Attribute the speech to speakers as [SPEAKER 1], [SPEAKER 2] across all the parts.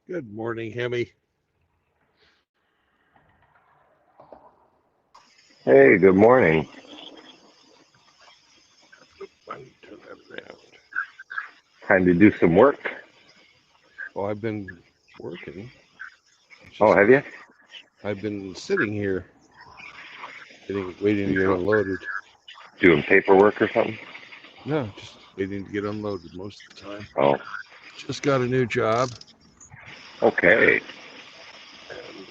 [SPEAKER 1] Good morning, Hemi.
[SPEAKER 2] Hey, good morning.
[SPEAKER 1] I need to turn that around.
[SPEAKER 2] Time to do some work.
[SPEAKER 1] Well, I've been working. It's
[SPEAKER 2] Oh,
[SPEAKER 1] just
[SPEAKER 2] have you?
[SPEAKER 1] I've been sitting here, waiting to get unloaded.
[SPEAKER 2] Doing paperwork or something?
[SPEAKER 1] No, just waiting to get unloaded most of the time.
[SPEAKER 2] Oh,
[SPEAKER 1] Just got a new job,
[SPEAKER 2] okay.
[SPEAKER 1] and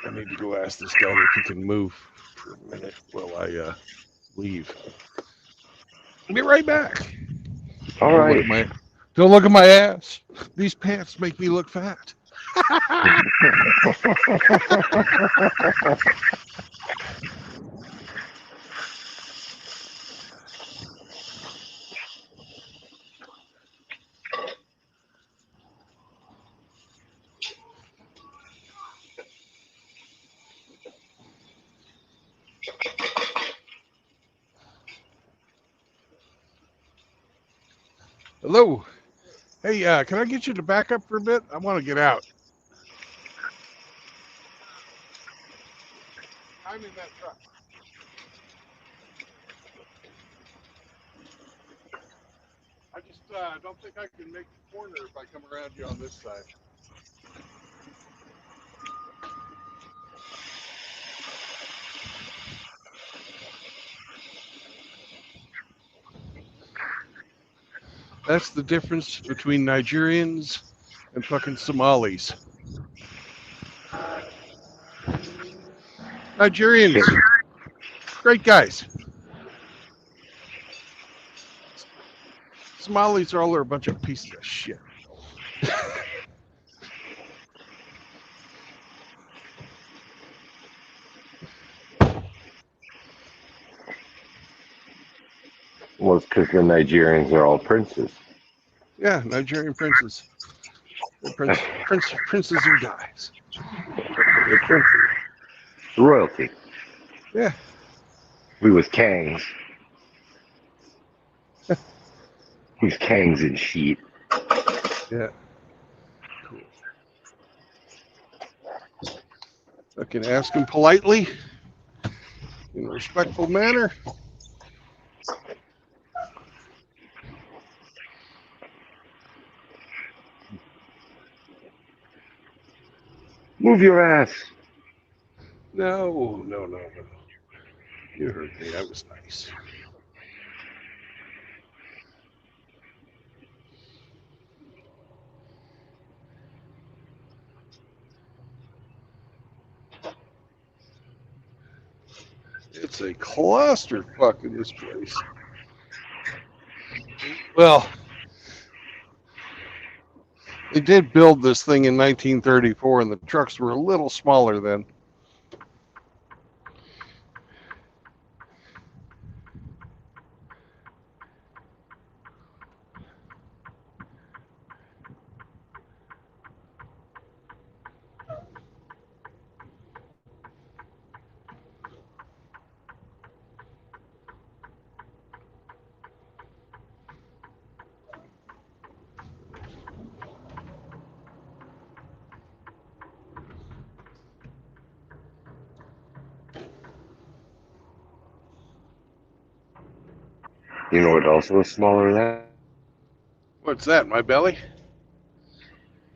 [SPEAKER 1] I need to go ask this guy if he can move for a minute while I leave. I'll be right back.
[SPEAKER 2] All
[SPEAKER 1] Don't look
[SPEAKER 2] right.
[SPEAKER 1] at my don't look at my ass. These pants make me look fat. Hello. Hey, can I get you to back up for a bit? I want to get out. I'm in that truck. I just don't think I can make the corner if I come around you on this side. That's the difference between Nigerians and fucking Somalis. Nigerians, great guys. Somalis are all a bunch of pieces of shit.
[SPEAKER 2] Well, it's because the Nigerians are all princes.
[SPEAKER 1] Yeah, Nigerian princes. They're princes who dies.
[SPEAKER 2] They're princes. Royalty.
[SPEAKER 1] Yeah.
[SPEAKER 2] We was kangs. Who's kangs and sheep.
[SPEAKER 1] Yeah. Cool. I can ask him politely, in a respectful manner.
[SPEAKER 2] Move your ass.
[SPEAKER 1] No, no, no, no. You heard me. I was nice. It's a clusterfuck in this place. Well, they did build this thing in 1934, and the trucks were a little smaller then.
[SPEAKER 2] You know what also is smaller than that?
[SPEAKER 1] What's that, my belly?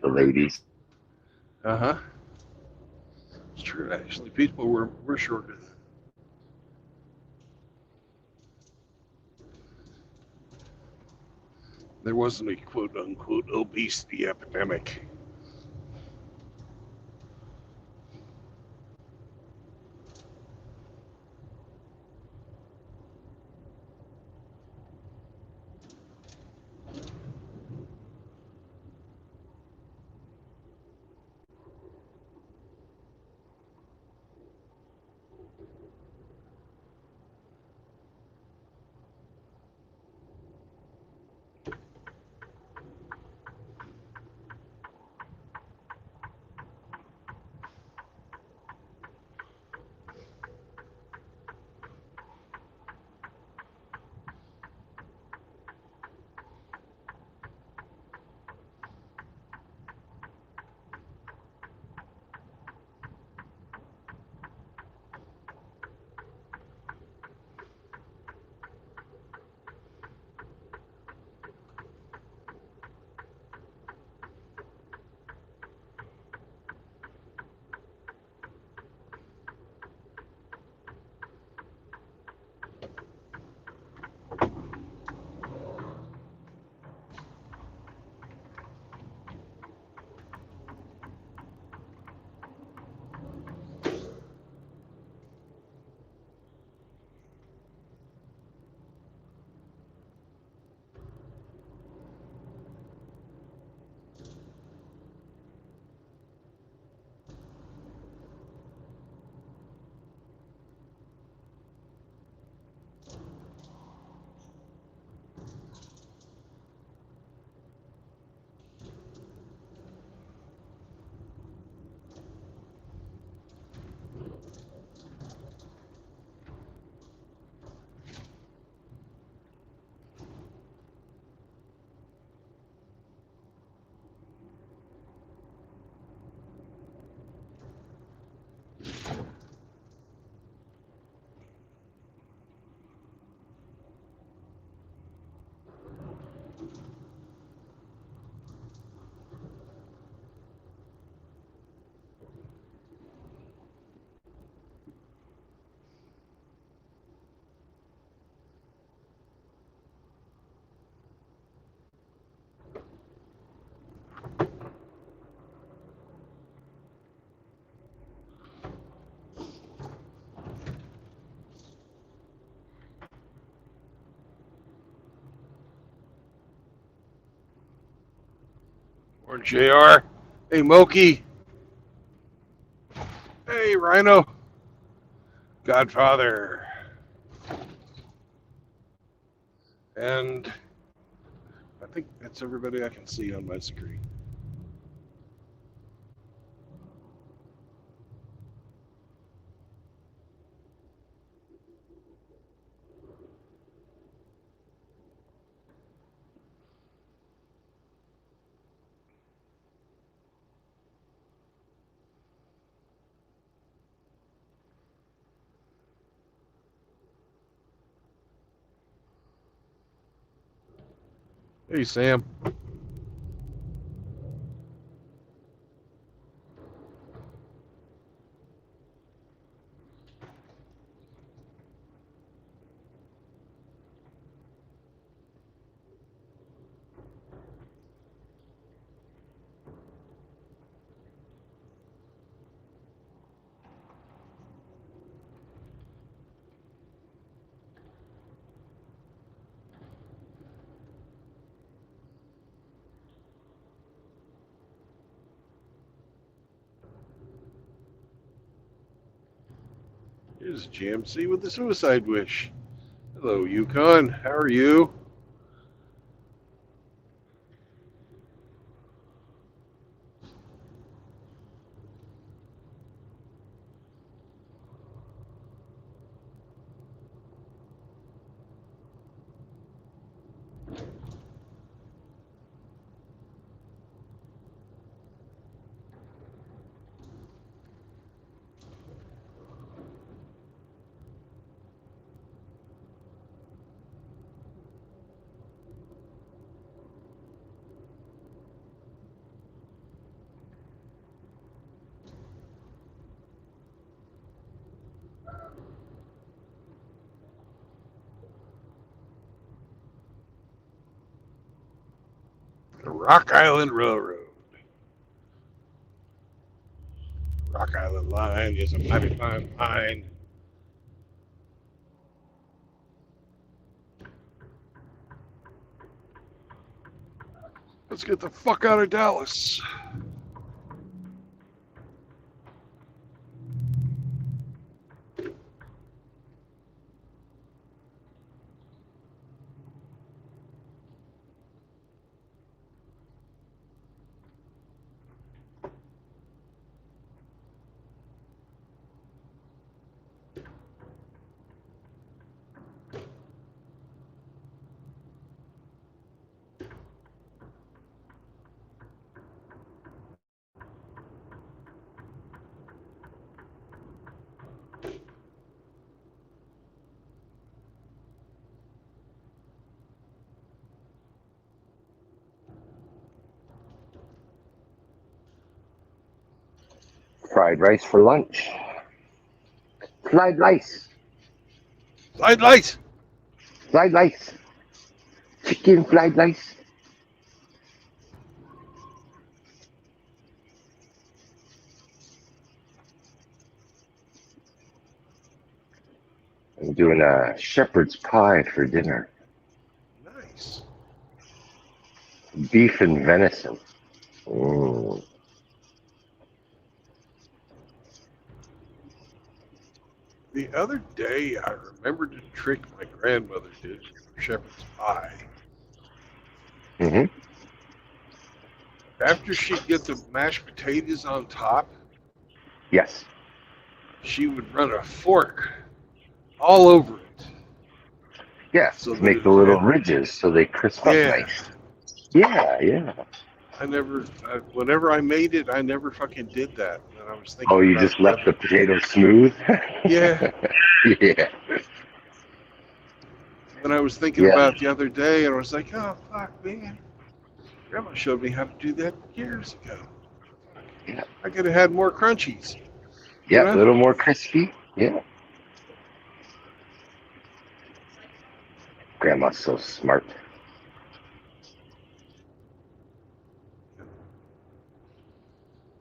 [SPEAKER 2] The ladies.
[SPEAKER 1] Uh-huh. It's true, actually. People were shorter. There wasn't a quote-unquote obesity epidemic. Morning, JR. Hey, Moki. Hey, Rhino. Godfather. And I think that's everybody I can see on my screen. Hey, Sam. Here's GMC with the suicide wish. Hello, Yukon. How are you? The Rock Island Railroad. Rock Island Line is a mighty fine line. Let's get the fuck out of Dallas.
[SPEAKER 2] Fried rice for lunch. Fried rice.
[SPEAKER 1] Light light.
[SPEAKER 2] Fried rice. Chicken fried rice. I'm doing a shepherd's pie for dinner.
[SPEAKER 1] Nice.
[SPEAKER 2] Beef and venison. Mm.
[SPEAKER 1] The other day, I remembered a trick my grandmother did for shepherd's pie.
[SPEAKER 2] Hmm.
[SPEAKER 1] After she'd get the mashed potatoes on top,
[SPEAKER 2] Yes.
[SPEAKER 1] she would run a fork all over it.
[SPEAKER 2] Yeah.
[SPEAKER 1] So
[SPEAKER 2] To
[SPEAKER 1] that
[SPEAKER 2] make
[SPEAKER 1] it
[SPEAKER 2] the little
[SPEAKER 1] had-
[SPEAKER 2] ridges so they crisp up
[SPEAKER 1] Yeah.
[SPEAKER 2] nice. Yeah.
[SPEAKER 1] Whenever I made it, I never fucking did that. And I was thinking
[SPEAKER 2] Oh, you
[SPEAKER 1] about
[SPEAKER 2] just left the potatoes smooth?
[SPEAKER 1] Yeah.
[SPEAKER 2] Yeah.
[SPEAKER 1] And I was thinking
[SPEAKER 2] Yeah.
[SPEAKER 1] about it the other day, and I was like, oh, fuck, man. Grandma showed me how to do that years ago.
[SPEAKER 2] Yeah.
[SPEAKER 1] I could have had more crunchies.
[SPEAKER 2] Yeah,
[SPEAKER 1] Yeah.
[SPEAKER 2] a little more crispy. Yeah. Grandma's so smart.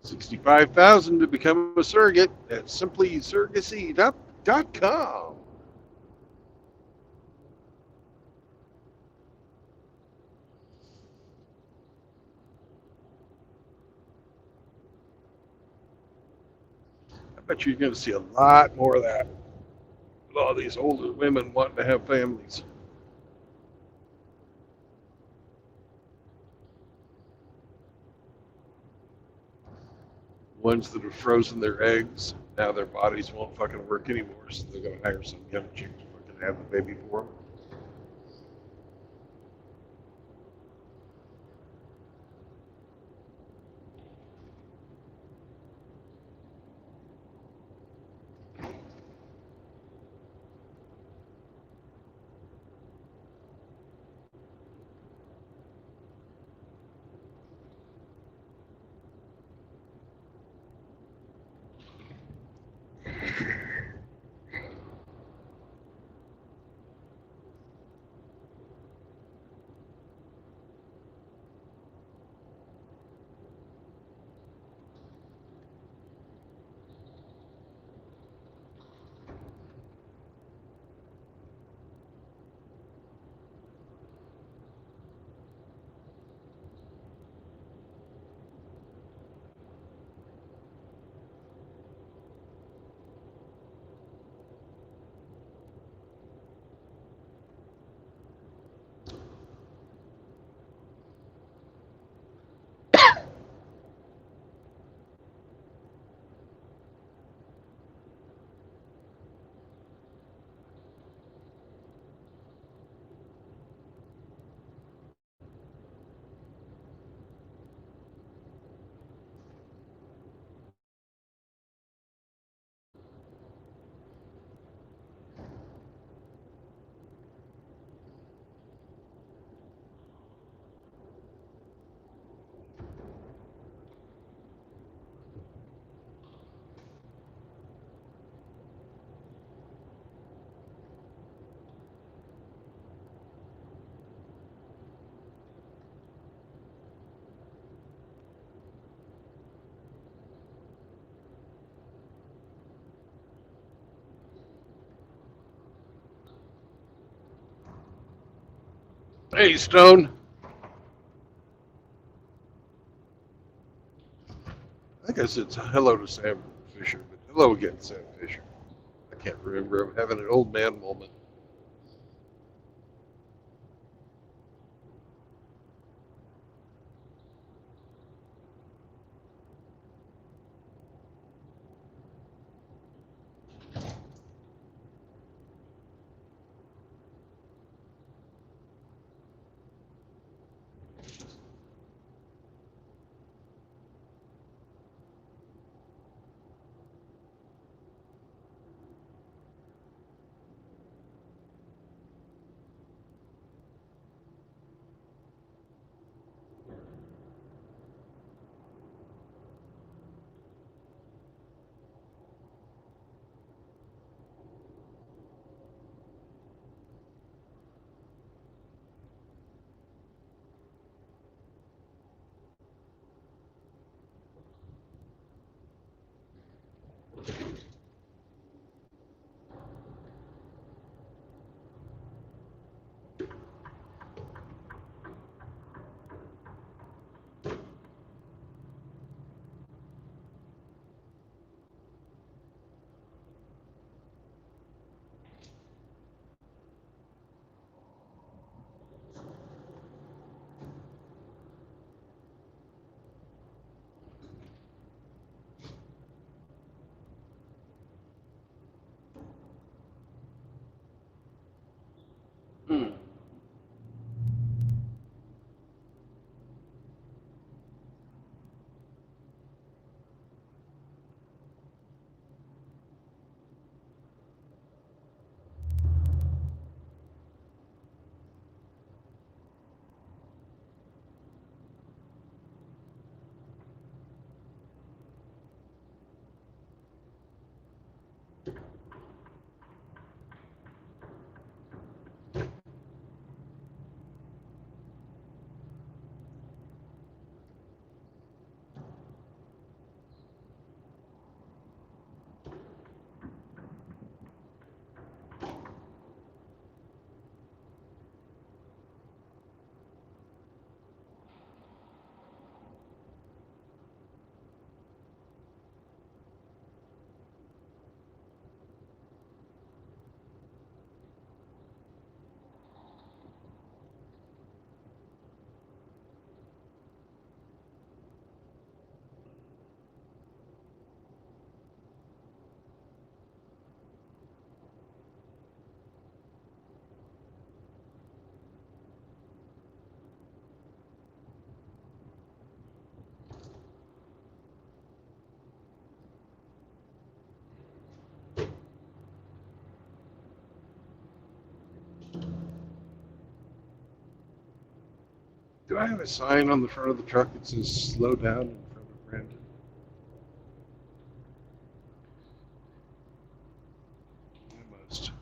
[SPEAKER 1] $65,000 to become a surrogate at simplysurrogacy.com. Bet you're going to see a lot more of that. With all these older women wanting to have families. Ones that have frozen their eggs, now their bodies won't fucking work anymore, so they're going to hire some young chick to fucking have the baby for them. Hey, Stone. I think I said hello to Sam Fisher, but hello again, Sam Fisher. I can't remember. I'm having an old man moment. Do I have a sign on the front of the truck that says slow down in front of Brandon? I must.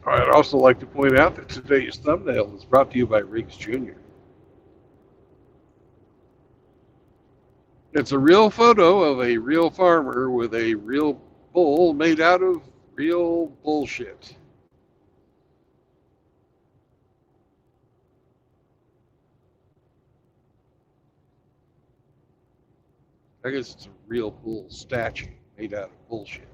[SPEAKER 1] I'd also like to point out that today's thumbnail is brought to you by Riggs Jr. It's a real photo of a real farmer with a real bull made out of real bullshit. I guess it's a real bull statue made out of bullshit.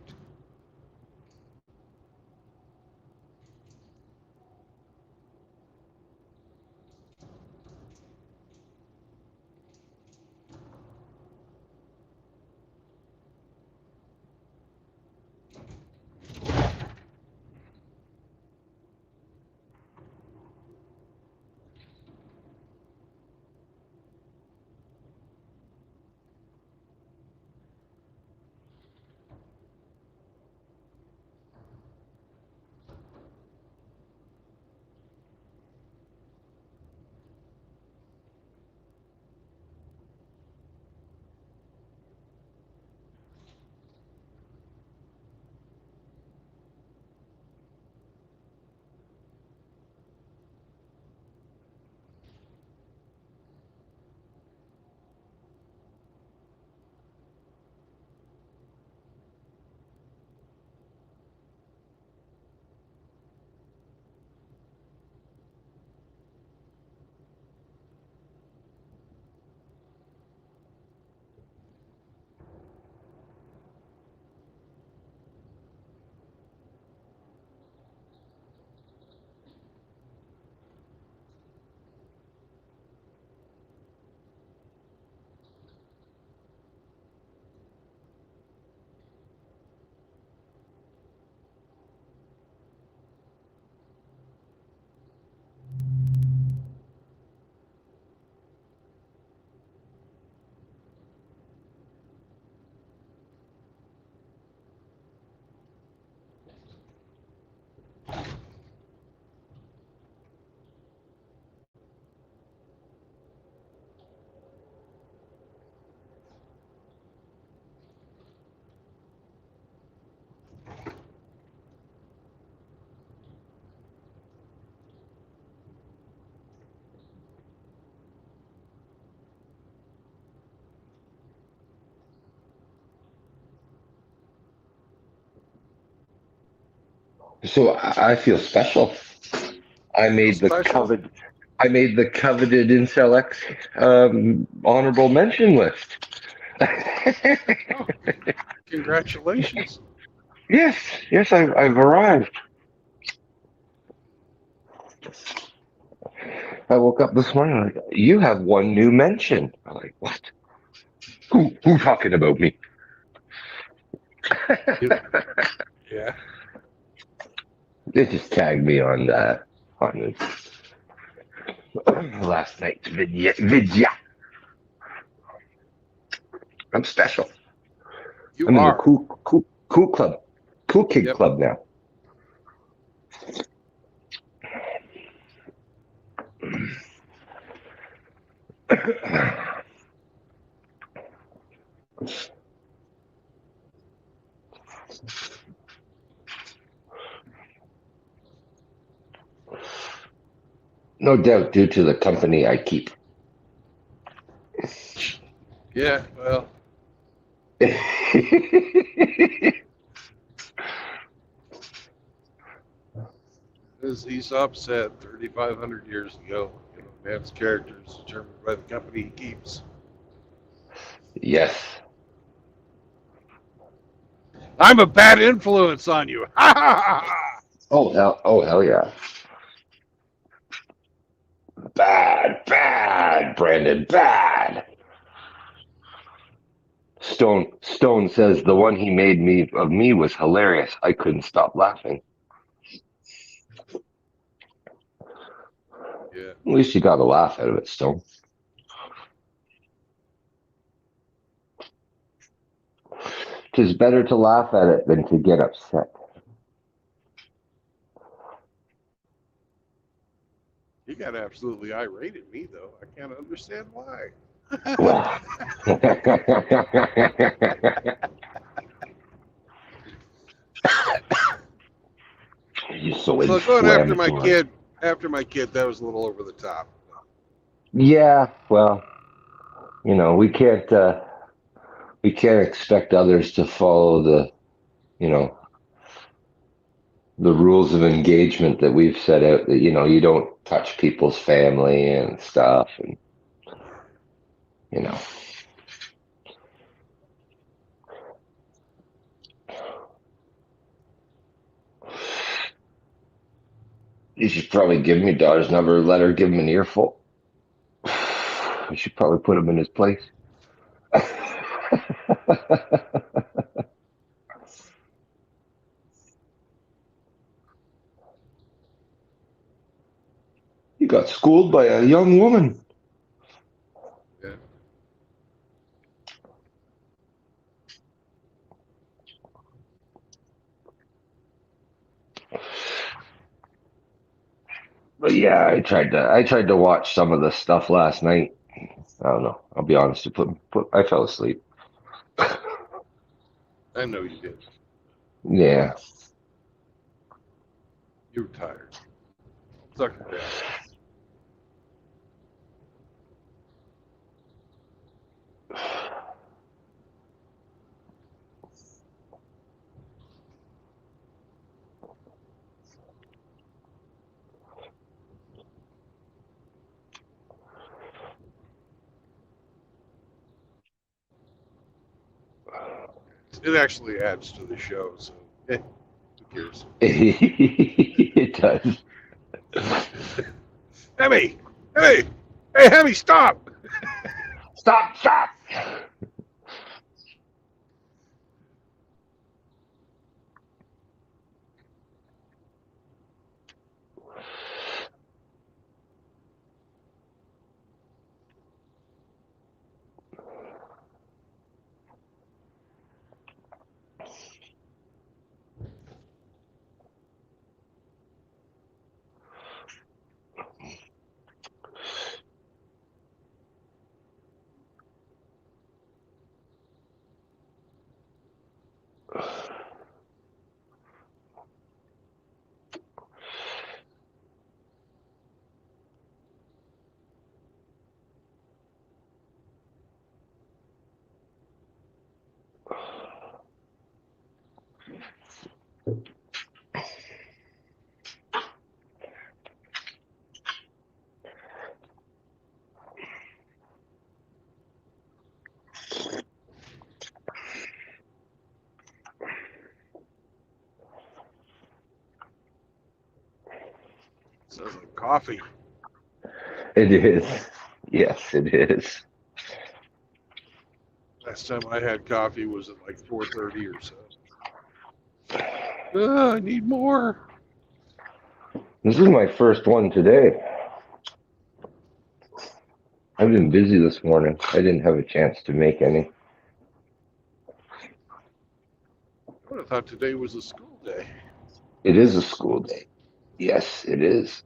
[SPEAKER 2] So I feel special. I made the
[SPEAKER 1] Special?
[SPEAKER 2] coveted. I made the coveted Incel X honorable mention list.
[SPEAKER 1] Oh, congratulations.
[SPEAKER 2] Yes, yes, I've arrived. I woke up this morning like, you have one new mention. I'm like, what? Who talking about me?
[SPEAKER 1] Yeah.
[SPEAKER 2] They just tagged me on last night's vidya. I'm special.
[SPEAKER 1] You
[SPEAKER 2] I'm in the
[SPEAKER 1] are.
[SPEAKER 2] cool club, cool kid
[SPEAKER 1] Yep.
[SPEAKER 2] club now. No doubt due to the company I keep.
[SPEAKER 1] Yeah, well, As Aesop said 3,500 years ago, man's character is determined by the company he keeps.
[SPEAKER 2] Yes.
[SPEAKER 1] I'm a bad influence on you. Ha ha ha ha!
[SPEAKER 2] Oh hell yeah. Bad, Brandon, bad. Stone says the one he made me of me was hilarious. I couldn't stop laughing.
[SPEAKER 1] Yeah.
[SPEAKER 2] At least you got a laugh out of it, Stone. Tis better to laugh at it than to get upset.
[SPEAKER 1] You got absolutely irate at me, though. I can't understand why.
[SPEAKER 2] Well, you're so
[SPEAKER 1] So going
[SPEAKER 2] inflammatory.
[SPEAKER 1] after my kid, that was a little over the top.
[SPEAKER 2] Yeah, well, we can't expect others to follow you know, the rules of engagement that we've set out that, you don't touch people's family and stuff and, you know. You should probably give him your daughter's number, let her give him an earful. We should probably put him in his place. You got schooled by a young woman.
[SPEAKER 1] Yeah.
[SPEAKER 2] But yeah, I tried to watch some of the stuff last night. I don't know. I'll be honest. I fell asleep.
[SPEAKER 1] I know you did.
[SPEAKER 2] Yeah.
[SPEAKER 1] You were tired. Sucker down. It actually adds to the show, so who cares?
[SPEAKER 2] It does.
[SPEAKER 1] Hemi! Hey! Hey, Hemi, stop!
[SPEAKER 2] Stop!
[SPEAKER 1] Sounds like coffee.
[SPEAKER 2] It is. Yes, it is.
[SPEAKER 1] Last time I had coffee was at like 4:30 or so. I need more.
[SPEAKER 2] This is my first one today. I've been busy this morning. I didn't have a chance to make any.
[SPEAKER 1] I would have thought today was a school day.
[SPEAKER 2] It is a school day. Yes, it is.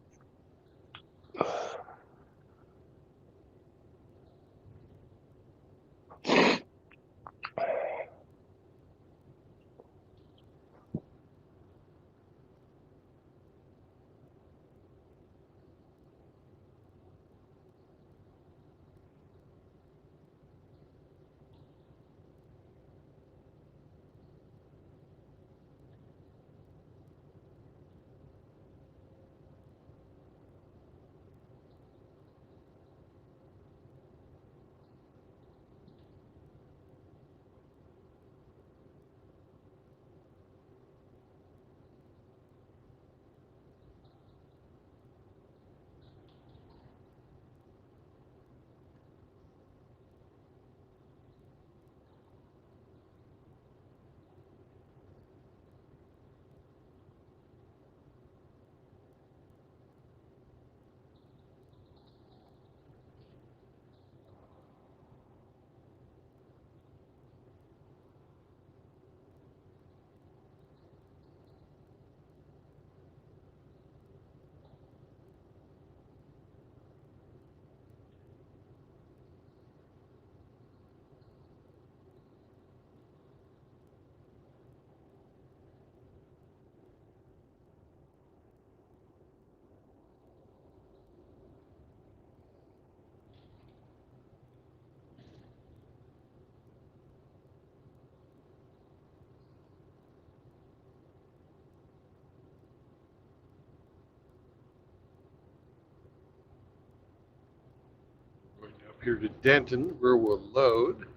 [SPEAKER 1] here to Denton, where we'll load,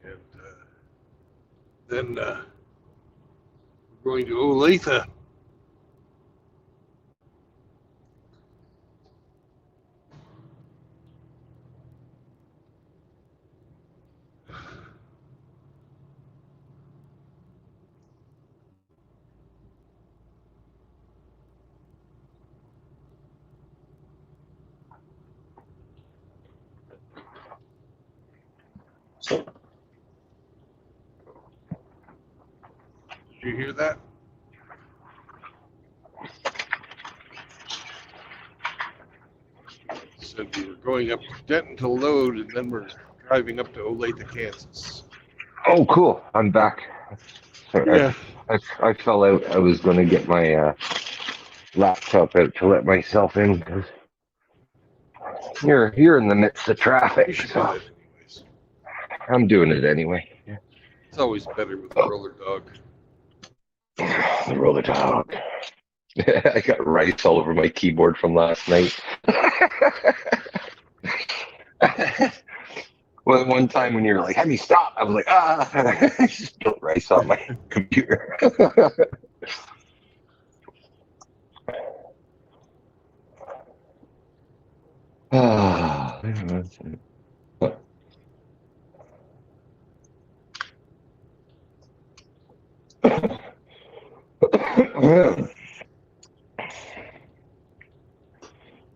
[SPEAKER 1] and then we're going to Olathe. Did you hear that? Said we were going up to Denton to load, and then we're driving up to Olathe, Kansas.
[SPEAKER 2] Oh, cool. I'm back. Sorry,
[SPEAKER 1] Yeah.
[SPEAKER 2] I fell out. I was going to get my laptop out to let myself in because you're in the midst of
[SPEAKER 1] You
[SPEAKER 2] traffic.
[SPEAKER 1] should do
[SPEAKER 2] So
[SPEAKER 1] that anyways.
[SPEAKER 2] I'm doing it anyway.
[SPEAKER 1] It's always better with a roller dog.
[SPEAKER 2] The roller dog. I got rice all over my keyboard from last night. Well, one time when you were like, "Have you stop?" I was like, "Ah!" I just spilled rice on my computer. Ah.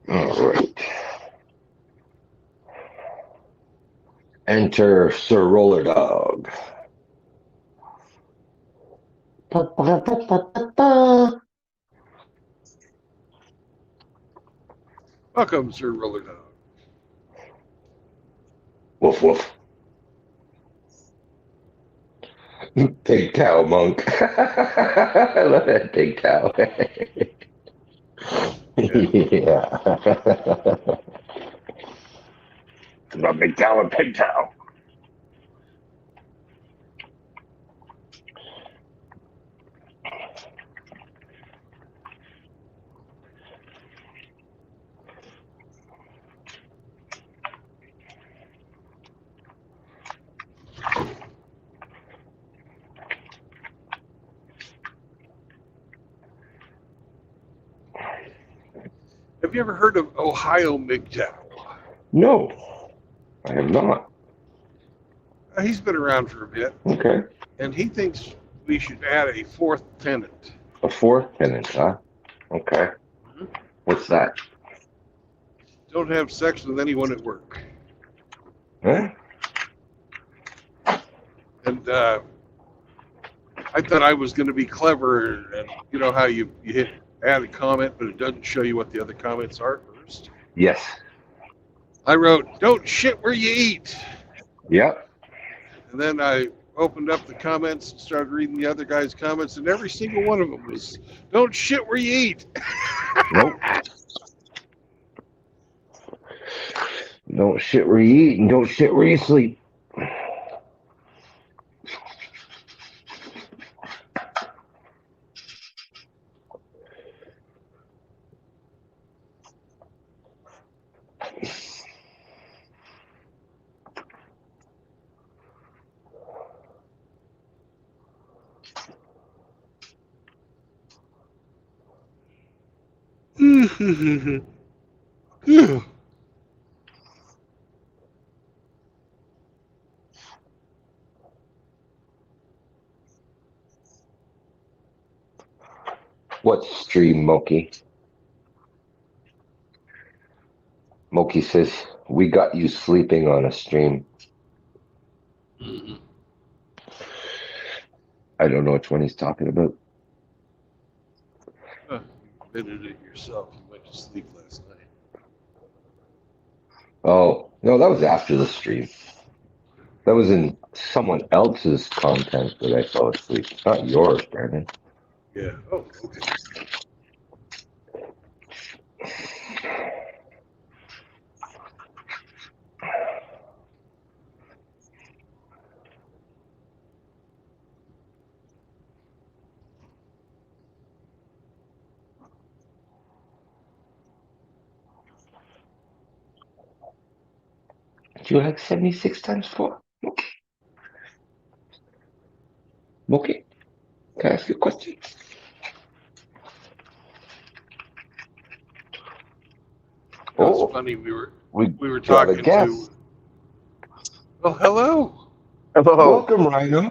[SPEAKER 2] All right. Enter Sir Roller Dog.
[SPEAKER 1] Welcome, Sir Roller Dog.
[SPEAKER 2] Woof woof. Big cow monk. I love that big cow. Yeah. The big cow and pig cow.
[SPEAKER 1] Have you ever heard of Ohio MGTOW?
[SPEAKER 2] No, I have not.
[SPEAKER 1] He's been around for a bit,
[SPEAKER 2] Okay.
[SPEAKER 1] and he thinks we should add a fourth tenant.
[SPEAKER 2] A fourth tenant, huh? Okay.
[SPEAKER 1] Mhm.
[SPEAKER 2] What's that?
[SPEAKER 1] Don't have sex with anyone at work.
[SPEAKER 2] Huh?
[SPEAKER 1] And I thought I was going to be clever, and you know how you hit add a comment, but it doesn't show you what the other comments are first.
[SPEAKER 2] Yes.
[SPEAKER 1] I wrote, "Don't shit where you eat,"
[SPEAKER 2] Yep.
[SPEAKER 1] and then I opened up the comments and started reading the other guy's comments, and every single one of them was, "Don't shit where you eat."
[SPEAKER 2] Nope. Don't shit where you eat and don't shit where you sleep. What stream, Moki? Moki says, we got you sleeping on a stream. I don't know which one he's talking about.
[SPEAKER 1] You admitted it yourself. You went to sleep last night.
[SPEAKER 2] Oh, no, that was after the stream. That was in someone else's content that I fell asleep. Not yours, Brandon.
[SPEAKER 1] Yeah. Oh, okay.
[SPEAKER 2] Do you like 76 times 4? Okay. Can I ask you a question?
[SPEAKER 1] That's
[SPEAKER 2] Oh,
[SPEAKER 1] funny. We were
[SPEAKER 2] we got a
[SPEAKER 1] talking
[SPEAKER 2] guest.
[SPEAKER 1] to. Well, hello.
[SPEAKER 3] Hello.
[SPEAKER 2] Welcome, Rhino.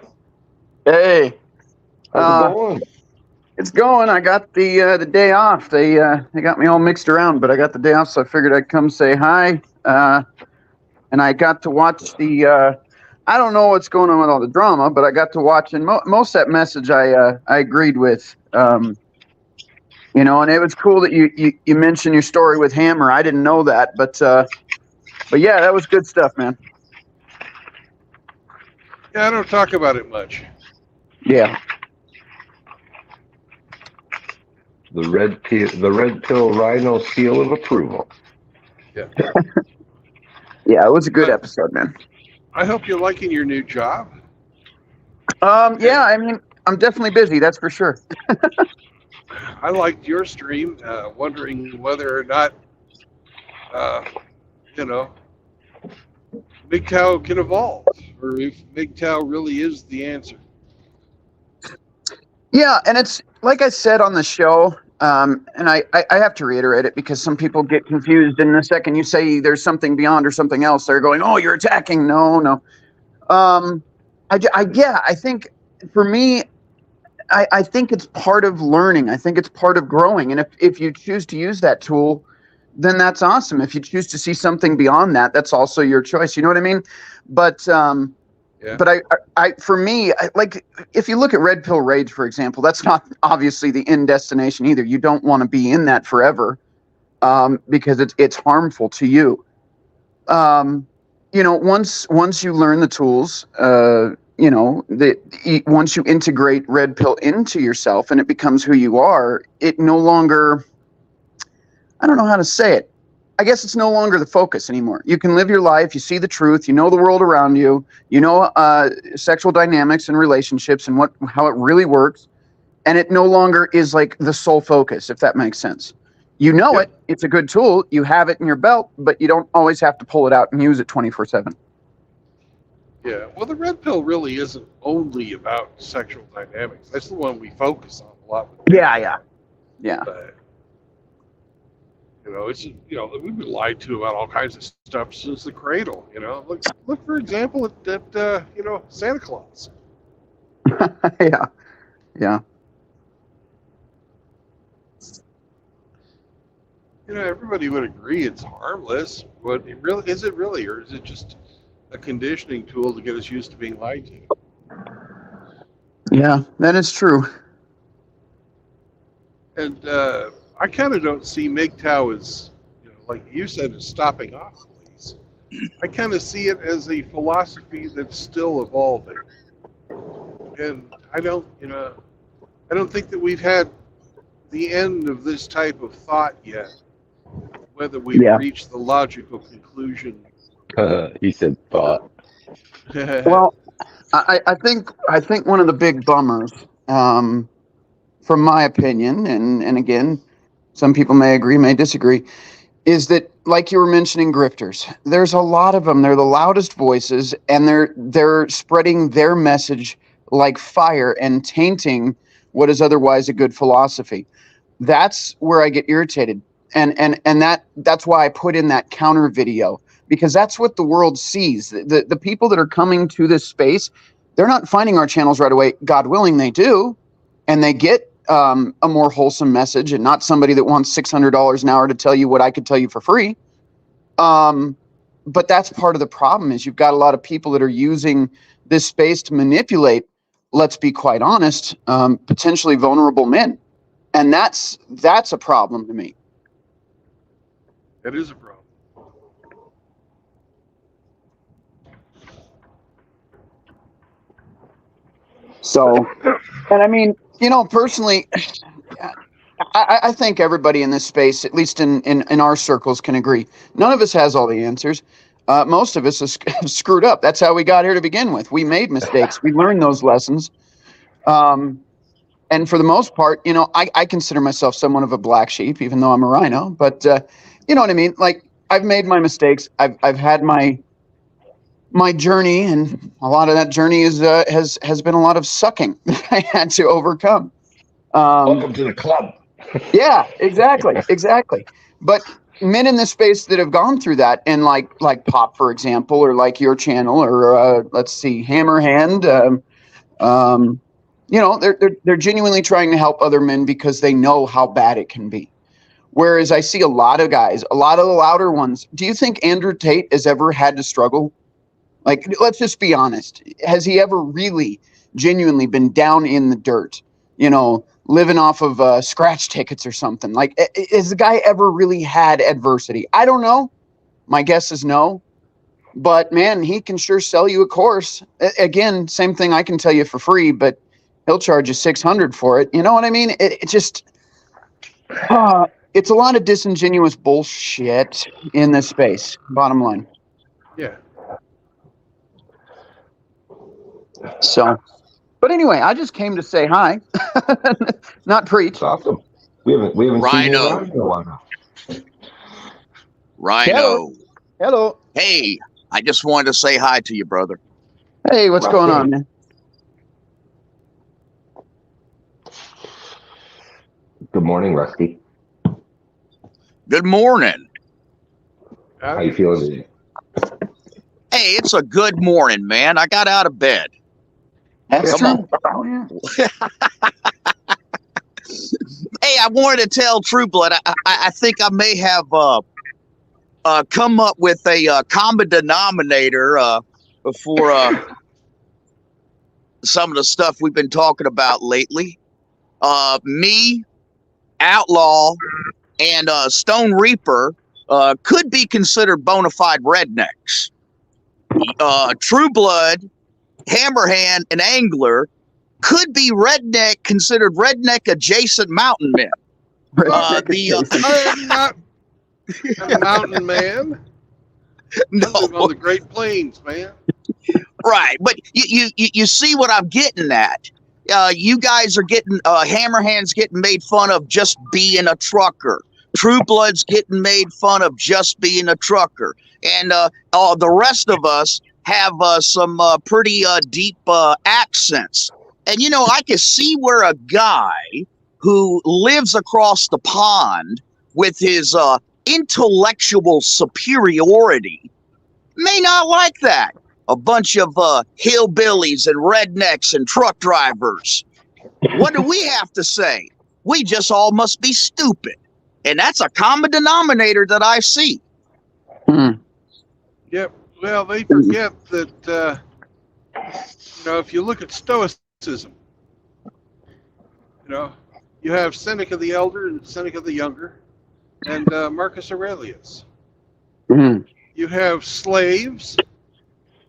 [SPEAKER 3] Hey.
[SPEAKER 2] How's it going?
[SPEAKER 3] It's going. I got the day off. They got me all mixed around, but I got the day off, so I figured I'd come say hi. And I got to watch the. I don't know what's going on with all the drama, but I got to watch, and most of that message I agreed with. And it was cool that you mentioned your story with Hammer. I didn't know that, but yeah, that was good stuff, man.
[SPEAKER 1] Yeah, I don't talk about it much.
[SPEAKER 3] Yeah.
[SPEAKER 2] The red pill Rhino seal of approval.
[SPEAKER 1] Yeah.
[SPEAKER 3] Yeah, it was a good episode, man.
[SPEAKER 1] I hope you're liking your new job.
[SPEAKER 3] Yeah, I mean, I'm definitely busy, that's for sure.
[SPEAKER 1] I liked your stream, wondering whether or not, MGTOW can evolve, or if MGTOW really is the answer.
[SPEAKER 3] Yeah, and it's like I said on the show, and I have to reiterate it because some people get confused. And the second you say there's something beyond or something else, they're going, "Oh, you're attacking." No. I think for me, I think it's part of learning. I think it's part of growing. And if you choose to use that tool, then that's awesome. If you choose to see something beyond that, that's also your choice. You know what I mean? But
[SPEAKER 1] Yeah.
[SPEAKER 3] But for me, like if you look at Red Pill Rage, for example, that's not obviously the end destination either. You don't want to be in that forever, because it's harmful to you. Once you learn the tools, once you integrate Red Pill into yourself and it becomes who you are, it no longer, I don't know how to say it. I guess it's no longer the focus anymore. You can live your life. You see the truth. You know the world around you. You know sexual dynamics and relationships and how it really works. And it no longer is like the sole focus, if that makes sense. You know it. It's a good tool. You have it in your belt, but you don't always have to pull it out and use it 24/7.
[SPEAKER 1] Yeah. Well, the red pill really isn't only about sexual dynamics. That's the one we focus on a lot.
[SPEAKER 3] Yeah.
[SPEAKER 1] But, it's we've been lied to about all kinds of stuff since the cradle. Look for example at Santa Claus.
[SPEAKER 3] Yeah.
[SPEAKER 1] Everybody would agree it's harmless, but is it really, or is it just a conditioning tool to get us used to being lied to?
[SPEAKER 3] Yeah, that is true.
[SPEAKER 1] And I kind of don't see MGTOW as, like you said, as stopping off, please. I kind of see it as a philosophy that's still evolving. And I don't think that we've had the end of this type of thought yet. Whether we've reached the logical conclusion.
[SPEAKER 2] He said thought.
[SPEAKER 3] Well, I think one of the big bummers, from my opinion, and again, some people may agree, may disagree, is that, like you were mentioning, grifters. There's a lot of them. They're the loudest voices, and they're spreading their message like fire and tainting what is otherwise a good philosophy. That's where I get irritated. And that's why I put in that counter video, because that's what the world sees. The people that are coming to this space, they're not finding our channels right away. God willing, they do, and they get a more wholesome message, and not somebody that wants $600 an hour to tell you what I could tell you for free. But that's part of the problem, is you've got a lot of people that are using this space to manipulate, let's be quite honest, potentially vulnerable men, and that's a problem to me.
[SPEAKER 1] That is a problem.
[SPEAKER 3] So, and I mean, personally, I think everybody in this space, at least in our circles, can agree. None of us has all the answers. Most of us have screwed up. That's how we got here to begin with. We made mistakes. We learned those lessons. And for the most part, I consider myself somewhat of a black sheep, even though I'm a rhino. But you know what I mean? Like, I've made my mistakes. I've had my my journey, and a lot of that journey has been a lot of sucking that I had to overcome.
[SPEAKER 2] Welcome to the club.
[SPEAKER 3] Yeah, exactly. But men in this space that have gone through that, and like Pop, for example, or like your channel, or let's see, Hammerhand, they're genuinely trying to help other men because they know how bad it can be. Whereas I see a lot of guys, a lot of the louder ones. Do you think Andrew Tate has ever had to struggle? Like, let's just be honest. Has he ever really genuinely been down in the dirt, living off of scratch tickets or something? Like, has the guy ever really had adversity? I don't know. My guess is no. But, man, he can sure sell you a course. Again, same thing I can tell you for free, but he'll charge you $600 for it. You know what I mean? It just it's a lot of disingenuous bullshit in this space, bottom line.
[SPEAKER 1] Yeah.
[SPEAKER 3] So, but anyway, I just came to say hi, not preach.
[SPEAKER 2] It's awesome. We haven't seen you
[SPEAKER 4] Rhino.
[SPEAKER 2] around in a while.
[SPEAKER 4] Rhino.
[SPEAKER 3] Hello.
[SPEAKER 4] Hey, I just wanted to say hi to you, brother.
[SPEAKER 3] Hey, what's going on, man?
[SPEAKER 2] Good morning, Rusty.
[SPEAKER 4] Good morning.
[SPEAKER 2] How you feeling today?
[SPEAKER 4] Hey, it's a good morning, man. I got out of bed.
[SPEAKER 3] That's
[SPEAKER 4] Come
[SPEAKER 3] true. Oh, yeah.
[SPEAKER 4] Hey, I wanted to tell True Blood, I think I may have come up with a common denominator for some of the stuff we've been talking about lately. Me, Outlaw, and Stone Reaper could be considered bona fide rednecks. True Blood, Hammerhand, and Angler could be considered redneck adjacent mountain men.
[SPEAKER 1] I'm not a mountain man.
[SPEAKER 4] No,
[SPEAKER 1] I live on the Great Plains, man.
[SPEAKER 4] right, but you see what I'm getting at. You guys are getting Hammerhand's getting made fun of just being a trucker. True Blood's getting made fun of just being a trucker, and the rest of us have some pretty deep accents. And I can see where a guy who lives across the pond with his intellectual superiority may not like that. A bunch of hillbillies and rednecks and truck drivers. What do we have to say? We just all must be stupid. And that's a common denominator that I see.
[SPEAKER 1] Yep. Well, they forget that, if you look at Stoicism, you have Seneca the Elder and Seneca the Younger and Marcus Aurelius.
[SPEAKER 3] Mm-hmm.
[SPEAKER 1] You have slaves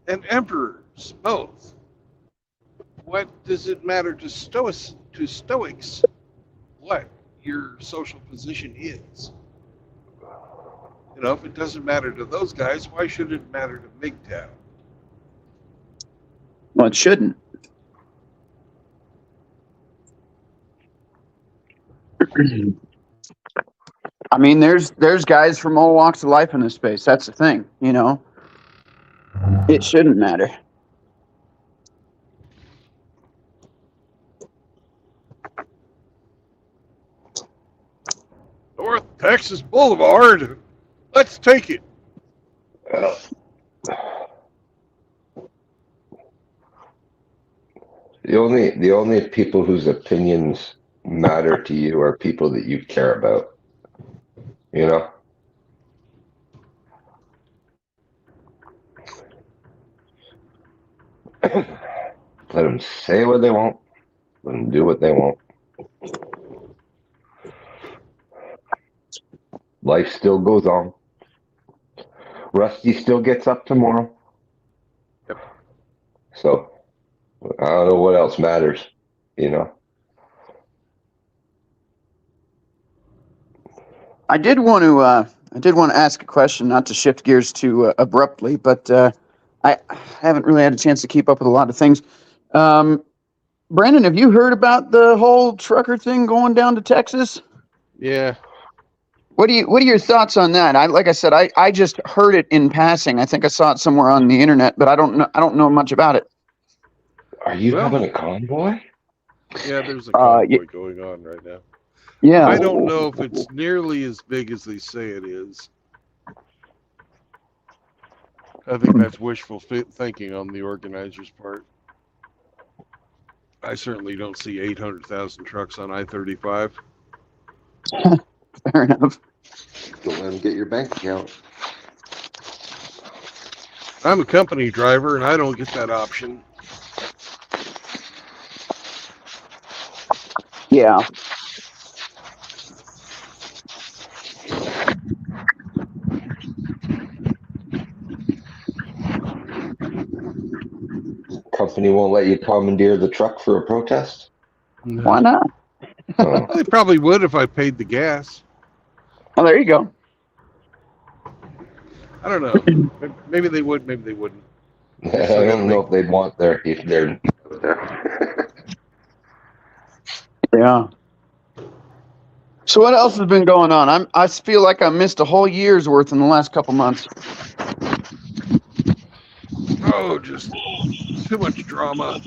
[SPEAKER 1] and emperors, both. What does it matter to Stoics what your social position is? If it doesn't matter to those guys, why should it matter to MGTOW?
[SPEAKER 3] Well, it shouldn't. I mean, there's guys from all walks of life in this space. That's the thing, It shouldn't matter.
[SPEAKER 1] North Texas Boulevard. Let's take it.
[SPEAKER 2] The only people whose opinions matter to you are people that you care about. Let them say what they want. Let them do what they want. Life still goes on. Rusty still gets up tomorrow.
[SPEAKER 1] Yep.
[SPEAKER 2] So I don't know what else matters,
[SPEAKER 3] I did want to ask a question, not to shift gears too abruptly, but I haven't really had a chance to keep up with a lot of things. Brandon, have you heard about the whole trucker thing going down to Texas?
[SPEAKER 1] Yeah.
[SPEAKER 3] What are your thoughts on that? Like I said, I just heard it in passing. I think I saw it somewhere on the internet, but I don't know much about it.
[SPEAKER 2] Are you
[SPEAKER 1] Well-
[SPEAKER 2] having a convoy?
[SPEAKER 1] Yeah, there's a convoy going on right now.
[SPEAKER 3] Yeah.
[SPEAKER 1] I don't know if it's nearly as big as they say it is. I think that's wishful thinking on the organizers' part. I certainly don't see 800,000 trucks on I-35.
[SPEAKER 3] Fair enough.
[SPEAKER 2] Don't let them get your bank account.
[SPEAKER 1] I'm a company driver, and I don't get that option.
[SPEAKER 3] Yeah.
[SPEAKER 2] Company won't let you commandeer the truck for a protest?
[SPEAKER 3] Why not?
[SPEAKER 2] Oh.
[SPEAKER 1] They probably would if I paid the gas.
[SPEAKER 3] Oh, there you go.
[SPEAKER 1] I don't know. Maybe they would, maybe they wouldn't.
[SPEAKER 2] I don't know if they'd want their if they're there.
[SPEAKER 3] Yeah. So what else has been going on? I feel like I missed a whole year's worth in the last couple months.
[SPEAKER 1] Oh, just too much drama.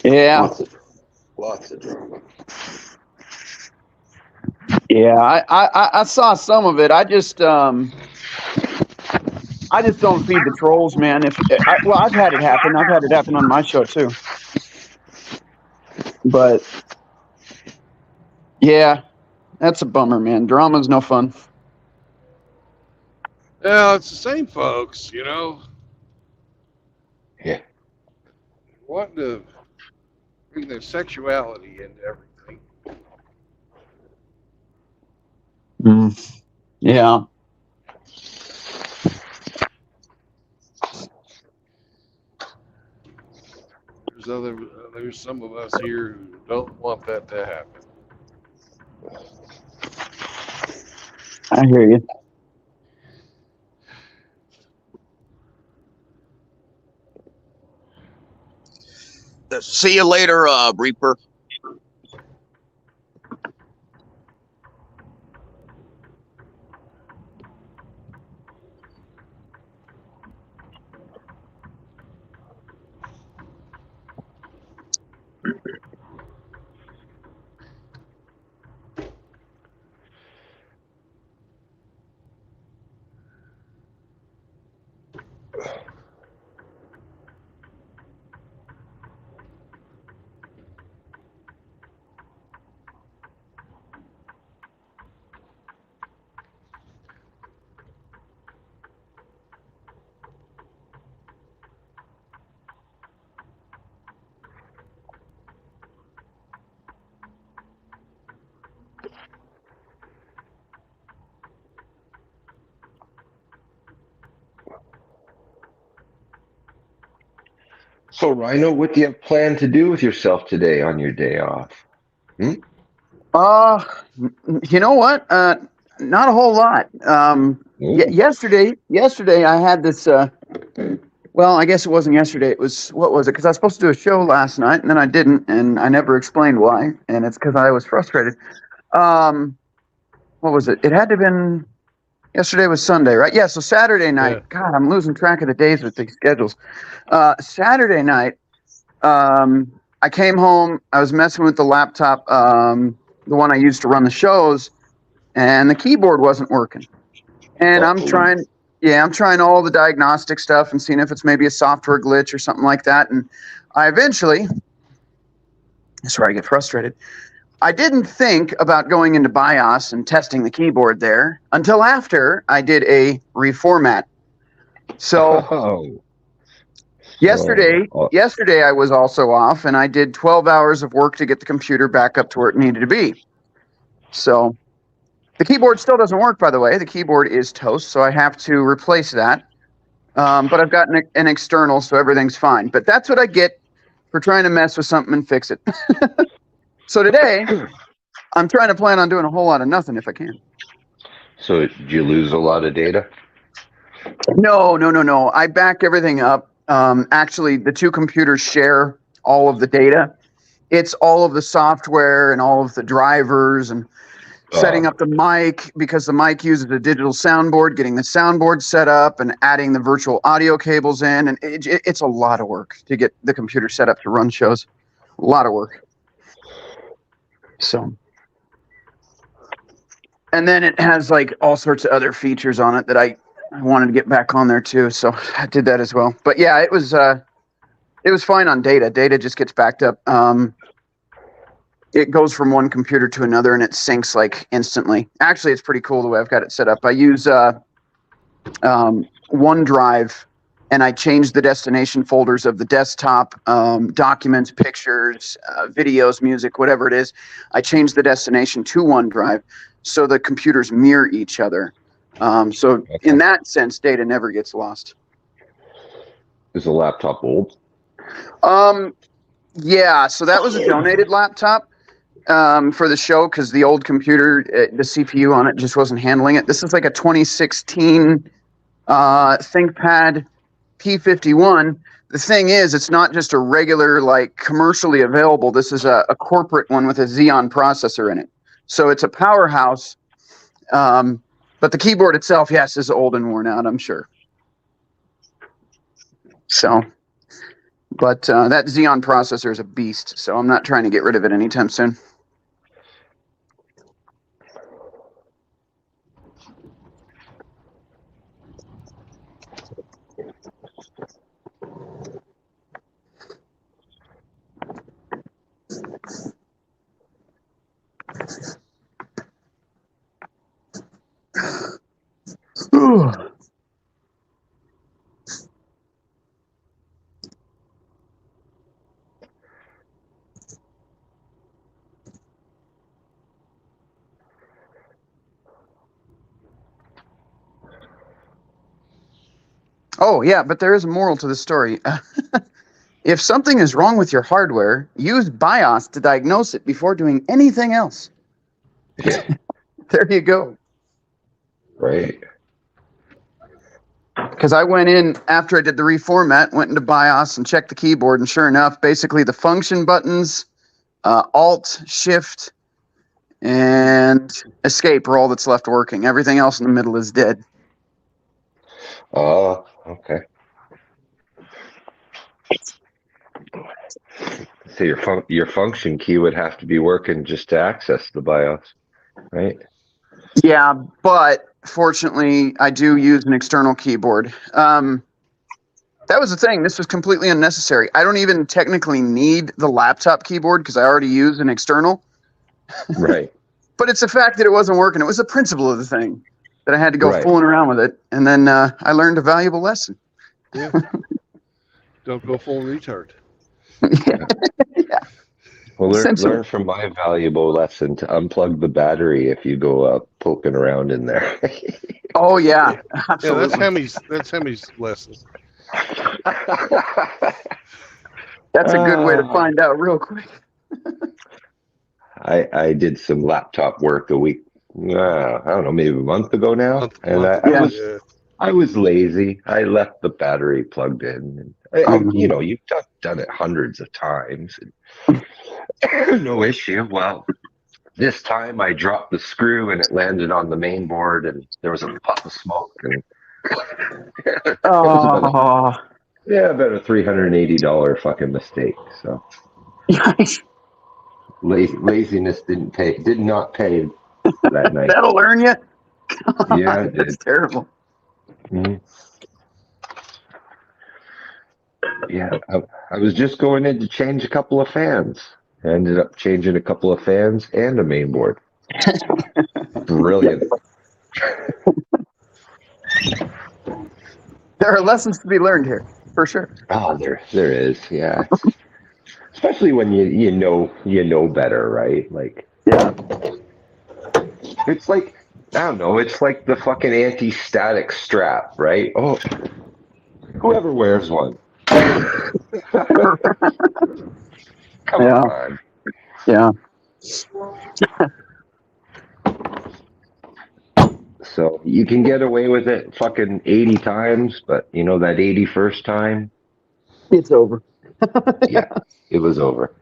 [SPEAKER 3] Yeah.
[SPEAKER 2] Lots of drama.
[SPEAKER 3] Yeah, I saw some of it. I just don't feed the trolls, man. Well, I've had it happen. I've had it happen on my show too. But yeah, that's a bummer, man. Drama's no fun.
[SPEAKER 1] Well, it's the same folks, you know.
[SPEAKER 2] Yeah.
[SPEAKER 1] Wanting to bring their sexuality into everything.
[SPEAKER 3] Yeah.
[SPEAKER 1] There's some of us here who don't want that to happen.
[SPEAKER 3] I hear you.
[SPEAKER 4] See you later, Reaper.
[SPEAKER 2] So, Rhino, what do you have planned to do with yourself today on your day off?
[SPEAKER 3] You know what? Not a whole lot. Yesterday I had this. Well, I guess it wasn't yesterday. It was, what was it? Because I was supposed to do a show last night, and then I didn't, and I never explained why. And it's because I was frustrated. What was it? It had to have been. Yesterday was Sunday, right? Yeah. So Saturday night.
[SPEAKER 1] Yeah.
[SPEAKER 3] God, I'm losing track of the days with these schedules. Saturday night. I came home. I was messing with the laptop, the one I used to run the shows, and the keyboard wasn't working. And I'm trying all the diagnostic stuff and seeing if it's maybe a software glitch or something like that. And I eventually, that's where I get frustrated. I didn't think about going into BIOS and testing the keyboard there until after I did a reformat. So yesterday I was also off, and I did 12 hours of work to get the computer back up to where it needed to be. So the keyboard still doesn't work, by the way. The keyboard is toast, so I have to replace that. But I've got an external, so everything's fine. But that's what I get for trying to mess with something and fix it. So today, I'm trying to plan on doing a whole lot of nothing if I can.
[SPEAKER 2] So did you lose a lot of data?
[SPEAKER 3] No. I back everything up. Actually, the two computers share all of the data. It's all of the software and all of the drivers. And setting up the mic, because the mic uses a digital soundboard, getting the soundboard set up and adding the virtual audio cables in. And it's a lot of work to get the computer set up to run shows. A lot of work. So, and then it has like all sorts of other features on it that I wanted to get back on there too. So I did that as well. But yeah, it was fine on data. Data just gets backed up. It goes from one computer to another and it syncs like instantly. Actually, it's pretty cool the way I've got it set up. I use OneDrive, and I change the destination folders of the desktop, documents, pictures, videos, music, whatever it is. I change the destination to OneDrive so the computers mirror each other. So in that sense, data never gets lost.
[SPEAKER 2] Is the laptop old?
[SPEAKER 3] Yeah, so that was a donated laptop for the show, because the old computer, the CPU on it just wasn't handling it. This is like a 2016 ThinkPad P51. The thing is, it's not just a regular, like, commercially available. This is a corporate one with a Xeon processor in it. So it's a powerhouse. But the keyboard itself, yes, is old and worn out, I'm sure. So, but that Xeon processor is a beast, so I'm not trying to get rid of it anytime soon. Oh, yeah, but there is a moral to the story. If something is wrong with your hardware, use BIOS to diagnose it before doing anything else. There you go.
[SPEAKER 2] Right.
[SPEAKER 3] Because I went in after I did the reformat, went into BIOS and checked the keyboard, and sure enough, basically the function buttons, Alt, Shift, and Escape are all that's left working. Everything else in the middle is dead.
[SPEAKER 2] Oh, okay. So your function key would have to be working just to access the BIOS, right?
[SPEAKER 3] Yeah, but fortunately, I do use an external keyboard. That was the thing. This was completely unnecessary. I don't even technically need the laptop keyboard because I already use an external.
[SPEAKER 2] Right.
[SPEAKER 3] But it's the fact that it wasn't working. It was the principle of the thing that I had to go fooling around with it. And then I learned a valuable lesson.
[SPEAKER 1] Yeah. Don't go full retard.
[SPEAKER 3] Yeah.
[SPEAKER 2] Well, learn from my valuable lesson to unplug the battery if you go poking around in there.
[SPEAKER 3] Oh, yeah. Absolutely.
[SPEAKER 1] Yeah, that's Hemi's lesson.
[SPEAKER 3] That's a good way to find out real quick.
[SPEAKER 2] I did some laptop work a week, I don't know, maybe a month ago now. I was lazy. I left the battery plugged in. You know, you've done it hundreds of times. No issue. Well, this time I dropped the screw and it landed on the main board and there was a puff of smoke. And about a $380 fucking mistake. So laziness did not pay that night.
[SPEAKER 3] That'll learn you.
[SPEAKER 2] Yeah, it did.
[SPEAKER 3] That's terrible.
[SPEAKER 2] Mm-hmm. Yeah, I was just going in to change a couple of fans. I ended up changing a couple of fans and a main board. Brilliant.
[SPEAKER 3] There are lessons to be learned here, for sure.
[SPEAKER 2] Oh, there is, yeah. Especially when you know better, right? Like,
[SPEAKER 3] yeah.
[SPEAKER 2] It's like, I don't know, it's like the fucking anti-static strap, right? Oh, whoever wears one. Come on.
[SPEAKER 3] Yeah.
[SPEAKER 2] So you can get away with it fucking 80 times, but you know that 81st time?
[SPEAKER 3] It's over.
[SPEAKER 2] Yeah, it was over.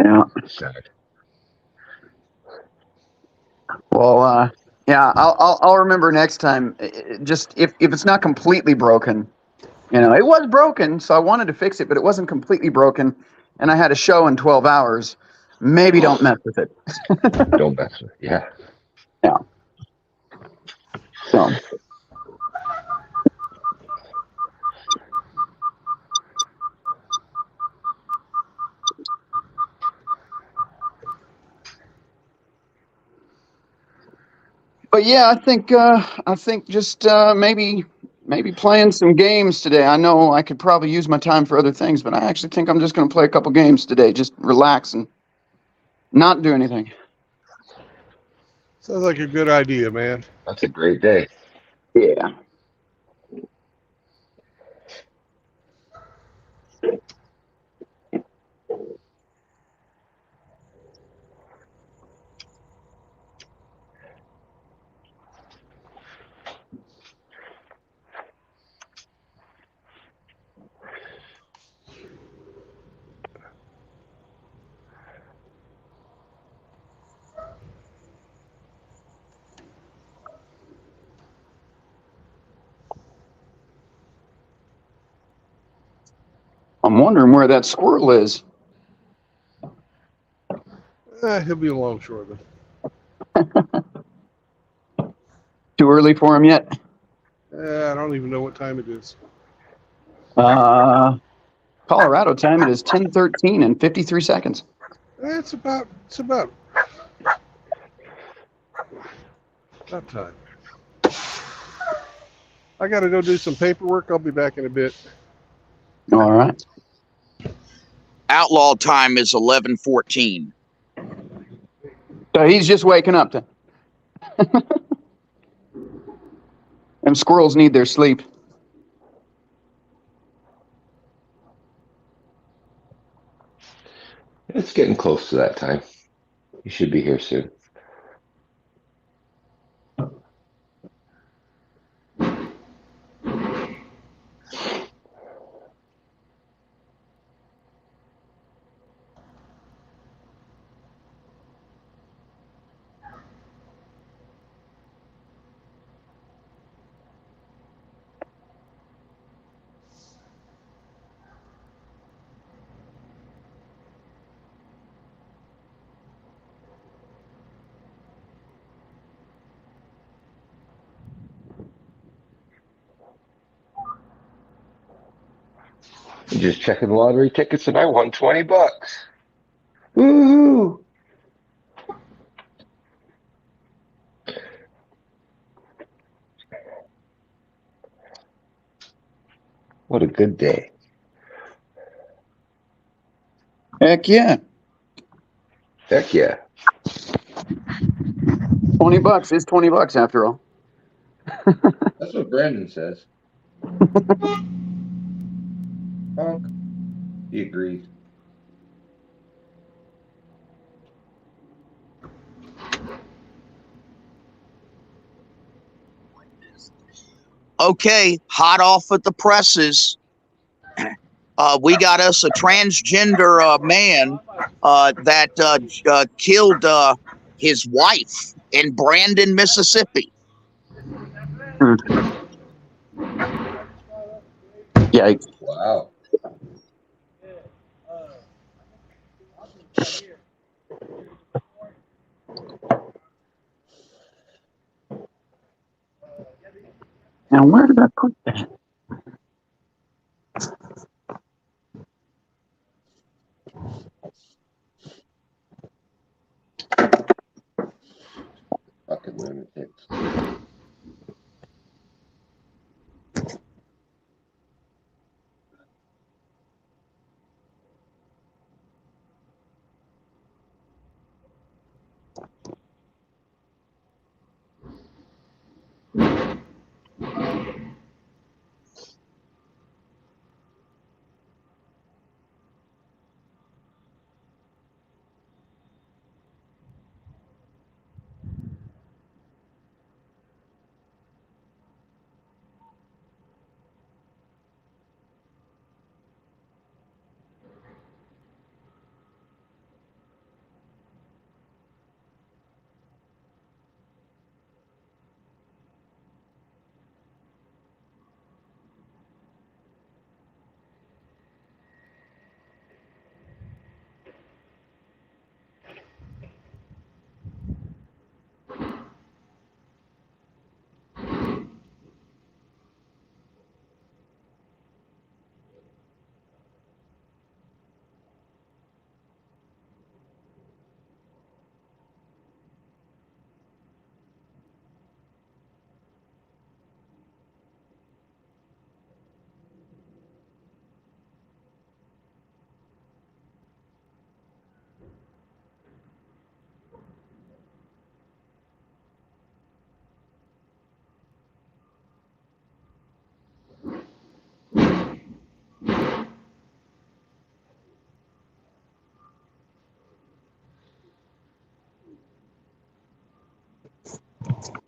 [SPEAKER 3] Yeah.
[SPEAKER 2] Sad.
[SPEAKER 3] yeah, I'll remember next time. Just if it's not completely broken, it was broken, so I wanted to fix it, but it wasn't completely broken, and I had a show in 12 hours. Maybe don't mess with it.
[SPEAKER 2] Don't mess with it. Yeah.
[SPEAKER 3] Yeah. So. But yeah, I think just maybe playing some games today. I know I could probably use my time for other things, but I actually think I'm just going to play a couple games today. Just relax and not do anything.
[SPEAKER 1] Sounds like a good idea, man.
[SPEAKER 2] That's a great day.
[SPEAKER 3] Yeah. I'm wondering where that squirrel is.
[SPEAKER 1] He'll be along shortly.
[SPEAKER 3] Too early for him yet?
[SPEAKER 1] I don't even know what time it is.
[SPEAKER 3] Colorado time, it is 10:13 and 53 seconds.
[SPEAKER 1] It's about time. I got to go do some paperwork. I'll be back in a bit.
[SPEAKER 3] All right.
[SPEAKER 4] Outlaw time is 11:14.
[SPEAKER 3] So he's just waking up then. Them squirrels need their sleep.
[SPEAKER 2] It's getting close to that time. You should be here soon. I'm just checking lottery tickets and I won $20. Woohoo! What a good day.
[SPEAKER 3] Heck yeah.
[SPEAKER 2] Heck yeah.
[SPEAKER 3] $20 is $20 after all.
[SPEAKER 2] That's what Brandon says. Honk. He agrees.
[SPEAKER 4] Okay, hot off at the presses. We got us a transgender man that killed his wife in Brandon, Mississippi.
[SPEAKER 3] Yikes.
[SPEAKER 2] Wow.
[SPEAKER 3] Now, where did I put that?
[SPEAKER 2] Fucking lunatics.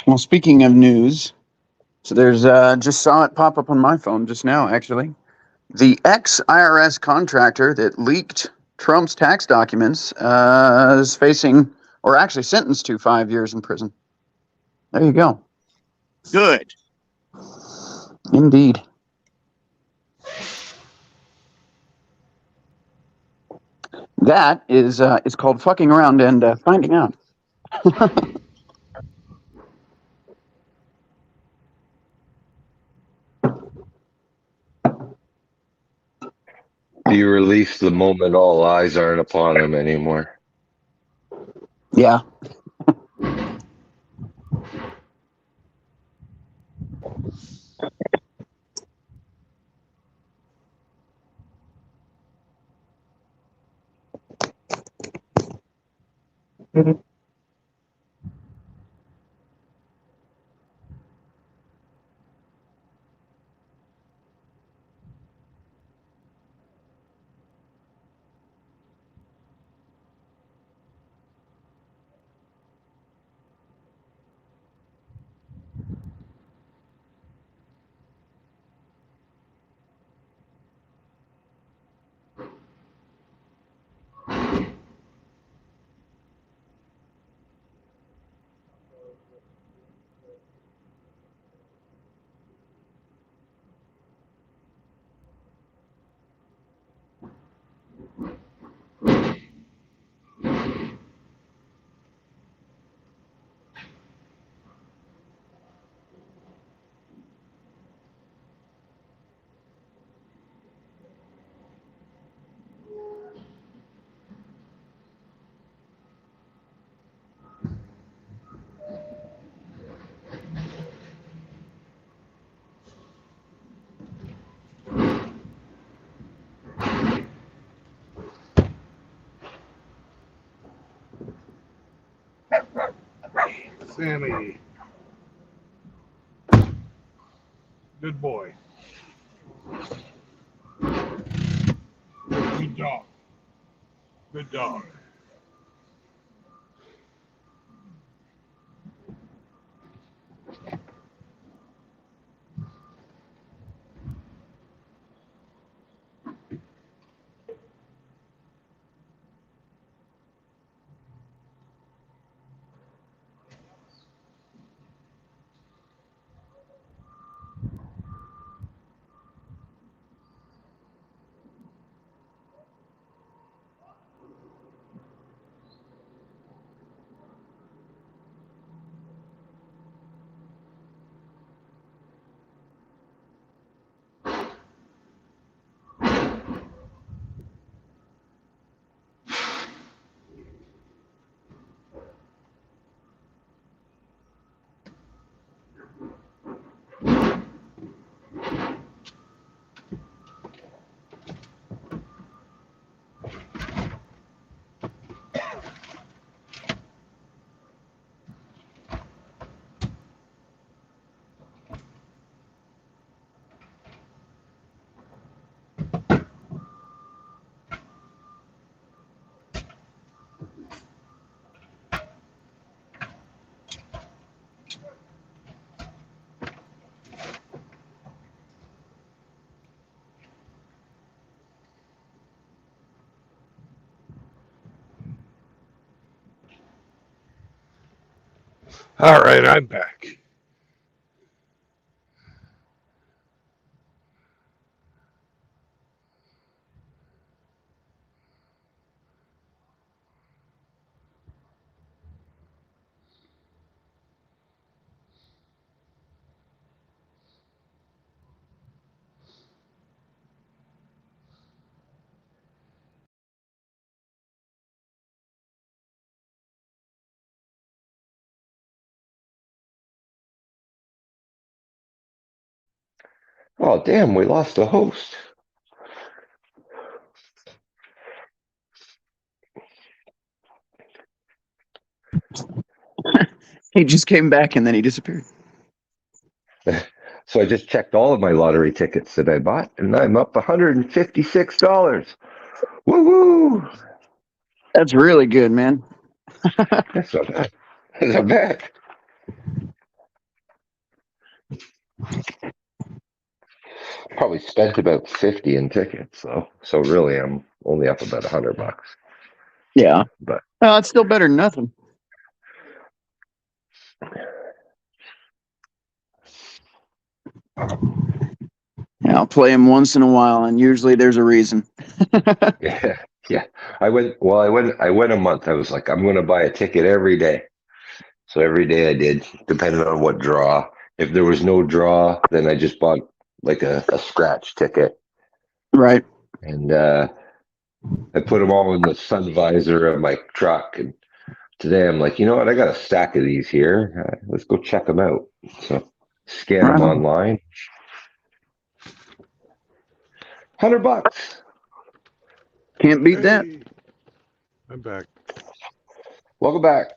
[SPEAKER 3] Well, speaking of news, so there's just saw it pop up on my phone just now, actually. The ex-IRS contractor that leaked Trump's tax documents is facing, or actually sentenced to 5 years in prison. There you go.
[SPEAKER 4] Good.
[SPEAKER 3] Indeed. That is called fucking around and finding out.
[SPEAKER 2] Be released the moment all eyes aren't upon him anymore.
[SPEAKER 3] Yeah.
[SPEAKER 1] Sammy. Good boy. Good dog. Good dog. All right, I'm back.
[SPEAKER 2] Oh, damn, we lost the host.
[SPEAKER 3] He just came back and then he disappeared.
[SPEAKER 2] So I just checked all of my lottery tickets that I bought, and I'm up $156. Woo woo!
[SPEAKER 3] That's really good, man.
[SPEAKER 2] That's not bad. That's not bad. Probably spent about 50 in tickets, so really I'm only up about $100.
[SPEAKER 3] Yeah.
[SPEAKER 2] But
[SPEAKER 3] Well, it's still better than nothing. Yeah, I'll play them once in a while, and usually there's a reason.
[SPEAKER 2] yeah, yeah. I went a month. I was like, I'm gonna buy a ticket every day. So every day I did, depending on what draw. If there was no draw, then I just bought like a scratch ticket.
[SPEAKER 3] Right.
[SPEAKER 2] And I put them all in the sun visor of my truck. And today I'm like, you know what? I got a stack of these here. Let's go check them out. So scan them
[SPEAKER 3] Wow.
[SPEAKER 2] online. $100.
[SPEAKER 3] Can't beat that.
[SPEAKER 1] Hey, I'm back.
[SPEAKER 2] Welcome back.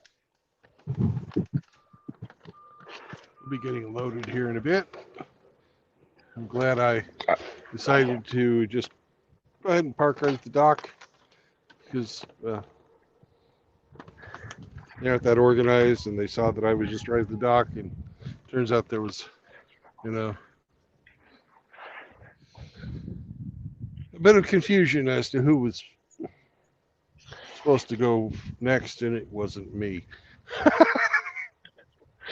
[SPEAKER 1] We'll be getting loaded here in a bit. I'm glad I decided to just go ahead and park right at the dock because they aren't that organized, and they saw that I was just right at the dock, and turns out there was, a bit of confusion as to who was supposed to go next, and it wasn't me.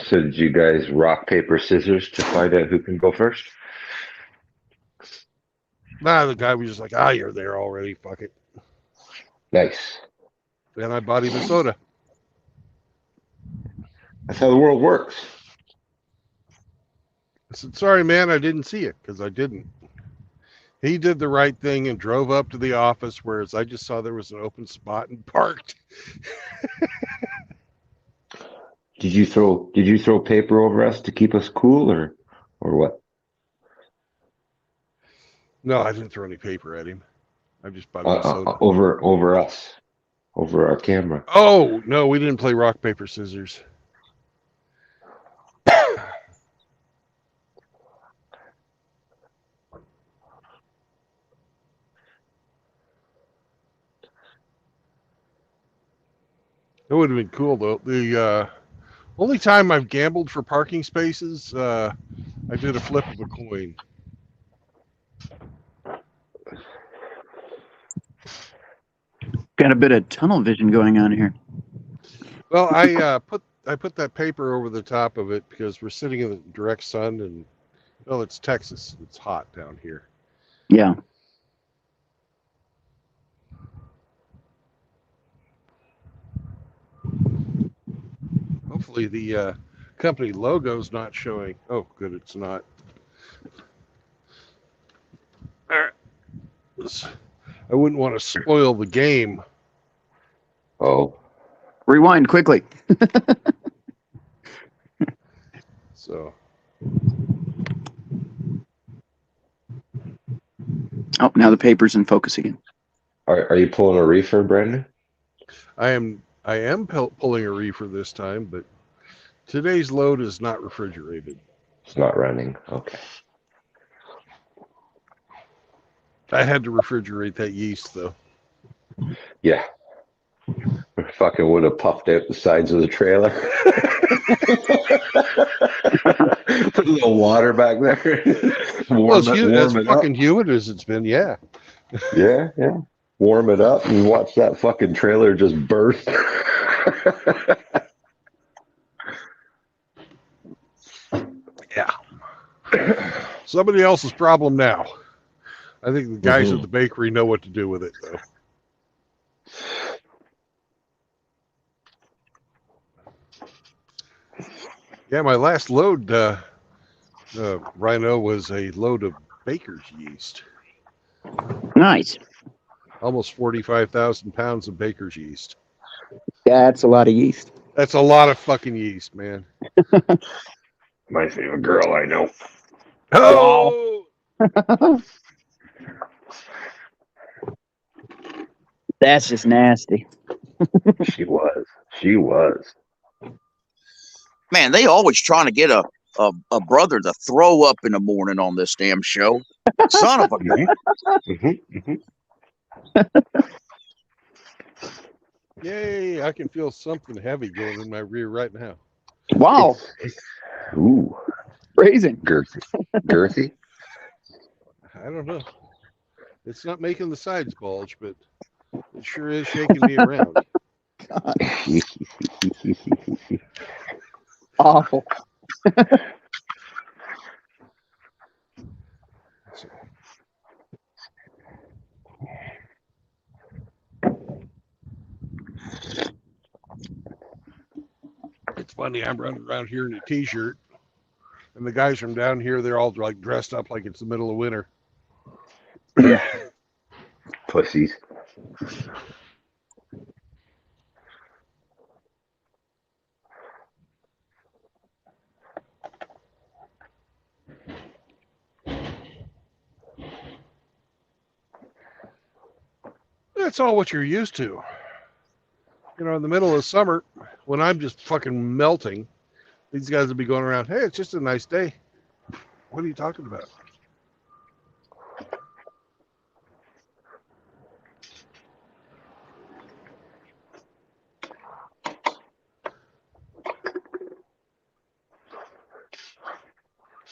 [SPEAKER 2] So did you guys rock, paper, scissors to find out who can go first?
[SPEAKER 1] Nah, the guy was just like, you're there already, fuck it.
[SPEAKER 2] Nice.
[SPEAKER 1] Then I bought him a soda.
[SPEAKER 2] That's how the world works.
[SPEAKER 1] I said, sorry, man, I didn't see it, because I didn't. He did the right thing and drove up to the office, whereas I just saw there was an open spot and parked.
[SPEAKER 2] Did you throw paper over us to keep us cool or what?
[SPEAKER 1] No, I didn't throw any paper at him. I just bought him a soda.
[SPEAKER 2] Over us. Over our camera.
[SPEAKER 1] Oh, no, we didn't play rock, paper, scissors. It would have been cool, though. The only time I've gambled for parking spaces, I did a flip of a coin.
[SPEAKER 3] Got a bit of tunnel vision going on here.
[SPEAKER 1] Well, I put that paper over the top of it because we're sitting in the direct sun, and well, it's Texas. It's hot down here.
[SPEAKER 3] Yeah.
[SPEAKER 1] Hopefully the company logo's not showing. Oh, good, it's not. All right. I wouldn't want to spoil the game.
[SPEAKER 2] Oh.
[SPEAKER 3] Rewind quickly.
[SPEAKER 1] So.
[SPEAKER 3] Oh, now the paper's in focus again.
[SPEAKER 2] Are you pulling a reefer, Brandon?
[SPEAKER 1] I am pulling a reefer this time, but today's load is not refrigerated.
[SPEAKER 2] It's not running. Okay.
[SPEAKER 1] I had to refrigerate that yeast, though.
[SPEAKER 2] Yeah. Fucking would have puffed out the sides of the trailer. Put a little water back there.
[SPEAKER 1] Well, it's as fucking humid as it's been, yeah.
[SPEAKER 2] Yeah. Warm it up and watch that fucking trailer just burst.
[SPEAKER 1] Yeah. Somebody else's problem now. I think the guys at the bakery know what to do with it, though. Yeah, my last load, Rhino, was a load of baker's yeast.
[SPEAKER 3] Nice.
[SPEAKER 1] Almost 45,000 pounds of baker's yeast.
[SPEAKER 3] That's a lot of yeast.
[SPEAKER 1] That's a lot of fucking yeast, man.
[SPEAKER 2] My favorite girl I know.
[SPEAKER 1] Oh!
[SPEAKER 3] That's just nasty.
[SPEAKER 2] She was.
[SPEAKER 4] Man, they always trying to get a brother to throw up in the morning on this damn show. Son of a gun.
[SPEAKER 1] Yay, I can feel something heavy going in my rear right now.
[SPEAKER 3] Wow.
[SPEAKER 2] Ooh.
[SPEAKER 3] Phrasing.
[SPEAKER 2] Girthy?
[SPEAKER 1] I don't know. It's not making the sides bulge, but it sure is shaking me around.
[SPEAKER 3] Awful.
[SPEAKER 1] It's funny, I'm running around here in a t-shirt, and the guys from down here, they're all like dressed up like it's the middle of winter.
[SPEAKER 2] Pussies.
[SPEAKER 1] That's all what you're used to. You know, in the middle of summer, when I'm just fucking melting, these guys will be going around, hey, it's just a nice day. What are you talking about?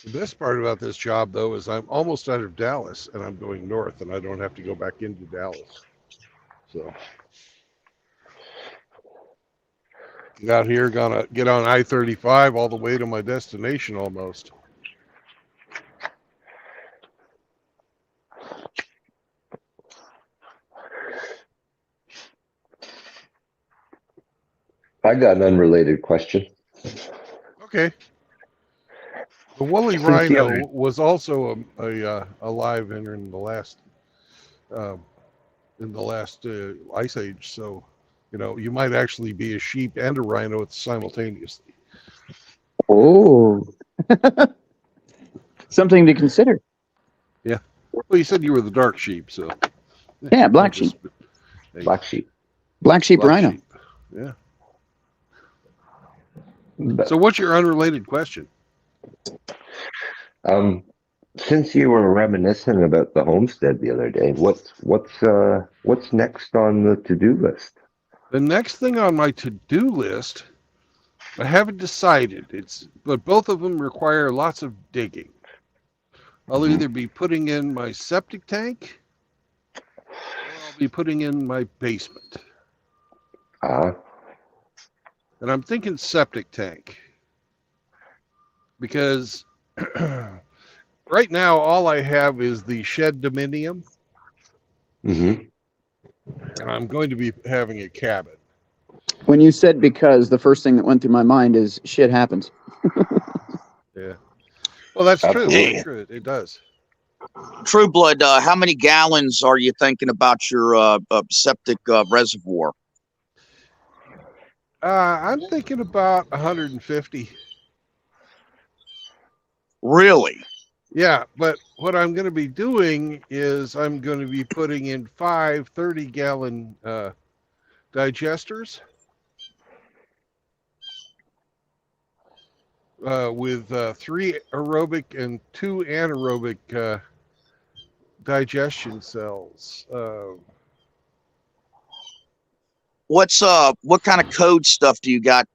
[SPEAKER 1] The best part about this job, though, is I'm almost out of Dallas, and I'm going north, and I don't have to go back into Dallas. So, out here, gonna get on I-35 all the way to my destination almost.
[SPEAKER 2] I got an unrelated question.
[SPEAKER 1] Okay. The woolly
[SPEAKER 2] Since the
[SPEAKER 1] rhino
[SPEAKER 2] other-
[SPEAKER 1] was also a live enter in the last ice age. So, you know, you might actually be a sheep and a rhino simultaneously.
[SPEAKER 3] Oh. Something to consider.
[SPEAKER 1] Well, you said you were the dark sheep, so
[SPEAKER 3] Yeah, black sheep.
[SPEAKER 2] Black sheep.
[SPEAKER 3] Black sheep
[SPEAKER 1] Black
[SPEAKER 3] rhino.
[SPEAKER 1] sheep. Yeah.
[SPEAKER 2] But,
[SPEAKER 1] So, what's your unrelated question?
[SPEAKER 2] since you were reminiscent about the homestead the other day, what's next on the to-do list?
[SPEAKER 1] The next thing on my to-do list, I haven't decided. But both of them require lots of digging. I'll either be putting in my septic tank, or I'll be putting in my basement. And I'm thinking septic tank. Because right now, all I have is the shed dominium,
[SPEAKER 2] Mm-hmm.
[SPEAKER 1] and I'm going to be having a cabin.
[SPEAKER 3] When you said because, the first thing that went through my mind is shit happens.
[SPEAKER 1] Yeah. Well, that's true.
[SPEAKER 2] Absolutely.
[SPEAKER 1] That's true. It does.
[SPEAKER 4] True Blood, how many gallons are you thinking about your septic reservoir?
[SPEAKER 1] I'm thinking about 150.
[SPEAKER 4] Really?
[SPEAKER 1] Yeah, but what I'm going to be doing is I'm going to be putting in 5 30-gallon digesters with 3 aerobic and 2 anaerobic digestion cells.
[SPEAKER 4] What kind of code stuff do you got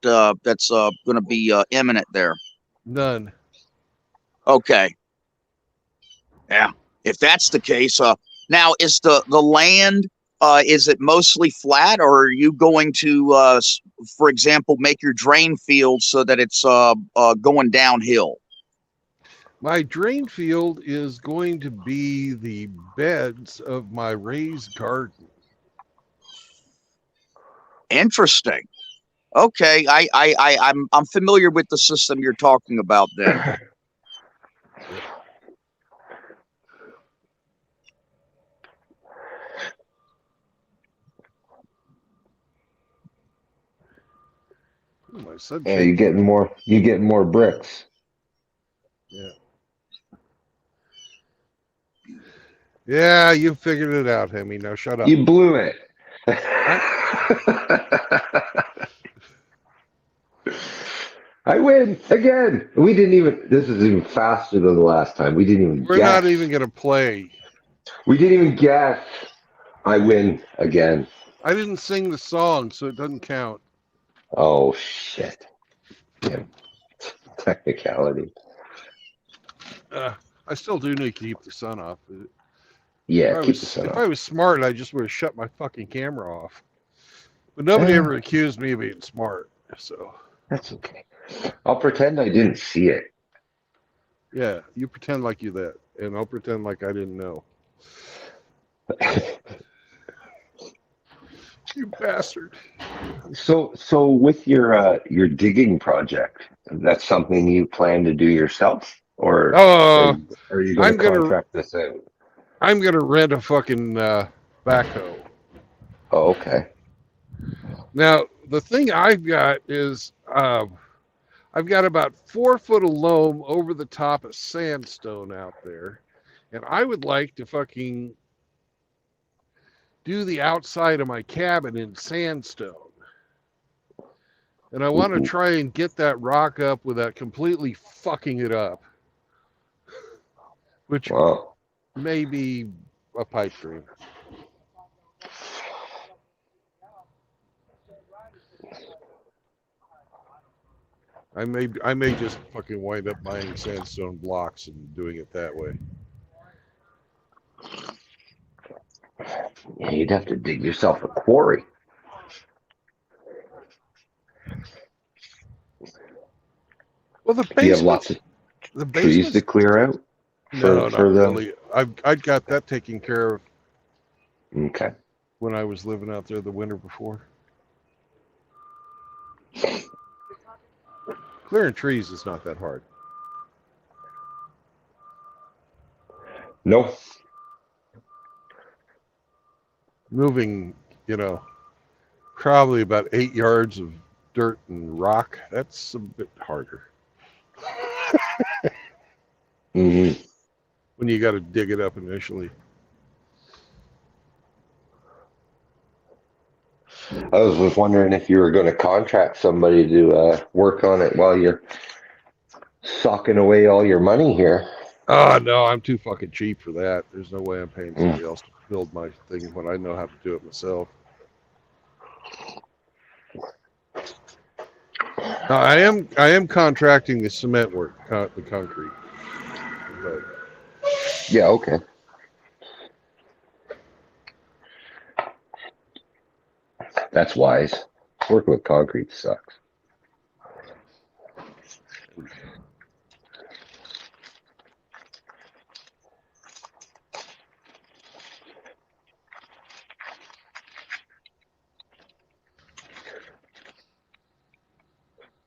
[SPEAKER 4] that's going to be imminent there?
[SPEAKER 1] None.
[SPEAKER 4] Okay. Yeah. If that's the case, now is the land is it mostly flat, or are you going to, for example, make your drain field so that it's going downhill?
[SPEAKER 1] My drain field is going to be the beds of my raised garden.
[SPEAKER 4] Interesting. Okay, I'm familiar with the system you're talking about then.
[SPEAKER 1] Oh, my son
[SPEAKER 2] Yeah, you getting more bricks.
[SPEAKER 1] Yeah. Yeah, you figured it out, Hemi. Now shut up.
[SPEAKER 2] You blew it. I win again. We didn't even. This is even faster than the last time. We didn't even.
[SPEAKER 1] We're
[SPEAKER 2] guess.
[SPEAKER 1] not even going to play.
[SPEAKER 2] We didn't even guess. I win again.
[SPEAKER 1] I didn't sing the song, so it doesn't count.
[SPEAKER 2] Oh shit! Yeah. Technicality.
[SPEAKER 1] I still do need to keep the sun off.
[SPEAKER 2] Yeah, keep the sun
[SPEAKER 1] If
[SPEAKER 2] off.
[SPEAKER 1] I was smart, I just would have shut my fucking camera off. But nobody ever accused me of being smart. So
[SPEAKER 2] That's okay. I'll pretend I didn't see it.
[SPEAKER 1] yeah, you pretend like you that, and I'll pretend like I didn't know. You bastard.
[SPEAKER 2] So with your digging project, that's something you plan to do yourself, or are you going
[SPEAKER 1] I'm
[SPEAKER 2] to
[SPEAKER 1] gonna-
[SPEAKER 2] contract this out?
[SPEAKER 1] I'm gonna rent a fucking backhoe.
[SPEAKER 2] Oh, okay.
[SPEAKER 1] Now the thing I've got is I've got about 4 foot of loam over the top of sandstone out there, and I would like to fucking do the outside of my cabin in sandstone. And I want to try and get that rock up without completely fucking it up. Which
[SPEAKER 2] Wow.
[SPEAKER 1] may be a pipe dream. I may just fucking wind up buying sandstone blocks and doing it that way.
[SPEAKER 2] Yeah, you'd have to dig yourself a quarry.
[SPEAKER 1] Well, the
[SPEAKER 2] Do you have lots
[SPEAKER 1] basement,
[SPEAKER 2] of
[SPEAKER 1] the
[SPEAKER 2] trees to
[SPEAKER 1] basement.
[SPEAKER 2] clear out?
[SPEAKER 1] No, not
[SPEAKER 2] for the-
[SPEAKER 1] really. I'd got that taken care of
[SPEAKER 2] Okay.
[SPEAKER 1] when I was living out there the winter before. Clearing trees is not that hard.
[SPEAKER 2] No.
[SPEAKER 1] Moving, probably about 8 yards of dirt and rock, that's a bit harder
[SPEAKER 2] Hmm.
[SPEAKER 1] when you got to dig it up initially.
[SPEAKER 2] I was wondering if you were going to contract somebody to work on it while you're socking away all your money here.
[SPEAKER 1] Oh, no, I'm too fucking cheap for that. There's no way I'm paying somebody else to build my thing when I know how to do it myself. Now, I am contracting the cement work, the concrete. But
[SPEAKER 2] Yeah, okay. That's wise. Working with concrete sucks.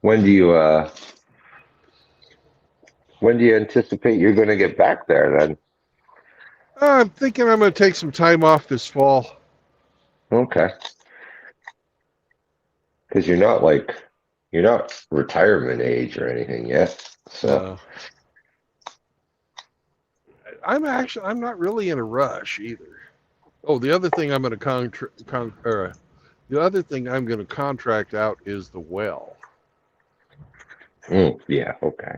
[SPEAKER 2] When do you anticipate you're going to get back there then?
[SPEAKER 1] I'm thinking I'm going to take some time off this fall.
[SPEAKER 2] Okay. Because you're not retirement age or anything yet. So
[SPEAKER 1] I'm not really in a rush either. Oh, the other thing I'm going to contract out is the well.
[SPEAKER 2] Yeah, okay.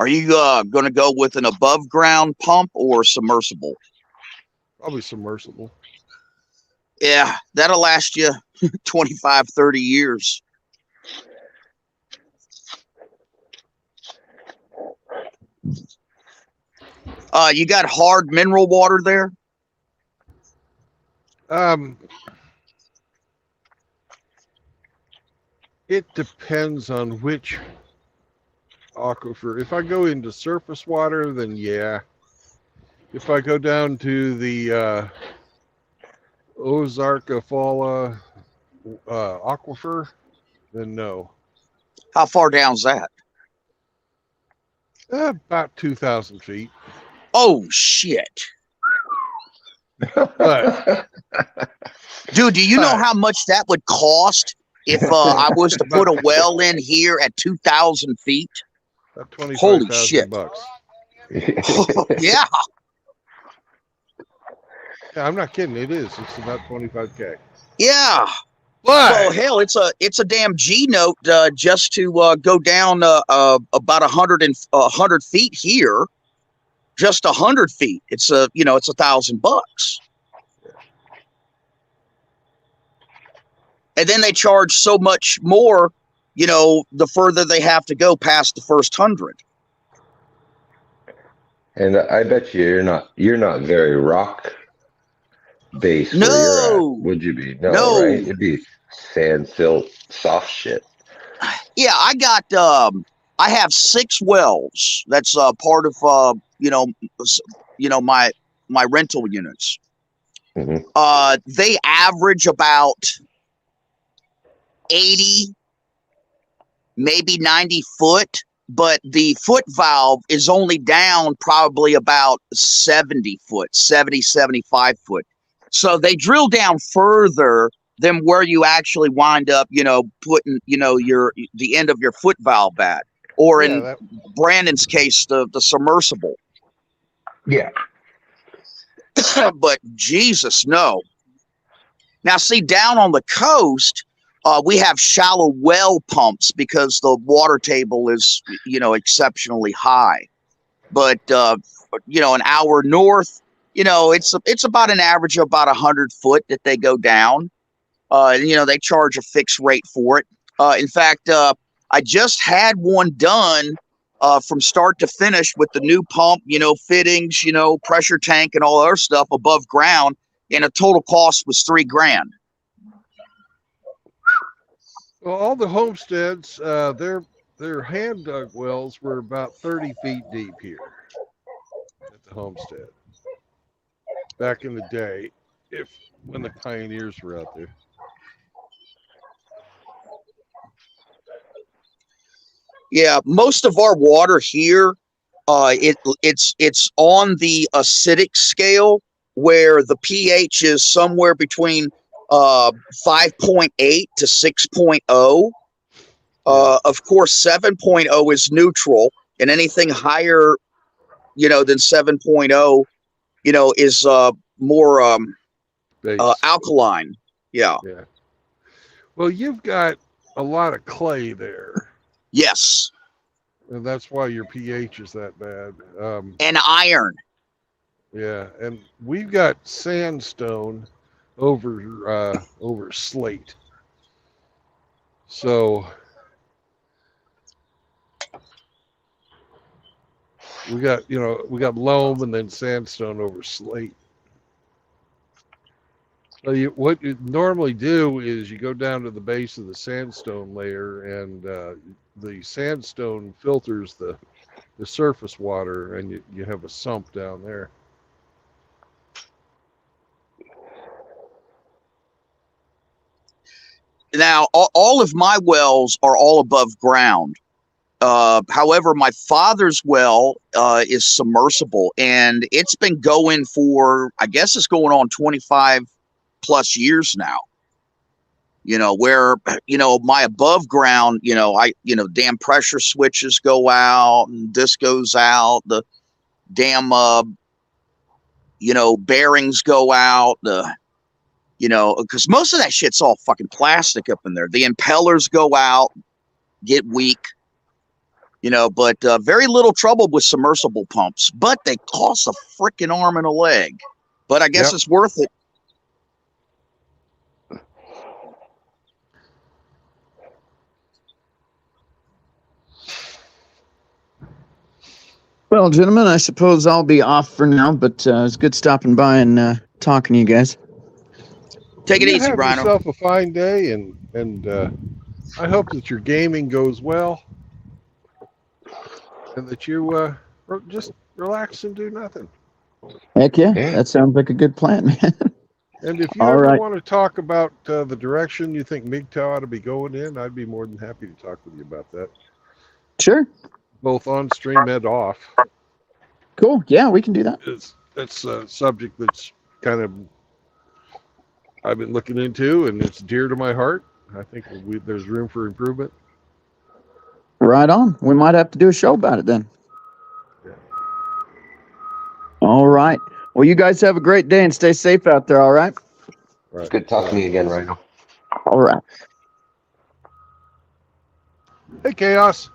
[SPEAKER 4] Are you going to go with an above ground pump or submersible?
[SPEAKER 1] Probably submersible.
[SPEAKER 4] Yeah, that'll last you 25, 30 years. You got hard mineral water there?
[SPEAKER 1] It depends on which aquifer. If I go into surface water, then yeah. If I go down to the Ozarka-Falla aquifer, then no.
[SPEAKER 4] How far down's that?
[SPEAKER 1] About 2,000 feet.
[SPEAKER 4] Oh, shit.
[SPEAKER 1] But
[SPEAKER 4] Dude, do you know how much that would cost if I was to put a well in here at 2,000 feet?
[SPEAKER 1] about 25,000
[SPEAKER 4] Holy shit.
[SPEAKER 1] bucks.
[SPEAKER 4] Yeah.
[SPEAKER 1] Yeah, I'm not kidding. It is. It's about 25K.
[SPEAKER 4] Yeah.
[SPEAKER 1] But
[SPEAKER 4] Well, hell, it's a damn G note just to go down about 100 feet here. Just 100 feet. It's it's $1,000. And then they charge so much more, you know, the further they have to go past the first 100.
[SPEAKER 2] And I bet you're not very rock based where you're at,
[SPEAKER 4] No,
[SPEAKER 2] would you be? No, right?
[SPEAKER 4] no.
[SPEAKER 2] It'd be sand, silt, soft shit.
[SPEAKER 4] Yeah, I have 6 wells. That's part of my rental units.
[SPEAKER 2] Hmm.
[SPEAKER 4] They average about 80, maybe 90 foot, but the foot valve is only down probably about 70 foot, 70, 75 foot. So they drill down further than where you actually wind up, putting, the end of your foot valve at, or
[SPEAKER 1] Yeah,
[SPEAKER 4] in
[SPEAKER 1] that,
[SPEAKER 4] Brandon's case, the submersible.
[SPEAKER 2] Yeah.
[SPEAKER 4] But Jesus, no. Now, see, down on the coast, we have shallow well pumps because the water table is, exceptionally high. But an hour north, it's about an average of about 100 foot that they go down. They charge a fixed rate for it. In fact, I just had one done from start to finish with the new pump, fittings, pressure tank and all other stuff above ground. And a total cost was $3,000.
[SPEAKER 1] well, all the homesteads, their hand dug wells were about 30 feet deep here at the homestead back in the day, when the pioneers were out there.
[SPEAKER 4] Yeah, most of our water here, it's on the acidic scale where the pH is somewhere between 5.8 to 6.0. Of course, 7.0 is neutral, and anything higher, than 7.0, is more
[SPEAKER 1] Base.
[SPEAKER 4] alkaline. Yeah.
[SPEAKER 1] Yeah. Well, you've got a lot of clay there,
[SPEAKER 4] Yes.
[SPEAKER 1] and that's why your pH is that bad.
[SPEAKER 4] And iron.
[SPEAKER 1] Yeah, and we've got sandstone over slate. So we got loam and then sandstone over slate. So what you normally do is you go down to the base of the sandstone layer, and the sandstone filters the surface water, and you have a sump down there.
[SPEAKER 4] Now, all of my wells are all above ground. However, my father's well is submersible, and it's been going for, I guess it's going on 25 plus years now. Where, my above ground, damn pressure switches go out and this goes out, the damn, bearings go out, because most of that shit's all fucking plastic up in there. The impellers go out, get weak. But very little trouble with submersible pumps, but they cost a freaking arm and a leg. But I guess it's worth it.
[SPEAKER 3] Well, gentlemen, I suppose I'll be off for now, but it's good stopping by and talking to you guys.
[SPEAKER 4] Take it easy,
[SPEAKER 1] Have
[SPEAKER 4] Rhino.
[SPEAKER 1] yourself a fine day, and I hope that your gaming goes well, and that you just relax and do nothing.
[SPEAKER 3] Heck yeah,
[SPEAKER 2] Yeah.
[SPEAKER 3] that sounds like a good plan, man.
[SPEAKER 1] And if you
[SPEAKER 3] All
[SPEAKER 1] ever
[SPEAKER 3] right.
[SPEAKER 1] want to talk about the direction you think MGTOW ought to be going in, I'd be more than happy to talk with you about that,
[SPEAKER 3] Sure.
[SPEAKER 1] both on stream and off.
[SPEAKER 3] Cool. Yeah, we can do that.
[SPEAKER 1] That's a subject that's kind of I've been looking into, and it's dear to my heart. I think there's room for improvement.
[SPEAKER 3] Right on. We might have to do a show about it then.
[SPEAKER 1] Yeah.
[SPEAKER 3] All right. Well, you guys have a great day and stay safe out there, all right?
[SPEAKER 1] Right.
[SPEAKER 2] Good talking to you again, Rhino.
[SPEAKER 3] All right.
[SPEAKER 1] Hey, Chaos.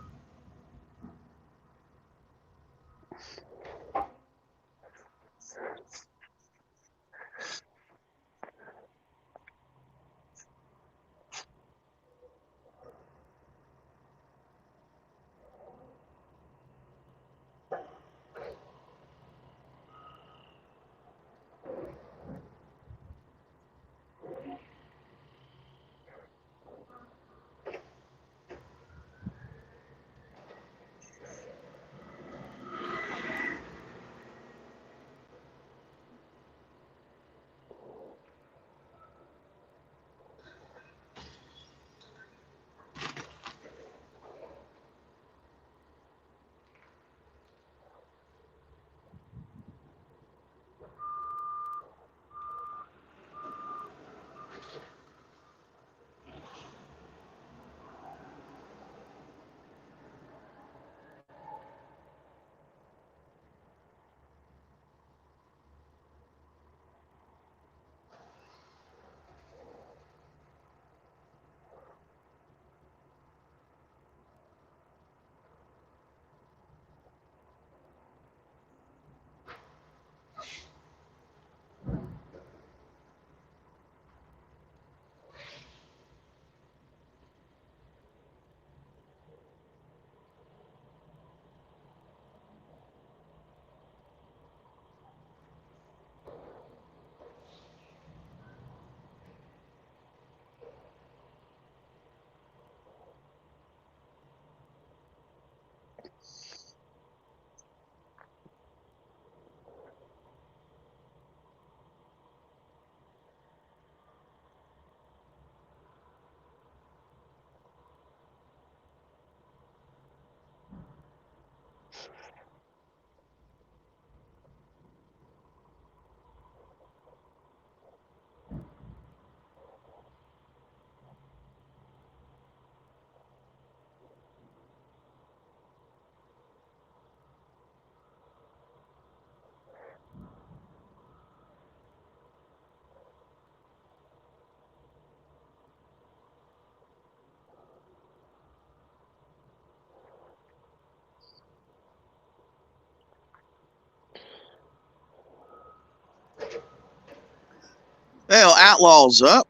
[SPEAKER 4] Well, Outlaw's up.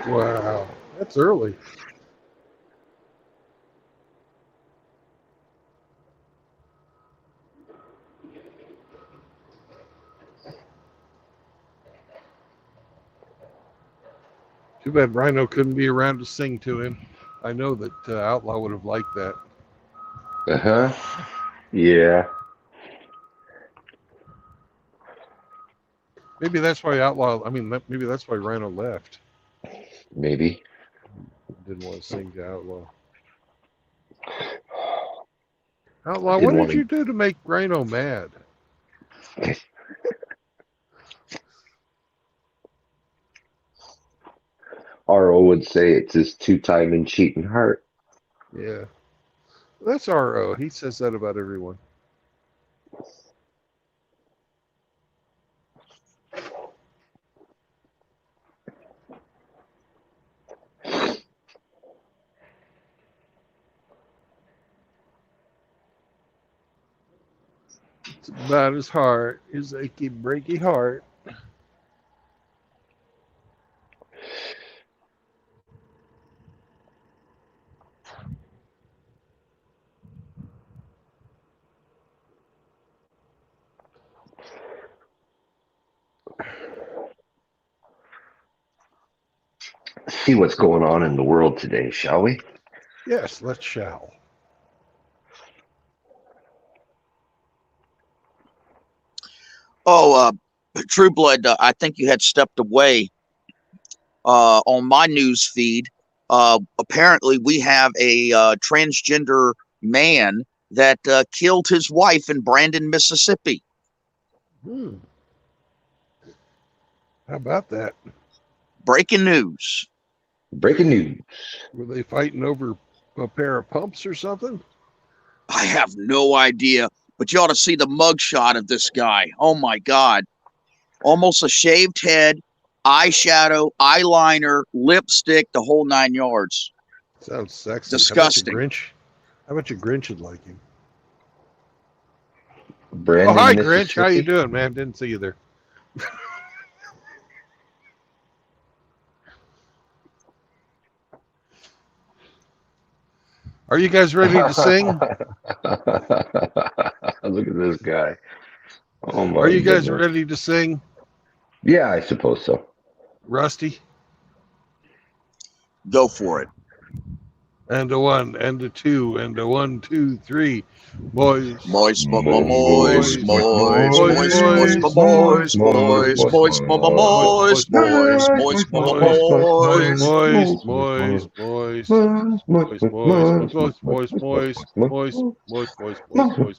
[SPEAKER 1] Wow, that's early. Too bad Rhino couldn't be around to sing to him. I know that Outlaw would have liked that.
[SPEAKER 2] Yeah.
[SPEAKER 1] Maybe that's why maybe that's why Rhino left.
[SPEAKER 2] Maybe.
[SPEAKER 1] Didn't want to sing to Outlaw. Outlaw,
[SPEAKER 2] Didn't
[SPEAKER 1] what
[SPEAKER 2] want
[SPEAKER 1] did you do to make Rhino mad?
[SPEAKER 2] RO would say it's his two-time and cheating heart.
[SPEAKER 1] Yeah. That's RO. He says that about everyone. It's about his heart, his achy, breaky heart.
[SPEAKER 2] See what's going on in the world today, shall we?
[SPEAKER 1] Yes, let's shall.
[SPEAKER 4] Oh, True Blood, I think you had stepped away on my news feed. Apparently, we have a transgender man that killed his wife in Brandon, Mississippi.
[SPEAKER 1] How about that?
[SPEAKER 4] Breaking news.
[SPEAKER 2] Breaking news.
[SPEAKER 1] Were they fighting over a pair of pumps or something?
[SPEAKER 4] I have no idea, but you ought to see the mugshot of this guy. Oh my God. Almost a shaved head, eyeshadow, eyeliner, lipstick, the whole 9 yards.
[SPEAKER 1] Sounds sexy.
[SPEAKER 4] Disgusting.
[SPEAKER 1] How about your Grinch would like him?
[SPEAKER 2] Brandon,
[SPEAKER 1] Oh, hi, Grinch. How you
[SPEAKER 2] Mississippi.
[SPEAKER 1] doing, man? Didn't see you there. Are you guys ready to sing?
[SPEAKER 2] Look at this guy. Oh my
[SPEAKER 1] Are you guys
[SPEAKER 2] goodness.
[SPEAKER 1] ready to sing?
[SPEAKER 2] Yeah, I suppose so.
[SPEAKER 1] Rusty?
[SPEAKER 4] Go for it.
[SPEAKER 1] And a 1, and a 2, and a 1, 2, 3. Boys.
[SPEAKER 4] Moist, moist,
[SPEAKER 2] Moist,
[SPEAKER 4] moist, moist, moist, moist, moist, moist, moist, moist,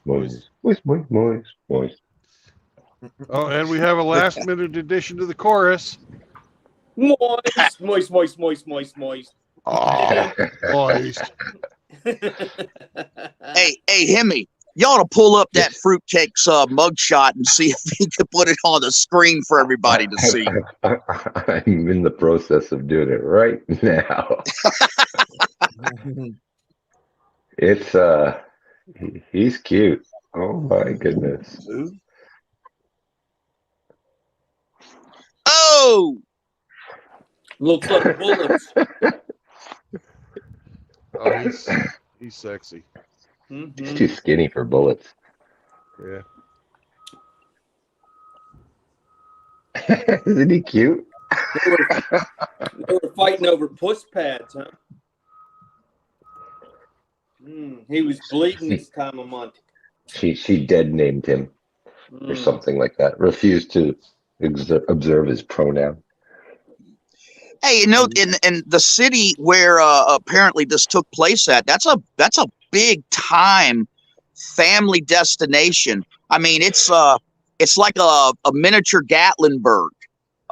[SPEAKER 4] moist, moist, moist,
[SPEAKER 1] moist. Oh, and we have a last minute addition to the chorus.
[SPEAKER 5] Moist, moist, moist, moist, moist, moist.
[SPEAKER 1] Oh, moist.
[SPEAKER 4] Hey, Hemi, you ought to pull up that Fruitcake's mugshot and see if you can put it on the screen for everybody to see.
[SPEAKER 2] I'm in the process of doing it right now. It's he's cute. Oh my goodness.
[SPEAKER 4] Oh,
[SPEAKER 5] Looks like bullets.
[SPEAKER 1] Oh, he's sexy.
[SPEAKER 2] He's too skinny for bullets.
[SPEAKER 1] Yeah.
[SPEAKER 2] Isn't he cute?
[SPEAKER 5] They were fighting over puss pads, huh? He was bleeding this time of month.
[SPEAKER 2] She dead named him or something like that. Refused to observe his pronoun.
[SPEAKER 4] hey, you know, in the city where apparently this took place at, that's a big time family destination. I mean, it's like a miniature Gatlinburg.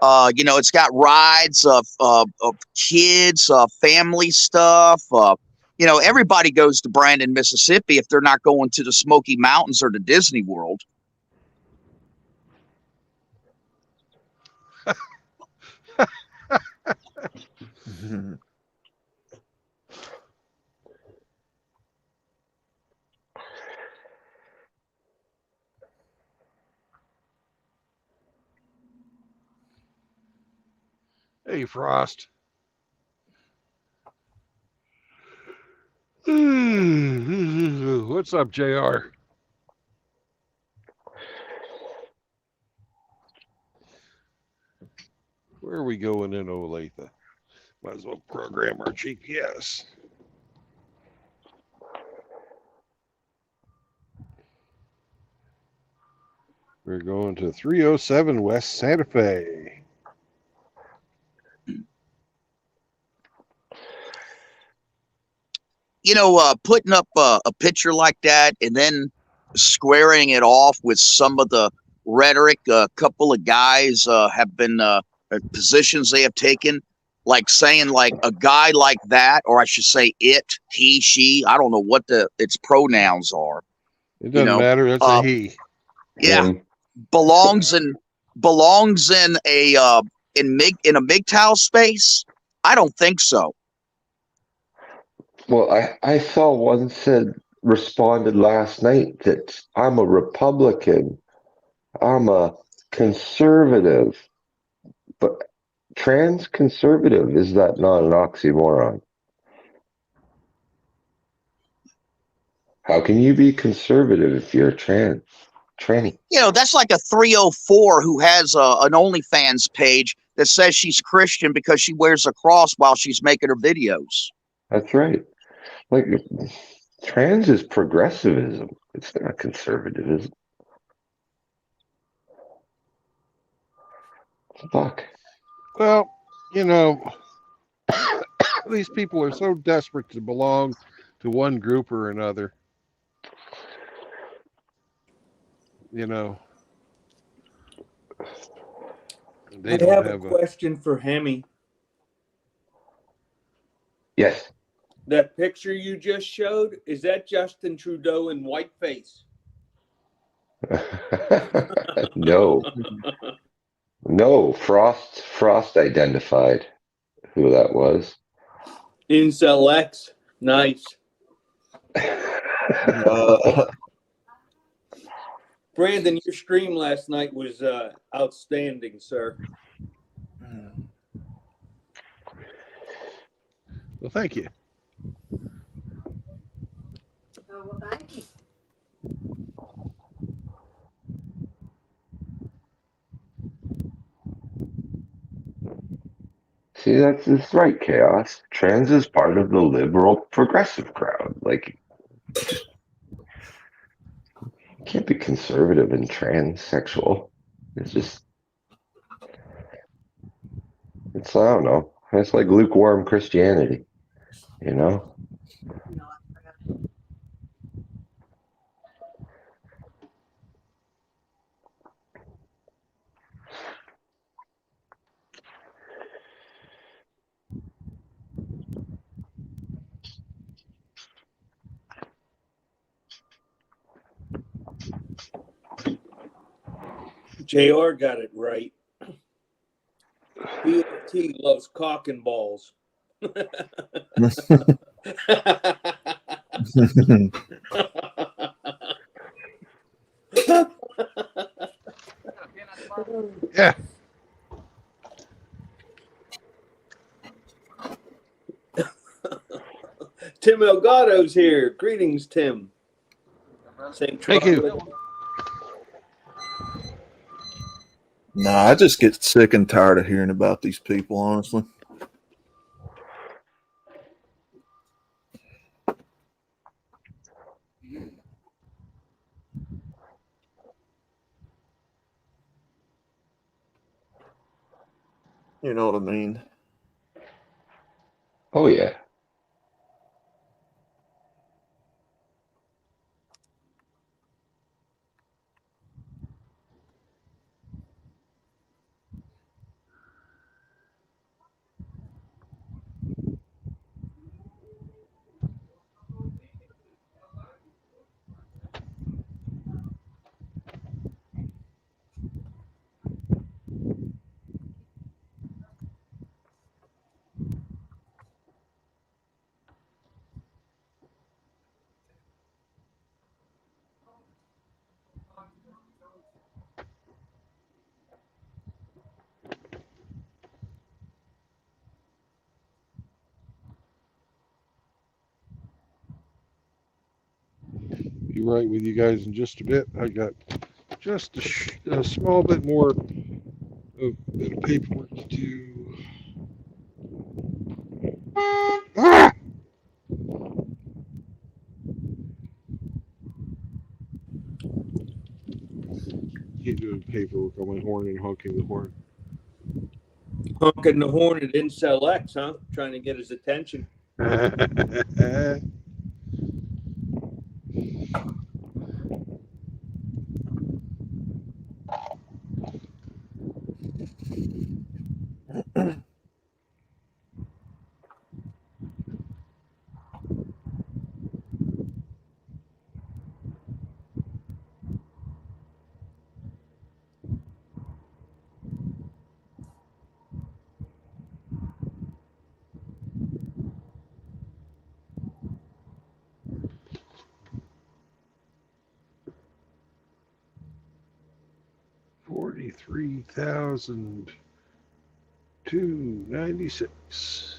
[SPEAKER 4] It's got rides of kids, family stuff. Everybody goes to Brandon, Mississippi if they're not going to the Smoky Mountains or the Disney World.
[SPEAKER 1] Hey, Frost. What's up, JR? Where are we going in Olathe? Might as well program our GPS. We're going to 307 West Santa Fe.
[SPEAKER 4] Putting up a picture like that and then squaring it off with some of the rhetoric a couple of guys have been positions they have taken, like saying like a guy like that, or I should say it, he, she, I don't know what its pronouns are.
[SPEAKER 1] It doesn't matter. That's a he.
[SPEAKER 4] Yeah, belongs in a in a MGTOW space. I don't think so.
[SPEAKER 2] Well, I saw one responded last night that I'm a Republican, I'm a conservative, but trans conservative, is that not an oxymoron? How can you be conservative if you're a tranny?
[SPEAKER 4] That's like a 304 who has an OnlyFans page that says she's Christian because she wears a cross while she's making her videos.
[SPEAKER 2] That's right. Like, trans is progressivism. It's not conservatism. Fuck.
[SPEAKER 1] Well, these people are so desperate to belong to one group or another. They
[SPEAKER 5] I
[SPEAKER 1] don't
[SPEAKER 5] have a question for Hemi.
[SPEAKER 2] Yes.
[SPEAKER 5] That picture you just showed, is that Justin Trudeau in whiteface?
[SPEAKER 2] No. No, Frost identified who that was.
[SPEAKER 5] Incel X. Nice. Brandon, your stream last night was outstanding, sir.
[SPEAKER 1] Well, thank you.
[SPEAKER 6] Oh, well, thank you.
[SPEAKER 2] See, that's right, Chaos. Trans is part of the liberal progressive crowd. Like, you can't be conservative and transsexual. It's I don't know. It's like lukewarm Christianity,
[SPEAKER 6] No,
[SPEAKER 5] JR got it right. BFT loves cock and balls.
[SPEAKER 1] Yeah.
[SPEAKER 5] Tim Elgato's here. Greetings, Tim.
[SPEAKER 1] Thank you.
[SPEAKER 7] Nah, I just get sick and tired of hearing about these people, honestly. You know what I mean?
[SPEAKER 2] Oh, yeah.
[SPEAKER 1] be right with you guys in just a bit. I got just a small bit more of bit of paperwork to do. Ah! Keep doing paperwork on my horn and honking the horn.
[SPEAKER 5] Honking the horn at Incel X, huh? Trying to get his attention.
[SPEAKER 1] 43,296.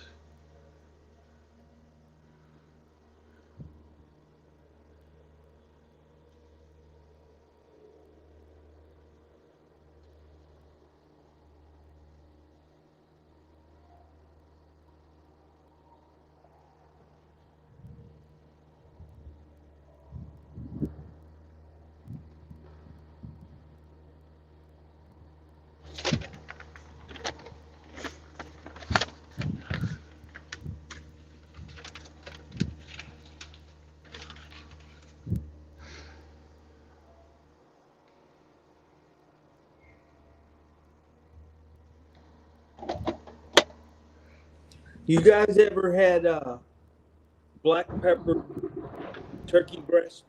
[SPEAKER 5] You guys ever had black pepper turkey breast?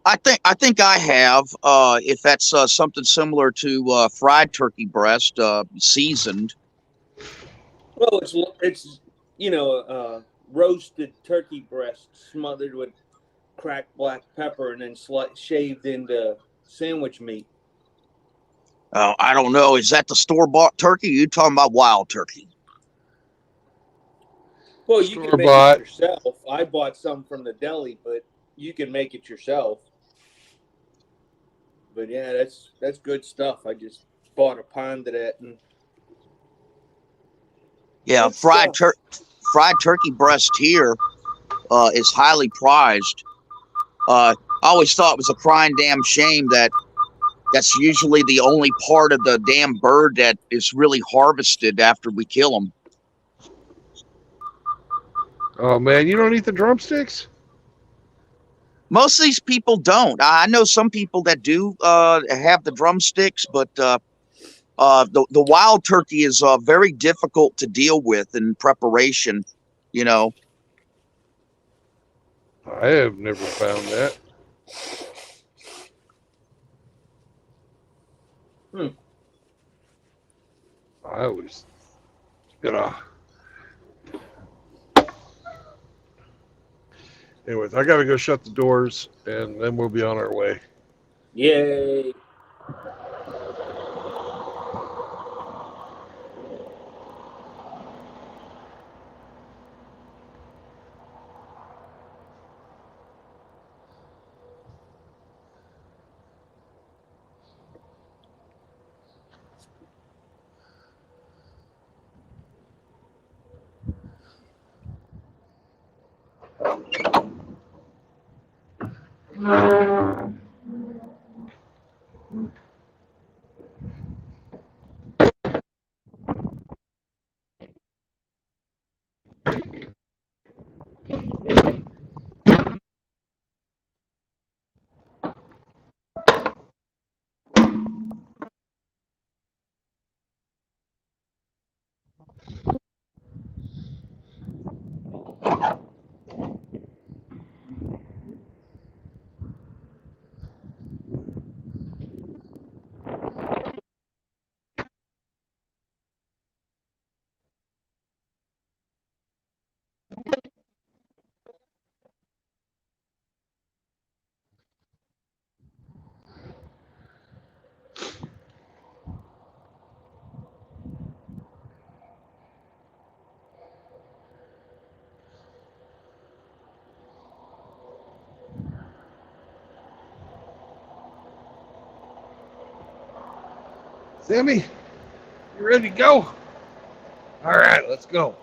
[SPEAKER 4] I think I have. If that's something similar to fried turkey breast, seasoned.
[SPEAKER 5] Well, it's roasted turkey breast smothered with cracked black pepper and then shaved into sandwich meat.
[SPEAKER 4] I don't know. Is that the store-bought turkey? Or you talking about wild turkey?
[SPEAKER 5] Well, you can make
[SPEAKER 1] Store-bought.
[SPEAKER 5] it yourself. I bought some from the deli, but you can make it yourself. But yeah, that's good stuff. I just bought a pound of that, and
[SPEAKER 4] Yeah,
[SPEAKER 5] good
[SPEAKER 4] fried
[SPEAKER 5] stuff.
[SPEAKER 4] turkey breast here is highly prized. I always thought it was a crying damn shame that that's usually the only part of the damn bird that is really harvested after we kill them.
[SPEAKER 1] Oh man, you don't eat the drumsticks?
[SPEAKER 4] Most of these people don't. I know some people that do have the drumsticks, but the wild turkey is very difficult to deal with in preparation. You know,
[SPEAKER 1] I have never found that. I always, Anyways, I gotta go shut the doors, and then we'll be on our way.
[SPEAKER 5] Yay!
[SPEAKER 1] Sammy, you ready to go? All right, let's go.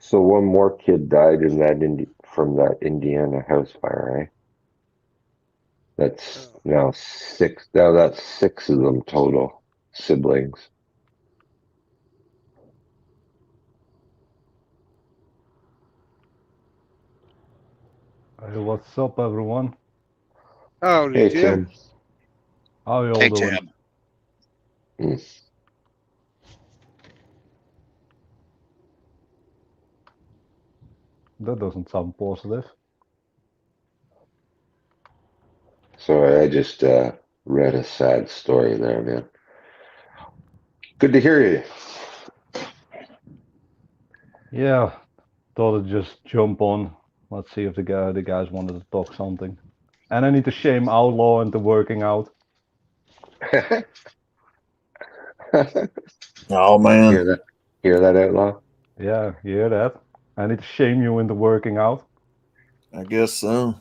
[SPEAKER 2] So one more kid died in that from that Indiana house fire, eh? That's now six. Now that's six of them total siblings.
[SPEAKER 8] Hey, what's up, everyone?
[SPEAKER 1] Howdy,
[SPEAKER 2] Hey,
[SPEAKER 1] Tim.
[SPEAKER 2] Tim.
[SPEAKER 8] How you all
[SPEAKER 4] Hey,
[SPEAKER 8] doing?
[SPEAKER 4] Tim.
[SPEAKER 2] Mm.
[SPEAKER 8] That doesn't sound positive.
[SPEAKER 2] Sorry, I just read a sad story there, man. Good to hear you.
[SPEAKER 8] Yeah, thought I'd just jump on. Let's see if the guys wanted to talk something. And I need to shame Outlaw into working out.
[SPEAKER 7] Oh man,
[SPEAKER 2] Hear that? Hear that, Outlaw?
[SPEAKER 8] Yeah, you hear that? I need to shame you into working out.
[SPEAKER 7] I guess so.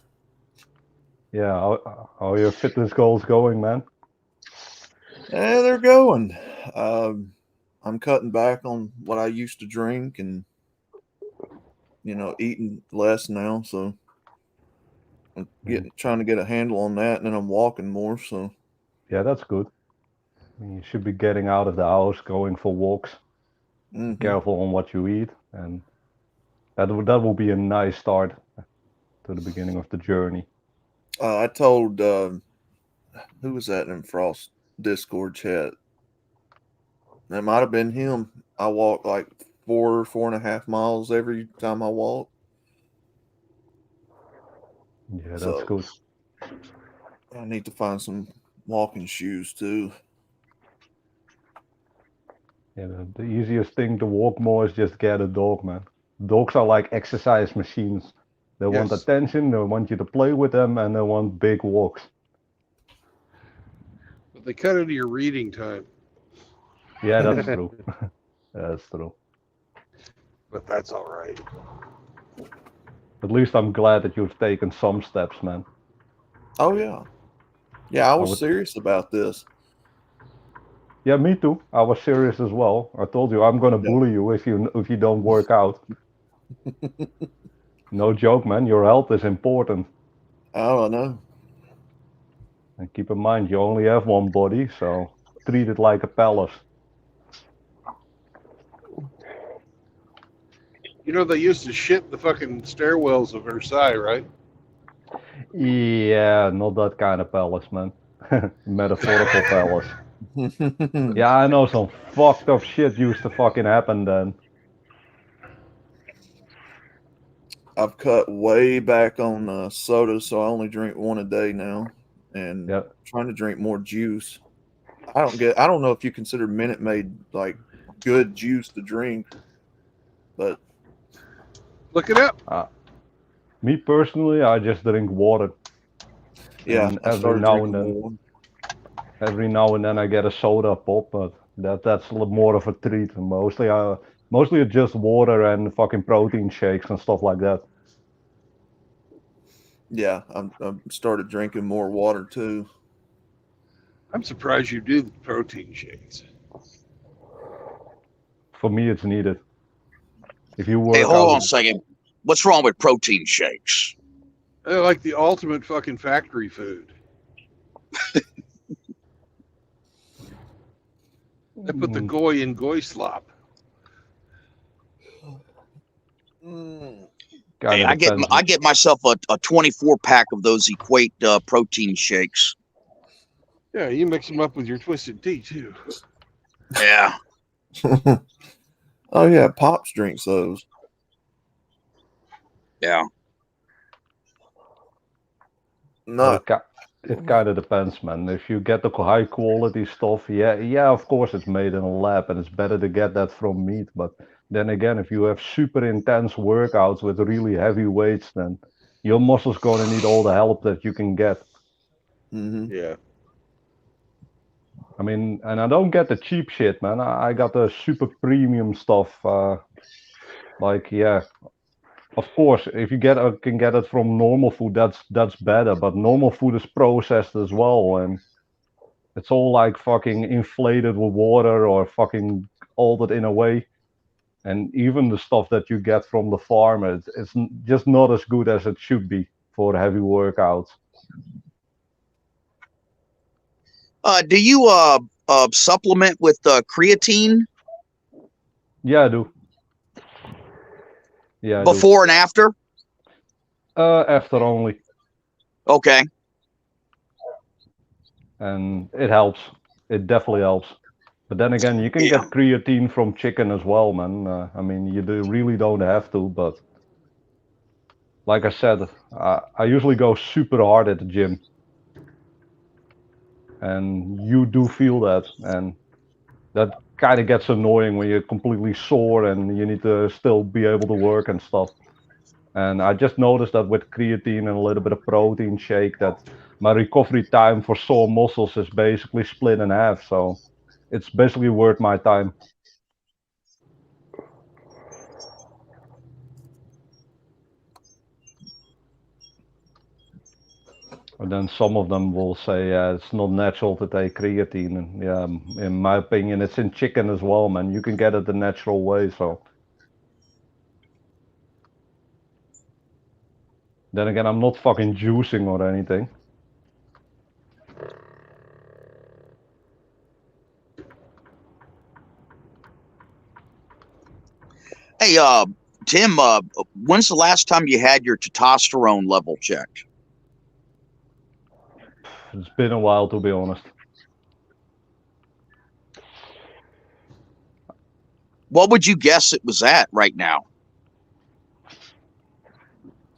[SPEAKER 8] Yeah, how are your fitness goals going, man?
[SPEAKER 7] Yeah, they're going. I'm cutting back on what I used to drink and eating less now. So I'm trying to get a handle on that, and then I'm walking more. So
[SPEAKER 8] Yeah, that's good. I mean, you should be getting out of the house, going for walks. Be careful on what you eat, and that will be a nice start to the beginning of the journey.
[SPEAKER 7] I told who was that in Frost Discord chat? That might have been him. I walk like 4.5 miles every time I walk.
[SPEAKER 8] Yeah, that's
[SPEAKER 7] So
[SPEAKER 8] good.
[SPEAKER 7] I need to find some walking shoes too.
[SPEAKER 8] Yeah, the easiest thing to walk more is just get a dog, man. Dogs are like exercise machines. They want
[SPEAKER 1] Yes.
[SPEAKER 8] attention, they want you to play with them, and they want big walks.
[SPEAKER 1] But they cut into your reading time.
[SPEAKER 8] Yeah, that's true. That's true.
[SPEAKER 1] But that's all right.
[SPEAKER 8] At least I'm glad that you've taken some steps, man.
[SPEAKER 7] Oh yeah. Yeah, I was
[SPEAKER 8] would-
[SPEAKER 7] serious about this.
[SPEAKER 8] Yeah, me too. I was serious as well. I told you I'm gonna
[SPEAKER 7] Yeah.
[SPEAKER 8] bully you if you don't work out. No joke, man. Your health is important.
[SPEAKER 7] Oh, I know.
[SPEAKER 8] And keep in mind, you only have one body, so treat it like a palace.
[SPEAKER 1] You know, they used to shit in the fucking stairwells of Versailles, right?
[SPEAKER 8] Yeah, not that kind of palace, man. Metaphorical palace. Yeah, I know some fucked up shit used to fucking happen then.
[SPEAKER 7] I've cut way back on soda, so I only drink one a day now, and
[SPEAKER 8] Yep.
[SPEAKER 7] trying to drink more juice. I don't know if you consider Minute Maid like good juice to drink, but
[SPEAKER 1] Look it up.
[SPEAKER 8] Me personally, I just drink water.
[SPEAKER 7] yeah,
[SPEAKER 8] And
[SPEAKER 7] I started drinking more.
[SPEAKER 8] every now and then I get a soda pop, but that's more of a treat. Mostly it's just water and fucking protein shakes and stuff like that.
[SPEAKER 7] Yeah, I'm started drinking more water too.
[SPEAKER 1] I'm surprised you do the protein shakes.
[SPEAKER 8] For me, it's needed. If you
[SPEAKER 4] Hey,
[SPEAKER 8] work
[SPEAKER 4] hold
[SPEAKER 8] out,
[SPEAKER 4] on a second. What's wrong with protein shakes?
[SPEAKER 1] They're like the ultimate fucking factory food. They put the goy in goy slop.
[SPEAKER 8] kinda
[SPEAKER 4] Hey, I
[SPEAKER 8] depends.
[SPEAKER 4] get myself a 24 pack of those Equate protein shakes.
[SPEAKER 1] Yeah, you mix them up with your twisted tea too.
[SPEAKER 4] Yeah.
[SPEAKER 7] Oh yeah, Pops drinks those.
[SPEAKER 4] Yeah.
[SPEAKER 7] Not
[SPEAKER 8] It kind of depends, man. If you get the high quality stuff, yeah, of course it's made in a lab, and it's better to get that from meat. But then again, if you have super intense workouts with really heavy weights, then your muscles gonna need all the help that you can get.
[SPEAKER 1] Yeah.
[SPEAKER 8] I mean, and I don't get the cheap shit, man. I got the super premium stuff. Like, yeah, of course, if you can get it from normal food, that's better. But normal food is processed as well, and it's all like fucking inflated with water or fucking altered in a way. And even the stuff that you get from the farm, it's just not as good as it should be for heavy workouts.
[SPEAKER 4] Do you supplement with creatine
[SPEAKER 8] Yeah, I do. Yeah, I do.
[SPEAKER 4] before and after?
[SPEAKER 8] After only,
[SPEAKER 4] Okay.
[SPEAKER 8] and it helps. It definitely helps. But then again, you can
[SPEAKER 4] Yeah.
[SPEAKER 8] get creatine from chicken as well, man. I mean, really don't have to, but like I said, I usually go super hard at the gym, and you do feel that, and that kind of gets annoying when you're completely sore and you need to still be able to work and stuff. And I just noticed that with creatine and a little bit of protein shake, that my recovery time for sore muscles is basically split in half. So it's basically worth my time. And then some of them will say it's not natural to take creatine. And yeah, in my opinion, it's in chicken as well, man. You can get it the natural way. So then again, I'm not fucking juicing or anything.
[SPEAKER 4] Hey, Tim, when's the last time you had your testosterone level checked?
[SPEAKER 8] It's been a while, to be honest.
[SPEAKER 4] What would you guess it was at right now?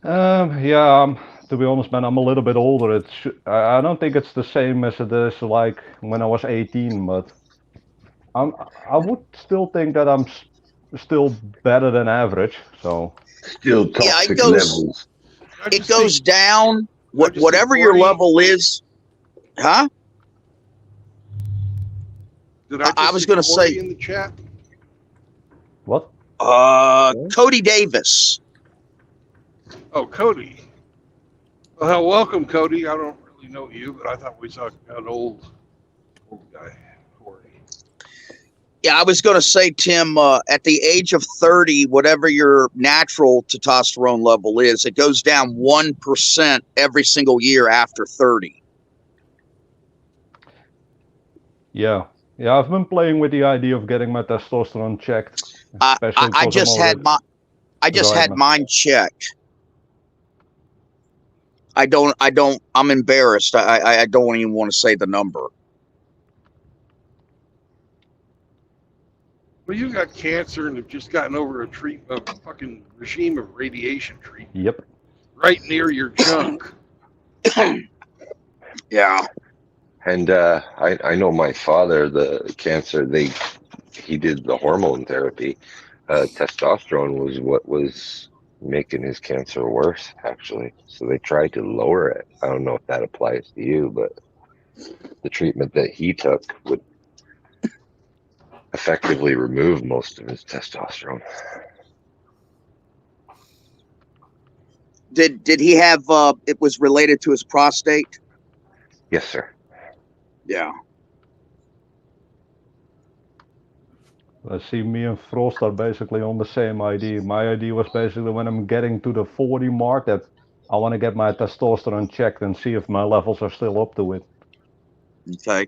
[SPEAKER 8] Yeah, to be honest, man, I'm a little bit older. I don't think it's the same as it is like when I was 18, but I would still think that I'm still better than average. So
[SPEAKER 2] Still
[SPEAKER 4] Yeah,
[SPEAKER 2] toxic
[SPEAKER 4] it goes
[SPEAKER 2] levels.
[SPEAKER 4] it goes down.
[SPEAKER 1] I just
[SPEAKER 4] Whatever
[SPEAKER 1] see
[SPEAKER 4] your
[SPEAKER 1] 40.
[SPEAKER 4] level is, huh?
[SPEAKER 1] Did I,
[SPEAKER 4] I was
[SPEAKER 1] see
[SPEAKER 4] gonna
[SPEAKER 1] 40
[SPEAKER 4] say-
[SPEAKER 1] in the chat?
[SPEAKER 8] what?
[SPEAKER 4] Cody Davis.
[SPEAKER 1] Oh, Cody. Well, welcome, Cody. I don't really know you, but I thought we saw an old guy, Corey.
[SPEAKER 4] Yeah, I was going to say, Tim, at the age of 30, whatever your natural testosterone level is, it goes down 1% every single year after 30.
[SPEAKER 8] Yeah, I've been playing with the idea of getting my testosterone checked.
[SPEAKER 4] I
[SPEAKER 8] especially 'cause
[SPEAKER 4] just
[SPEAKER 8] I'm
[SPEAKER 4] had
[SPEAKER 8] already-
[SPEAKER 4] I just
[SPEAKER 8] Go ahead,
[SPEAKER 4] had
[SPEAKER 8] man.
[SPEAKER 4] mine checked. I'm embarrassed. I don't even want to say the number.
[SPEAKER 1] Well, you got cancer and have just gotten over a fucking regime of radiation treatment
[SPEAKER 8] Yep.
[SPEAKER 1] right near your junk.
[SPEAKER 4] Yeah.
[SPEAKER 2] And I know my father, the cancer, he did the hormone therapy. Testosterone was what was making his cancer worse, actually. So they tried to lower it. I don't know if that applies to you, but the treatment that he took would effectively remove most of his testosterone.
[SPEAKER 4] Did he have it was related to his prostate?
[SPEAKER 2] Yes, sir.
[SPEAKER 4] Yeah.
[SPEAKER 8] I see me and Frost are basically on the same idea. My idea was basically when I'm getting to the 40 mark that I want to get my testosterone checked and see if my levels are still up to it.
[SPEAKER 4] Okay.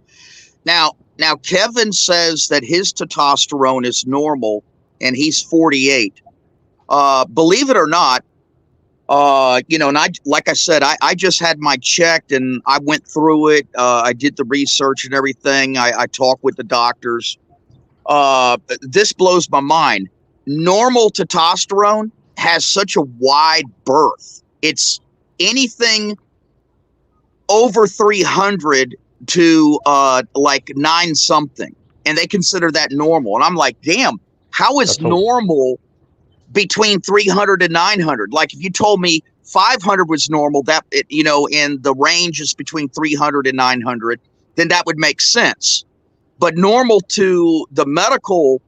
[SPEAKER 4] Now Kevin says that his testosterone is normal and he's 48. Believe it or not, and like I said, I just had my checked and I went through it. I did the research and everything. I talked with the doctors. This blows my mind. Normal testosterone has such a wide berth. It's anything over 300 to like 9 something, and they consider that normal. And I'm like, damn, how is normal between 300 and 900? Like, if you told me 500 was normal, and the range is between 300 and 900, then that would make sense. But normal to the medical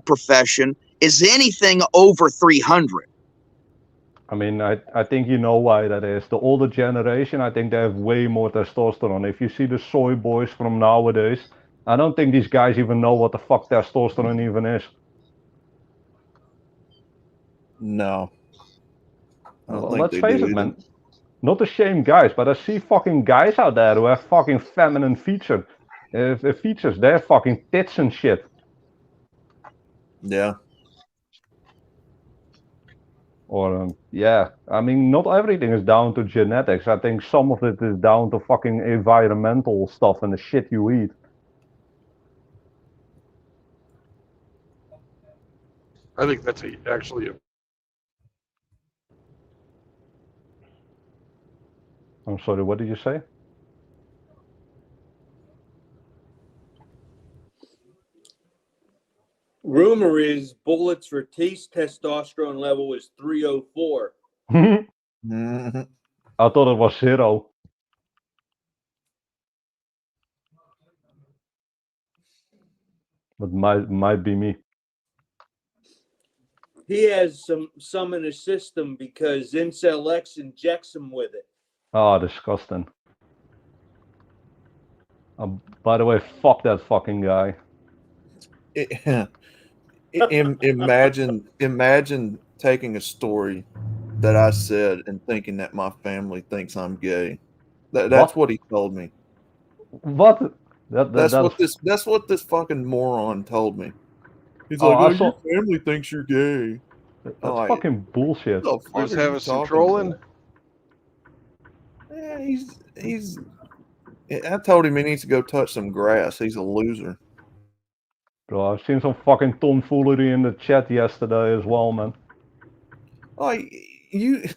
[SPEAKER 4] profession is anything over 300.
[SPEAKER 8] I mean, I think you know why that is. The older generation, I think they have way more testosterone. If you see the soy boys from nowadays, I don't think these guys even know what the fuck testosterone even is.
[SPEAKER 7] No.
[SPEAKER 8] Well, let's face it, man. Not to shame guys, but I see fucking guys out there who have fucking feminine features. They have fucking tits and shit.
[SPEAKER 7] Yeah.
[SPEAKER 8] Or, yeah, I mean, not everything is down to genetics. I think some of it is down to fucking environmental stuff and the shit you eat.
[SPEAKER 1] I think that's actually a.
[SPEAKER 8] I'm sorry, what did you say?
[SPEAKER 5] Rumor is Bullet's for taste testosterone level is 304.
[SPEAKER 7] Mm-hmm.
[SPEAKER 8] I thought it was 0. But might be me.
[SPEAKER 5] He has some in his system because Incel X injects him with it.
[SPEAKER 8] Oh, disgusting. By the way, fuck that fucking guy.
[SPEAKER 7] Imagine taking a story that I said and thinking that my family thinks I'm gay. That's what he told me.
[SPEAKER 8] What?
[SPEAKER 7] That's what this fucking moron told me. He's
[SPEAKER 8] Oh,
[SPEAKER 7] like, your family thinks you're gay.
[SPEAKER 8] That's fucking bullshit.
[SPEAKER 1] Was Havis trolling?
[SPEAKER 7] Yeah, he's. I told him he needs to go touch some grass. He's a loser.
[SPEAKER 8] Bro, I've seen some fucking tomfoolery in the chat yesterday as well, man.
[SPEAKER 7] Like this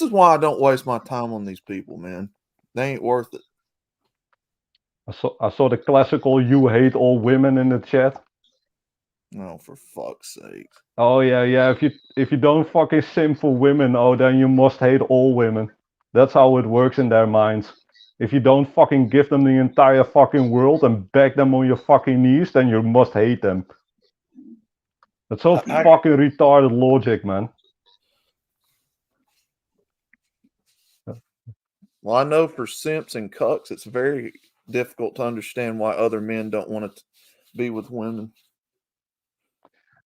[SPEAKER 7] is why I don't waste my time on these people, man. They ain't worth it.
[SPEAKER 8] I saw the classical "you hate all women" in the chat.
[SPEAKER 7] Oh, for fuck's sake!
[SPEAKER 8] Oh yeah. If you don't fucking simp for women, oh then you must hate all women. That's how it works in their minds. If you don't fucking give them the entire fucking world and beg them on your fucking knees, then you must hate them. That's so fucking retarded logic, man.
[SPEAKER 7] Well, I know for simps and cucks, it's very difficult to understand why other men don't want to be with women.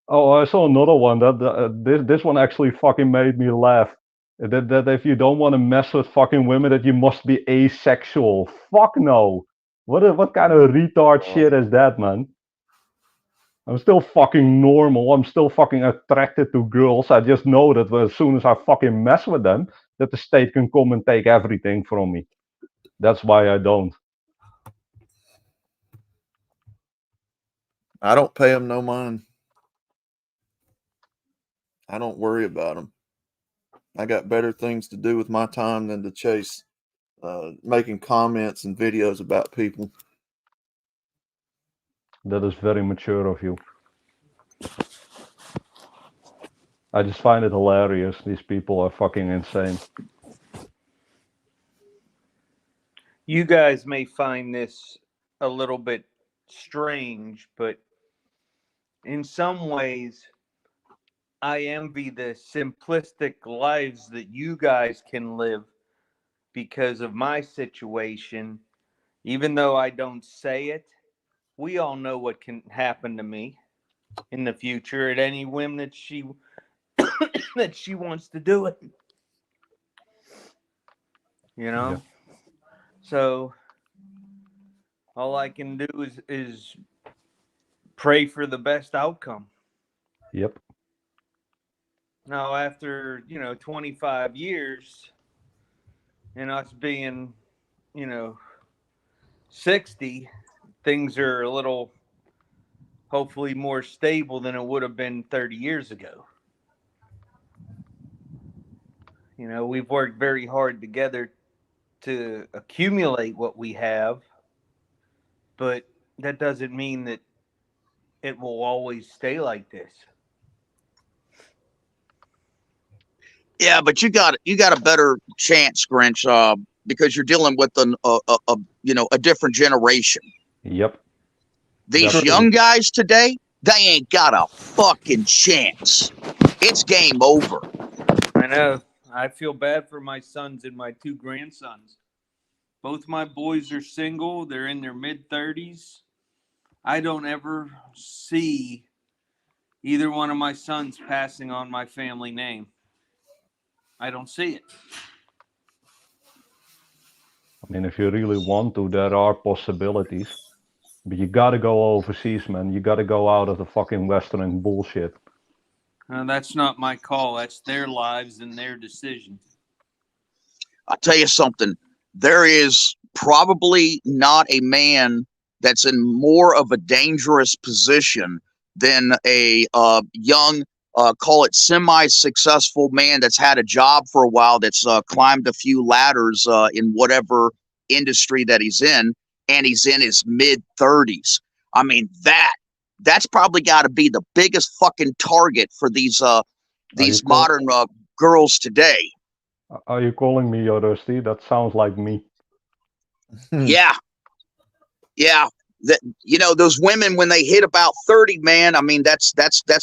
[SPEAKER 8] Oh, I saw another one that this one actually fucking made me laugh. That if you don't want to mess with fucking women, that you must be asexual. Fuck no. What kind of retard shit is that, man? I'm still fucking normal. I'm still fucking attracted to girls. I just know that as soon as I fucking mess with them, that the state can come and take everything from me. That's why I don't.
[SPEAKER 7] I don't pay them no mind. I don't worry about them. I got better things to do with my time than to chase making comments and videos about people.
[SPEAKER 8] That is very mature of you. I just find it hilarious. These people are fucking insane.
[SPEAKER 9] You guys may find this a little bit strange, but in some ways, I envy the simplistic lives that you guys can live because of my situation. Even though I don't say it, we all know what can happen to me in the future at any whim that she that she wants to do it. You know?
[SPEAKER 8] Yeah.
[SPEAKER 9] So all I can do is pray for the best outcome.
[SPEAKER 8] Yep.
[SPEAKER 9] Now, after, 25 years and us being, 60, things are a little, hopefully more stable than it would have been 30 years ago. We've worked very hard together to accumulate what we have, but that doesn't mean that it will always stay like this.
[SPEAKER 4] Yeah, but you got a better chance, Grinch, because you're dealing with a different generation.
[SPEAKER 8] Yep.
[SPEAKER 4] These
[SPEAKER 8] Definitely.
[SPEAKER 4] young guys today, they ain't got a fucking chance. It's game over.
[SPEAKER 9] I know. I feel bad for my sons and my 2 grandsons. Both my boys are single. They're in their mid-30s. I don't ever see either one of my sons passing on my family name. I don't see it.
[SPEAKER 8] I mean, if you really want to, there are possibilities. But you gotta go overseas, man. You gotta go out of the fucking Western bullshit.
[SPEAKER 9] That's not my call. That's their lives and their decision.
[SPEAKER 4] I'll tell you something. There is probably not a man that's in more of a dangerous position than a young, call it semi-successful man that's had a job for a while, that's climbed a few ladders in whatever industry that he's in, and he's in his mid-30s. I mean, that's probably got to be the biggest fucking target for these modern girls today.
[SPEAKER 8] Are you calling me Rusty? That sounds like me.
[SPEAKER 4] Yeah. That, those women, when they hit about 30, man, I mean, that's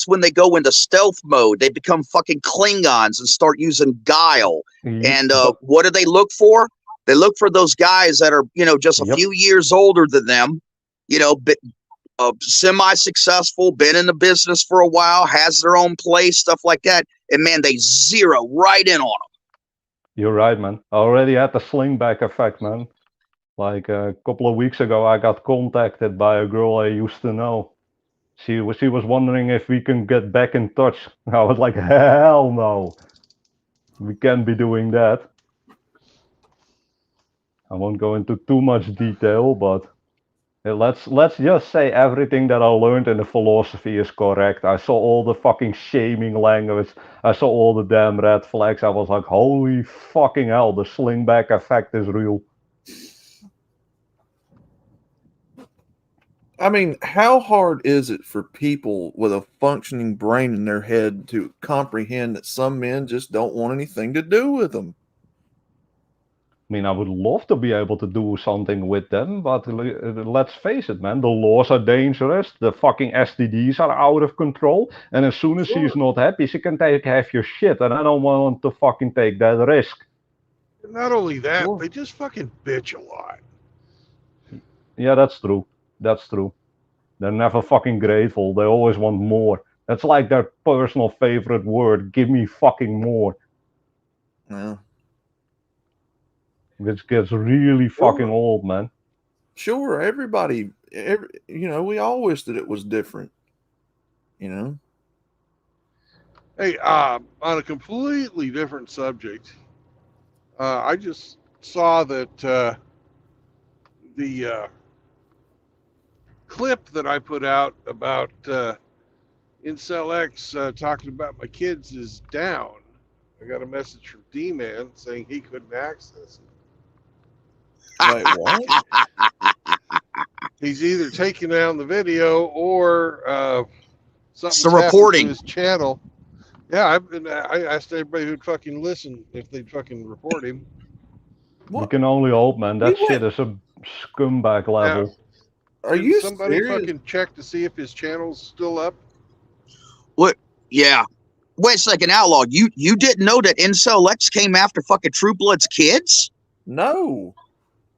[SPEAKER 4] when they go into stealth mode. They become fucking Klingons and start using guile. And what do they look for? They look for those guys that are, just a few years older than them, semi-successful, been in the business for a while, has their own place, stuff like that. And man, they zero right in on them.
[SPEAKER 8] You're right, man. I already had the slingback effect, man. Like a couple of weeks ago, I got contacted by a girl I used to know. She was wondering if we can get back in touch. I was like, hell no. We can't be doing that. I won't go into too much detail, but let's just say everything that I learned in the philosophy is correct. I saw all the fucking shaming language. I saw all the damn red flags. I was like, holy fucking hell, the slingback effect is real.
[SPEAKER 7] I mean, how hard is it for people with a functioning brain in their head to comprehend that some men just don't want anything to do with them?
[SPEAKER 8] I mean, I would love to be able to do something with them, but let's face it, man. The laws are dangerous. The fucking STDs are out of control. And as soon as she's not happy, she can take half your shit. And I don't want to fucking take that risk.
[SPEAKER 1] Not only that, they just fucking bitch a lot.
[SPEAKER 8] Yeah, that's true. That's true. They're never fucking grateful. They always want more. That's like their personal favorite word. Give me fucking more.
[SPEAKER 7] Yeah.
[SPEAKER 8] Which gets really fucking old, man.
[SPEAKER 7] Sure, everybody, we all wish that it was different,
[SPEAKER 1] Hey, on a completely different subject, I just saw that the clip that I put out about Incel X talking about my kids is down. I got a message from D-Man saying he couldn't access it.
[SPEAKER 7] Wait, what?
[SPEAKER 1] He's either taking down the video or something's
[SPEAKER 4] reporting
[SPEAKER 1] to his channel. Yeah, I asked everybody who'd fucking listen if they'd fucking report him.
[SPEAKER 8] We can only hope, man. That shit is a scumbag level.
[SPEAKER 7] Yeah. Are you
[SPEAKER 1] somebody
[SPEAKER 7] serious?
[SPEAKER 1] fucking check to see if his channel's still up?
[SPEAKER 4] What? Yeah. Wait a second, Outlaw. You didn't know that Incel X came after fucking True Blood's kids?
[SPEAKER 7] No.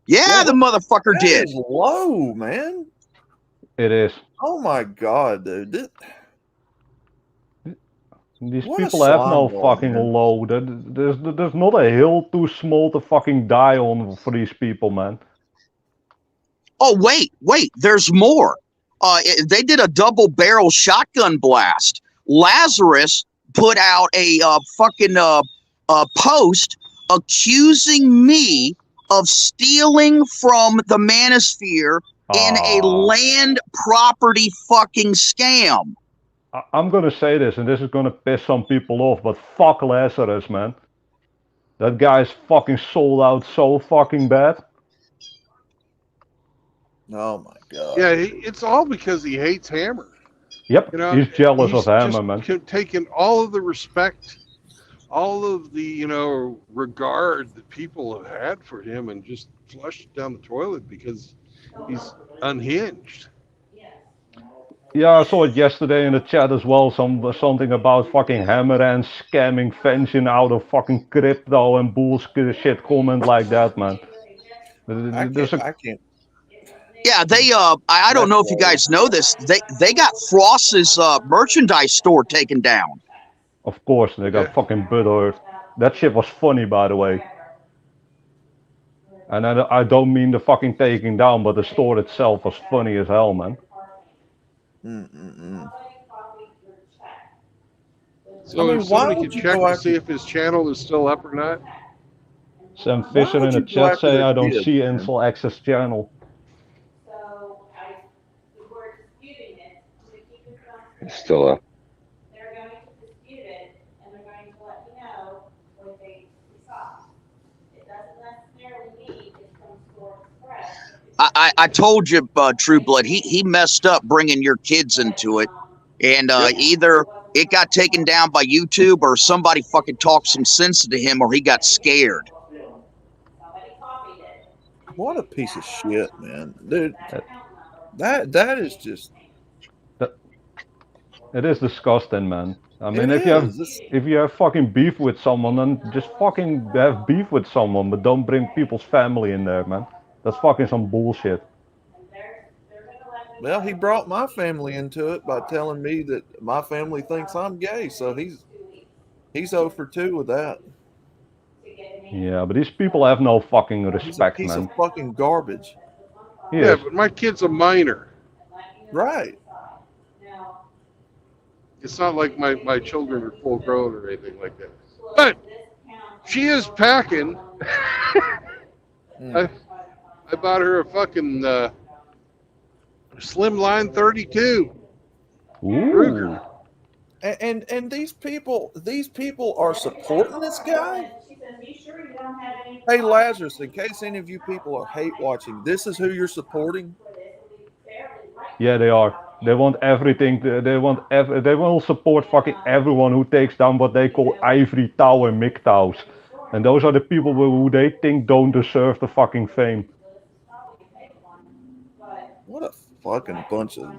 [SPEAKER 4] Yeah, the motherfucker
[SPEAKER 7] That
[SPEAKER 4] did.
[SPEAKER 7] is low, man.
[SPEAKER 8] It is.
[SPEAKER 7] Oh my God, dude!
[SPEAKER 8] These
[SPEAKER 7] What a
[SPEAKER 8] people have no
[SPEAKER 7] slime ball,
[SPEAKER 8] fucking
[SPEAKER 7] man.
[SPEAKER 8] low. There's not a hill too small to fucking die on for these people, man.
[SPEAKER 4] Oh, wait, there's more. They did a double barrel shotgun blast. Lazarus put out a fucking post accusing me of stealing from the Manosphere in a land property fucking scam.
[SPEAKER 8] I'm gonna say this, and this is gonna piss some people off, but fuck Lazarus, man. That guy's fucking sold out so fucking bad.
[SPEAKER 7] Oh my God.
[SPEAKER 1] Yeah, it's all because he hates Hammer.
[SPEAKER 8] Yep,
[SPEAKER 1] You know,
[SPEAKER 8] he's jealous of Hammer,
[SPEAKER 1] just
[SPEAKER 8] man.
[SPEAKER 1] taken all of the respect, all of the regard that people have had for him, and just flushed it down the toilet because he's unhinged.
[SPEAKER 8] Yeah, I saw it yesterday in the chat as well. Something about fucking Hammer and scamming fencing out of fucking crypto and bullshit comment like that, man.
[SPEAKER 7] I can't.
[SPEAKER 4] Yeah, they I don't know if you guys know this. They got Frost's merchandise store taken down.
[SPEAKER 8] Of course, they got fucking butthurt. That shit was funny, by the way. And I don't mean the fucking taking down, but the store itself was funny as hell, man.
[SPEAKER 1] So if somebody could check to see if his channel is still up or not.
[SPEAKER 8] Sam Fisher in the chat say I don't see Insel Access channel.
[SPEAKER 2] It's still up.
[SPEAKER 6] They're going to dispute it, and they're going to let me know when they stop. It doesn't necessarily mean it's from Store Express.
[SPEAKER 4] I told you, True Blood, he messed up bringing your kids into it, and either it got taken down by YouTube or somebody fucking talked some sense into him, or he got scared.
[SPEAKER 7] What a piece of shit, man, dude. That is just.
[SPEAKER 8] It is disgusting, man. I mean, if you have fucking beef with someone, then just fucking have beef with someone, but don't bring people's family in there, man. That's fucking some bullshit.
[SPEAKER 7] Well, he brought my family into it by telling me that my family thinks I'm gay, so he's 0 for 2 with that.
[SPEAKER 8] Yeah, but these people have no fucking respect,
[SPEAKER 7] He's a piece
[SPEAKER 8] man.
[SPEAKER 7] of fucking garbage.
[SPEAKER 1] Yeah, but my kid's a minor.
[SPEAKER 7] Right.
[SPEAKER 1] It's not like my children are full grown or anything like that. But she is packing. I bought her a fucking Slimline 32.
[SPEAKER 8] Ooh.
[SPEAKER 7] And these people are supporting this guy. Hey Lazarus, in case any of you people are hate watching, this is who you're supporting.
[SPEAKER 8] Yeah, they are. They want everything. They will support fucking everyone who takes down what they call ivory tower MGTOWs. And those are the people who they think don't deserve the fucking fame.
[SPEAKER 7] What a fucking bunch of.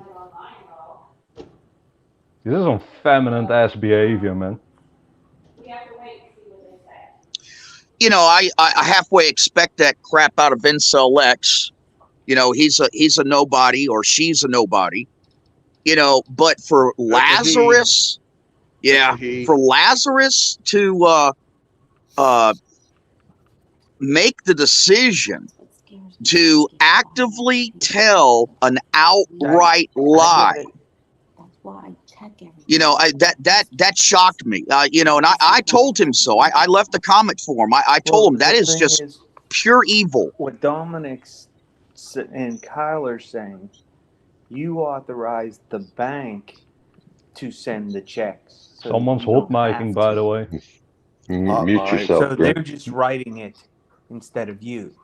[SPEAKER 8] This is some feminine ass behavior, man.
[SPEAKER 4] You know, I halfway expect that crap out of Incel X. You know, he's a nobody or she's a nobody. You know, but for Lazarus, for Lazarus to make the decision to actively tell an outright lie. You know, that shocked me. You know, and I told him so. I left a comment for him. I told him that is just pure evil.
[SPEAKER 9] What Dominic's and Kyle are saying, you authorized the bank to send the checks. So
[SPEAKER 8] someone's hot micing, by the way.
[SPEAKER 2] Mute yourself.
[SPEAKER 9] So they're just writing it instead of you.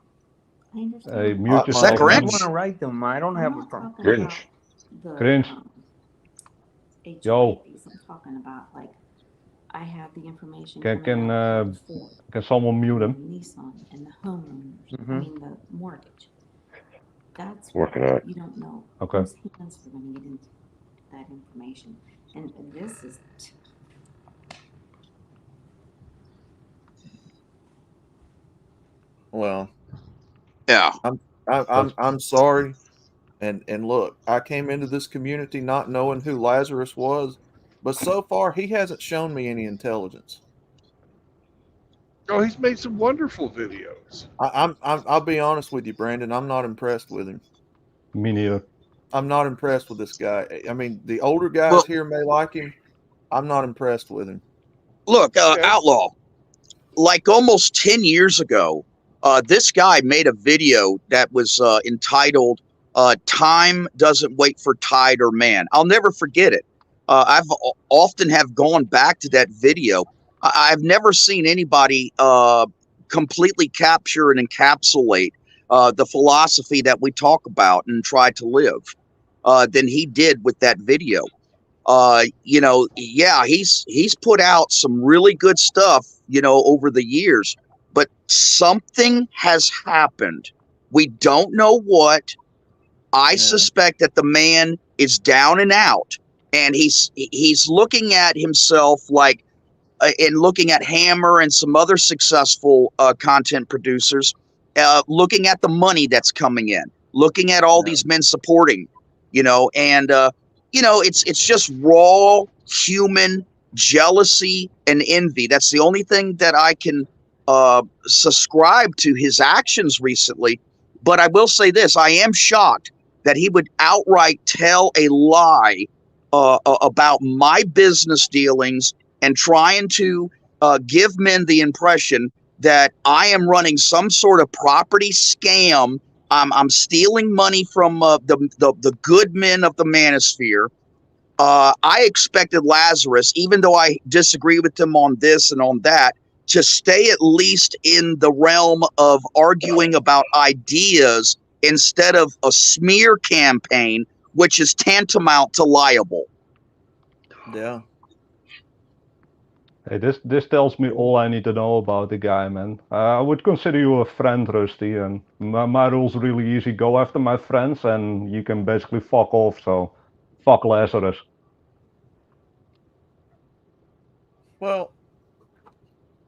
[SPEAKER 8] Hey, mute yourself.
[SPEAKER 4] Is that correct?
[SPEAKER 9] I want to write them. I don't have a problem.
[SPEAKER 2] Cringe.
[SPEAKER 8] Cringe. Yo.
[SPEAKER 6] I'm talking about, like, I have the information.
[SPEAKER 8] Can someone mute him?
[SPEAKER 6] Nissan and the homeowners. I mean the mortgage. That's
[SPEAKER 2] working on it.
[SPEAKER 6] You don't know.
[SPEAKER 8] Okay.
[SPEAKER 6] Whose hands are going to get into that information, and this is.
[SPEAKER 7] Well,
[SPEAKER 4] yeah.
[SPEAKER 7] I'm sorry, And look, I came into this community not knowing who Lazarus was, but so far he hasn't shown me any intelligence.
[SPEAKER 1] Oh, he's made some wonderful videos.
[SPEAKER 7] I'll be honest with you, Brandon. I'm not impressed with him.
[SPEAKER 8] Me neither.
[SPEAKER 7] I'm not impressed with this guy. I mean, the older guys here may like him. I'm not impressed with him.
[SPEAKER 4] Look, Outlaw, like almost 10 years ago, this guy made a video that was entitled Time Doesn't Wait for Tide or Man. I'll never forget it. I've often have gone back to that video. I've never seen anybody completely capture and encapsulate the philosophy that we talk about and try to live than he did with that video. Yeah, he's put out some really good stuff, over the years, but something has happened. We don't know what. I suspect that the man is down and out, and he's looking at himself like, and looking at Hammer and some other successful content producers, looking at the money that's coming in, looking at all these men supporting, and it's just raw human jealousy and envy. That's the only thing that I can subscribe to his actions recently. But I will say this: I am shocked that he would outright tell a lie about my business dealings and trying to give men the impression that I am running some sort of property scam. I'm stealing money from the good men of the manosphere. I expected Lazarus, even though I disagree with him on this and on that, to stay at least in the realm of arguing about ideas instead of a smear campaign, which is tantamount to liable.
[SPEAKER 7] Yeah.
[SPEAKER 8] Hey, this tells me all I need to know about the guy, man. I would consider you a friend, Rusty, and my rule's really easy. Go after my friends and you can basically fuck off, so fuck Lazarus.
[SPEAKER 7] Well,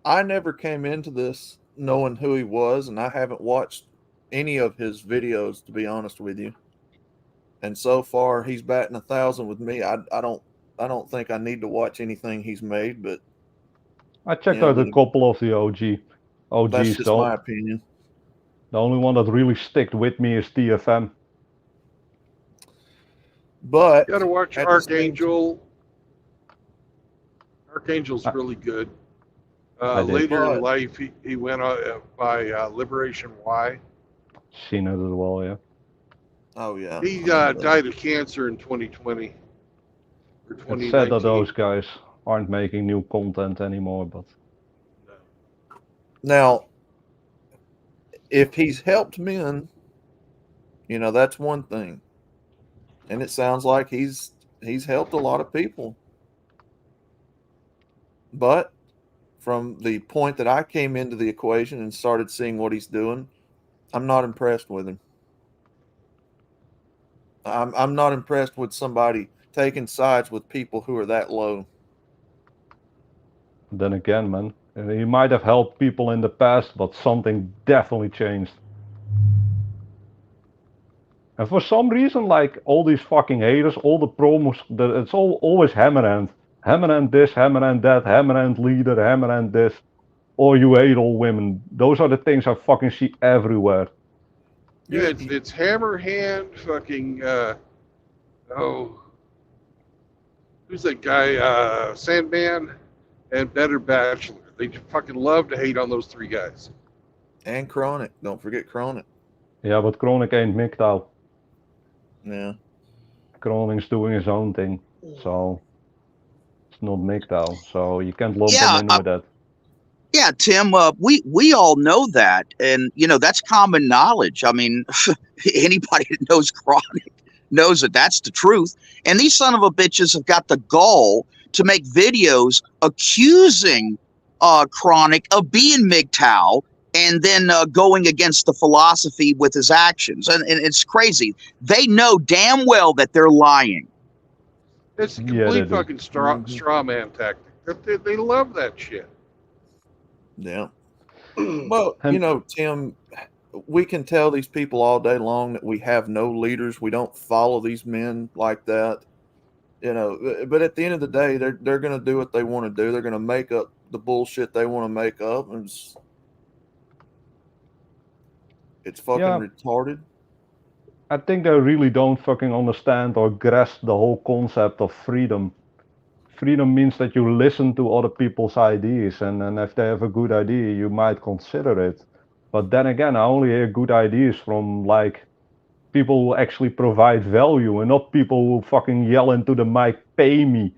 [SPEAKER 7] I never came into this knowing who he was, and I haven't watched any of his videos, to be honest with you. And so far, he's batting 1,000 with me. I don't think I need to watch anything he's made, but
[SPEAKER 8] I checked out a couple of the OGs.
[SPEAKER 7] That's just my opinion.
[SPEAKER 8] The only one that really sticked with me is TFM.
[SPEAKER 7] But
[SPEAKER 1] you got to watch Archangel. Archangel's really good. Later in life, he went by Liberation Y.
[SPEAKER 8] Seen it as well, yeah.
[SPEAKER 7] Oh yeah.
[SPEAKER 1] He died of cancer in 2020 or 2019.
[SPEAKER 8] It's sad that those guys aren't making new content anymore, but
[SPEAKER 7] now, if he's helped men, that's one thing, and it sounds like he's helped a lot of people. But from the point that I came into the equation and started seeing what he's doing, I'm not impressed with him. I'm not impressed with somebody taking sides with people who are that low.
[SPEAKER 8] Then again, man, he might have helped people in the past, but something definitely changed. And for some reason, like all these fucking haters, all the promos, it's always Hammerhand. Hammerhand this, Hammerhand that, Hammerhand leader, Hammerhand this. Or you hate all women. Those are the things I fucking see everywhere.
[SPEAKER 1] Yeah, it's Hammerhand, fucking, who's that guy, Sandman, and Better Bachelor. They fucking love to hate on those three guys.
[SPEAKER 7] And Chronic. Don't forget Chronic.
[SPEAKER 8] Yeah, but Chronic ain't MGTOW.
[SPEAKER 7] Yeah.
[SPEAKER 8] Chronic's doing his own thing, so it's not MGTOW. So you can't lump him in with that.
[SPEAKER 4] Yeah, Tim, we all know that, and that's common knowledge. I mean, anybody that knows Chronic knows that that's the truth. And these son of a bitches have got the gall to make videos accusing Chronic of being MGTOW and then going against the philosophy with his actions. And it's crazy. They know damn well that they're lying.
[SPEAKER 1] It's a complete fucking straw man tactic. They love that shit.
[SPEAKER 7] Yeah. Well, Tim, we can tell these people all day long that we have no leaders. We don't follow these men like that. But at the end of the day, they're going to do what they want to do. They're going to make up the bullshit they want to make up. And it's fucking retarded.
[SPEAKER 8] I think they really don't fucking understand or grasp the whole concept of freedom. Freedom means that you listen to other people's ideas, and if they have a good idea, you might consider it. But then again, I only hear good ideas from like people who actually provide value, and not people who fucking yell into the mic, pay me,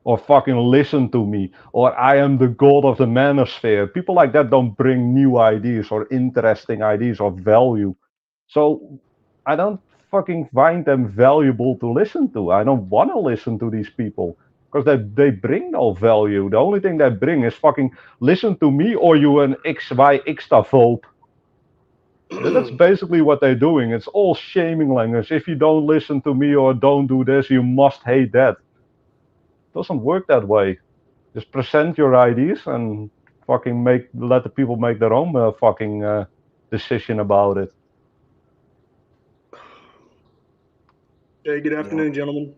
[SPEAKER 8] or fucking listen to me, or I am the god of the manosphere. People like that don't bring new ideas or interesting ideas or value. So I don't fucking find them valuable to listen to. I don't want to listen to these people because they bring no value. The only thing they bring is fucking listen to me or you an XY-Xtaphobe. That's basically what they're doing. It's all shaming language. If you don't listen to me or don't do this, you must hate that. It doesn't work that way. Just present your ideas and fucking let the people make their own fucking decision about it.
[SPEAKER 10] Hey, good afternoon, gentlemen.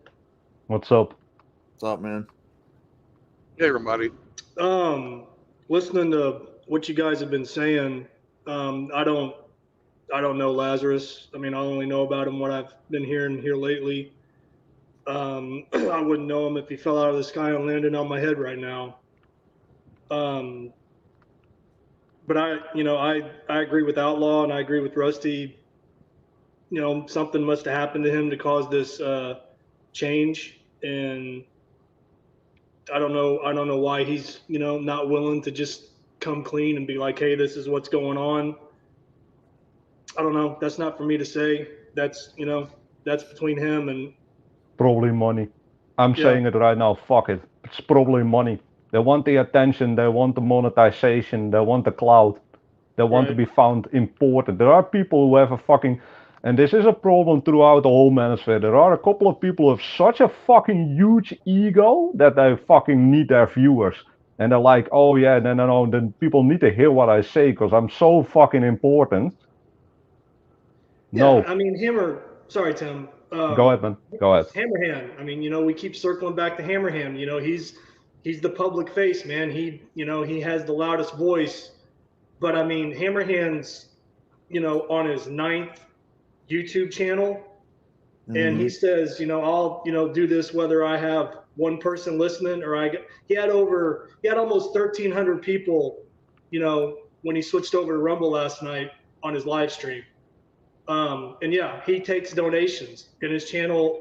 [SPEAKER 8] What's up?
[SPEAKER 7] What's up, man?
[SPEAKER 1] Hey, everybody.
[SPEAKER 10] Listening to what you guys have been saying, I don't know Lazarus. I mean, I only know about him what I've been hearing here lately. I wouldn't know him if he fell out of the sky and landed on my head right now. But I agree with Outlaw and I agree with Rusty. Something must have happened to him to cause this change, and I don't know why he's not willing to just come clean and be like, hey, this is what's going on. I don't know. That's not for me to say. That's between him and
[SPEAKER 8] probably money. I'm saying it right now. Fuck it. It's probably money. They want the attention. They want the monetization. They want the clout. They want to be found important. There are people who have a fucking, and this is a problem throughout the whole manosphere. There are a couple of people who have such a fucking huge ego that they fucking need their viewers. And they're like, oh yeah, no, then people need to hear what I say because I'm so fucking important.
[SPEAKER 10] Yeah, I mean, sorry, Tim.
[SPEAKER 8] Go ahead, man. Go ahead.
[SPEAKER 10] Hammerhand. I mean, we keep circling back to Hammerhand. He's the public face, man. He has the loudest voice. But I mean, Hammerhand's, on his 9th YouTube channel, and he says, I'll, do this whether I have one person listening or he had almost 1,300 people, when he switched over to Rumble last night on his live stream. And yeah, he takes donations and his channel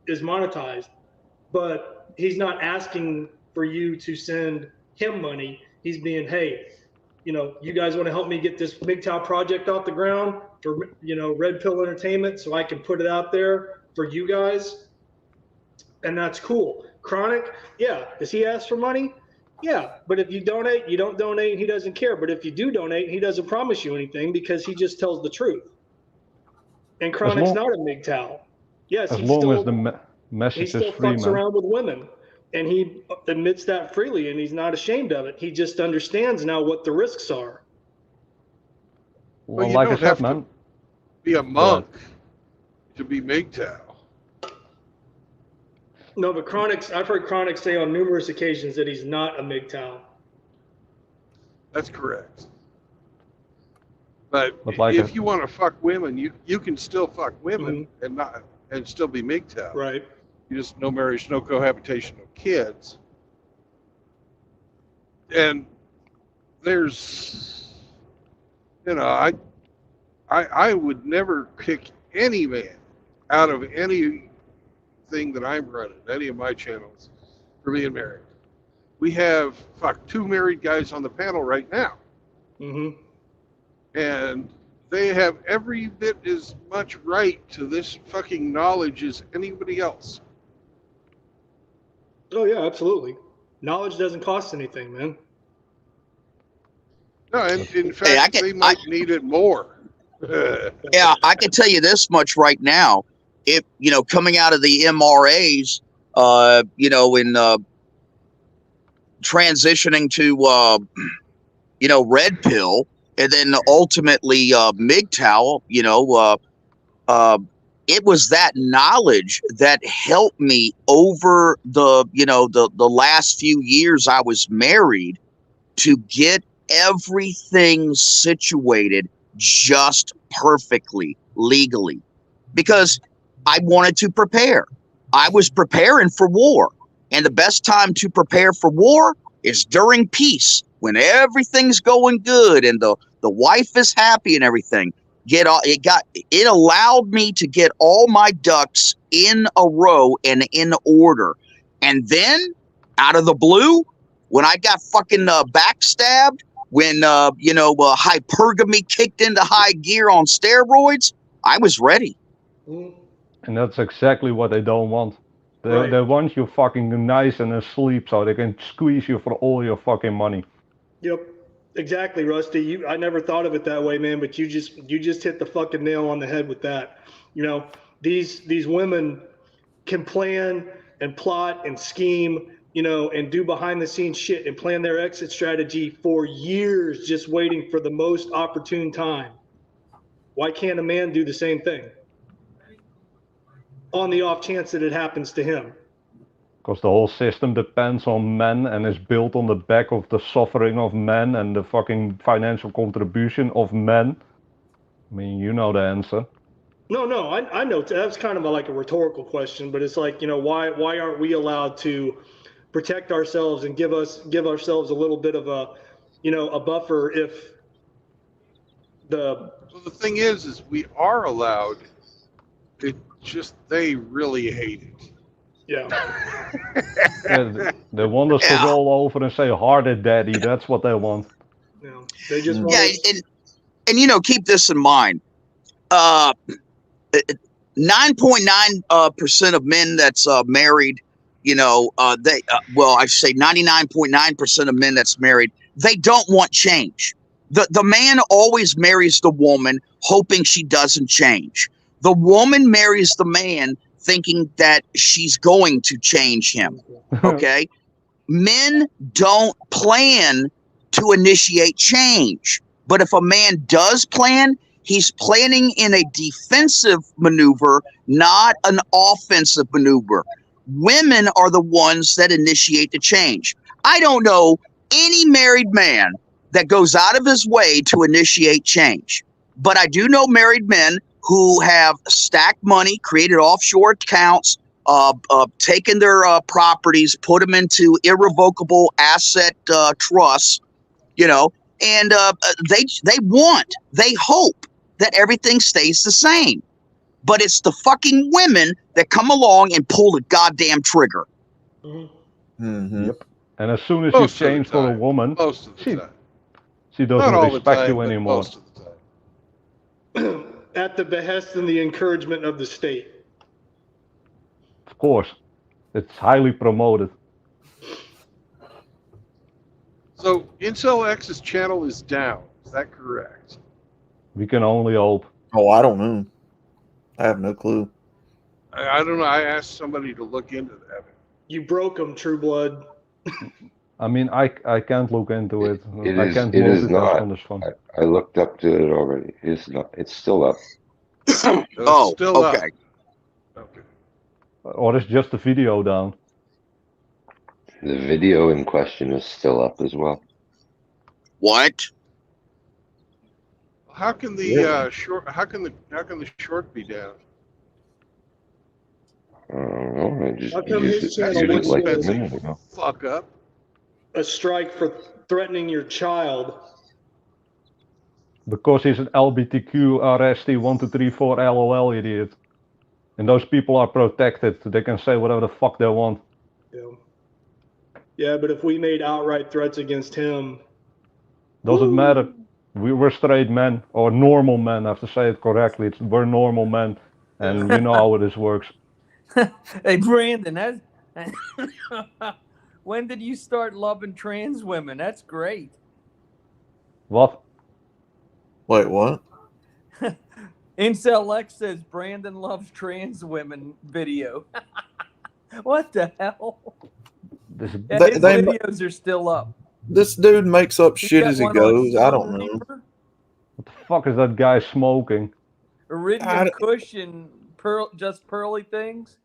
[SPEAKER 10] is monetized, but he's not asking for you to send him money. He's being, hey, you guys want to help me get this MGTOW project off the ground for, Red Pill Entertainment so I can put it out there for you guys. And that's cool. Chronic, yeah. Does he ask for money? Yeah. But if you donate, you don't donate, he doesn't care. But if you do donate, he doesn't promise you anything because he just tells the truth. And Chronic's not a MGTOW. Yes,
[SPEAKER 8] as long as the message is free, man. He
[SPEAKER 10] still fucks around with women, and he admits that freely, and he's not ashamed of it. He just understands now what the risks are.
[SPEAKER 8] Well, like I said, man,
[SPEAKER 1] be a monk to be MGTOW.
[SPEAKER 10] No, but I've heard Chronic say on numerous occasions that he's not a MGTOW.
[SPEAKER 1] That's correct. But
[SPEAKER 8] like
[SPEAKER 1] if you want to fuck women, you can still fuck women and still be MGTOW.
[SPEAKER 10] Right.
[SPEAKER 1] You just no marriage, no cohabitation, no kids. And there's, I would never kick any man out of anything that I'm running, any of my channels, for being married. We have 2 married guys on the panel right now.
[SPEAKER 10] Mm-hmm.
[SPEAKER 1] And they have every bit as much right to this fucking knowledge as anybody else.
[SPEAKER 10] Oh, yeah, absolutely. Knowledge doesn't cost anything, man.
[SPEAKER 1] No, and in fact, they might need it more.
[SPEAKER 4] Yeah, I can tell you this much right now. If, coming out of the MRAs, in transitioning to, Red Pill, And then ultimately, MGTOW, it was that knowledge that helped me over the last few years I was married to get everything situated just perfectly legally, because I wanted to prepare. I was preparing for war, and the best time to prepare for war is during peace, when everything's going good and the wife is happy and everything. It allowed me to get all my ducks in a row and in order. And then out of the blue, when I got fucking backstabbed, when hypergamy kicked into high gear on steroids, I was ready.
[SPEAKER 8] And that's exactly what they don't want. They want you fucking nice and asleep so they can squeeze you for all your fucking money.
[SPEAKER 10] Yep. Exactly, Rusty. I never thought of it that way, man, but you just hit the fucking nail on the head with that. These women can plan and plot and scheme, and do behind the scenes shit and plan their exit strategy for years, just waiting for the most opportune time. Why can't a man do the same thing? On the off chance that it happens to him.
[SPEAKER 8] Because the whole system depends on men and is built on the back of the suffering of men and the fucking financial contribution of men. I mean, you know the answer.
[SPEAKER 10] No, I know. That's kind of like a rhetorical question, but it's like, why aren't we allowed to protect ourselves and give ourselves a little bit of a buffer if
[SPEAKER 1] Well, the thing is we are allowed. It just, they really hate it.
[SPEAKER 10] Yeah.
[SPEAKER 8] They want us to roll over and say, "Harder, daddy." That's what they want.
[SPEAKER 10] Yeah. They just want
[SPEAKER 4] and keep this in mind. 9.9% of men that's married, I say 99.9% of men that's married, they don't want change. The man always marries the woman hoping she doesn't change. The woman marries the man thinking that she's going to change him. Okay. Men don't plan to initiate change. But if a man does plan, he's planning in a defensive maneuver, not an offensive maneuver. Women are the ones that initiate the change. I don't know any married man that goes out of his way to initiate change. But I do know married men who have stacked money, created offshore accounts, taken their properties, put them into irrevocable asset trusts, and they hope that everything stays the same. But it's the fucking women that come along and pull the goddamn trigger.
[SPEAKER 7] Mm-hmm.
[SPEAKER 8] Yep. And as soon as you change for a woman, she doesn't respect you anymore.
[SPEAKER 1] Most of the time.
[SPEAKER 10] At the behest and the encouragement of the state.
[SPEAKER 8] Of course. It's highly promoted.
[SPEAKER 1] So Incel X's channel is down. Is that correct?
[SPEAKER 8] We can only hope.
[SPEAKER 7] Oh, I don't know. I have no clue.
[SPEAKER 1] I don't know. I asked somebody to look into that.
[SPEAKER 10] You broke them, True Blood.
[SPEAKER 8] I mean, I can't look into it.
[SPEAKER 2] It is not. I looked up to it already. It's not. It's still up.
[SPEAKER 4] Still okay.
[SPEAKER 1] Okay.
[SPEAKER 8] Or is just the video down?
[SPEAKER 2] The video in question is still up as well.
[SPEAKER 4] What?
[SPEAKER 1] How can the short? How can the short be down?
[SPEAKER 2] I don't know. I just
[SPEAKER 10] How come his channel
[SPEAKER 2] used it
[SPEAKER 10] looks
[SPEAKER 2] like a
[SPEAKER 10] good?
[SPEAKER 2] minute ago.
[SPEAKER 1] Fuck up.
[SPEAKER 10] A strike for threatening your child.
[SPEAKER 8] Because he's an LGBTQ RST 1234 LOL idiot. And those people are protected. They can say whatever the fuck they want.
[SPEAKER 10] Yeah, but if we made outright threats against him...
[SPEAKER 8] Doesn't matter. We're straight men. Or normal men, I have to say it correctly. We're normal men. And you know how this works.
[SPEAKER 9] Hey, Brandon, when did you start loving trans women? That's great.
[SPEAKER 8] What?
[SPEAKER 7] Wait, what?
[SPEAKER 9] Incel X says Brandon loves trans women video. What the hell? His videos are still up.
[SPEAKER 7] This dude makes up
[SPEAKER 9] He's
[SPEAKER 7] shit
[SPEAKER 9] got
[SPEAKER 7] as he
[SPEAKER 9] one on
[SPEAKER 7] goes. I don't know.
[SPEAKER 9] Reaper.
[SPEAKER 8] fuck is that guy smoking?
[SPEAKER 9] Iridium Kush and Just Pearly Things.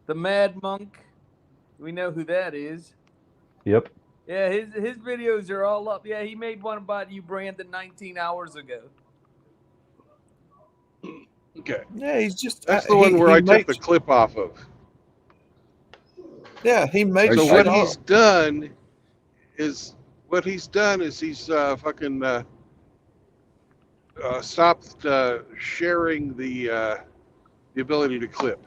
[SPEAKER 9] The Mad Monk. We know who that is.
[SPEAKER 8] Yep.
[SPEAKER 9] Yeah, his videos are all up. Yeah, he made one about you, Brandon, 19 hours ago.
[SPEAKER 1] Okay.
[SPEAKER 7] Yeah, he's just
[SPEAKER 1] That's the one where I took the clip off of.
[SPEAKER 7] Yeah, he makes.
[SPEAKER 1] So what he's done is he's fucking stopped sharing the ability to clip.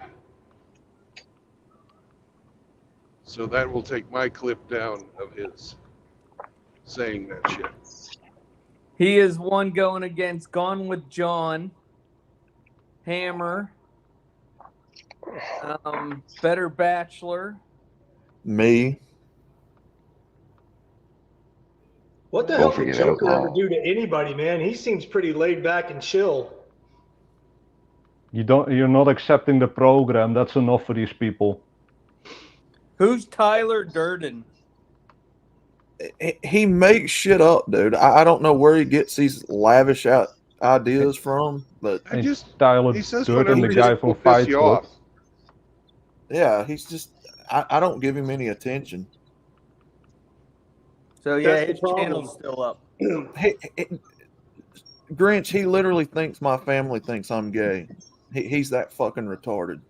[SPEAKER 1] So that will take my clip down of his saying that shit.
[SPEAKER 9] He is one going against Gone with John, Hammer, Better Bachelor.
[SPEAKER 7] Me.
[SPEAKER 10] What the hell did Joker ever do to anybody, man? He seems pretty laid back and chill.
[SPEAKER 8] You're not accepting the program. That's enough for these people.
[SPEAKER 9] Who's Tyler Durden?
[SPEAKER 7] He makes shit up, dude. I don't know where he gets these lavish ideas from, but
[SPEAKER 8] Tyler Durden, the guy from Fight Club.
[SPEAKER 7] Yeah, he's just. I don't give him any attention.
[SPEAKER 9] So yeah, his channel's still up.
[SPEAKER 7] Grinch, he literally thinks my family thinks I'm gay. He's that fucking retarded.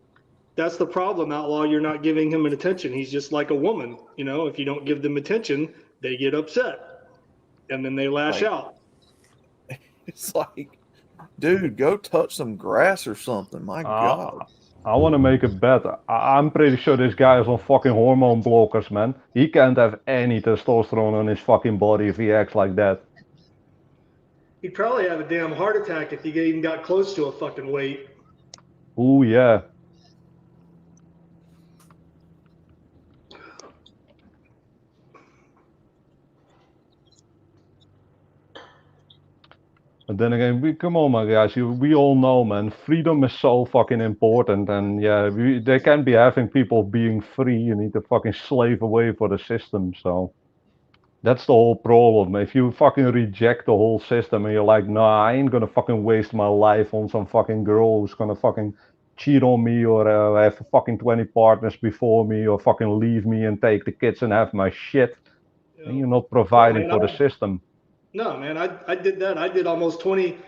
[SPEAKER 10] That's the problem, Outlaw. You're not giving him an attention. He's just like a woman. You know, if you don't give them attention, they get upset. And then they lash out.
[SPEAKER 7] It's like, dude, go touch some grass or something. My God.
[SPEAKER 8] I want to make a bet. I'm pretty sure this guy is on fucking hormone blockers, man. He can't have any testosterone on his fucking body if he acts like that.
[SPEAKER 10] He'd probably have a damn heart attack if he even got close to a fucking weight.
[SPEAKER 8] Ooh, yeah. But then again, come on, my guys. We all know, man. Freedom is so fucking important, and yeah, they can't be having people being free. You need to fucking slave away for the system. So that's the whole problem. If you fucking reject the whole system and you're like, nah, I ain't gonna fucking waste my life on some fucking girl who's gonna fucking cheat on me or have fucking 20 partners before me or fucking leave me and take the kids and have my shit, and you're not providing for the system.
[SPEAKER 10] No, man, I did that. I did almost 20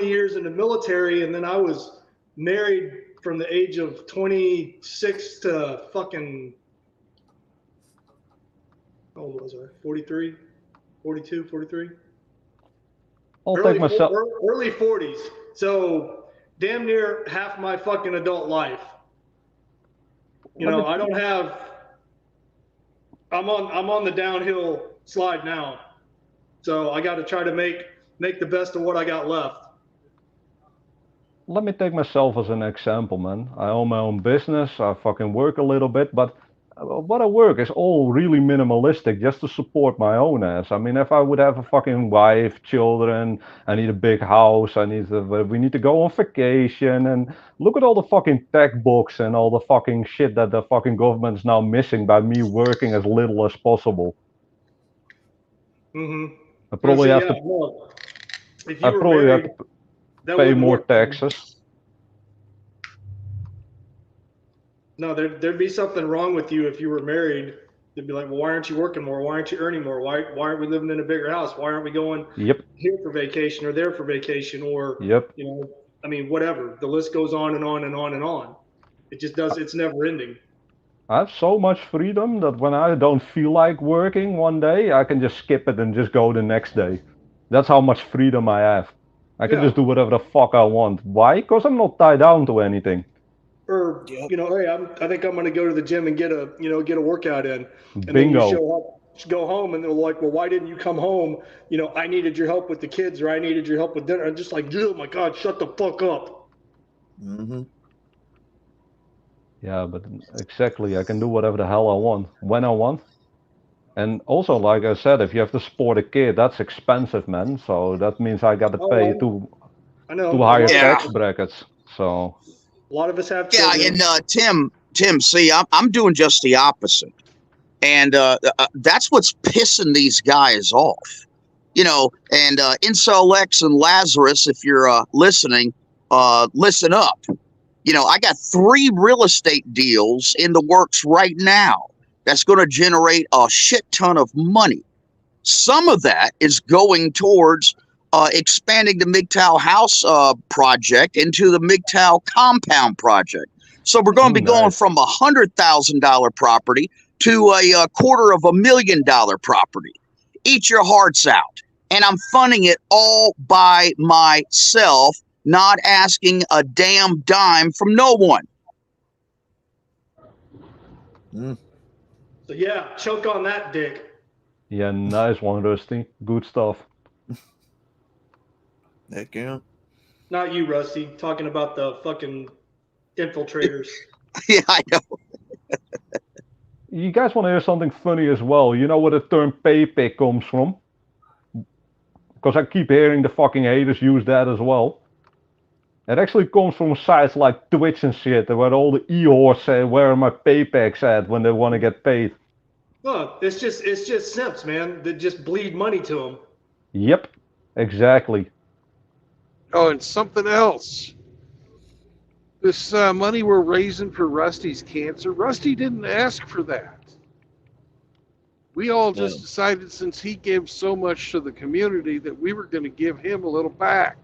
[SPEAKER 10] years in the military, and then I was married from the age of 26 to fucking, how old was I? 43, 42, 43?
[SPEAKER 8] Take myself.
[SPEAKER 10] Early 40s. So damn near half my fucking adult life. You know, I don't have, I'm on the downhill slide now. So I got to try to make the best of what I got left.
[SPEAKER 8] Let me take myself as an example, man. I own my own business. I fucking work a little bit, but what I work is all really minimalistic just to support my own ass. I mean, if I would have a fucking wife, children, I need a big house, we need to go on vacation, and look at all the fucking tech books and all the fucking shit that the fucking government's now missing by me working as little as possible.
[SPEAKER 10] Mm-hmm.
[SPEAKER 8] I probably have to pay more taxes.
[SPEAKER 10] No, there'd be something wrong with you if you were married. They'd be like, well, why aren't you working more? Why aren't you earning more? Why aren't we living in a bigger house? Why aren't we going here for vacation or there for vacation or, you know, I mean, whatever. The list goes on and on and on and on. It just does. It's never ending.
[SPEAKER 8] I have so much freedom that when I don't feel like working one day, I can just skip it and just go the next day. That's how much freedom I have. I can just do whatever the fuck I want. Why? Because I'm not tied down to anything.
[SPEAKER 10] Or, you know, hey, I think I'm going to go to the gym and get a workout in. And
[SPEAKER 8] Bingo.
[SPEAKER 10] then you show up, go home, and they're like, well, why didn't you come home? You know, I needed your help with the kids, or I needed your help with dinner. I'm just like, oh my God, shut the fuck up.
[SPEAKER 7] Mm-hmm.
[SPEAKER 8] Yeah, but exactly, I can do whatever the hell I want, when I want. And also, like I said, if you have to support a kid, that's expensive, man. So that means I got to pay two higher tax brackets. So
[SPEAKER 10] a lot of us have
[SPEAKER 4] children. Yeah, and Tim, see, I'm doing just the opposite. And that's what's pissing these guys off you know, and Incel X and Lazarus, if you're listening, listen up. You know, I got 3 real estate deals in the works right now that's going to generate a shit ton of money. Some of that is going towards expanding the MGTOW house project into the MGTOW compound project. So we're going to be going from $100,000 property to a $250,000 property. Eat your hearts out. And I'm funding it all by myself, not asking a damn dime from no one.
[SPEAKER 10] So yeah, choke on that, Dick.
[SPEAKER 8] Yeah, nice one, Rusty. Good stuff.
[SPEAKER 7] Heck yeah.
[SPEAKER 10] Not you, Rusty. Talking about the fucking infiltrators.
[SPEAKER 4] Yeah, I know.
[SPEAKER 8] You guys want to hear something funny as well? You know where the term paypick comes from? Because I keep hearing the fucking haters use that as well. It actually comes from sites like Twitch and shit, where all the e-whores say, where are my paypacks at when they want to get paid.
[SPEAKER 10] Well, it's just simps, man, that just bleed money to them.
[SPEAKER 8] Yep, exactly.
[SPEAKER 1] Oh, and something else. This money we're raising for Rusty's cancer, Rusty didn't ask for that. We all just decided, since he gives so much to the community, that we were going to give him a little back.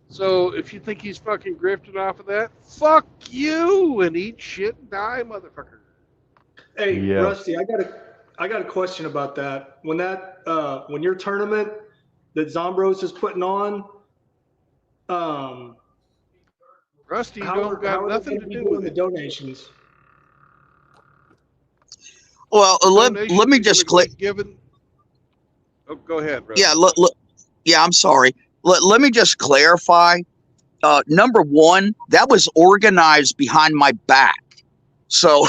[SPEAKER 1] So if you think he's fucking grifting off of that, fuck you and eat shit and die, motherfucker.
[SPEAKER 10] Hey, yeah. Rusty, I got a question about that. When your tournament that Zombros is putting on,
[SPEAKER 1] Rusty, you don't got nothing to do with
[SPEAKER 10] the donations.
[SPEAKER 4] Well, let me just click.
[SPEAKER 1] Oh, go ahead, Rusty.
[SPEAKER 4] Yeah, yeah, I'm sorry. Let me just clarify. Number one, that was organized behind my back. So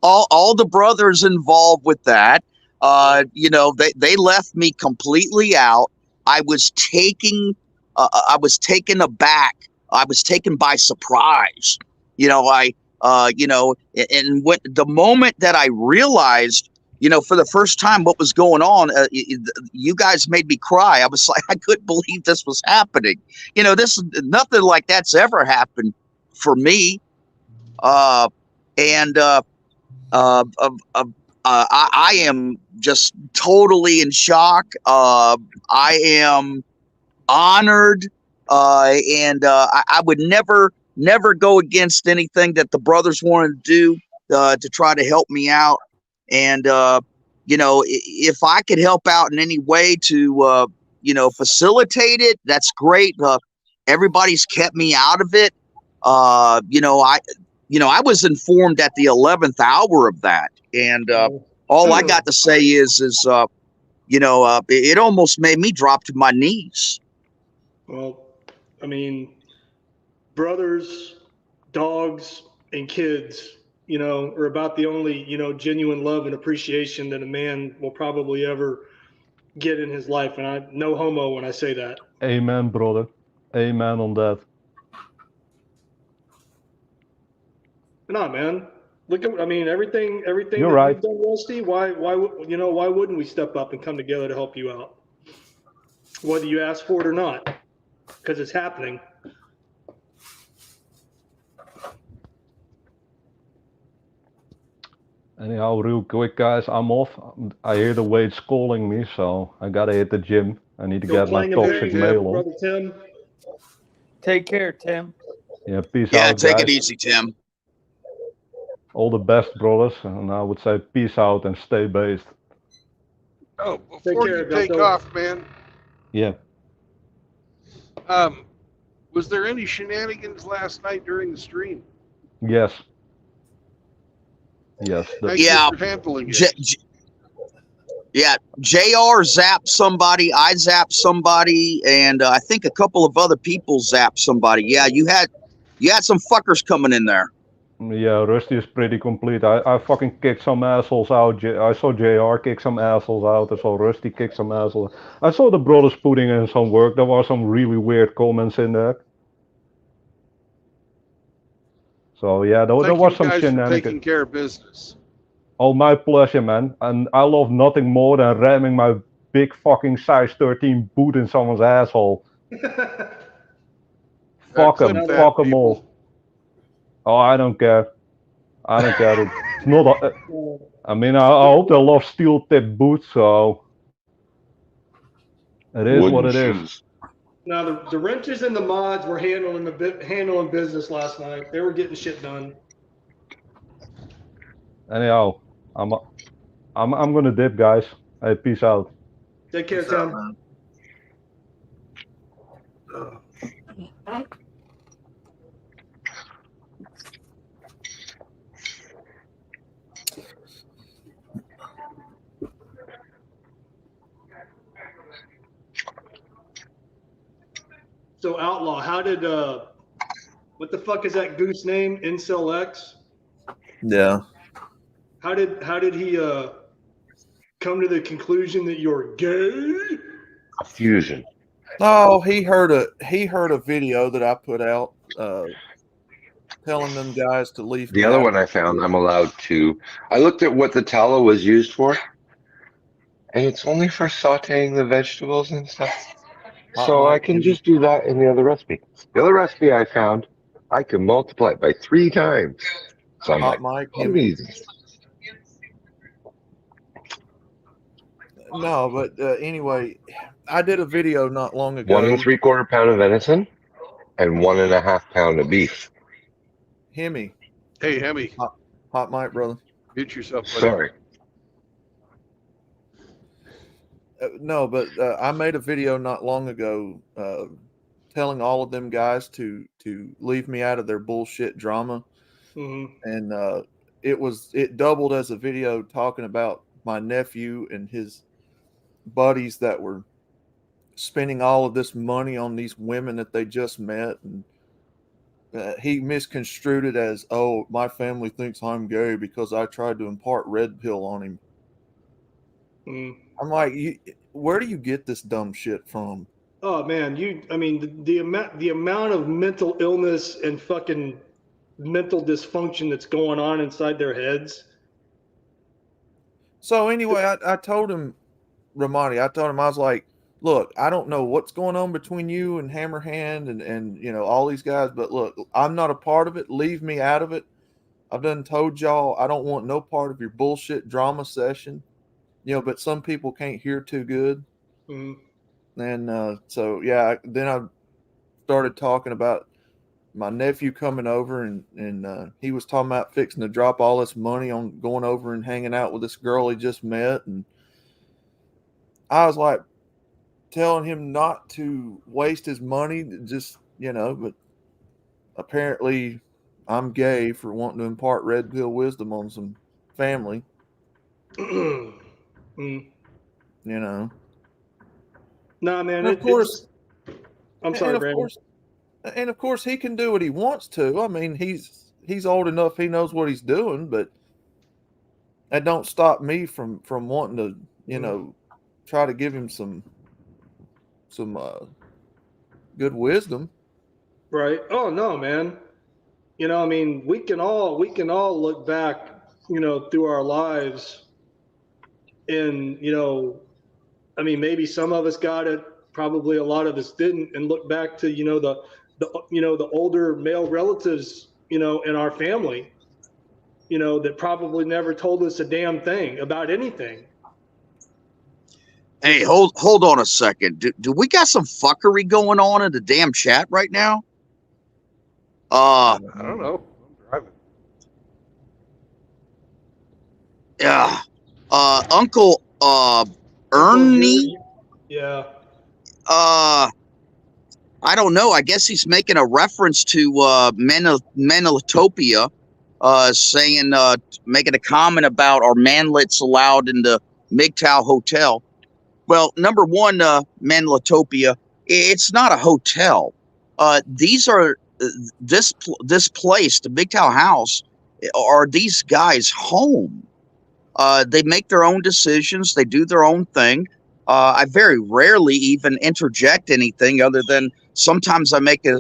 [SPEAKER 4] all the brothers involved with that, you know, they left me completely out. I was taken aback. I was taken by surprise. You know, and when the moment that I realized, you know, for the first time what was going on, you guys made me cry. I was like, I couldn't believe this was happening. You know, nothing like that's ever happened for me. I am just totally in shock. I am honored, and I would never go against anything that the brothers wanted to do to try to help me out. And you know, if I could help out in any way to you know, facilitate it, that's great. Everybody's kept me out of it. You know, I was informed at the 11th hour of that, and all I got to say is you know, it almost made me drop to my knees.
[SPEAKER 10] Well, I mean, brothers, dogs, and kids, you know, are about the only, you know, genuine love and appreciation that a man will probably ever get in his life. And I no homo when I say that.
[SPEAKER 8] Amen, brother. Amen on that.
[SPEAKER 10] No, man. Look at, I mean, everything
[SPEAKER 8] You're
[SPEAKER 10] that
[SPEAKER 8] right.
[SPEAKER 10] you've done, Rusty. Why, you know, why wouldn't we step up and come together to help you out? Whether you ask for it or not, because it's happening.
[SPEAKER 8] Anyhow, real quick, guys, I'm off. I hear the weights calling me, so I gotta hit the gym. I need to get my toxic mail on.
[SPEAKER 10] Brother Tim.
[SPEAKER 9] Take care, Tim.
[SPEAKER 8] Yeah, peace out,
[SPEAKER 4] Yeah,
[SPEAKER 8] guys.
[SPEAKER 4] take it easy, Tim.
[SPEAKER 8] All the best, brothers, and I would say peace out and stay based.
[SPEAKER 1] Oh, before you take off, man.
[SPEAKER 8] Yeah.
[SPEAKER 1] Was there any shenanigans last night during the stream?
[SPEAKER 8] Yes. Yes.
[SPEAKER 1] Thank you for handling it.
[SPEAKER 4] Yeah, JR zapped somebody, I zapped somebody, and I think a couple of other people zapped somebody. Yeah, you had some fuckers coming in there.
[SPEAKER 8] Yeah, Rusty is pretty complete. I fucking kicked some assholes out. I saw JR kick some assholes out. I saw Rusty kick some assholes. I saw the brothers putting in some work. There were some really weird comments in there. So yeah, there was some shenanigans.
[SPEAKER 1] Taking care of business.
[SPEAKER 8] Oh, my pleasure, man. And I love nothing more than ramming my big fucking size 13 boot in someone's asshole. Fuck them.
[SPEAKER 1] Clip that,
[SPEAKER 8] Fuck them
[SPEAKER 1] people.
[SPEAKER 8] all. Oh, I don't care. I don't care. It's not. I mean, I hope they love steel-tipped boots, so it is what it is.
[SPEAKER 10] Now the wrenches and the mods were handling business last night. They were getting shit done.
[SPEAKER 8] Anyhow, I'm gonna dip, guys. Hey, peace out.
[SPEAKER 10] Take care, Tom. So Outlaw, how did what the fuck is that goose name? Incel X?
[SPEAKER 7] Yeah.
[SPEAKER 10] How did he come to the conclusion that you're gay?
[SPEAKER 2] Fusion.
[SPEAKER 7] Oh, he heard a video that I put out telling them guys to leave.
[SPEAKER 2] The other one I found, I'm allowed to. I looked at what the tallow was used for, and it's only for sautéing the vegetables and stuff. So I can just do that in the other recipe. The other recipe I found, I can multiply it by 3 times. So I'm
[SPEAKER 7] Hot
[SPEAKER 2] like,
[SPEAKER 7] Mike,
[SPEAKER 2] amazing.
[SPEAKER 7] No, but anyway, I did a video not long ago.
[SPEAKER 2] 1 3/4 pound of venison and 1.5 pound of beef.
[SPEAKER 7] Hemi.
[SPEAKER 1] Hey, Hemi.
[SPEAKER 7] Hot Mike, brother.
[SPEAKER 1] Mute yourself. Buddy.
[SPEAKER 2] Sorry.
[SPEAKER 7] No, but I made a video not long ago telling all of them guys to leave me out of their bullshit drama.
[SPEAKER 10] Mm-hmm.
[SPEAKER 7] And it doubled as a video talking about my nephew and his buddies that were spending all of this money on these women that they just met, and he misconstrued it as, oh, my family thinks I'm gay because I tried to impart red pill on him.
[SPEAKER 10] Mm.
[SPEAKER 7] I'm like, where do you get this dumb shit from?
[SPEAKER 10] Oh man, the amount of mental illness and fucking mental dysfunction that's going on inside their heads.
[SPEAKER 7] So anyway, I told him, Ramadi, I was like, look, I don't know what's going on between you and Hammerhand and you know, all these guys, but look, I'm not a part of it. Leave me out of it. I've done told y'all I don't want no part of your bullshit drama session. You know, but some people can't hear too good.
[SPEAKER 10] Mm-hmm.
[SPEAKER 7] And so, yeah, then I started talking about my nephew coming over, and he was talking about fixing to drop all this money on going over and hanging out with this girl he just met. And I was like telling him not to waste his money, just, you know, but apparently I'm gay for wanting to impart red pill wisdom on some family.
[SPEAKER 10] Mm.
[SPEAKER 7] You know.
[SPEAKER 10] Nah, man.
[SPEAKER 7] And of course,
[SPEAKER 10] I'm sorry, Brandon.
[SPEAKER 7] And of course, he can do what he wants to. I mean, he's old enough; he knows what he's doing. But that don't stop me from wanting to, you know, try to give him some good wisdom.
[SPEAKER 10] Right. Oh no, man. You know, I mean, we can all look back, you know, through our lives. And, you know, I mean, maybe some of us got it, probably a lot of us didn't, and look back to, you know, the older male relatives, you know, in our family, you know, that probably never told us a damn thing about anything.
[SPEAKER 4] Hey, hold on a second. Do we got some fuckery going on in the damn chat right now?
[SPEAKER 1] I don't know. I'm driving.
[SPEAKER 4] Yeah. Uncle Ernie.
[SPEAKER 10] Yeah.
[SPEAKER 4] I don't know. I guess he's making a reference to Maniltopia, saying making a comment about are manlets allowed in the MGTOW hotel. Well, number one, Maniltopia, it's not a hotel. These are this place, the MGTOW house, are these guys' home. They make their own decisions. They do their own thing. I very rarely even interject anything other than sometimes I make a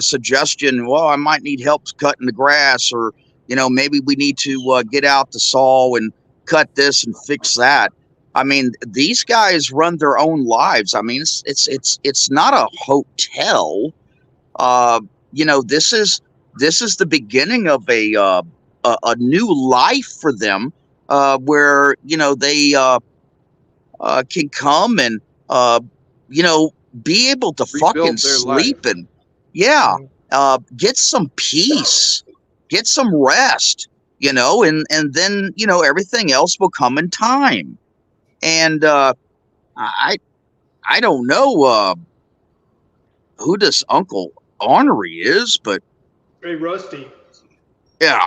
[SPEAKER 4] suggestion. Well, I might need help cutting the grass, or, you know, maybe we need to get out the saw and cut this and fix that. I mean, these guys run their own lives. I mean, it's not a hotel. You know, this is the beginning of a new life for them, where you know they can come and you know, be able to
[SPEAKER 1] Rebuild
[SPEAKER 4] fucking
[SPEAKER 1] their
[SPEAKER 4] sleep
[SPEAKER 1] life.
[SPEAKER 4] and get some peace, get some rest, you know, and then you know everything else will come in time. And I don't know who this Uncle Ornery is, but
[SPEAKER 10] Hey, Rusty,
[SPEAKER 4] yeah.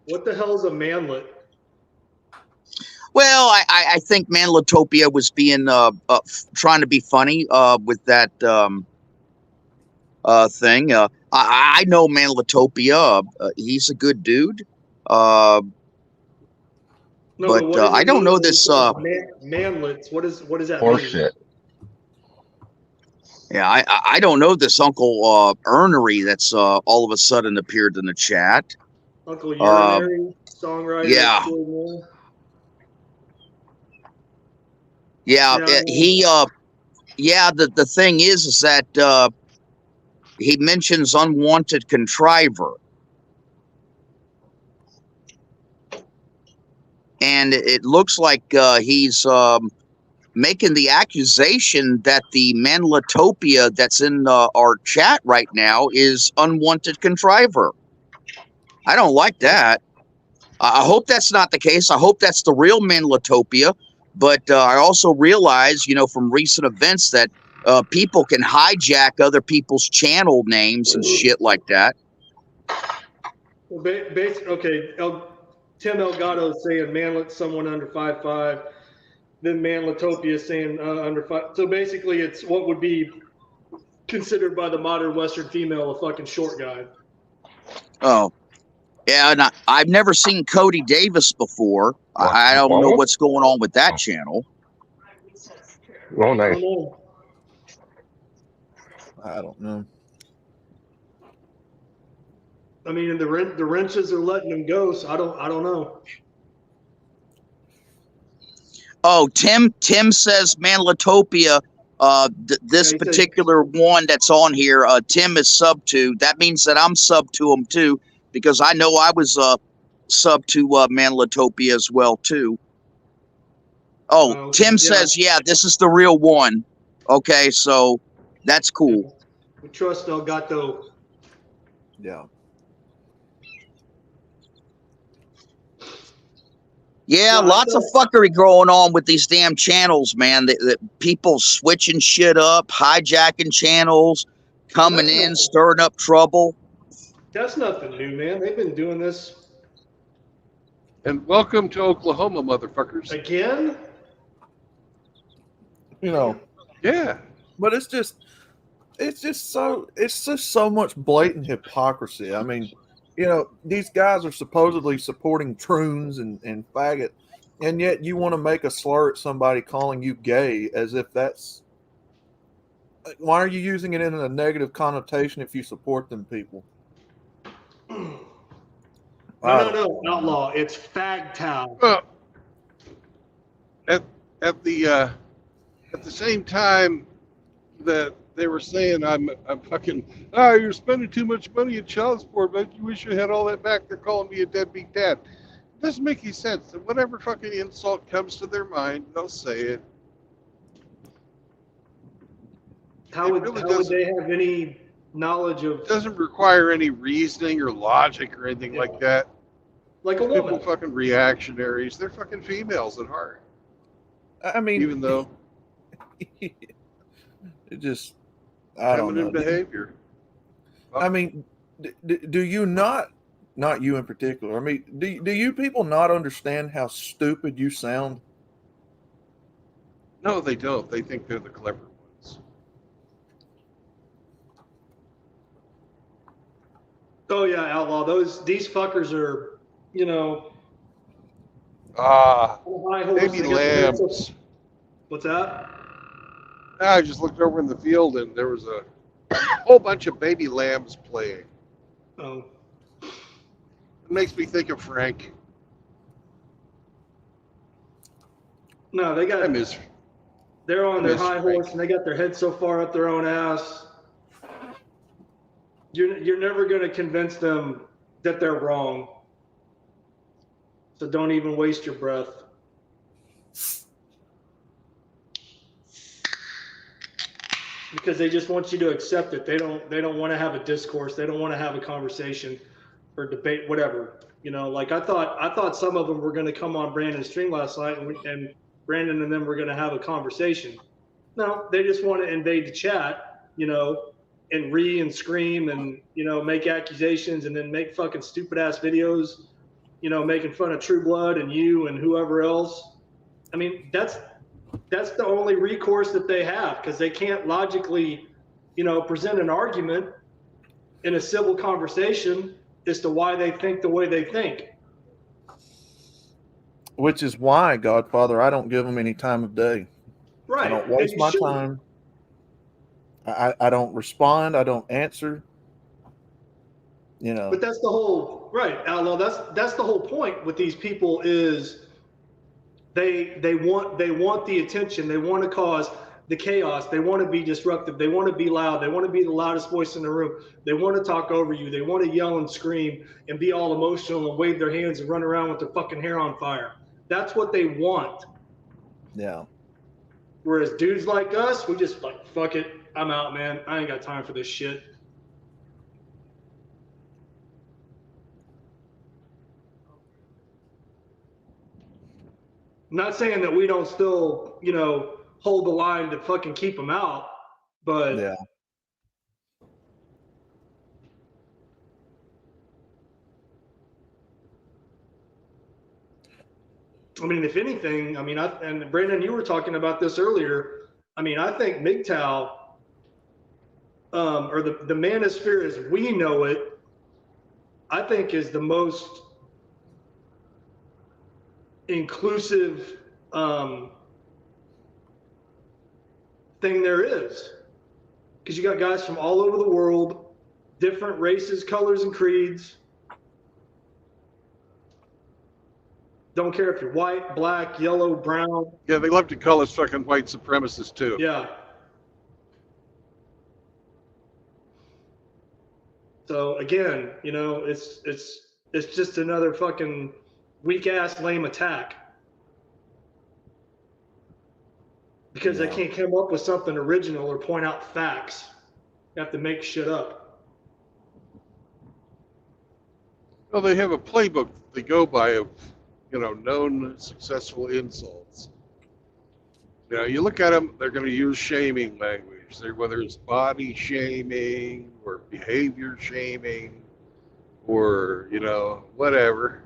[SPEAKER 10] what the hell is a manlet?
[SPEAKER 4] Well, I think Manlatopia was being trying to be funny with that thing. I know Manlatopia. He's a good dude.
[SPEAKER 10] No,
[SPEAKER 4] But
[SPEAKER 10] what does
[SPEAKER 4] I
[SPEAKER 10] it
[SPEAKER 4] don't
[SPEAKER 10] mean
[SPEAKER 4] know
[SPEAKER 10] when it
[SPEAKER 4] this.
[SPEAKER 10] says manlets. What does that mean?
[SPEAKER 2] Horseshit.
[SPEAKER 4] Yeah, I don't know this Uncle Ornery that's all of a sudden appeared in the chat.
[SPEAKER 10] Uncle Urinary, songwriter.
[SPEAKER 4] Yeah.
[SPEAKER 10] extraordinaire.
[SPEAKER 4] Yeah,
[SPEAKER 10] Yeah.
[SPEAKER 4] the thing is that he mentions unwanted contriver. And it looks like he's making the accusation that the Manlatopia that's in our chat right now is unwanted contriver. I don't like that. I hope that's not the case. I hope that's the real Manlatopia. But I also realize, you know, from recent events that people can hijack other people's channel names and shit like that.
[SPEAKER 10] Well, okay. Tim Elgato is saying manlet someone under 5'5". Then Manlatopia is saying under 5. So basically, it's what would be considered by the modern Western female a fucking short guy.
[SPEAKER 4] Oh, yeah. And I've never seen Cody Davis before. I don't know what's going on with that channel.
[SPEAKER 2] Oh, nice.
[SPEAKER 7] I don't know.
[SPEAKER 10] I mean, the wrenches are letting them go, so I don't know.
[SPEAKER 4] Oh, Tim says Manlatopia, this particular one that's on here, Tim is sub to. That means that I'm sub to him too, because I know I was sub to Manlatopia as well too. Oh, Tim says, yeah, this is the real one. Okay, so that's cool.
[SPEAKER 10] We trust Elgato.
[SPEAKER 7] Yeah.
[SPEAKER 4] Yeah, lots of fuckery going on with these damn channels, man. That people switching shit up, hijacking channels, coming in, stirring up trouble.
[SPEAKER 10] That's nothing new, man. They've been doing this.
[SPEAKER 1] And welcome to Oklahoma, motherfuckers.
[SPEAKER 10] Again?
[SPEAKER 7] You know.
[SPEAKER 1] Yeah.
[SPEAKER 7] But it's just so much blatant hypocrisy. I mean, you know, these guys are supposedly supporting troons and faggot, and yet you want to make a slur at somebody calling you gay as if that's... Why are you using it in a negative connotation if you support them people?
[SPEAKER 10] No, outlaw. It's fagtown.
[SPEAKER 1] Well, at the same time that they were saying I'm fucking, you're spending too much money in child support, but you wish you had all that back. They're calling me a deadbeat dad. It doesn't make any sense. And whatever fucking insult comes to their mind, they'll say it.
[SPEAKER 10] How would they have any knowledge of?
[SPEAKER 1] It doesn't require any reasoning or logic or anything like that.
[SPEAKER 10] Like a woman.
[SPEAKER 1] People fucking reactionaries. They're fucking females at heart.
[SPEAKER 7] I mean,
[SPEAKER 1] even though
[SPEAKER 7] it just, I don't know.
[SPEAKER 1] Behavior.
[SPEAKER 7] I mean, do you not you in particular? I mean, do you people not understand how stupid you sound?
[SPEAKER 1] No, they don't. They think they're the clever ones.
[SPEAKER 10] Oh yeah, outlaw. These fuckers are, you know.
[SPEAKER 1] Baby lambs.
[SPEAKER 10] What's that?
[SPEAKER 1] I just looked over in the field and there was a whole bunch of baby lambs playing.
[SPEAKER 10] Oh.
[SPEAKER 1] It makes me think of Frank.
[SPEAKER 10] No, they got. They're on their high horse and they got their head so far up their own ass. You're never going to convince them that they're wrong. So don't even waste your breath. Because they just want you to accept it. They don't want to have a discourse. They don't want to have a conversation or debate, whatever. You know, like I thought some of them were going to come on Brandon's stream last night and Brandon and them were going to have a conversation. No, they just want to invade the chat, you know, and and scream and, you know, make accusations and then make fucking stupid ass videos, you know, making fun of True Blood and you and whoever else. I mean, that's the only recourse that they have, because they can't logically, you know, present an argument in a civil conversation as to why they think the way they think.
[SPEAKER 7] Which is why, Godfather, I don't give them any time of day.
[SPEAKER 10] Right.
[SPEAKER 7] I don't waste my time. I don't respond. I don't answer. You know.
[SPEAKER 10] But that's the whole right, Outlaw. That's the whole point with these people is they want the attention. They want to cause the chaos. They want to be disruptive. They want to be loud. They want to be the loudest voice in the room. They want to talk over you. They want to yell and scream and be all emotional and wave their hands and run around with their fucking hair on fire. That's what they want.
[SPEAKER 7] Yeah.
[SPEAKER 10] Whereas dudes like us, we just like, fuck it. I'm out, man. I ain't got time for this shit. I'm not saying that we don't still, you know, hold the line to fucking keep them out, but
[SPEAKER 7] yeah.
[SPEAKER 10] I mean, if anything, I mean, and Brandon, you were talking about this earlier. I mean, I think MGTOW, or the manosphere as we know it, I think is the most inclusive thing there is. Because you got guys from all over the world, different races, colors, and creeds. Don't care if you're white, black, yellow, brown.
[SPEAKER 1] Yeah, they love to call us fucking white supremacists too.
[SPEAKER 10] Yeah. So again, you know, it's just another fucking weak ass lame attack. Because they can't come up with something original or point out facts. You have to make shit up.
[SPEAKER 1] Well, they have a playbook they go by of, you know, known successful insults. You know, you look at them, they're going to use shaming language. Whether it's body shaming or behavior shaming or, you know, whatever.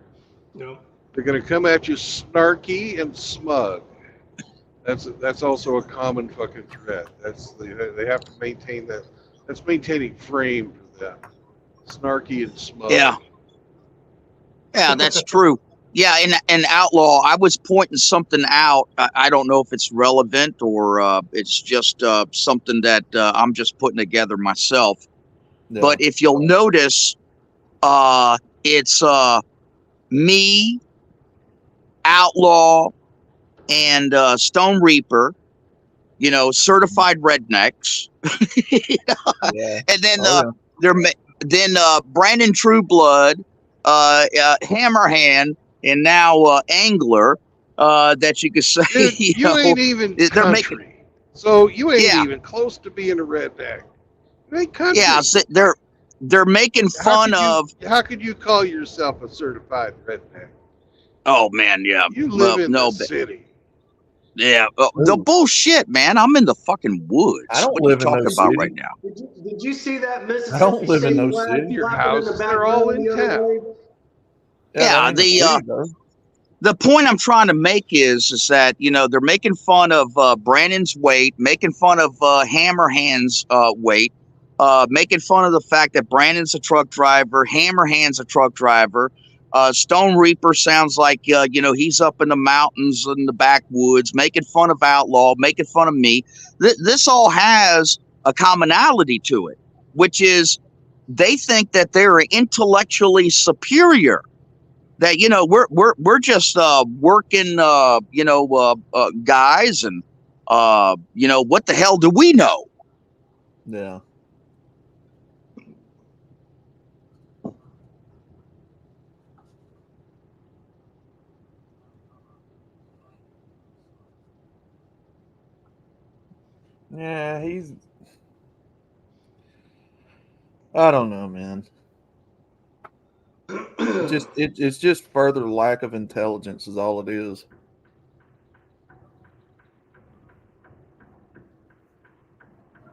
[SPEAKER 10] No.
[SPEAKER 1] They're going to come at you snarky and smug. That's also a common fucking threat. They have to maintain that. That's maintaining frame for them. Snarky and smug.
[SPEAKER 4] Yeah. Yeah, that's true. Yeah, and Outlaw, I was pointing something out. I don't know if it's relevant or it's just something that I'm just putting together myself. Yeah. But if you'll notice, it's me, Outlaw, and Stone Reaper, you know, certified rednecks. Yeah. And then Brandon Trueblood, Hammerhand, and now Angler, that you could say.
[SPEAKER 1] Dude, you ain't even country. So you ain't even close to being a redneck. You ain't country.
[SPEAKER 4] Yeah, so they're making fun of.
[SPEAKER 1] How could you call yourself a certified redneck?
[SPEAKER 4] Oh man, yeah.
[SPEAKER 1] You live in the city.
[SPEAKER 4] Yeah, the bullshit, man. I'm in the fucking woods.
[SPEAKER 7] I don't
[SPEAKER 4] what
[SPEAKER 7] live
[SPEAKER 4] are you
[SPEAKER 7] in
[SPEAKER 4] talking
[SPEAKER 7] no
[SPEAKER 4] about
[SPEAKER 7] city
[SPEAKER 4] right now?
[SPEAKER 10] Did you see that Mississippi
[SPEAKER 7] I don't live
[SPEAKER 10] State
[SPEAKER 7] in no
[SPEAKER 10] flag
[SPEAKER 7] city.
[SPEAKER 1] Your
[SPEAKER 10] flapping in the
[SPEAKER 1] houses are all in
[SPEAKER 10] background the other
[SPEAKER 1] town.
[SPEAKER 10] day?
[SPEAKER 4] Yeah, the point I'm trying to make is that, you know, they're making fun of Brandon's weight, making fun of Hammerhand's weight, making fun of the fact that Brandon's a truck driver, Hammerhand's a truck driver. Stone Reaper sounds like, you know, he's up in the mountains in the backwoods, making fun of Outlaw, making fun of me. This all has a commonality to it, which is they think that they're intellectually superior that we're just working guys, and what the hell do we know?
[SPEAKER 7] Yeah. Yeah, I don't know, man. It's just further lack of intelligence is all it is.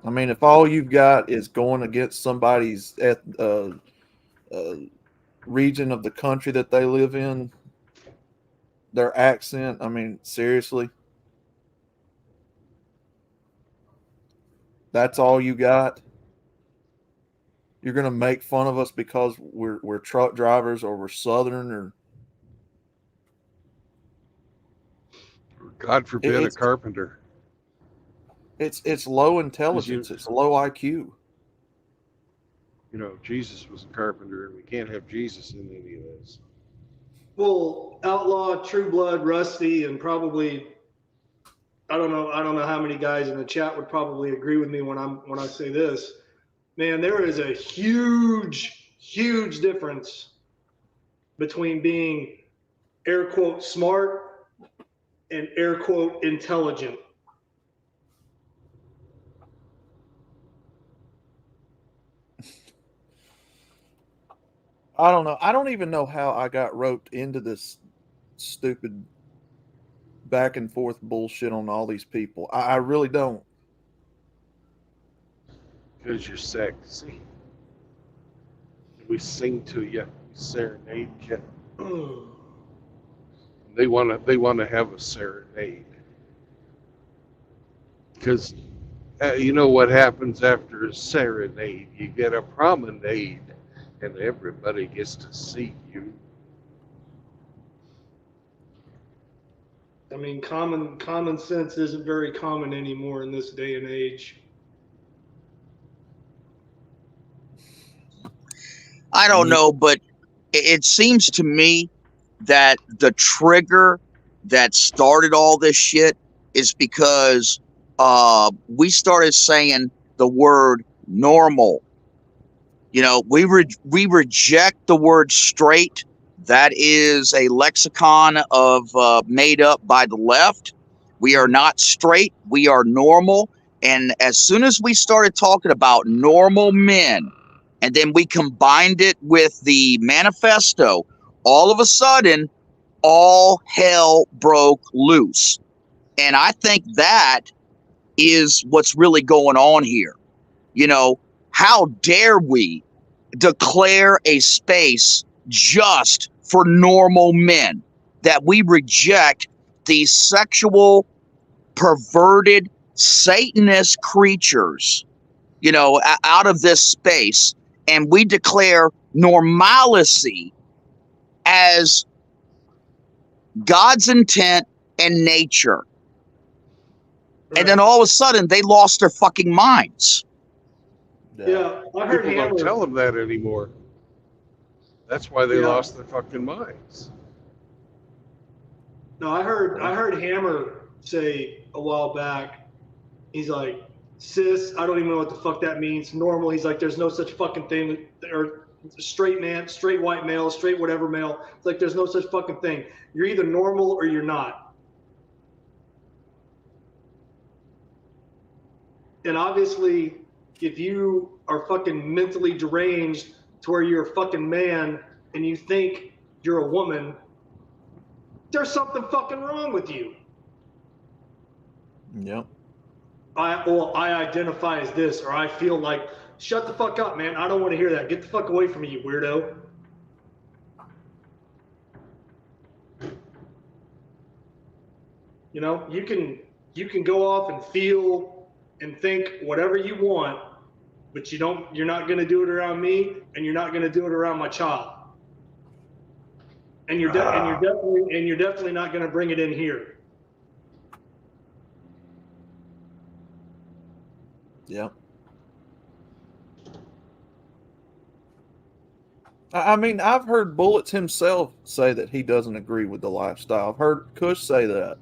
[SPEAKER 7] I mean, if all you've got is going against somebody's region of the country that they live in, their accent, I mean, seriously, that's all you got? You're going to make fun of us because we're truck drivers or we're Southern or
[SPEAKER 1] God forbid a carpenter.
[SPEAKER 7] It's low intelligence. It's low IQ.
[SPEAKER 1] Jesus was a carpenter, and we can't have Jesus in any of this.
[SPEAKER 10] Well, Outlaw, True Blood, Rusty, and probably I don't know how many guys in the chat would probably agree with me when I say this. Man, there is a huge difference between being air quote smart and air quote intelligent.
[SPEAKER 7] I don't know. I don't even know how I got roped into this stupid back and forth bullshit on all these people. I really don't.
[SPEAKER 1] Because you're sexy. We sing to you, we serenade you. They want to have a serenade. Because you know what happens after a serenade? You get a promenade, and everybody gets to see you.
[SPEAKER 10] I mean, common sense isn't very common anymore in this day and age.
[SPEAKER 4] I don't know, but it seems to me that the trigger that started all this shit is because we started saying the word normal. We reject the word straight. That is a lexicon of made up by the left. We are not straight. We are normal. And as soon as we started talking about normal men, and then we combined it with the manifesto, all of a sudden, all hell broke loose. And I think that is what's really going on here. How dare we declare a space just for normal men, that we reject these sexual, perverted, Satanist creatures, out of this space, and we declare normalcy as God's intent and nature. Right. And then all of a sudden they lost their fucking minds.
[SPEAKER 10] Yeah, I heard
[SPEAKER 1] people don't tell them that anymore. That's why they lost their fucking minds.
[SPEAKER 10] No, I heard Hammer say a while back, he's like, cis, I don't even know what the fuck that means. Normal, he's like, there's no such fucking thing, or straight man, straight white male, straight whatever male. It's like, there's no such fucking thing. You're either normal or you're not. And obviously, if you are fucking mentally deranged to where you're a fucking man and you think you're a woman, there's something fucking wrong with you.
[SPEAKER 7] Yep.
[SPEAKER 10] I identify as this, or I feel like, shut the fuck up, man. I don't want to hear that. Get the fuck away from me, you weirdo. You can go off and feel and think whatever you want, but you're not going to do it around me, and you're not going to do it around my child. And you're definitely not going to bring it in here.
[SPEAKER 7] Yeah. I mean, I've heard Bullets himself say that he doesn't agree with the lifestyle. I've heard Kush say that.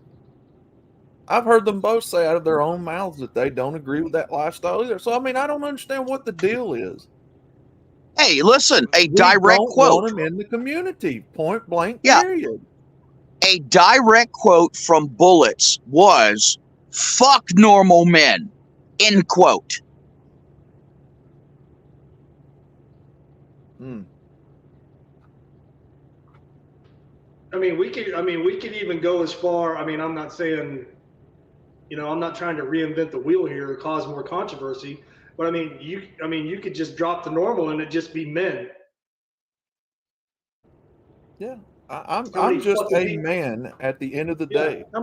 [SPEAKER 7] I've heard them both say out of their own mouths that they don't agree with that lifestyle either. So, I mean, I don't understand what the deal is.
[SPEAKER 4] Hey, listen, a
[SPEAKER 7] We
[SPEAKER 4] direct
[SPEAKER 7] don't
[SPEAKER 4] quote.
[SPEAKER 7] want him in the community, point blank,
[SPEAKER 4] Yeah.
[SPEAKER 7] period.
[SPEAKER 4] A direct quote from Bullets was, "Fuck normal men," end quote.
[SPEAKER 7] Hmm.
[SPEAKER 10] I mean, we could even go as far. I mean, I'm not saying, I'm not trying to reinvent the wheel here or cause more controversy, but I mean, you could just drop the normal and it just be men.
[SPEAKER 7] Yeah. I'm just a man at the end of the day.
[SPEAKER 10] How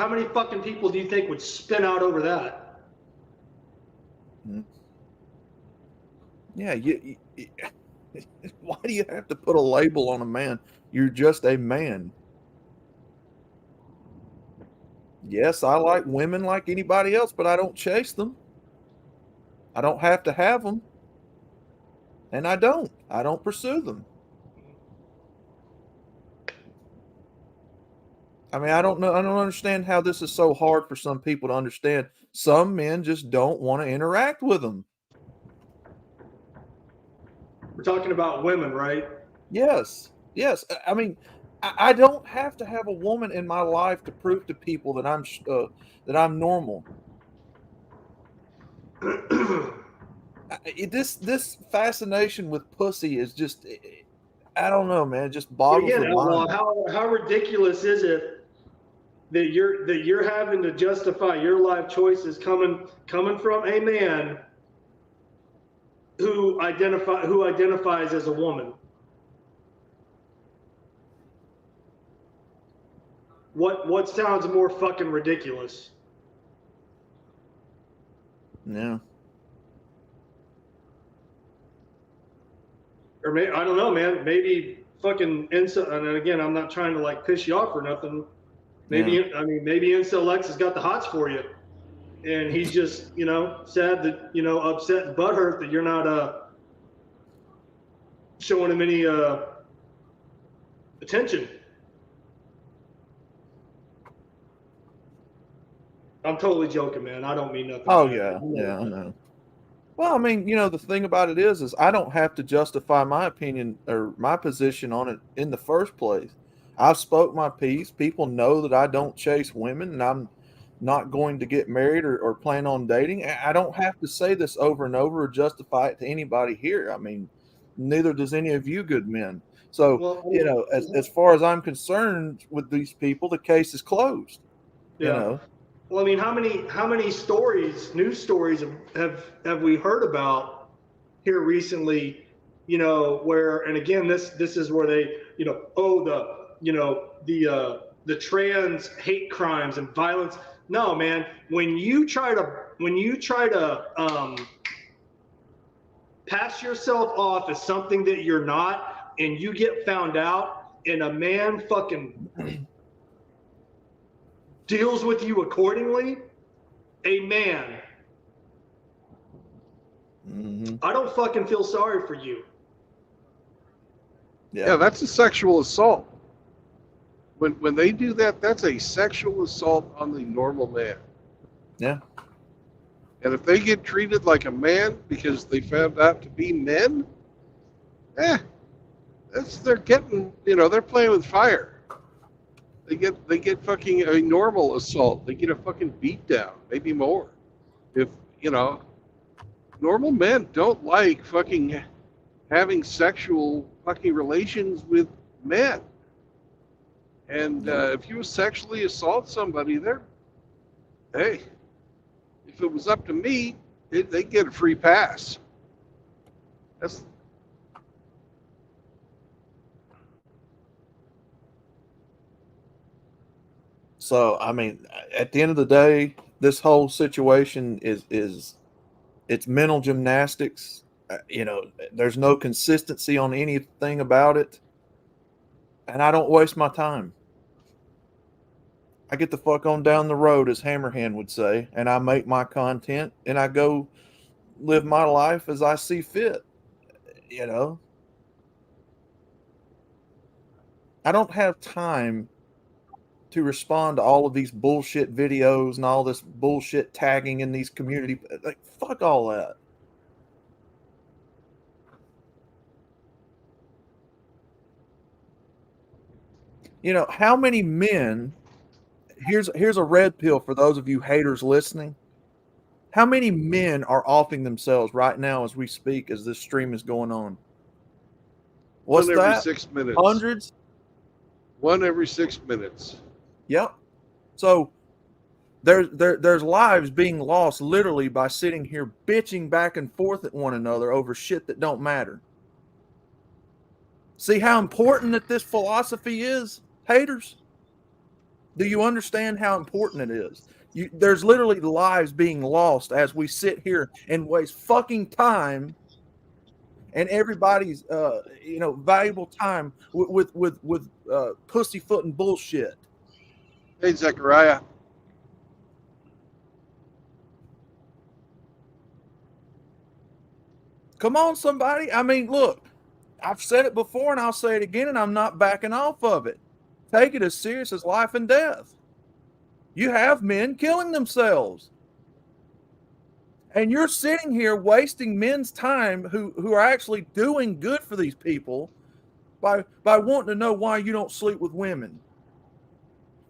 [SPEAKER 10] many fucking people do you think would spin out over that?
[SPEAKER 7] Yeah, why do you have to put a label on a man? You're just a man. Yes, I like women like anybody else, but I don't chase them. I don't have to have them. And I don't pursue them. I mean, I don't understand how this is so hard for some people to understand. Some men just don't want to interact with them.
[SPEAKER 10] We're talking about women, right?
[SPEAKER 7] Yes. I mean, I don't have to have a woman in my life to prove to people that I'm normal. This fascination with pussy is just, I don't know, man. It just boggles the mind.
[SPEAKER 10] How ridiculous is it that you're having to justify your life choices coming from a man who identifies as a woman? What sounds more fucking ridiculous?
[SPEAKER 7] Yeah.
[SPEAKER 10] Or maybe, I don't know, man. Maybe fucking incel. And again, I'm not trying to like piss you off or nothing. Maybe maybe Incel Lex has got the hots for you, and he's just sad that upset and butthurt that you're not showing him any attention. I'm totally joking, man. I don't mean nothing.
[SPEAKER 7] Oh yeah, I know. Well, I mean, the thing about it is I don't have to justify my opinion or my position on it in the first place. I've spoke my piece. People know that I don't chase women, and I'm not going to get married or plan on dating. I don't have to say this over and over or justify it to anybody here. I mean, neither does any of you good men. So, as far as I'm concerned with these people, the case is closed.
[SPEAKER 10] Yeah. Well, I mean, how many stories, news stories have we heard about here recently? Where, and again, this is where they, the trans hate crimes and violence. No, man, when you try to pass yourself off as something that you're not, and you get found out, and a man fucking deals with you accordingly, a man.
[SPEAKER 7] Mm-hmm.
[SPEAKER 10] I don't fucking feel sorry for you.
[SPEAKER 1] Yeah, that's a sexual assault. When they do that, that's a sexual assault on the normal man.
[SPEAKER 7] Yeah.
[SPEAKER 1] And if they get treated like a man because they found out to be men, they're getting, they're playing with fire. They get fucking a normal assault. They get a fucking beat down, maybe more. If, normal men don't like fucking having sexual fucking relations with men. And if you sexually assault somebody, hey, if it was up to me, they get a free pass.
[SPEAKER 7] So, I mean, at the end of the day, this whole situation is it's mental gymnastics. There's no consistency on anything about it. And I don't waste my time. I get the fuck on down the road, as Hammerhand would say, and I make my content and I go live my life as I see fit. I don't have time to respond to all of these bullshit videos and all this bullshit tagging in these community. Like, fuck all that. You know, how many men, here's a red pill for those of you haters listening. How many men are offing themselves right now as we speak, as this stream is going on? What's
[SPEAKER 1] One every
[SPEAKER 7] that?
[SPEAKER 1] 6 minutes.
[SPEAKER 7] Hundreds?
[SPEAKER 1] One every 6 minutes.
[SPEAKER 7] Yep. So there's lives being lost literally by sitting here bitching back and forth at one another over shit that don't matter. See how important that this philosophy is, haters? Do you understand how important it is? There's literally lives being lost as we sit here and waste fucking time and everybody's valuable time with pussyfoot and bullshit.
[SPEAKER 1] Hey, Zechariah.
[SPEAKER 7] Come on, somebody. I mean, look, I've said it before and I'll say it again, and I'm not backing off of it. Take it as serious as life and death. You have men killing themselves. And you're sitting here wasting men's time who are actually doing good for these people by wanting to know why you don't sleep with women.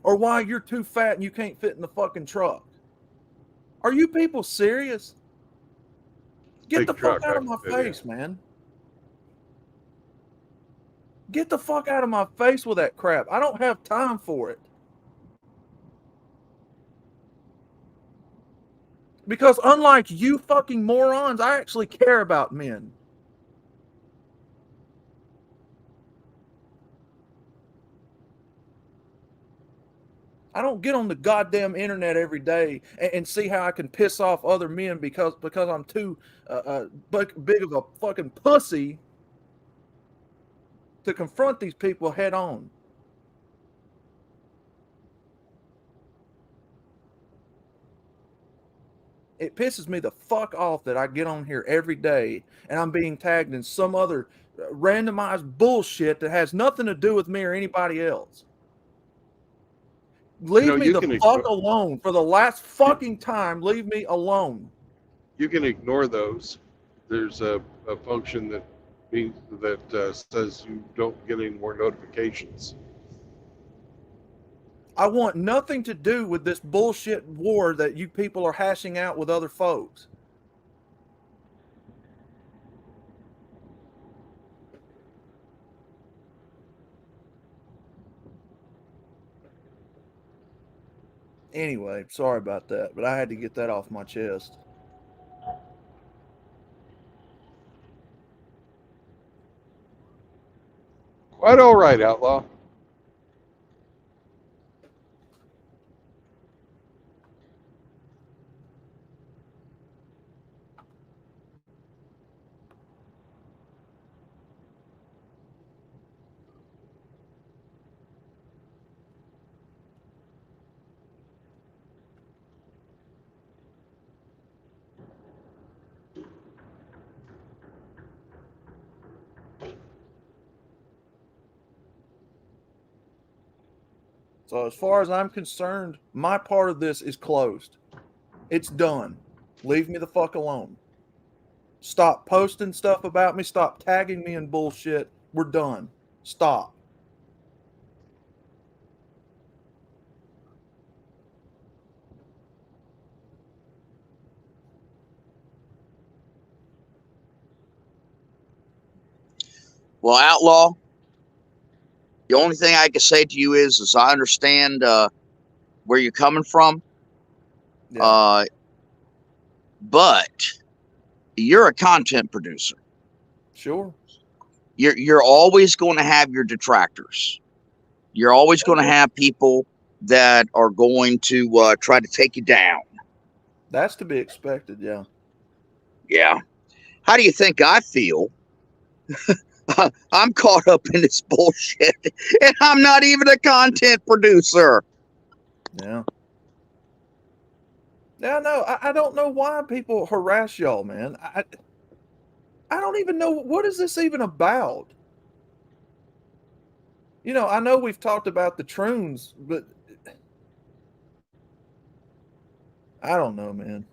[SPEAKER 7] Or why you're too fat and you can't fit in the fucking truck. Are you people serious? Get the fuck out of my face, man. Get the fuck out of my face with that crap. I don't have time for it. Because unlike you fucking morons, I actually care about men. I don't get on the goddamn internet every day and see how I can piss off other men because I'm too big of a fucking pussy to confront these people head on. It pisses me the fuck off that I get on here every day and I'm being tagged in some other randomized bullshit that has nothing to do with me or anybody else. Leave me the fuck alone for the last fucking time. Leave me alone.
[SPEAKER 1] You can ignore those. There's a function that means that says you don't get any more notifications.
[SPEAKER 7] I want nothing to do with this bullshit war that you people are hashing out with other folks. Anyway, sorry about that, but I had to get that off my chest.
[SPEAKER 1] Quite all right, Outlaw.
[SPEAKER 7] So as far as I'm concerned, my part of this is closed. It's done. Leave me the fuck alone. Stop posting stuff about me. Stop tagging me in bullshit. We're done. Stop.
[SPEAKER 4] Well, Outlaw, the only thing I can say to you is I understand where you're coming from. Yeah. But you're a content producer.
[SPEAKER 7] Sure.
[SPEAKER 4] You're always going to have your detractors. You're always going to have people that are going to try to take you down.
[SPEAKER 7] That's to be expected, yeah.
[SPEAKER 4] Yeah. How do you think I feel? I'm caught up in this bullshit, and I'm not even a content producer.
[SPEAKER 7] Yeah. Yeah, no, I don't know why people harass y'all, man. I don't even know, what is this even about? You know, I know we've talked about the troons, but I don't know, man.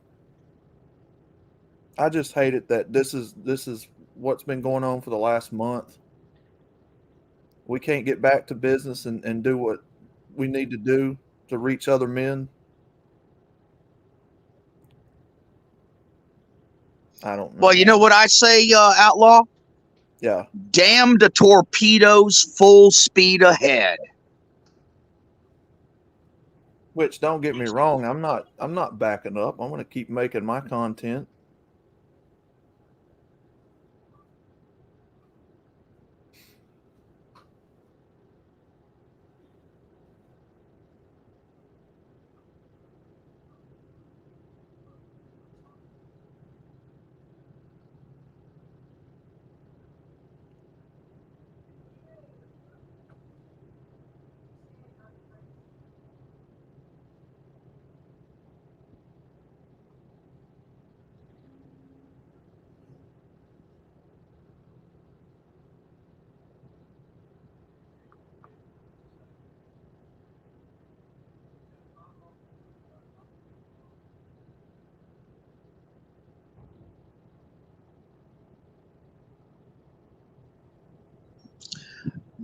[SPEAKER 7] I just hate it that this is what's been going on for the last month. We can't get back to business and do what we need to do to reach other men. I don't know.
[SPEAKER 4] Well, you know what I say, Outlaw?
[SPEAKER 7] Yeah.
[SPEAKER 4] Damn the torpedoes, full speed ahead.
[SPEAKER 7] Which, don't get me wrong, I'm not backing up. I'm going to keep making my content.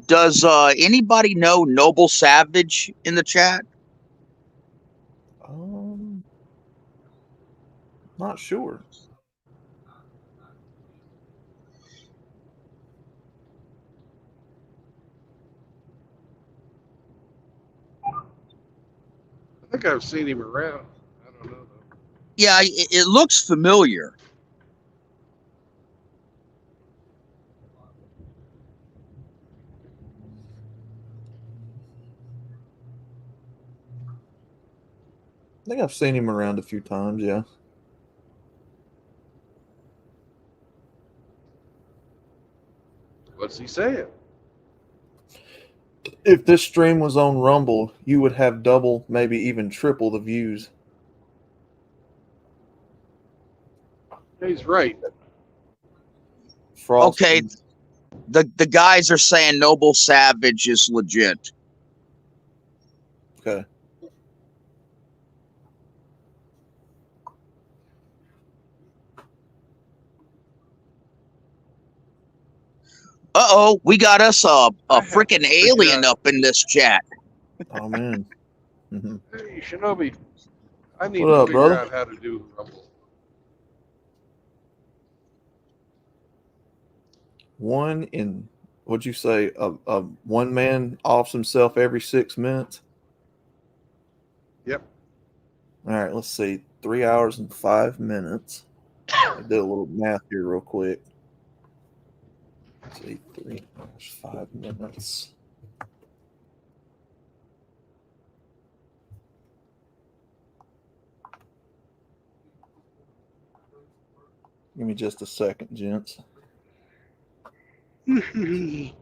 [SPEAKER 4] Does anybody know Noble Savage in the chat?
[SPEAKER 7] Not sure.
[SPEAKER 1] I think I've seen him around. I don't know though.
[SPEAKER 4] Yeah, it looks familiar.
[SPEAKER 7] I think I've seen him around a few times, yeah.
[SPEAKER 1] What's he saying?
[SPEAKER 7] If this stream was on Rumble, you would have double, maybe even triple the views.
[SPEAKER 1] He's right.
[SPEAKER 7] Frost
[SPEAKER 4] Okay, the guys are saying Noble Savage is legit.
[SPEAKER 7] Okay.
[SPEAKER 4] Uh-oh, we got us a freaking alien up in this chat.
[SPEAKER 7] Oh, man. Mm-hmm.
[SPEAKER 1] Hey, Shinobi, I need
[SPEAKER 7] What
[SPEAKER 1] to
[SPEAKER 7] up,
[SPEAKER 1] figure
[SPEAKER 7] brother?
[SPEAKER 1] out how to do Rumble.
[SPEAKER 7] What'd you say? A one man offs himself every 6 minutes?
[SPEAKER 1] Yep.
[SPEAKER 7] All right, let's see. 3 hours and 5 minutes. I'll do a little math here real quick. Let's see, 3 hours, 5 minutes. Give me just a second, gents.
[SPEAKER 1] And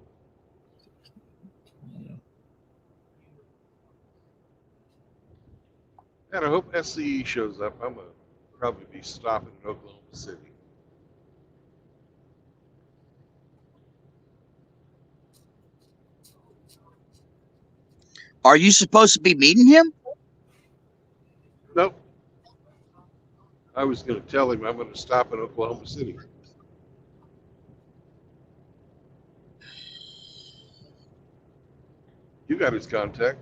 [SPEAKER 1] I hope SCE shows up. I'm going to probably be stopping in Oklahoma City.
[SPEAKER 4] Are you supposed to be meeting him?
[SPEAKER 1] Nope. I was going to tell him I'm going to stop in Oklahoma City. You got his contact.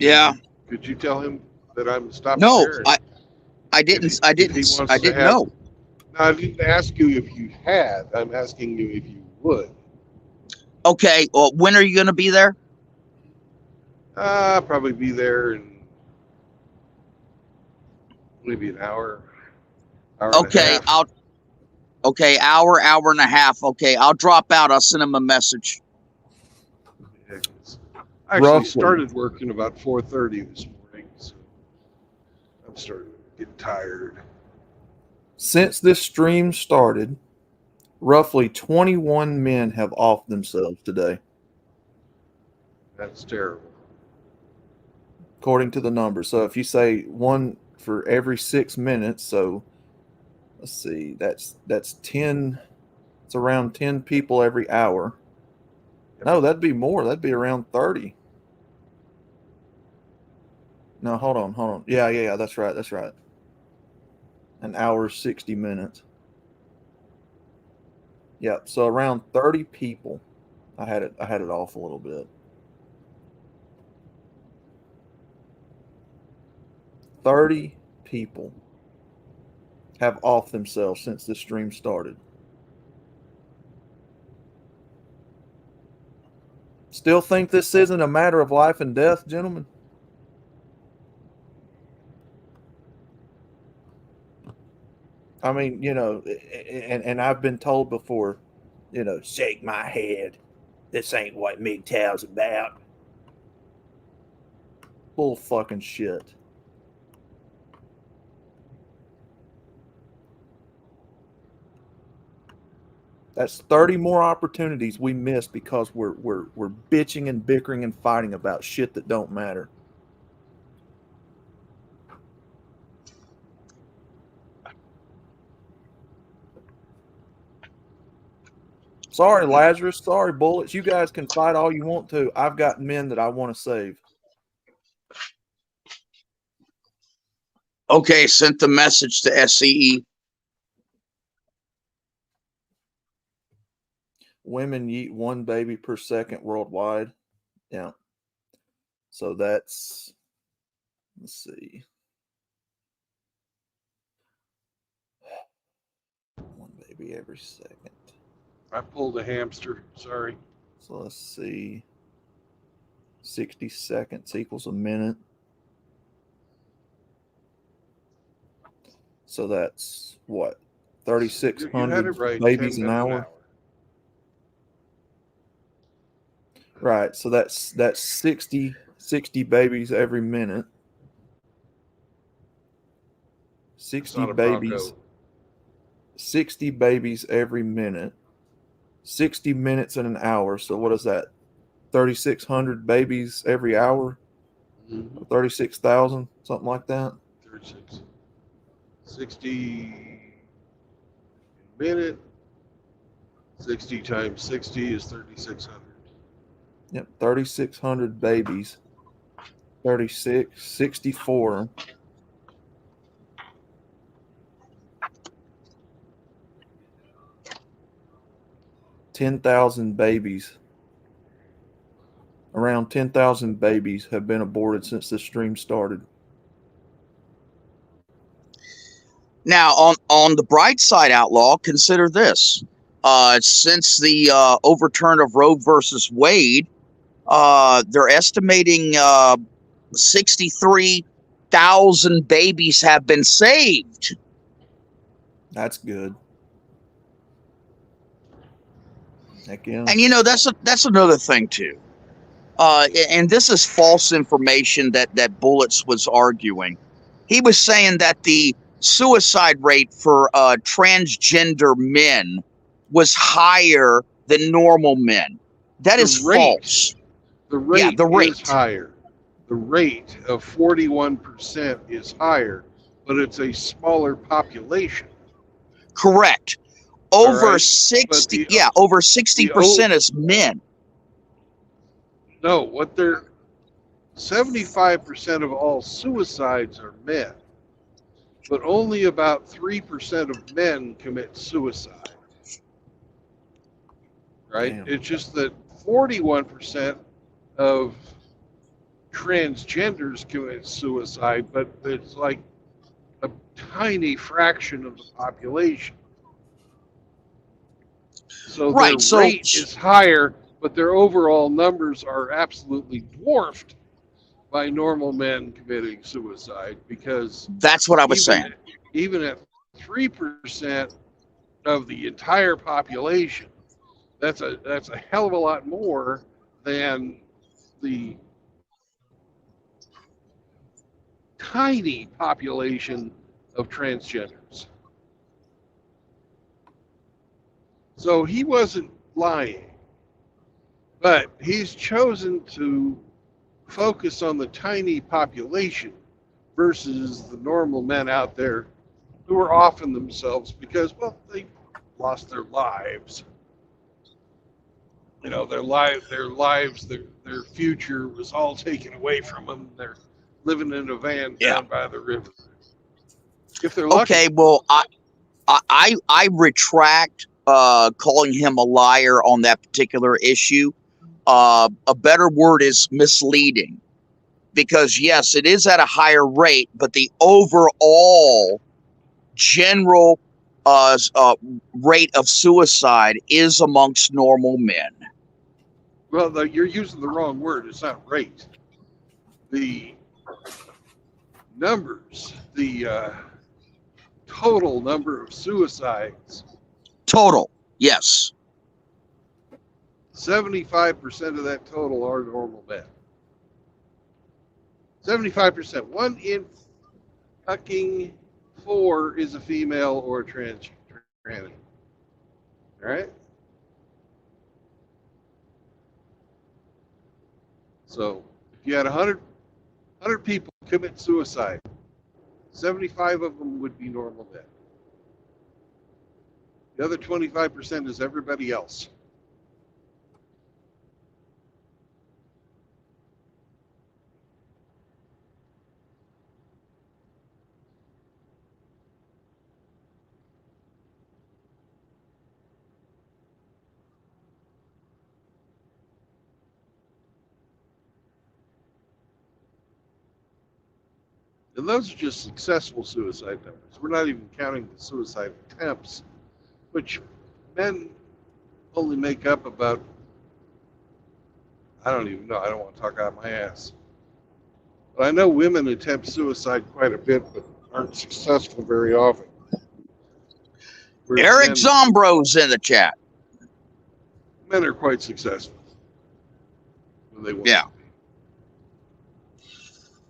[SPEAKER 4] Yeah.
[SPEAKER 1] Could you tell him that I'm stopping
[SPEAKER 4] No,
[SPEAKER 1] there?
[SPEAKER 4] I didn't know.
[SPEAKER 1] No, I didn't ask you if you had. I'm asking you if you would.
[SPEAKER 4] Okay, well, when are you going to be there?
[SPEAKER 1] I'll probably be there in maybe an hour.
[SPEAKER 4] Okay, hour and a half. Okay, I'll drop out. I'll send him a message.
[SPEAKER 1] I actually started working about 4:30 this morning, so I'm starting to get tired.
[SPEAKER 7] Since this stream started, roughly 21 men have offed themselves today,
[SPEAKER 1] That's terrible.
[SPEAKER 7] according to the numbers. So if you say one for every 6 minutes, so let's see, that's 10. It's around 10 people every hour. No, that'd be more. That'd be around 30. No, hold on. Yeah, that's right. An hour, 60 minutes. Yeah, so around 30 people. I had it off a little bit. 30 people have off themselves since the stream started. Still think this isn't a matter of life and death, gentlemen? I mean, and I've been told before, shake my head. This ain't what MGTOW's about. Bull fucking shit. That's 30 more opportunities we missed because we're bitching and bickering and fighting about shit that don't matter. Sorry, Lazarus. Sorry, Bullets. You guys can fight all you want to. I've got men that I want to save.
[SPEAKER 4] Okay, sent the message to SCE.
[SPEAKER 7] Women eat 1 baby per second worldwide. Yeah. So that's, let's see. 1 baby every second.
[SPEAKER 1] I pulled a hamster. Sorry.
[SPEAKER 7] So let's see. 60 seconds equals a minute. So that's what? 3,600
[SPEAKER 1] right,
[SPEAKER 7] babies an hour. Right. So that's 60 babies every minute. 60 babies.
[SPEAKER 1] Bronco.
[SPEAKER 7] 60 babies every minute. 60 minutes in an hour. So what is that? 3,600 babies every hour? 36,000, something like that.
[SPEAKER 1] 36. 60 minute. 60 times 60 is 3,600.
[SPEAKER 7] Yep, 3,600 babies. 36, 64. $10,000 babies. Around 10,000 babies have been aborted since the stream started.
[SPEAKER 4] Now, on the bright side, Outlaw, consider this. Since the overturn of Roe versus Wade, they're estimating 63,000 babies have been saved.
[SPEAKER 7] That's good. Heck yeah.
[SPEAKER 4] And that's another thing too. And this is false information that Bullets was arguing. He was saying that the suicide rate for transgender men was higher than normal men. That is false.
[SPEAKER 1] The rate is higher. The rate of 41% is higher, but it's a smaller population.
[SPEAKER 4] Correct. Over
[SPEAKER 1] right.
[SPEAKER 4] 60, over 60% is men.
[SPEAKER 1] No, what they're 75% of all suicides are men, but only about 3% of men commit suicide. Right?
[SPEAKER 7] Damn.
[SPEAKER 1] It's just that 41% of transgenders commit suicide, but it's like a tiny fraction of the population. So their rate is higher, but their overall numbers are absolutely dwarfed by normal men committing suicide, because
[SPEAKER 4] that's what I was saying.
[SPEAKER 1] Even at 3% of the entire population, that's a hell of a lot more than the tiny population of transgenders. So he wasn't lying, but he's chosen to focus on the tiny population versus the normal men out there who are offing themselves because, well, they lost their lives. you know, their lives, their future was all taken away from them. They're living in a van
[SPEAKER 4] Yeah.
[SPEAKER 1] down by the river. If they're lucky.
[SPEAKER 4] Okay, well, I retract calling him a liar on that particular issue. A better word is misleading, because yes, it is at a higher rate, but the overall general rate of suicide is amongst normal men.
[SPEAKER 1] Well, you're using the wrong word. It's not rate. The numbers, the total number of suicides,
[SPEAKER 4] Total, yes.
[SPEAKER 1] 75% of that total are normal men. 75%. 1 in fucking 4 is a female or a tranny. All right? So if you had 100 people commit suicide, 75 of them would be normal men. The other 25% is everybody else. And those are just successful suicide numbers. We're not even counting the suicide attempts, which men only make up about, I don't even know, I don't want to talk out my ass. But I know women attempt suicide quite a bit, but aren't successful very often. Whereas
[SPEAKER 4] Eric Zombro's in the chat.
[SPEAKER 1] Men are quite successful when they want
[SPEAKER 4] Yeah.
[SPEAKER 1] to be.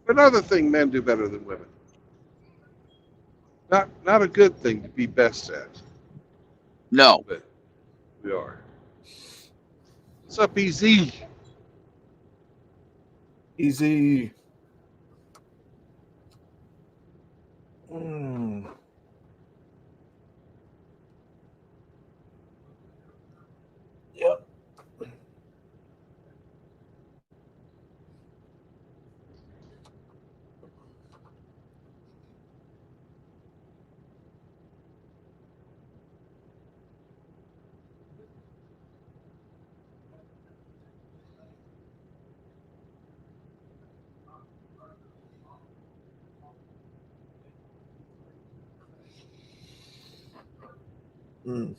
[SPEAKER 1] Another thing men do better than women. Not a good thing to be best at,
[SPEAKER 4] No.
[SPEAKER 1] but we are. What's up, EZ?
[SPEAKER 7] Easy. Yep. Mm.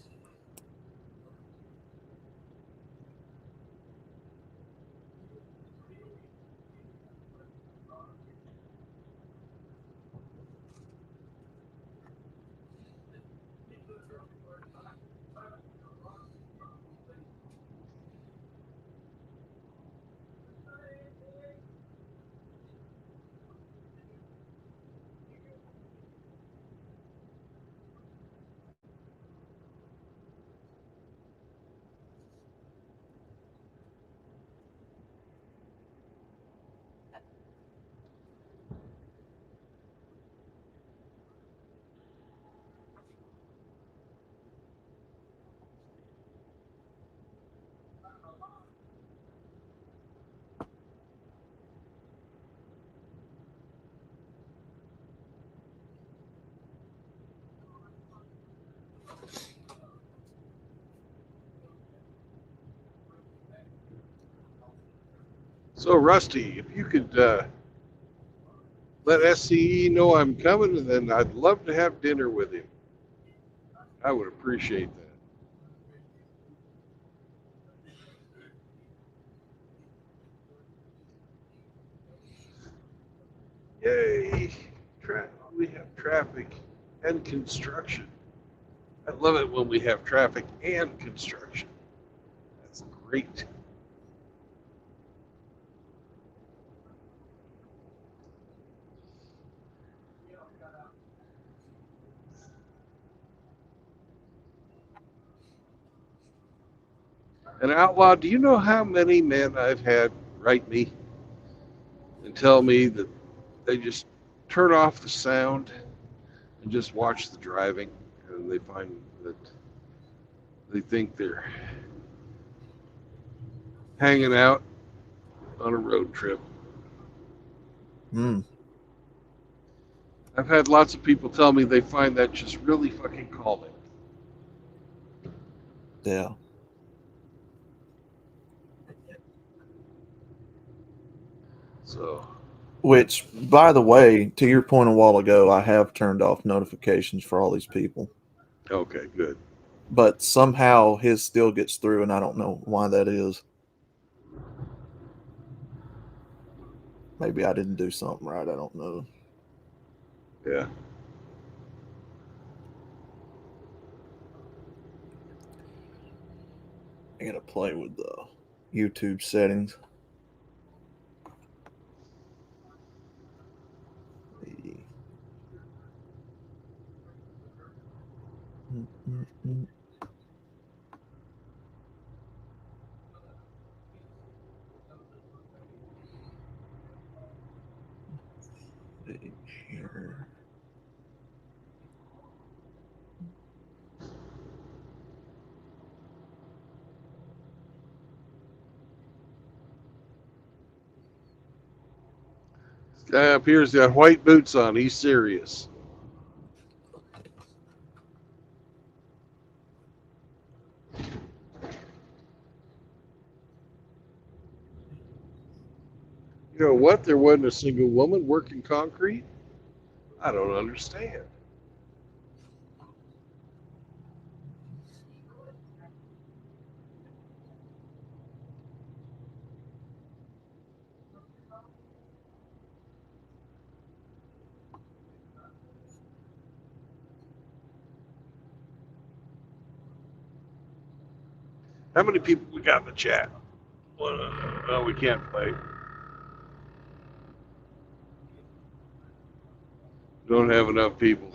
[SPEAKER 1] So, Rusty, if you could let SCE know I'm coming, then I'd love to have dinner with him. I would appreciate that. Yay! We have traffic and construction. I love it when we have traffic and construction. That's great. And Outlaw, do you know how many men I've had write me and tell me that they just turn off the sound and just watch the driving, and they find that they think they're hanging out on a road trip.
[SPEAKER 7] Mm.
[SPEAKER 1] I've had lots of people tell me they find that just really fucking calming.
[SPEAKER 7] Yeah.
[SPEAKER 1] So,
[SPEAKER 7] Which, by the way, to your point a while ago, I have turned off notifications for all these people.
[SPEAKER 1] okay, good.
[SPEAKER 7] But somehow his still gets through, and I don't know why that is. Maybe I didn't do something right. I don't know.
[SPEAKER 1] Yeah.
[SPEAKER 7] I gotta play with the YouTube settings. Here.
[SPEAKER 1] This guy up here's got white boots on. He's serious. You know what? There wasn't a single woman working concrete? I don't understand. How many people we got in the chat? Well, we can't play. Don't have enough people.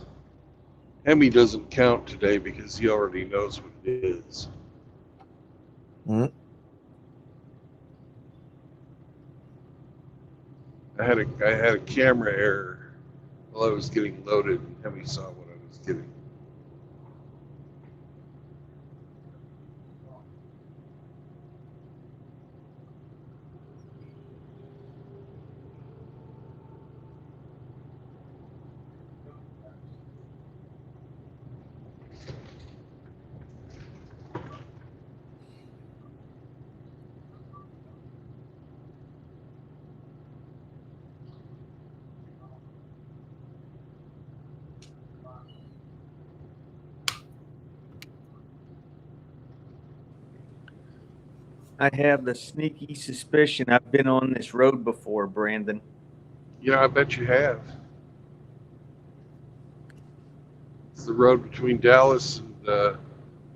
[SPEAKER 1] Hemi doesn't count today because he already knows what it is.
[SPEAKER 7] Mm.
[SPEAKER 1] I had a camera error while I was getting loaded, and Hemi saw what I was getting.
[SPEAKER 9] I have the sneaky suspicion I've been on this road before, Brandon.
[SPEAKER 1] Yeah, I bet you have. It's the road between Dallas and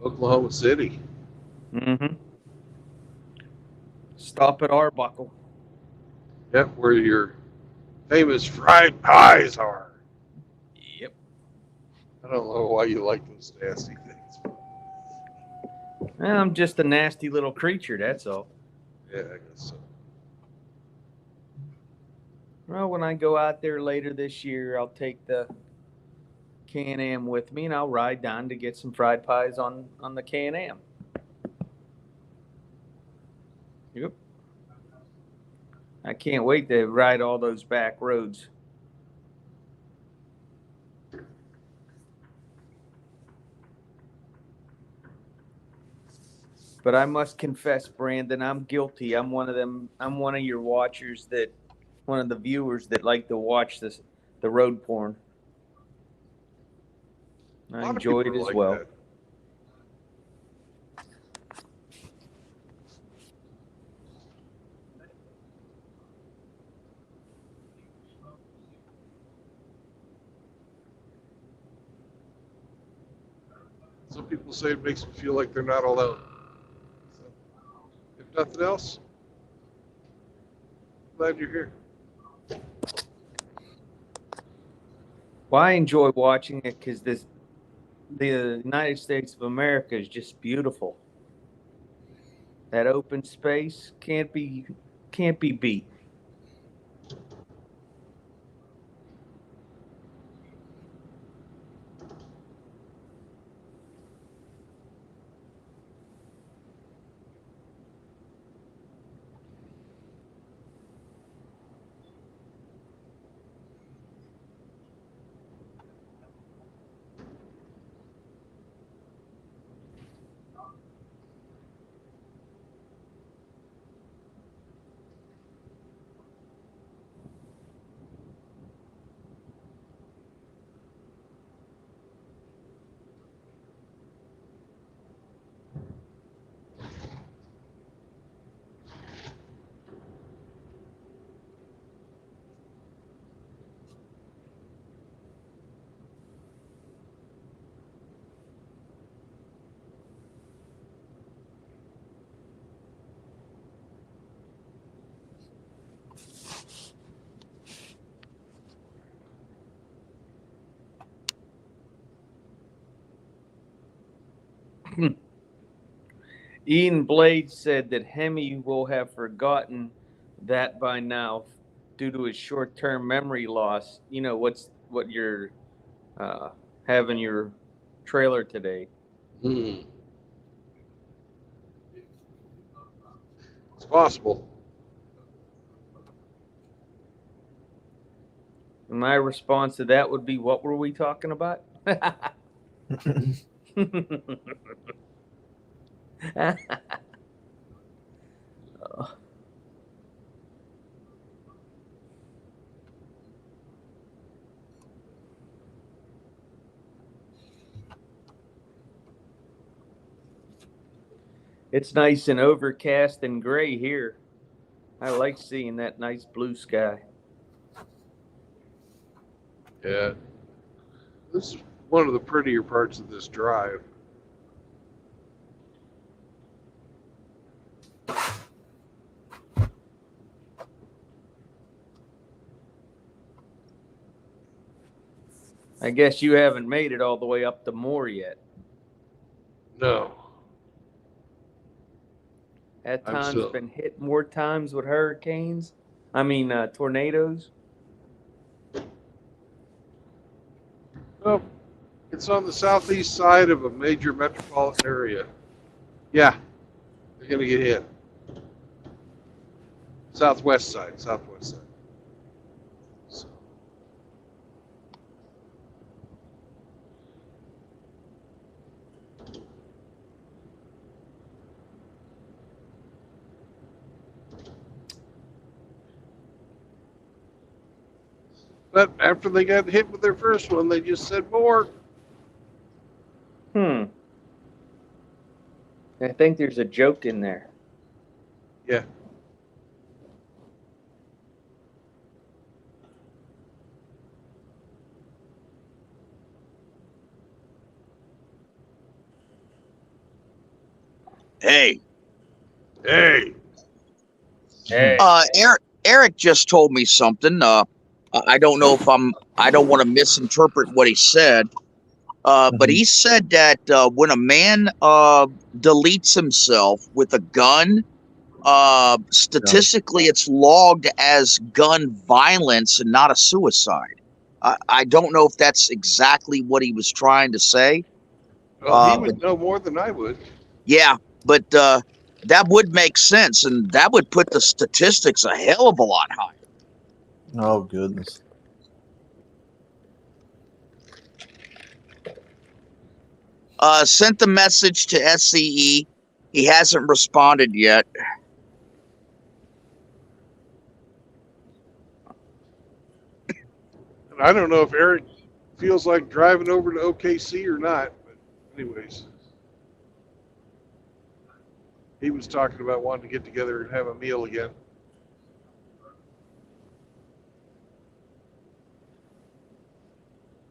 [SPEAKER 1] Oklahoma City.
[SPEAKER 9] Mm-hmm. Stop at Arbuckle.
[SPEAKER 1] Yep, where your famous fried pies are.
[SPEAKER 9] Yep.
[SPEAKER 1] I don't know why you like those nasty things.
[SPEAKER 9] I'm just a nasty little creature, that's all.
[SPEAKER 1] Yeah, I guess so.
[SPEAKER 9] Well, when I go out there later this year, I'll take the Can-Am with me, and I'll ride down to get some fried pies on the Can-Am. Yep. I can't wait to ride all those back roads. But I must confess, Brandon, I'm guilty. I'm one of them. I'm one of your watchers one of the viewers that like to watch the road porn. I enjoy it as well.
[SPEAKER 1] That. Some people say it makes them feel like they're not alone. So, if nothing else, glad you're here.
[SPEAKER 9] Well, I enjoy watching it because the United States of America is just beautiful. That open space can't be beat. Ian Blade said that Hemi will have forgotten that by now due to his short-term memory loss. You know what you're having your trailer today.
[SPEAKER 1] Hmm. It's possible.
[SPEAKER 9] And my response to that would be, what were we talking about? It's nice and overcast and gray here. I like seeing that nice blue sky.
[SPEAKER 1] Yeah. This is one of the prettier parts of this drive.
[SPEAKER 9] I guess you haven't made it all the way up the moor yet.
[SPEAKER 1] No.
[SPEAKER 9] That
[SPEAKER 1] I'm
[SPEAKER 9] time's
[SPEAKER 1] still-
[SPEAKER 9] been hit more times with hurricanes. I mean, tornadoes.
[SPEAKER 1] Oh, it's on the southeast side of a major metropolitan area. Yeah, they're going to get hit. Southwest side. So, but after they got hit with their first one, they just said more.
[SPEAKER 9] I think there's a joke in there.
[SPEAKER 1] Yeah.
[SPEAKER 4] Hey,
[SPEAKER 1] Hey.
[SPEAKER 9] Hey.
[SPEAKER 4] Eric just told me something. I don't know if I don't want to misinterpret what he said. But he said that when a man deletes himself with a gun, statistically it's logged as gun violence and not a suicide. I don't know if that's exactly what he was trying to say.
[SPEAKER 1] Well, he would know more than I would.
[SPEAKER 4] Yeah, but that would make sense, and that would put the statistics a hell of a lot higher.
[SPEAKER 7] Oh, goodness.
[SPEAKER 4] Sent the message to SCE. He hasn't responded yet.
[SPEAKER 1] And I don't know if Eric feels like driving over to OKC or not. But anyways, he was talking about wanting to get together and have a meal again.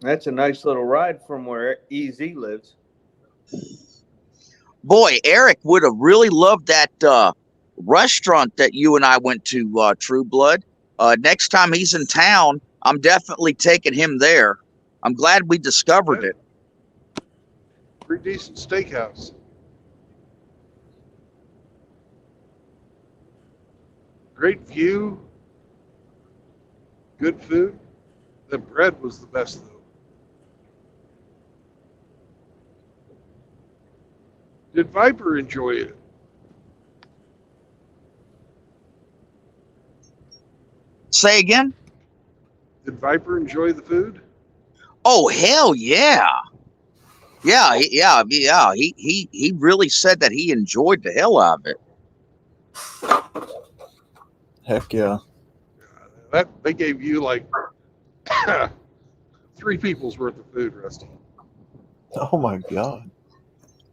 [SPEAKER 9] That's a nice little ride from where EZ lives.
[SPEAKER 4] Boy, Eric would have really loved that restaurant that you and I went to, True Blood. Next time he's in town, I'm definitely taking him there. I'm glad we discovered it.
[SPEAKER 1] Pretty decent steakhouse. Great view. Good food. The bread was the best, though. Did Viper enjoy it?
[SPEAKER 4] Say again?
[SPEAKER 1] Did Viper enjoy the food?
[SPEAKER 4] Oh, hell yeah. Yeah. He really said that he enjoyed the hell out of it.
[SPEAKER 7] Heck yeah.
[SPEAKER 1] That they gave you like 3 people's worth of food, Rusty.
[SPEAKER 7] Oh my God.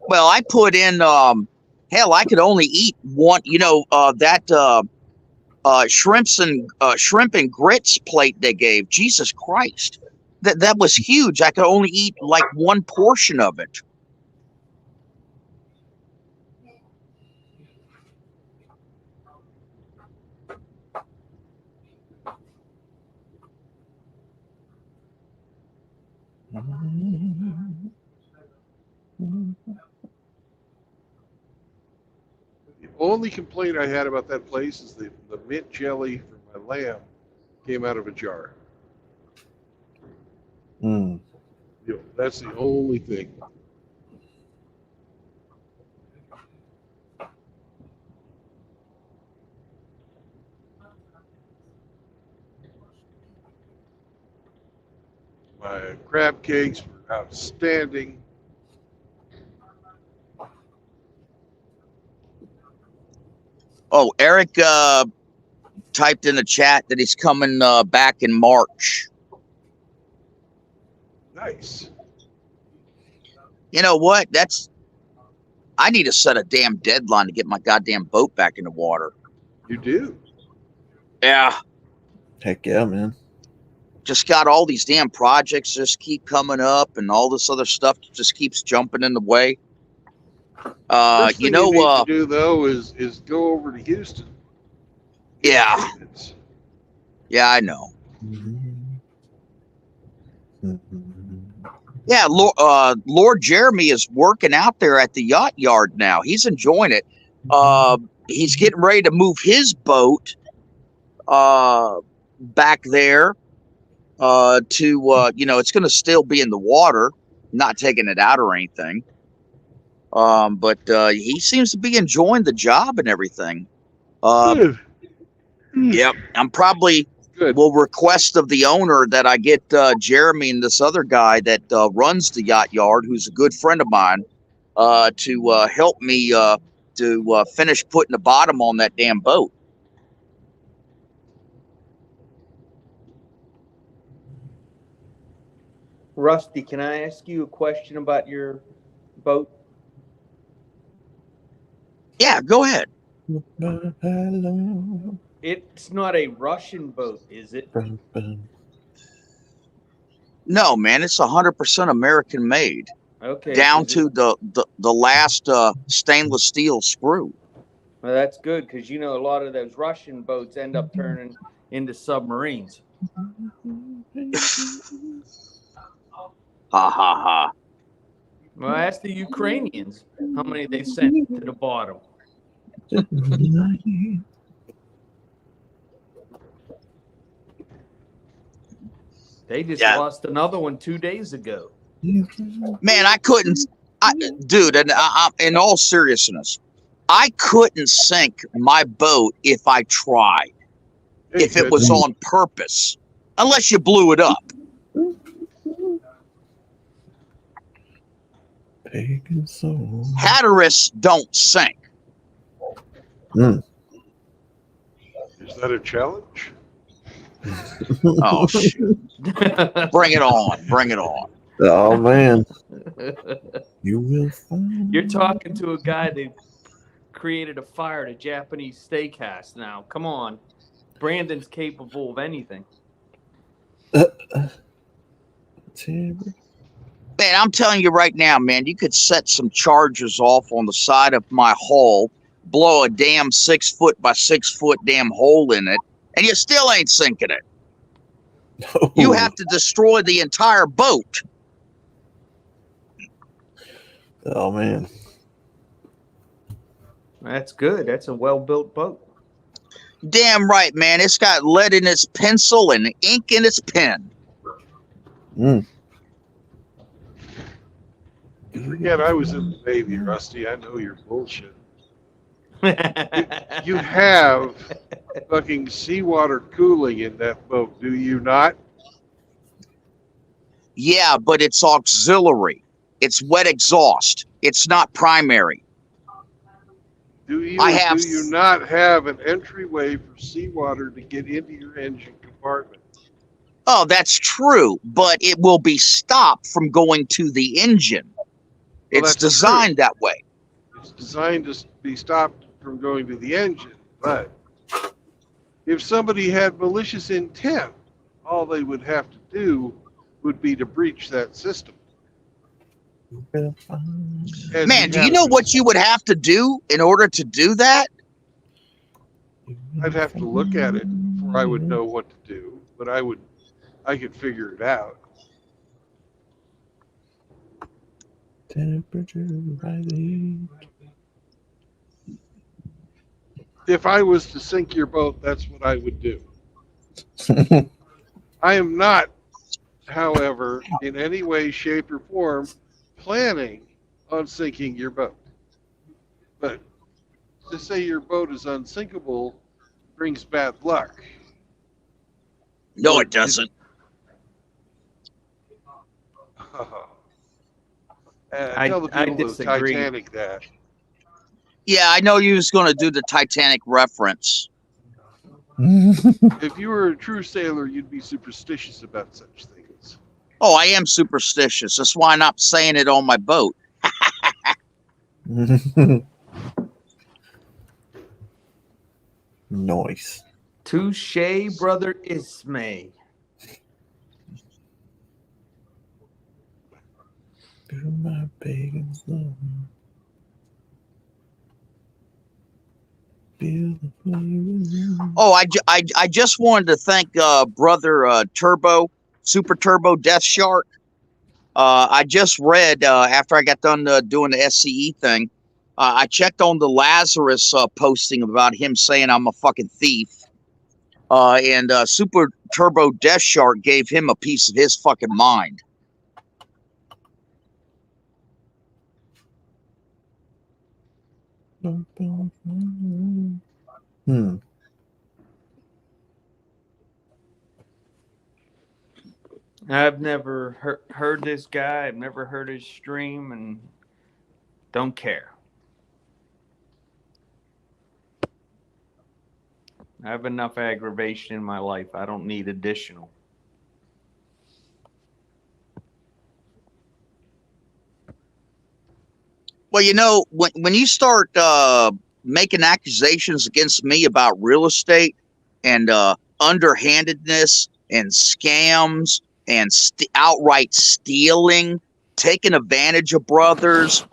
[SPEAKER 4] Well, I put in hell, I could only eat one, that shrimp and grits plate they gave. Jesus Christ. That was huge. I could only eat like one portion of it.
[SPEAKER 1] only complaint I had about that place is the mint jelly for my lamb came out of a jar.
[SPEAKER 7] Mm.
[SPEAKER 1] You know, that's the only thing. My crab cakes were outstanding.
[SPEAKER 4] Oh, Eric typed in the chat that he's coming back in March.
[SPEAKER 1] Nice.
[SPEAKER 4] You know what? I need to set a damn deadline to get my goddamn boat back in the water.
[SPEAKER 1] You do?
[SPEAKER 4] Yeah.
[SPEAKER 7] Heck yeah, man.
[SPEAKER 4] Just got all these damn projects just keep coming up, and all this other stuff just keeps jumping in the way.
[SPEAKER 1] First
[SPEAKER 4] You
[SPEAKER 1] thing
[SPEAKER 4] know,
[SPEAKER 1] you need to do though is go over to Houston.
[SPEAKER 4] yeah, yeah, I know. Yeah, Lord Jeremy is working out there at the yacht yard now. He's enjoying it. He's getting ready to move his boat back there to it's going to still be in the water, not taking it out or anything. But he seems to be enjoying the job and everything.
[SPEAKER 1] Good.
[SPEAKER 4] Yep, I'm probably will request of the owner that I get Jeremy and this other guy that runs the yacht yard, who's a good friend of mine, to help me to finish putting the bottom on that damn boat.
[SPEAKER 9] Rusty, can I ask you a question about your boat?
[SPEAKER 4] Yeah, go ahead.
[SPEAKER 9] It's not a Russian boat, is it?
[SPEAKER 4] No, man, it's 100% American made.
[SPEAKER 9] Okay.
[SPEAKER 4] Down to the last stainless steel screw.
[SPEAKER 9] Well, that's good, because you know a lot of those Russian boats end up turning into submarines.
[SPEAKER 4] Ha ha ha.
[SPEAKER 9] Well, ask the Ukrainians how many they sent to the bottom. They just lost another one 2 days ago.
[SPEAKER 4] Man, I couldn't, dude. And in all seriousness, I couldn't sink my boat if I tried. If it was on purpose, unless you blew it up. Hatteras don't sink.
[SPEAKER 1] Is that a challenge?
[SPEAKER 4] Oh, shoot. Bring it on. Bring it on.
[SPEAKER 7] Oh, man. You will find.
[SPEAKER 9] You're talking to a guy that created a fire at a Japanese steakhouse now. Come on. Brandon's capable of anything.
[SPEAKER 4] Man, I'm telling you right now, man, you could set some charges off on the side of my hull, blow a damn 6 foot by 6 foot damn hole in it, and you still ain't sinking it. No. You have to destroy the entire boat.
[SPEAKER 7] Oh, man.
[SPEAKER 9] That's good. That's a well-built boat.
[SPEAKER 4] Damn right, man. It's got lead in its pencil and ink in its pen.
[SPEAKER 1] Forget I was in the Navy, Rusty. I know you're bullshit. You have fucking seawater cooling in that boat, do you not?
[SPEAKER 4] Yeah, but it's auxiliary. It's wet exhaust. It's not primary.
[SPEAKER 1] Do you not have an entryway for seawater to get into your engine compartment?
[SPEAKER 4] Oh, that's true, but it will be stopped from going to the engine. Well, it's designed that way.
[SPEAKER 1] It's designed to be stopped from going to the engine, but if somebody had malicious intent, all they would have to do would be to breach that system.
[SPEAKER 4] Man, do you know what you would have to do in order to do that?
[SPEAKER 1] I'd have to look at it before I would know what to do, but I could figure it out.
[SPEAKER 7] Temperature rising.
[SPEAKER 1] if I was to sink your boat, that's what I would do. I am not, however, in any way, shape, or form planning on sinking your boat. But to say your boat is unsinkable brings bad luck.
[SPEAKER 4] No, it doesn't.
[SPEAKER 1] Tell the
[SPEAKER 9] I
[SPEAKER 1] people of the
[SPEAKER 9] disagree.
[SPEAKER 1] Titanic that.
[SPEAKER 4] Yeah, I know you was going to do the Titanic reference.
[SPEAKER 1] If you were a true sailor, you'd be superstitious about such things.
[SPEAKER 4] Oh, I am superstitious. That's why I'm not saying it on my boat.
[SPEAKER 7] Nice.
[SPEAKER 9] Touche, brother Ismay.
[SPEAKER 7] My pagans love.
[SPEAKER 4] Oh, I just wanted to thank brother Turbo, Super Turbo Death Shark. I just read after I got done doing the SCE thing. I checked on the Lazarus posting about him saying I'm a fucking thief. And Super Turbo Death Shark gave him a piece of his fucking mind.
[SPEAKER 9] I've never heard this guy. I've never heard his stream and don't care. I have enough aggravation in my life. I don't need additional.
[SPEAKER 4] Well, you know, when you start making accusations against me about real estate and underhandedness and scams and outright stealing, taking advantage of brothers,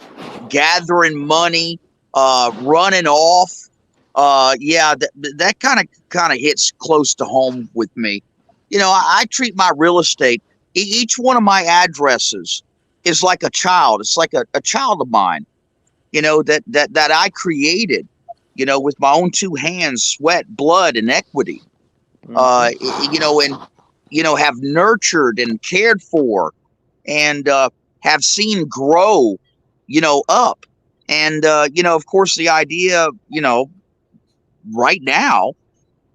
[SPEAKER 4] gathering money, running off, that kind of hits close to home with me. You know, I treat my real estate, each one of my addresses is like a child. It's like a child of mine, you know, that I created, you know, with my own two hands, sweat, blood, and equity. You know, and, you know, have nurtured and cared for and have seen grow, you know, up. And, you know, of course, the idea, you know, right now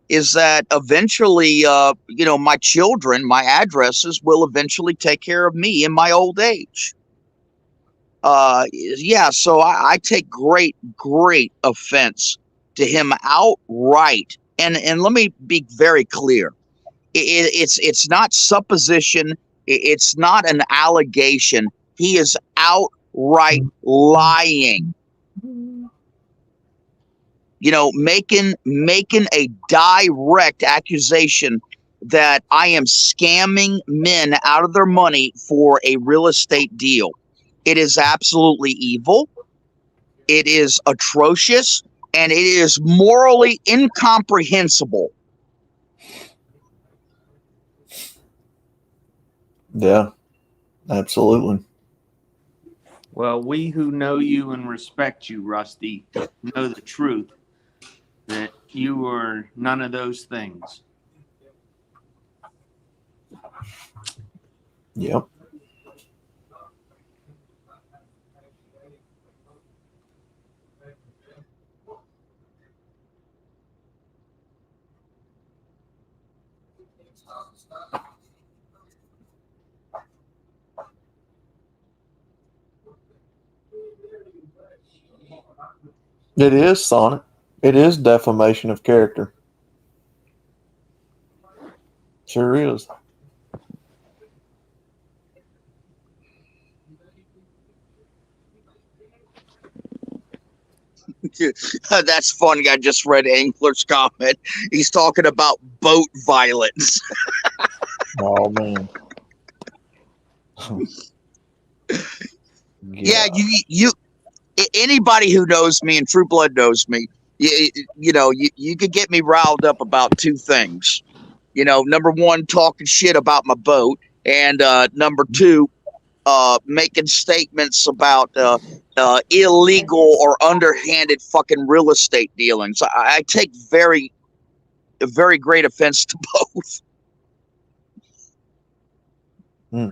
[SPEAKER 4] is that eventually, you know, my children, my addresses will eventually take care of me in my old age. Yeah, so I take great offense to him outright. And let me be very clear. It's not supposition. It's not an allegation. He is outright lying. You know, making a direct accusation that I am scamming men out of their money for a real estate deal. It is absolutely evil. It is atrocious, and it is morally incomprehensible.
[SPEAKER 7] Yeah, absolutely.
[SPEAKER 9] Well, we who know you and respect you, Rusty, know the truth that you are none of those things.
[SPEAKER 7] Yep. It is, Sonic. It is defamation of character. Sure is.
[SPEAKER 4] That's funny. I just read Angler's comment. He's talking about boat violence.
[SPEAKER 7] Oh, man.
[SPEAKER 4] Yeah, you anybody who knows me and True Blood knows me, you know, you could get me riled up about two things. You know, number one, talking shit about my boat, and number two, making statements about illegal or underhanded fucking real estate dealings. I take very great offense to both.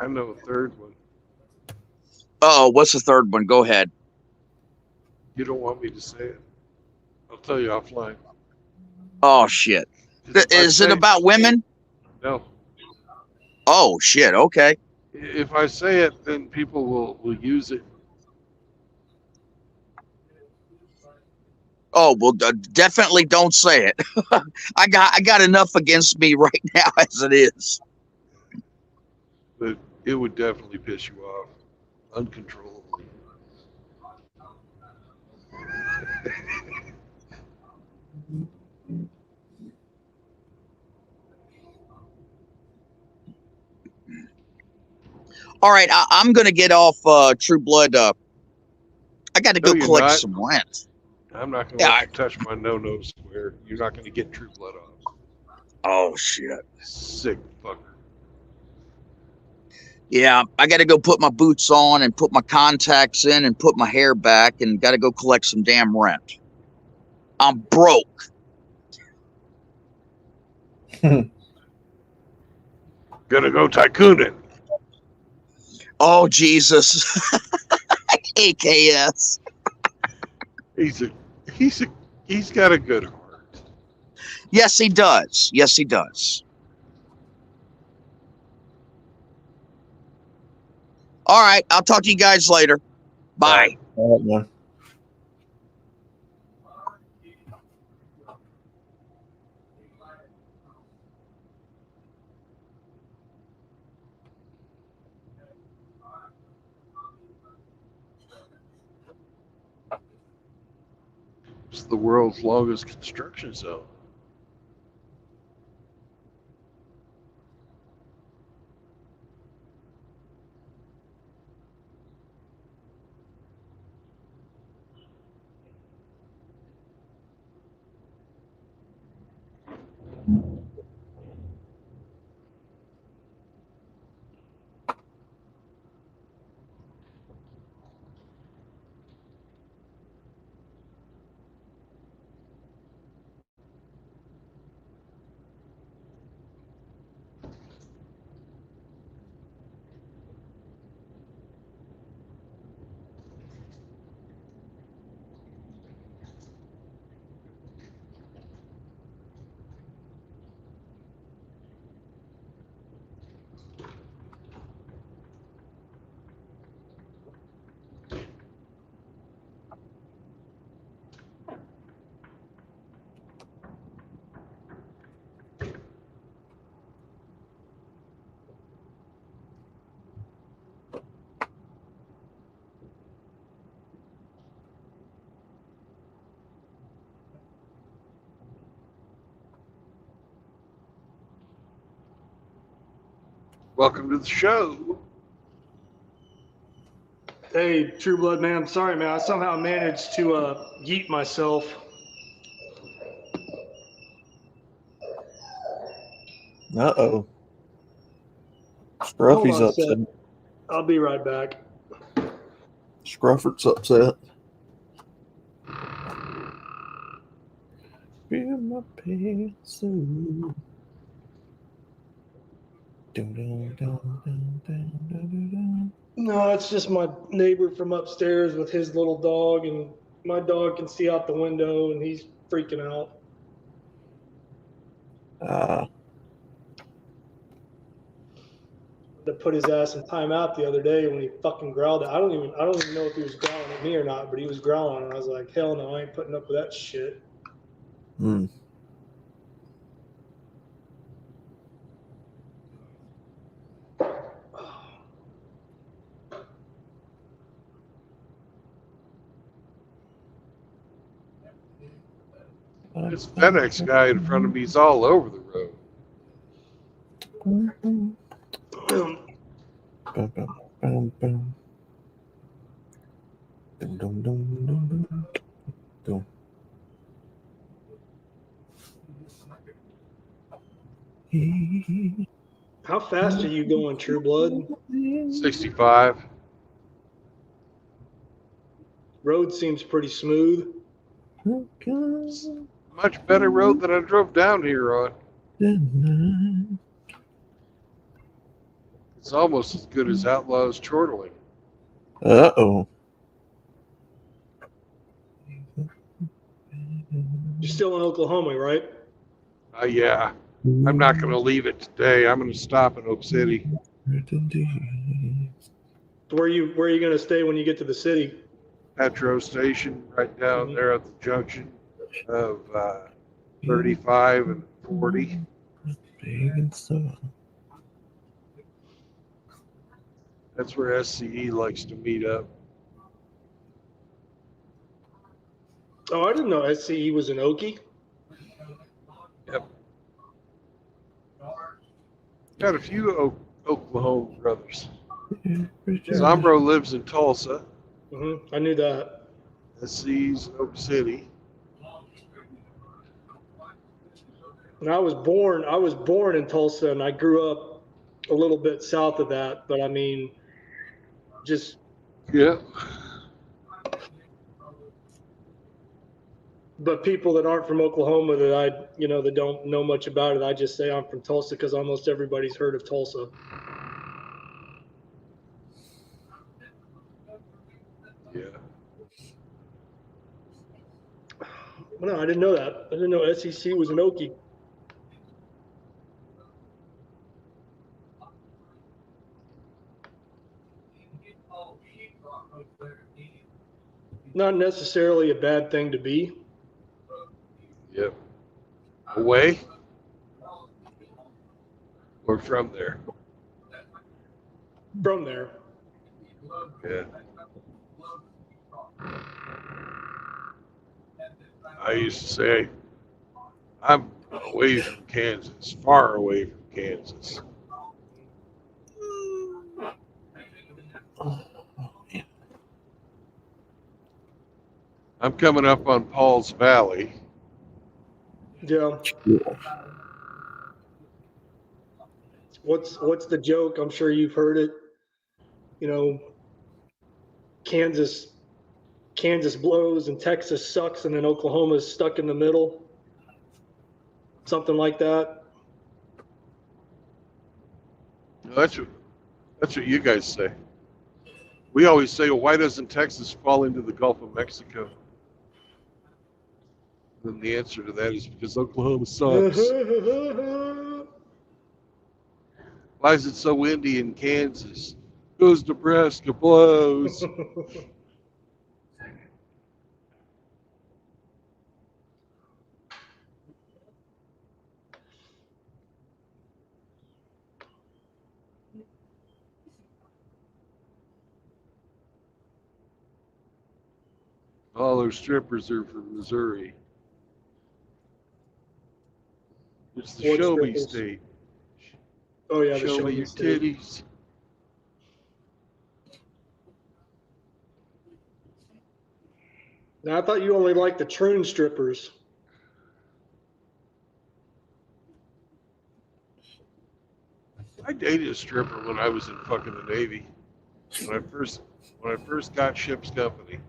[SPEAKER 1] I know a third one.
[SPEAKER 4] Oh, what's the third one? Go ahead.
[SPEAKER 1] You don't want me to say it. I'll tell you offline.
[SPEAKER 4] Oh shit! Is it about women?
[SPEAKER 1] No.
[SPEAKER 4] Oh shit! Okay.
[SPEAKER 1] If I say it, then people will use it.
[SPEAKER 4] Oh well, definitely don't say it. I got enough against me right now as it is.
[SPEAKER 1] But it would definitely piss you off uncontrollably.
[SPEAKER 4] All right, I'm gonna get off True Blood. I got to go
[SPEAKER 1] you're
[SPEAKER 4] collect
[SPEAKER 1] not.
[SPEAKER 4] some rent.
[SPEAKER 1] I'm not going to let you touch my no square. You're not going to get True Blood off.
[SPEAKER 4] Oh shit!
[SPEAKER 1] Sick fucker.
[SPEAKER 4] Yeah, I got to go put my boots on and put my contacts in and put my hair back and got to go collect some damn rent. I'm broke.
[SPEAKER 1] Gonna go tycooning.
[SPEAKER 4] Oh Jesus! AKS.
[SPEAKER 1] He's got a good heart.
[SPEAKER 4] Yes, he does. Yes, he does. All right, I'll talk to you guys later. Bye.
[SPEAKER 7] All right, man.
[SPEAKER 1] It's the world's longest construction zone. Welcome to the show.
[SPEAKER 10] Hey, True Blood, man. I'm sorry, man. I somehow managed to yeet myself.
[SPEAKER 7] Uh-oh. Scruffy's
[SPEAKER 10] Hold on a
[SPEAKER 7] upset.
[SPEAKER 10] sec. I'll be right back.
[SPEAKER 7] Scrufford's upset. Feel my pants.
[SPEAKER 10] No, it's just my neighbor from upstairs with his little dog, and my dog can see out the window, and he's freaking out. To put his ass in timeout the other day when he fucking growled. I don't even know if he was growling at me or not, but he was growling, and I was like, hell no, I ain't putting up with that shit.
[SPEAKER 7] Hmm.
[SPEAKER 1] This FedEx guy in front of me is all over the road.
[SPEAKER 7] Boom, boom, boom. Dum, dum, dum, dum, dum. Dum.
[SPEAKER 10] How fast are you going, True Blood?
[SPEAKER 1] 65.
[SPEAKER 10] Road seems pretty smooth.
[SPEAKER 1] Much better road than I drove down here on. It's almost as good as Outlaws chortling.
[SPEAKER 7] Uh-oh.
[SPEAKER 10] You're still in Oklahoma, right?
[SPEAKER 1] Yeah. I'm not going to leave it today. I'm going to stop in Oak City.
[SPEAKER 10] Where are you going to stay when you get to the city?
[SPEAKER 1] Petro station right down there at the junction of 35 and 40. That's where SCE likes to meet up.
[SPEAKER 10] Oh, I didn't know SCE was in Okie.
[SPEAKER 1] Yep. Got a few Oklahoma brothers. Zombro lives in Tulsa.
[SPEAKER 10] I knew that.
[SPEAKER 1] SCE's in Oak City.
[SPEAKER 10] And I was born in Tulsa, and I grew up a little bit south of that. But I mean, just
[SPEAKER 1] yeah.
[SPEAKER 10] But people that aren't from Oklahoma that don't know much about it, I just say I'm from Tulsa because almost everybody's heard of Tulsa.
[SPEAKER 1] Yeah.
[SPEAKER 10] No, I didn't know that. I didn't know SEC was in Okie. Not necessarily a bad thing to be.
[SPEAKER 1] Yep. Away? Or from there?
[SPEAKER 10] From there.
[SPEAKER 1] Yeah. I used to say, I'm away from Kansas, far away from Kansas. I'm coming up on Paul's Valley.
[SPEAKER 10] Yeah. What's the joke? I'm sure you've heard it. You know, Kansas blows and Texas sucks, and then Oklahoma's stuck in the middle. Something like that.
[SPEAKER 1] That's what you guys say. We always say, well, why doesn't Texas fall into the Gulf of Mexico? And the answer to that is because Oklahoma sucks. Why is it so windy in Kansas? Goes Nebraska blows. All those strippers are from Missouri. It's the
[SPEAKER 10] What
[SPEAKER 1] show me
[SPEAKER 10] strippers?
[SPEAKER 1] state.
[SPEAKER 10] Oh yeah, the
[SPEAKER 1] Show me your
[SPEAKER 10] state.
[SPEAKER 1] titties.
[SPEAKER 10] Now I thought you only liked the troon strippers.
[SPEAKER 1] I dated a stripper when I was in fucking the Navy. When I first got ship's company.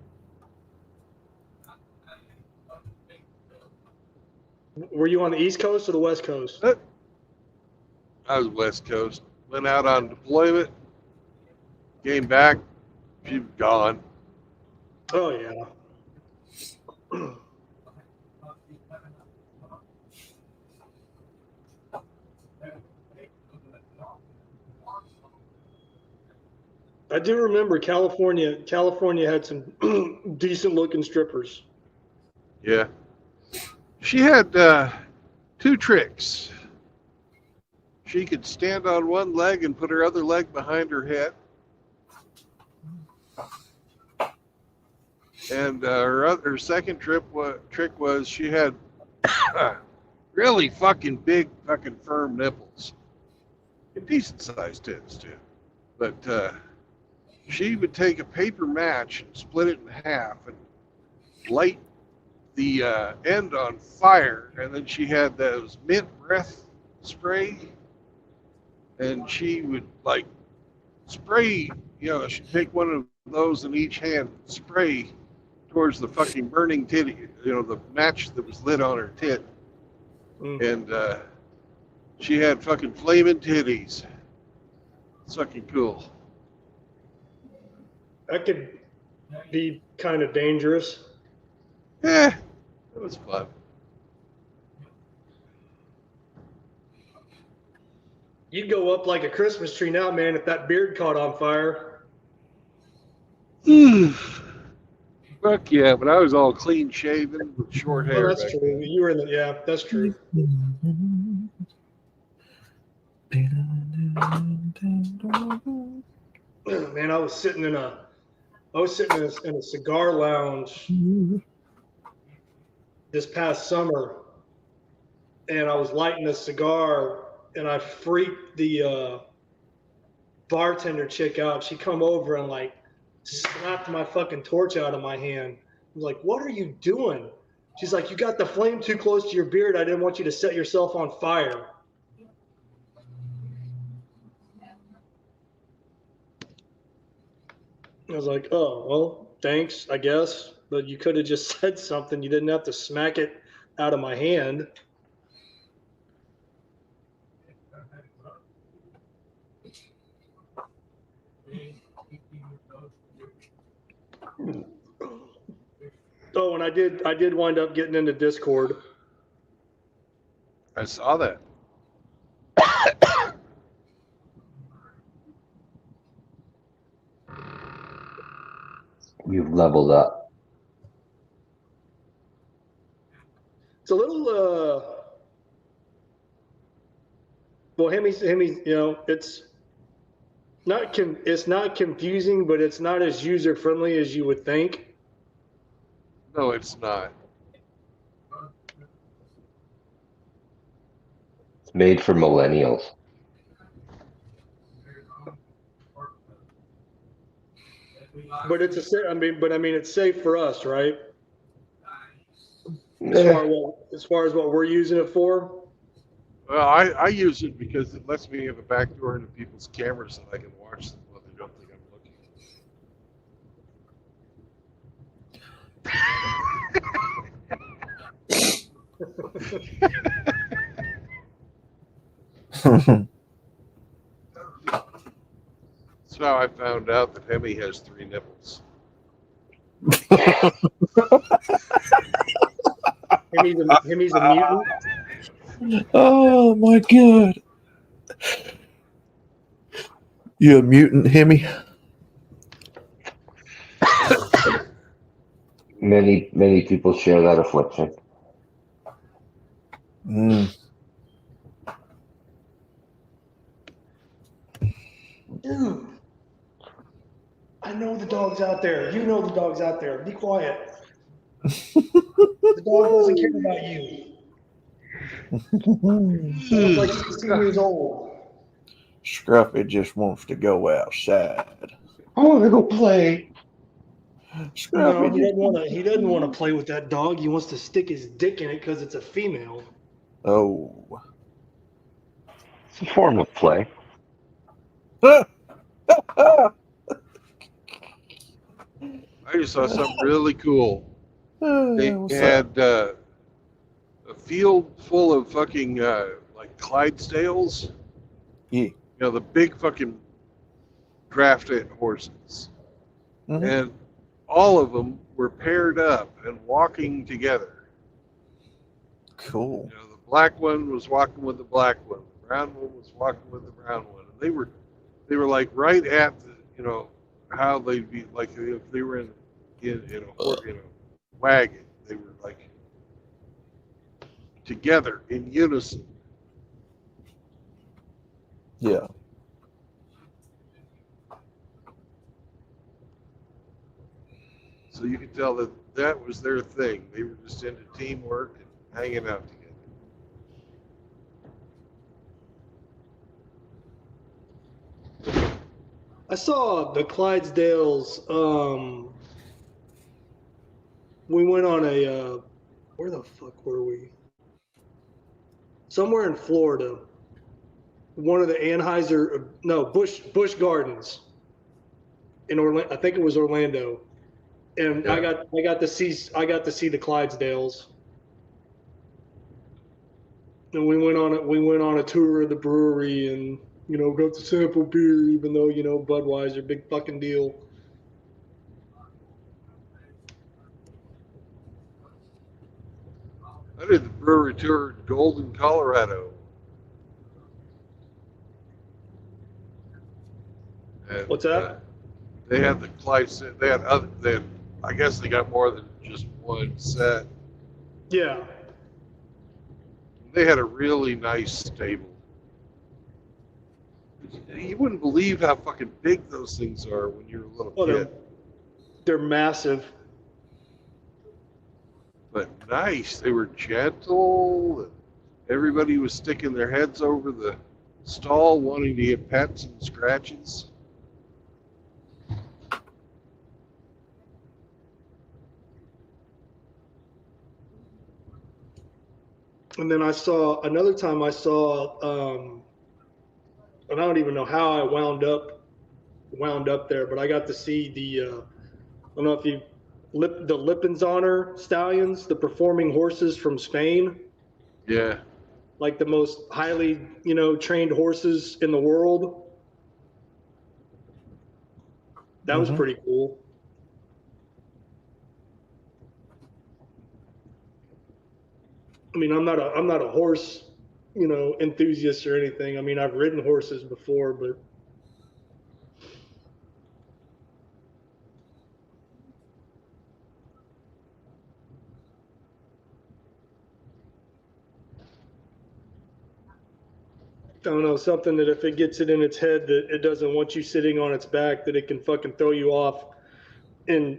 [SPEAKER 10] Were you on the East Coast or the West Coast?
[SPEAKER 1] I was West Coast. Went out on deployment. Came back. She was gone.
[SPEAKER 10] Oh yeah. I do remember California had some decent looking strippers.
[SPEAKER 1] Yeah. She had two tricks. She could stand on one leg and put her other leg behind her head. And her second trick was she had really fucking big, fucking firm nipples. And decent sized tits, too. But she would take a paper match and split it in half and light the end on fire. And then she had those mint breath spray. And she would, like, spray, take one of those in each hand, spray towards the fucking burning titty, the match that was lit on her tit. And she had fucking flaming titties. It's fucking cool.
[SPEAKER 10] That could be kind of dangerous.
[SPEAKER 1] Yeah, it was fun.
[SPEAKER 10] You'd go up like a Christmas tree now, man, if that beard caught on fire.
[SPEAKER 1] Fuck yeah, but I was all clean shaven with short hair.
[SPEAKER 10] Oh, that's true. You were in the, yeah, that's true. Man, I was sitting in a cigar lounge this past summer, and I was lighting a cigar, and I freaked the bartender chick out. She come over and like slapped my fucking torch out of my hand. I was like, "What are you doing?" She's like, "You got the flame too close to your beard. I didn't want you to set yourself on fire." I was like, "Oh, well, thanks, I guess. But you could have just said something. You didn't have to smack it out of my hand." Oh, and I did wind up getting into Discord.
[SPEAKER 1] I saw that.
[SPEAKER 2] You've leveled up.
[SPEAKER 10] It's a little well, Hemi's, it's not confusing, but it's not as user friendly as you would think.
[SPEAKER 1] No, it's not.
[SPEAKER 2] It's made for millennials.
[SPEAKER 10] But it's it's safe for us, right? As far as what we're using it for.
[SPEAKER 1] Well, I use it because it lets me have a backdoor into people's cameras so I can watch them while they don't think I'm looking. That's how I found out that Hemi has 3 nipples.
[SPEAKER 10] Hemi's a mutant.
[SPEAKER 7] Oh my god. You a mutant, Hemi?
[SPEAKER 2] Many people share that affliction.
[SPEAKER 10] Dude, I know the dog's out there. You know the dog's out there. Be quiet. The dog doesn't care about you. He's like 16 years old.
[SPEAKER 7] Scruffy just wants to go outside.
[SPEAKER 2] I want to go play.
[SPEAKER 10] No, he doesn't want to play with that dog. He wants to stick his dick in it because it's a female.
[SPEAKER 7] Oh.
[SPEAKER 2] It's a form of play.
[SPEAKER 1] I just saw something really cool. They had a field full of fucking like Clydesdales.
[SPEAKER 7] Yeah.
[SPEAKER 1] The big fucking drafted horses.
[SPEAKER 7] Mm-hmm.
[SPEAKER 1] And all of them were paired up and walking together.
[SPEAKER 7] Cool.
[SPEAKER 1] The black one was walking with the black one. The brown one was walking with the brown one. And they were like right at the, how they'd be like if they were in a wagon. They were like together in unison.
[SPEAKER 7] Yeah.
[SPEAKER 1] So you could tell that was their thing. They were just into teamwork and hanging out together.
[SPEAKER 10] I saw the Clydesdales. We went on a where the fuck were we? Somewhere in Florida. one of the Anheuser, no, Busch Gardens in Orlando. I think it was Orlando, and
[SPEAKER 1] Yeah.
[SPEAKER 10] I got to see the Clydesdales, and we went on a tour of the brewery, and got to sample beer, even though Budweiser, big fucking deal.
[SPEAKER 1] I did the brewery tour in Golden, Colorado. And,
[SPEAKER 10] What's that?
[SPEAKER 1] They had the Clydesdale. They had I guess they got more than just one set.
[SPEAKER 10] Yeah.
[SPEAKER 1] They had a really nice stable. You wouldn't believe how fucking big those things are when you're a little kid.
[SPEAKER 10] They're massive.
[SPEAKER 1] But nice. They were gentle. Everybody was sticking their heads over the stall wanting to get pets and scratches.
[SPEAKER 10] And then another time I saw, and I don't even know how I wound up there, but I got to see I don't know if the Lipinzonner stallions, the performing horses from Spain.
[SPEAKER 1] Yeah.
[SPEAKER 10] Like the most highly, trained horses in the world. That was pretty cool. I mean, I'm not a horse, enthusiast or anything. I mean, I've ridden horses before, but I don't know, something that if it gets it in its head that it doesn't want you sitting on its back, that it can fucking throw you off and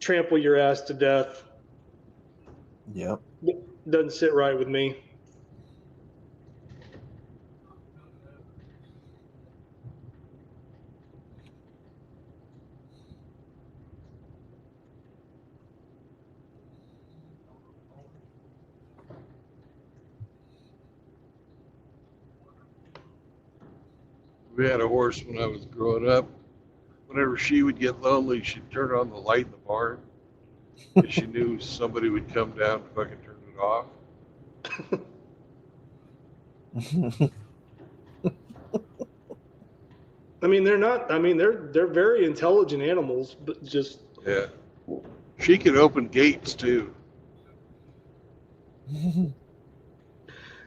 [SPEAKER 10] trample your ass to death.
[SPEAKER 7] Yep.
[SPEAKER 10] Doesn't sit right with me.
[SPEAKER 1] We had a horse when I was growing up. Whenever she would get lonely, she'd turn on the light in the barn. And she knew somebody would come down and fucking turn it off.
[SPEAKER 10] I mean, they're very intelligent animals, but just.
[SPEAKER 1] Yeah. She could open gates too.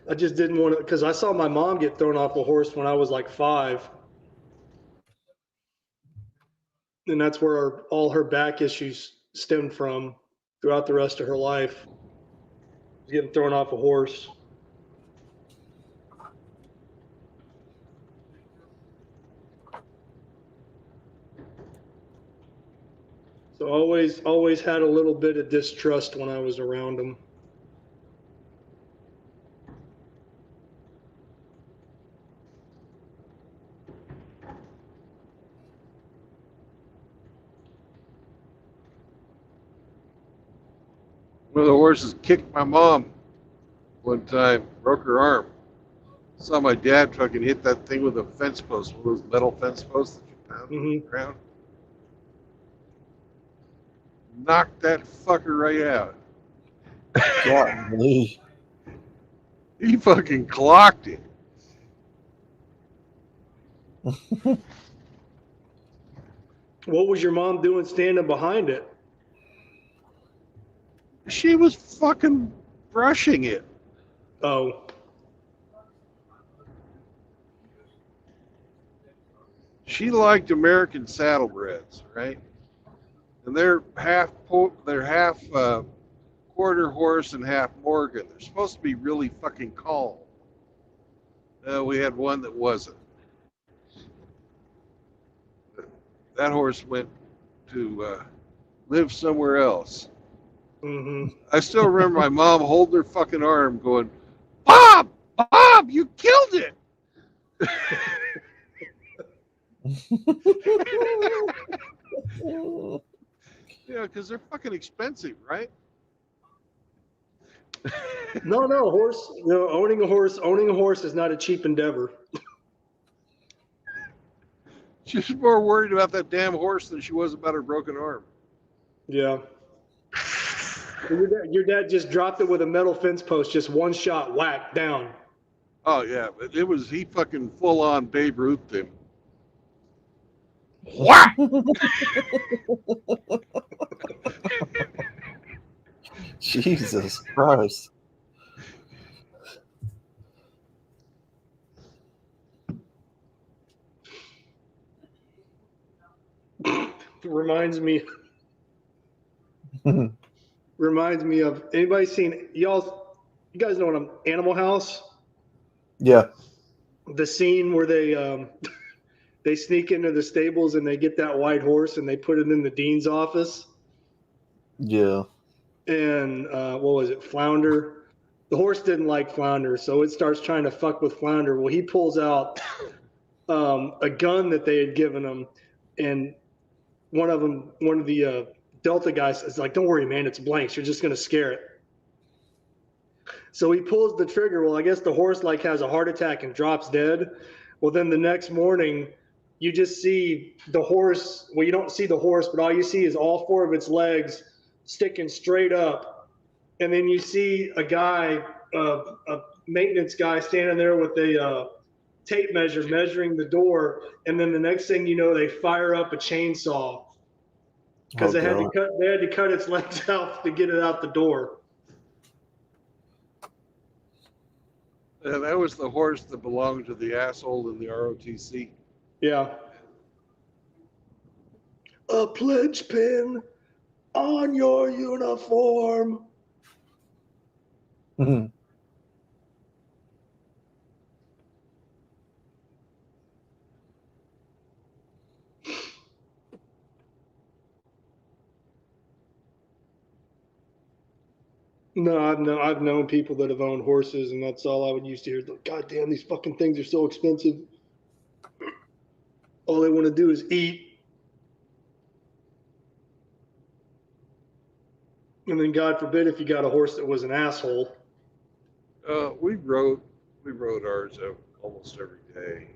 [SPEAKER 10] I just didn't want to, because I saw my mom get thrown off a horse when I was like 5. And that's where all her back issues stemmed from throughout the rest of her life. Getting thrown off a horse. So always had a little bit of distrust when I was around them.
[SPEAKER 1] One of the horses kicked my mom one time, broke her arm. Saw my dad fucking hit that thing with a fence post, one of those metal fence posts that you pound on the ground. Knocked that fucker right out.
[SPEAKER 7] Golly.
[SPEAKER 1] He fucking clocked it.
[SPEAKER 10] What was your mom doing standing behind it?
[SPEAKER 1] She was fucking brushing it.
[SPEAKER 10] Oh.
[SPEAKER 1] She liked American saddlebreds, right? And they're half quarter horse and half Morgan. They're supposed to be really fucking calm. We had one that wasn't. That horse went to live somewhere else. I still remember my mom holding her fucking arm going, Bob, you killed it. Yeah, because they're fucking expensive, right?
[SPEAKER 10] No, horse. No, owning a horse is not a cheap endeavor.
[SPEAKER 1] She's more worried about that damn horse than she was about her broken arm.
[SPEAKER 10] Yeah. Your dad just dropped it with a metal fence post, just one shot, whack, down.
[SPEAKER 1] Oh yeah, but he fucking full on Babe Ruth him. What?
[SPEAKER 7] Jesus Christ.
[SPEAKER 10] Reminds me of anybody seen you guys know what Animal House?
[SPEAKER 7] Yeah.
[SPEAKER 10] The scene where they they sneak into the stables and they get that white horse and they put it in the dean's office.
[SPEAKER 7] Yeah.
[SPEAKER 10] And what was it, Flounder? The horse didn't like Flounder, so it starts trying to fuck with Flounder. Well, he pulls out a gun that they had given him, and one of the Delta guys is like, "Don't worry, man, it's blanks. You're just gonna scare it." So he pulls the trigger. Well, I guess the horse like has a heart attack and drops dead. Well, then the next morning, you just see the horse. Well, you don't see the horse, but all you see is all four of its legs sticking straight up. And then you see a guy, a maintenance guy, standing there with a tape measure measuring the door. And then the next thing you know, they fire up a chainsaw because they had to cut its legs out to get it out the door.
[SPEAKER 1] And that was the horse that belonged to the asshole in the ROTC.
[SPEAKER 10] Yeah. A pledge pin on your uniform. No, I've known people that have owned horses, and that's all I would used to hear. God damn, these fucking things are so expensive. All they want to do is eat. And then God forbid if you got a horse that was an asshole.
[SPEAKER 1] We rode ours almost every day.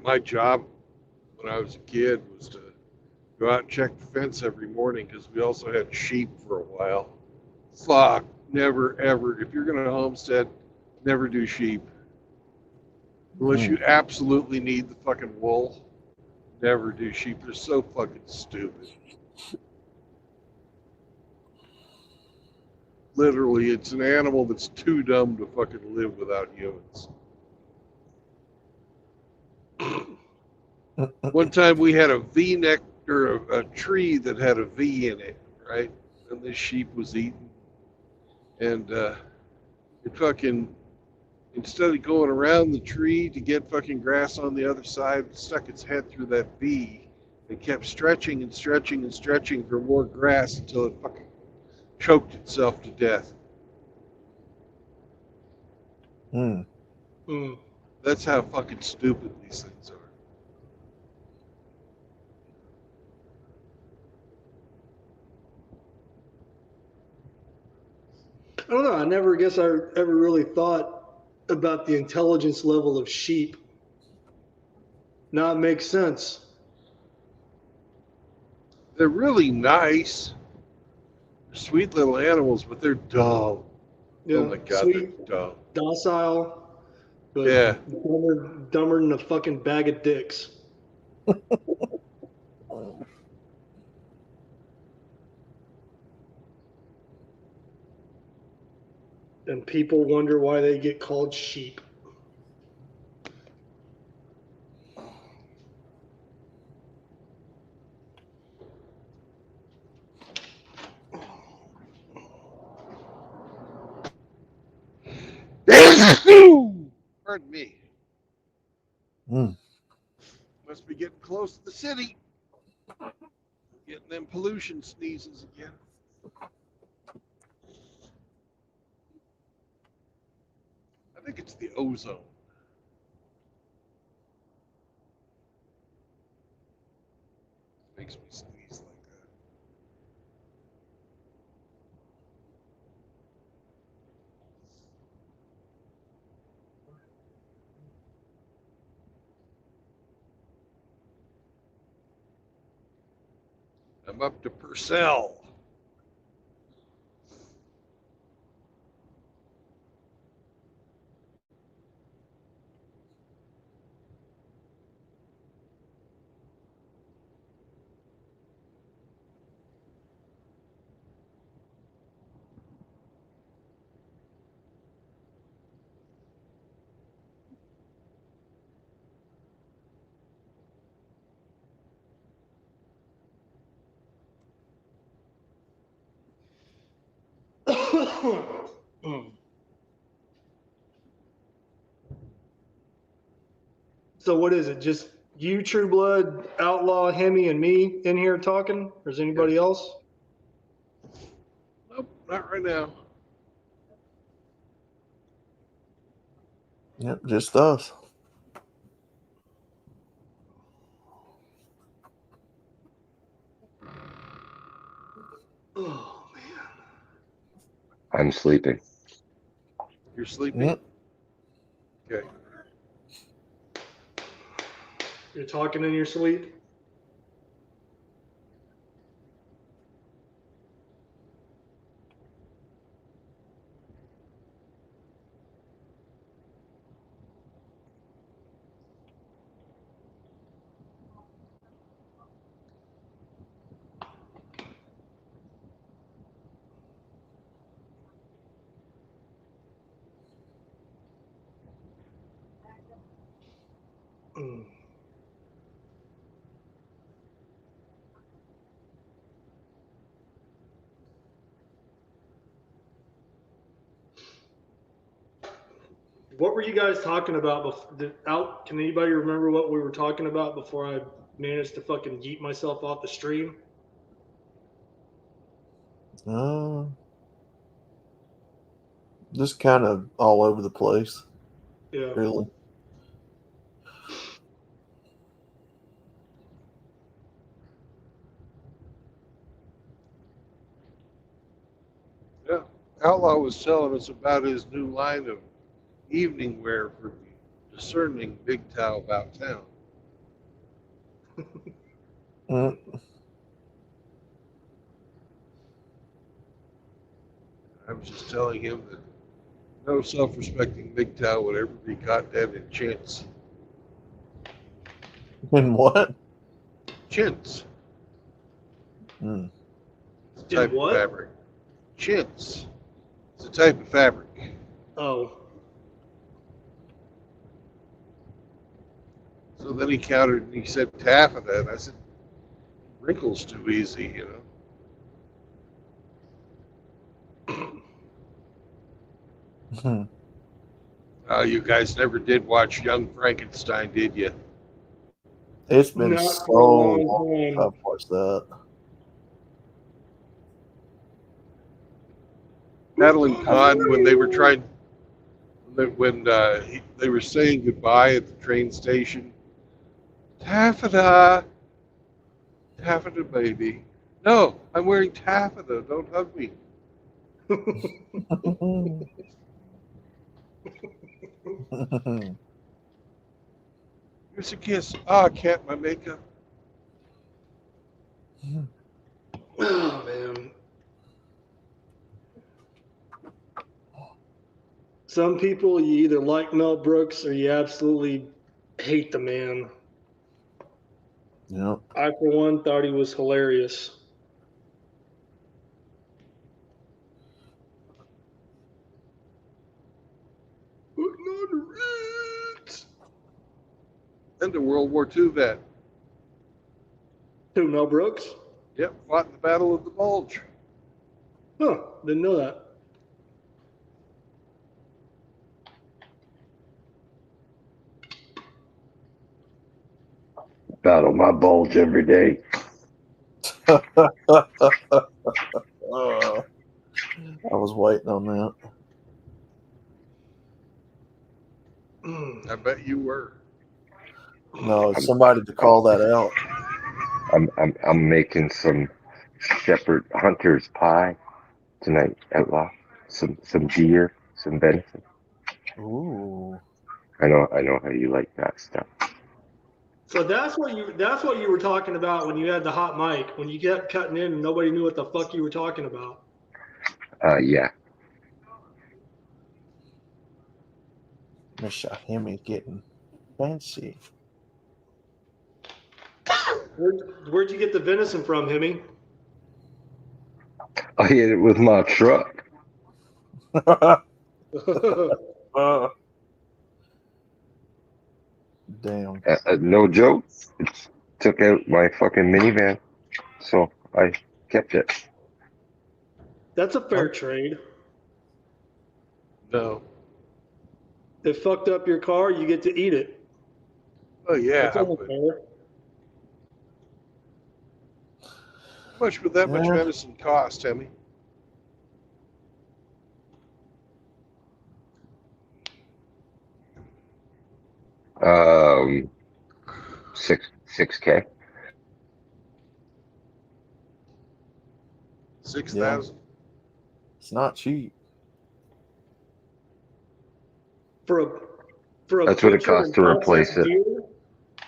[SPEAKER 1] My job when I was a kid was to go out and check the fence every morning because we also had sheep for a while. Fuck, never ever. If you're going to homestead, never do sheep. Unless you absolutely need the fucking wool, never do sheep. They're so fucking stupid. Literally, it's an animal that's too dumb to fucking live without humans. One time we had a V-neck or a tree that had a V in it, right? And this sheep was eating. And it fucking, instead of going around the tree to get fucking grass on the other side, it stuck its head through that V. It kept stretching and stretching and stretching for more grass until it fucking choked itself to death. That's how fucking stupid these things are.
[SPEAKER 10] I don't know. I ever really thought about the intelligence level of sheep. Now it makes sense.
[SPEAKER 1] They're really nice. They're sweet little animals, but they're dumb.
[SPEAKER 10] Yeah,
[SPEAKER 1] oh my God,
[SPEAKER 10] sweet,
[SPEAKER 1] they're dumb.
[SPEAKER 10] docile, but
[SPEAKER 1] Yeah.
[SPEAKER 10] dumber than a fucking bag of dicks. And people wonder why they get called sheep.
[SPEAKER 1] Pardon me. Must be getting close to the city. Getting them pollution sneezes again. I think it's the ozone. Makes me sneeze like I'm up to Purcell.
[SPEAKER 10] So what is it? Just you, True Blood, Outlaw, Hemi, and me in here talking? Or is anybody else?
[SPEAKER 1] Nope, not right now.
[SPEAKER 7] Yep, just us.
[SPEAKER 10] Oh man.
[SPEAKER 2] I'm sleeping.
[SPEAKER 1] You're sleeping?
[SPEAKER 7] Yep.
[SPEAKER 1] Okay.
[SPEAKER 10] You're talking in your sleep? Mm. What were you guys talking about? Can anybody remember what we were talking about before I managed to fucking yeet myself off the stream?
[SPEAKER 7] Just kind of all over the place.
[SPEAKER 10] Yeah.
[SPEAKER 7] Really.
[SPEAKER 1] Yeah. Outlaw was telling us about his new line of evening wear for the discerning big towel about town.
[SPEAKER 7] Mm.
[SPEAKER 1] I was just telling him that no self-respecting big towel would ever be caught dead in chintz.
[SPEAKER 7] In what?
[SPEAKER 1] Chintz.
[SPEAKER 7] Mm.
[SPEAKER 1] It's a type
[SPEAKER 10] In what?
[SPEAKER 1] of fabric. Chintz. It's a type of fabric.
[SPEAKER 10] Oh.
[SPEAKER 1] So then he countered and he said taffeta, and I said, wrinkles too easy, you know. Oh, you guys never did watch Young Frankenstein, did you?
[SPEAKER 7] It's been
[SPEAKER 10] Not
[SPEAKER 7] so
[SPEAKER 10] for a long
[SPEAKER 7] long since
[SPEAKER 10] time.
[SPEAKER 7] I've watched that.
[SPEAKER 1] Madeline Kahn, when they were trying, when they were saying goodbye at the train station, taffeta, taffeta, baby. No, I'm wearing taffeta. Don't hug me. Here's a kiss. Ah, can't my makeup.
[SPEAKER 10] Oh man. Some people, you either like Mel Brooks or you absolutely hate the man.
[SPEAKER 7] Yep.
[SPEAKER 10] I, for one, thought he was hilarious.
[SPEAKER 1] And a World War II vet.
[SPEAKER 10] Who, Mel Brooks?
[SPEAKER 1] Yep, fought in the Battle of the Bulge.
[SPEAKER 10] Huh, didn't know that.
[SPEAKER 2] Battle my bulge every day.
[SPEAKER 7] I was waiting on that.
[SPEAKER 1] I bet you were.
[SPEAKER 7] No, somebody to call that out.
[SPEAKER 2] I'm making some shepherd hunter's pie tonight, Outlaw. Some deer, some venison.
[SPEAKER 7] Ooh.
[SPEAKER 2] I know how you like that stuff.
[SPEAKER 10] So that's what you were talking about when you had the hot mic, when you kept cutting in and nobody knew what the fuck you were talking about.
[SPEAKER 2] Yeah.
[SPEAKER 7] Miss Hemi getting fancy.
[SPEAKER 10] Where'd you get the venison from, Hemi?
[SPEAKER 2] I hit it with my truck.
[SPEAKER 7] Damn.
[SPEAKER 2] No joke. It took out my fucking minivan, so I kept it.
[SPEAKER 10] That's a fair trade.
[SPEAKER 1] No.
[SPEAKER 10] It fucked up your car, you get to eat it.
[SPEAKER 1] Oh yeah.
[SPEAKER 10] That's only fair.
[SPEAKER 1] How much would that much venison cost, Emmy?
[SPEAKER 2] $6K.
[SPEAKER 1] 6,000.
[SPEAKER 7] It's not cheap.
[SPEAKER 10] For a
[SPEAKER 2] That's what it
[SPEAKER 10] butchered
[SPEAKER 2] costs
[SPEAKER 10] and
[SPEAKER 2] to replace
[SPEAKER 10] processed
[SPEAKER 2] it.
[SPEAKER 10] deer?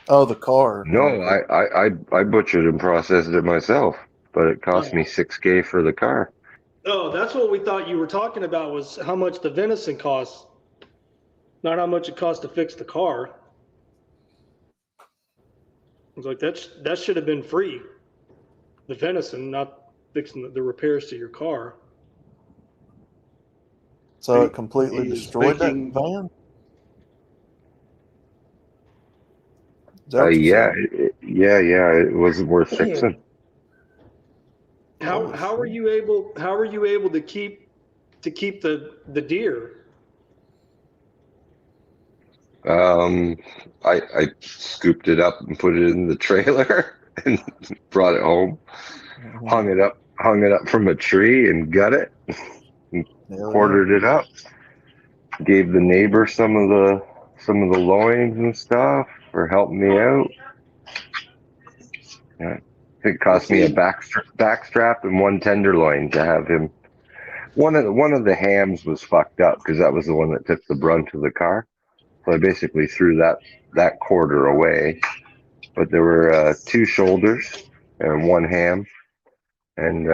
[SPEAKER 7] Oh, the car.
[SPEAKER 2] No, I butchered and processed it myself, but it cost me $6K for the car.
[SPEAKER 10] Oh, that's what we thought you were talking about, was how much the venison costs, not how much it costs to fix the car. I was like, that should have been free. The venison, not fixing the repairs to your car.
[SPEAKER 7] So it completely
[SPEAKER 1] He's
[SPEAKER 7] destroyed
[SPEAKER 1] making-
[SPEAKER 7] that van? Is that what you
[SPEAKER 2] Yeah,
[SPEAKER 7] said?
[SPEAKER 2] yeah, it wasn't worth fixing.
[SPEAKER 10] How are you able to keep the deer?
[SPEAKER 2] I scooped it up and put it in the trailer and brought it home. Hung it up from a tree and gut it. And quartered it up. Gave the neighbor some of the loins and stuff for helping me out. Yeah. It cost me a backstrap and one tenderloin to have him. One of the hams was fucked up because that was the one that took the brunt of the car. So I basically threw that quarter away. But there were 2 shoulders and 1 ham and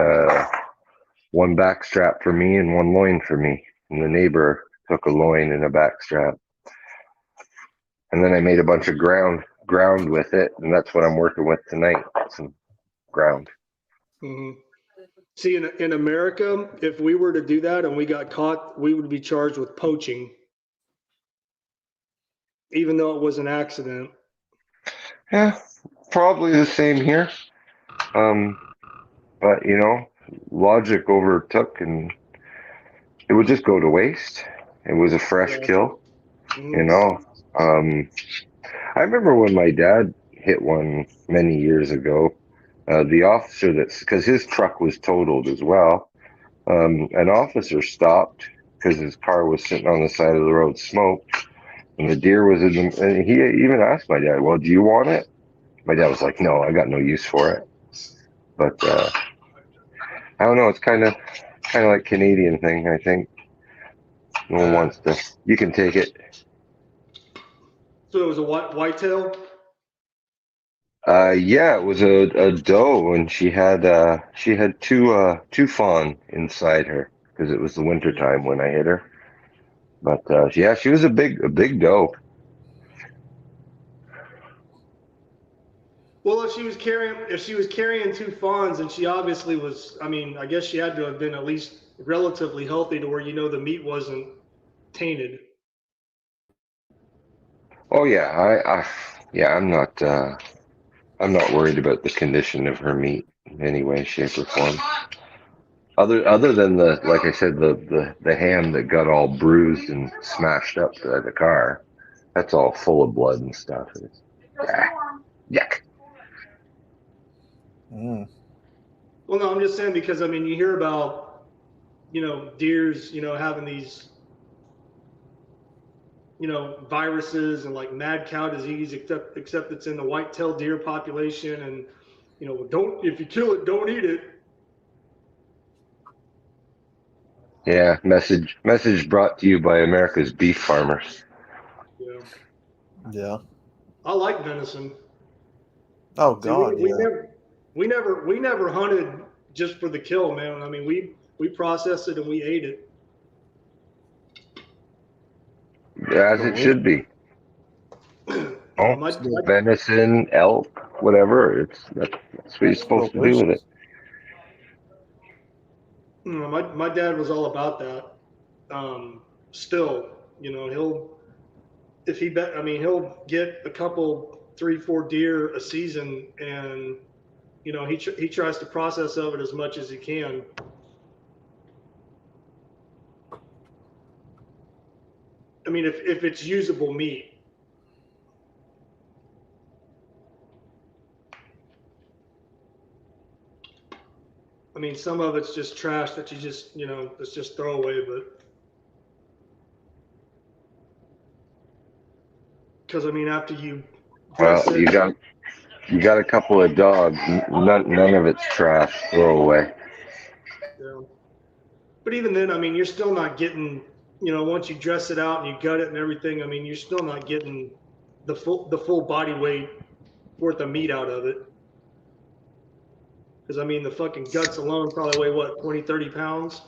[SPEAKER 2] 1 backstrap for me and 1 loin for me. And the neighbor took a loin and a backstrap. And then I made a bunch of ground with it, and that's what I'm working with tonight. Some ground.
[SPEAKER 10] Mm-hmm. See, in America, if we were to do that and we got caught, we would be charged with poaching, even though it was an accident.
[SPEAKER 2] Yeah, probably the same here. But logic overtook, and it would just go to waste. It was a fresh kill, I remember when my dad hit one many years ago. The officer because his truck was totaled as well. An officer stopped because his car was sitting on the side of the road, smoked, and the deer was in the. And he even asked my dad, "Well, do you want it?" My dad was like, "No, I got no use for it." But I don't know. It's kind of like Canadian thing. I think no one wants to. You can take it.
[SPEAKER 10] So it was a whitetail?
[SPEAKER 2] Yeah, it was a doe, and she had 2 fawn inside her because it was the winter time when I hit her. But yeah, she was a big doe.
[SPEAKER 10] Well, if she was carrying 2 fawns, and she obviously was, I mean, I guess she had to have been at least relatively healthy to where the meat wasn't tainted.
[SPEAKER 2] Oh yeah, I'm not worried about the condition of her meat in any way, shape, or form. Other than like I said, the ham that got all bruised and smashed up by the car, that's all full of blood and stuff. Yuck.
[SPEAKER 10] Well, no, I'm just saying because I mean you hear about deers having these viruses and like mad cow disease, except it's in the white-tailed deer population, and if you kill it, don't eat it.
[SPEAKER 2] Yeah, message brought to you by America's beef farmers.
[SPEAKER 10] Yeah.
[SPEAKER 7] Yeah.
[SPEAKER 10] I like venison.
[SPEAKER 7] Oh
[SPEAKER 10] See,
[SPEAKER 7] God,
[SPEAKER 10] we
[SPEAKER 7] yeah.
[SPEAKER 10] never hunted just for the kill, man. I mean, we processed it and we ate it.
[SPEAKER 2] As it should be. Oh,
[SPEAKER 10] My
[SPEAKER 2] venison, elk, whatever. That's what you're supposed to do with it.
[SPEAKER 10] my dad was all about that. Still, if he bet, I mean, he'll get a couple, 3, 4 deer a season, and he tries to process of it as much as he can. I mean, if it's usable meat. I mean, some of it's just trash that you just, it's just throwaway, but because I mean, after you
[SPEAKER 2] Well, you got a couple of dogs. None of it's trash. Throw away.
[SPEAKER 10] Yeah. But even then, I mean, you're still not getting, once you dress it out and you gut it and everything, I mean, you're still not getting the full body weight worth of meat out of it. Because I mean, the fucking guts alone probably weigh what, 20, 30 pounds?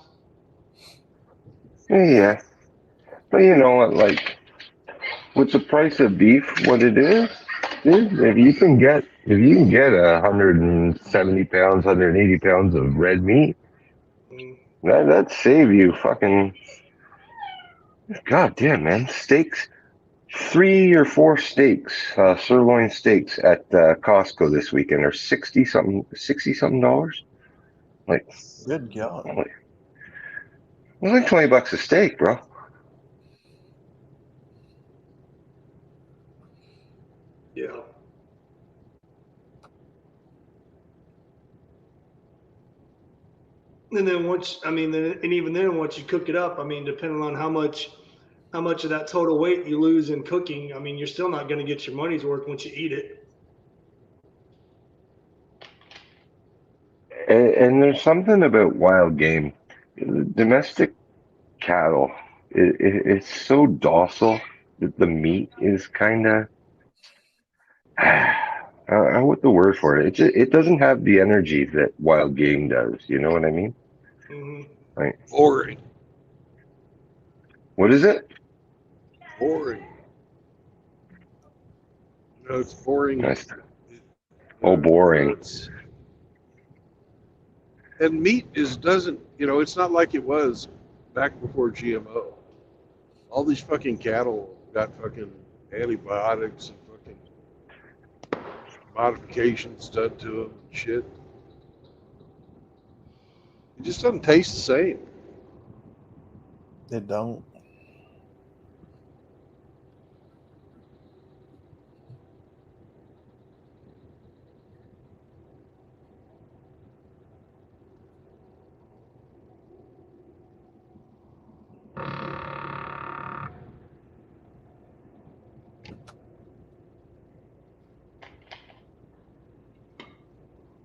[SPEAKER 2] Yeah. But you know what, like, with the price of beef, what it is, if you can get 170 pounds, 180 pounds of red meat, that save you fucking, god damn, man, steaks, 3 or 4 steaks, sirloin steaks at Costco this weekend are $60 something dollars. Like,
[SPEAKER 7] good God.
[SPEAKER 2] It was like $20 a steak, bro.
[SPEAKER 10] Yeah. And then even then, once you cook it up, I mean, depending on how much of that total weight you lose in cooking, I mean, you're still not going to get your money's worth once you eat it.
[SPEAKER 2] And there's something about wild game. Domestic cattle, it's so docile that the meat is kind of, what the word for it? It doesn't have the energy that wild game does. You know what I mean?
[SPEAKER 10] Mm-hmm.
[SPEAKER 2] Right.
[SPEAKER 1] Boring.
[SPEAKER 2] What is it?
[SPEAKER 1] Boring. It's boring.
[SPEAKER 2] Nice. Oh, boring.
[SPEAKER 1] And meat doesn't, it's not like it was back before GMO. All these fucking cattle got fucking antibiotics and fucking modifications done to them and shit. It just doesn't taste the same.
[SPEAKER 7] It don't.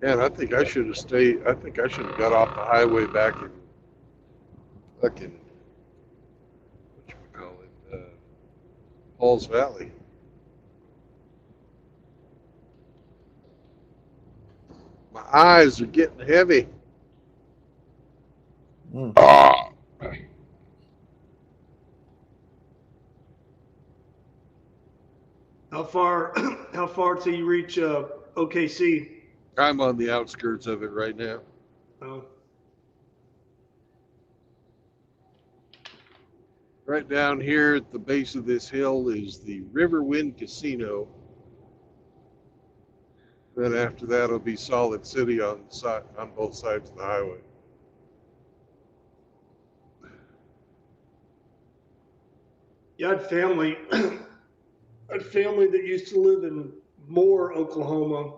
[SPEAKER 1] Man, I think I should have stayed. I think I should have got off the highway back in fucking, Halls Valley. My eyes are getting heavy.
[SPEAKER 2] Ah.
[SPEAKER 10] How far till you reach OKC?
[SPEAKER 1] I'm on the outskirts of it right now.
[SPEAKER 10] Oh.
[SPEAKER 1] Right down here at the base of this hill is the Riverwind Casino. Then after that, it'll be Solid City on both sides of the highway.
[SPEAKER 10] Yeah, I had family. I had family that used to live in Moore, Oklahoma.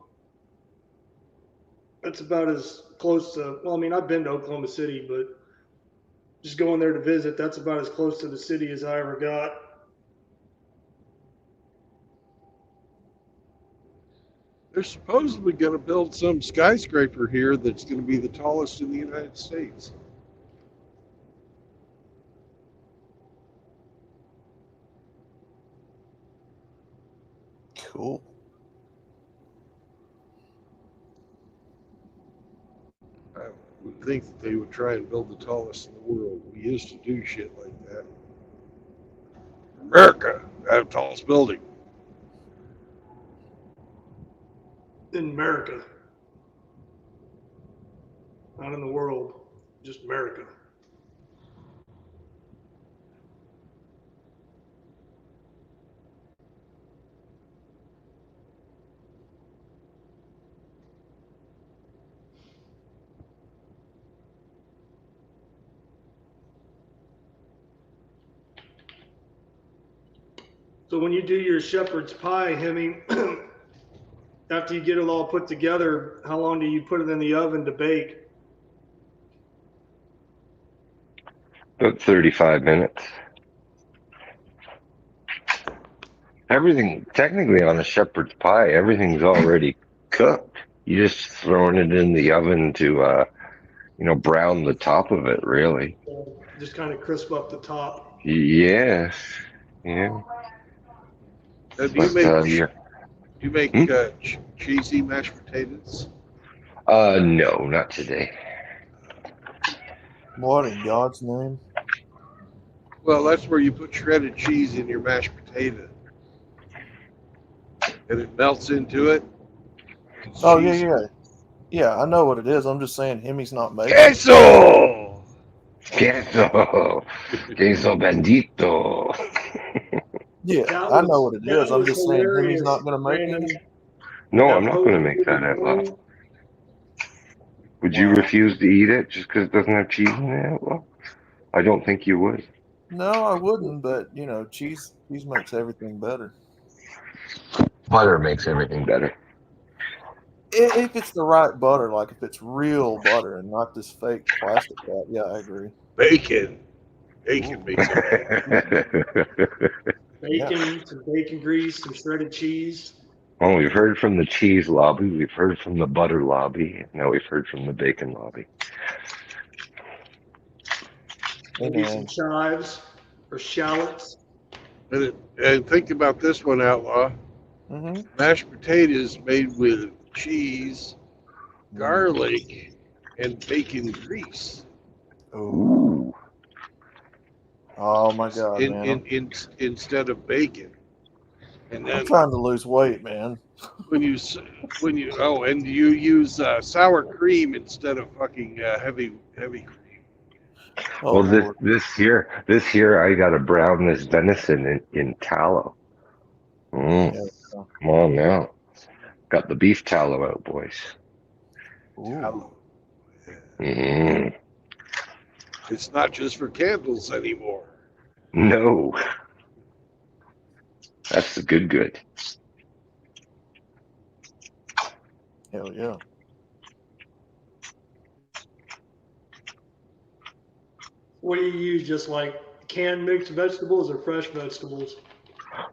[SPEAKER 10] That's about as close to. Well, I mean, I've been to Oklahoma City, but just going there to visit, that's about as close to the city as I ever got.
[SPEAKER 1] They're supposedly going to build some skyscraper here that's going to be the tallest in the United States.
[SPEAKER 7] Cool.
[SPEAKER 1] would think that they would try and build the tallest in the world. We used to do shit like that. America, have the tallest building.
[SPEAKER 10] In America. Not in the world, just America. So when you do your shepherd's pie, Hemi, after you get it all put together, how long do you put it in the oven to bake?
[SPEAKER 2] About 35 minutes. Everything, technically on a shepherd's pie, everything's already cooked. You just throwing it in the oven to, brown the top of it, really.
[SPEAKER 10] So just kind of crisp up the top.
[SPEAKER 2] Yes. Yeah.
[SPEAKER 1] Do you make cheesy mashed potatoes?
[SPEAKER 2] No, not today.
[SPEAKER 7] What in God's name?
[SPEAKER 1] Well, that's where you put shredded cheese in your mashed potato. And it melts into it.
[SPEAKER 7] Oh, yeah. Yeah, I know what it is. I'm just saying Hemi's not making
[SPEAKER 1] Queso!
[SPEAKER 2] Queso! Queso bendito!
[SPEAKER 7] Yeah, I know what it is. I'm just saying Hemi's not going to make it.
[SPEAKER 2] No, I'm not going to make that outlaw. Would you refuse to eat it just because it doesn't have cheese in it, outlaw? I don't think you would.
[SPEAKER 7] No, I wouldn't, but, cheese makes everything better.
[SPEAKER 2] Butter makes everything better.
[SPEAKER 7] If it's the right butter, like if it's real butter and not this fake plastic crap, yeah, I agree.
[SPEAKER 1] Bacon makes it.
[SPEAKER 10] Bacon, some bacon grease, some shredded cheese.
[SPEAKER 2] Well, we've heard from the cheese lobby, we've heard from the butter lobby, now we've heard from the bacon lobby.
[SPEAKER 10] Maybe some chives or shallots.
[SPEAKER 1] And think about this one, outlaw.
[SPEAKER 7] Mm-hmm.
[SPEAKER 1] Mashed potatoes made with cheese, garlic, and bacon grease.
[SPEAKER 2] Ooh.
[SPEAKER 7] Oh my God, man.
[SPEAKER 1] Instead of bacon. And then
[SPEAKER 7] I'm trying to lose weight, man.
[SPEAKER 1] and you use sour cream instead of fucking heavy cream.
[SPEAKER 2] Oh, well, this here, I got to brown this venison in tallow.
[SPEAKER 7] Yeah.
[SPEAKER 2] Come on now. Got the beef tallow out, boys.
[SPEAKER 1] Tallow.
[SPEAKER 2] Mm.
[SPEAKER 1] It's not just for candles anymore.
[SPEAKER 2] No. That's the good.
[SPEAKER 7] Hell yeah.
[SPEAKER 10] What do you use? Just like canned mixed vegetables or fresh vegetables?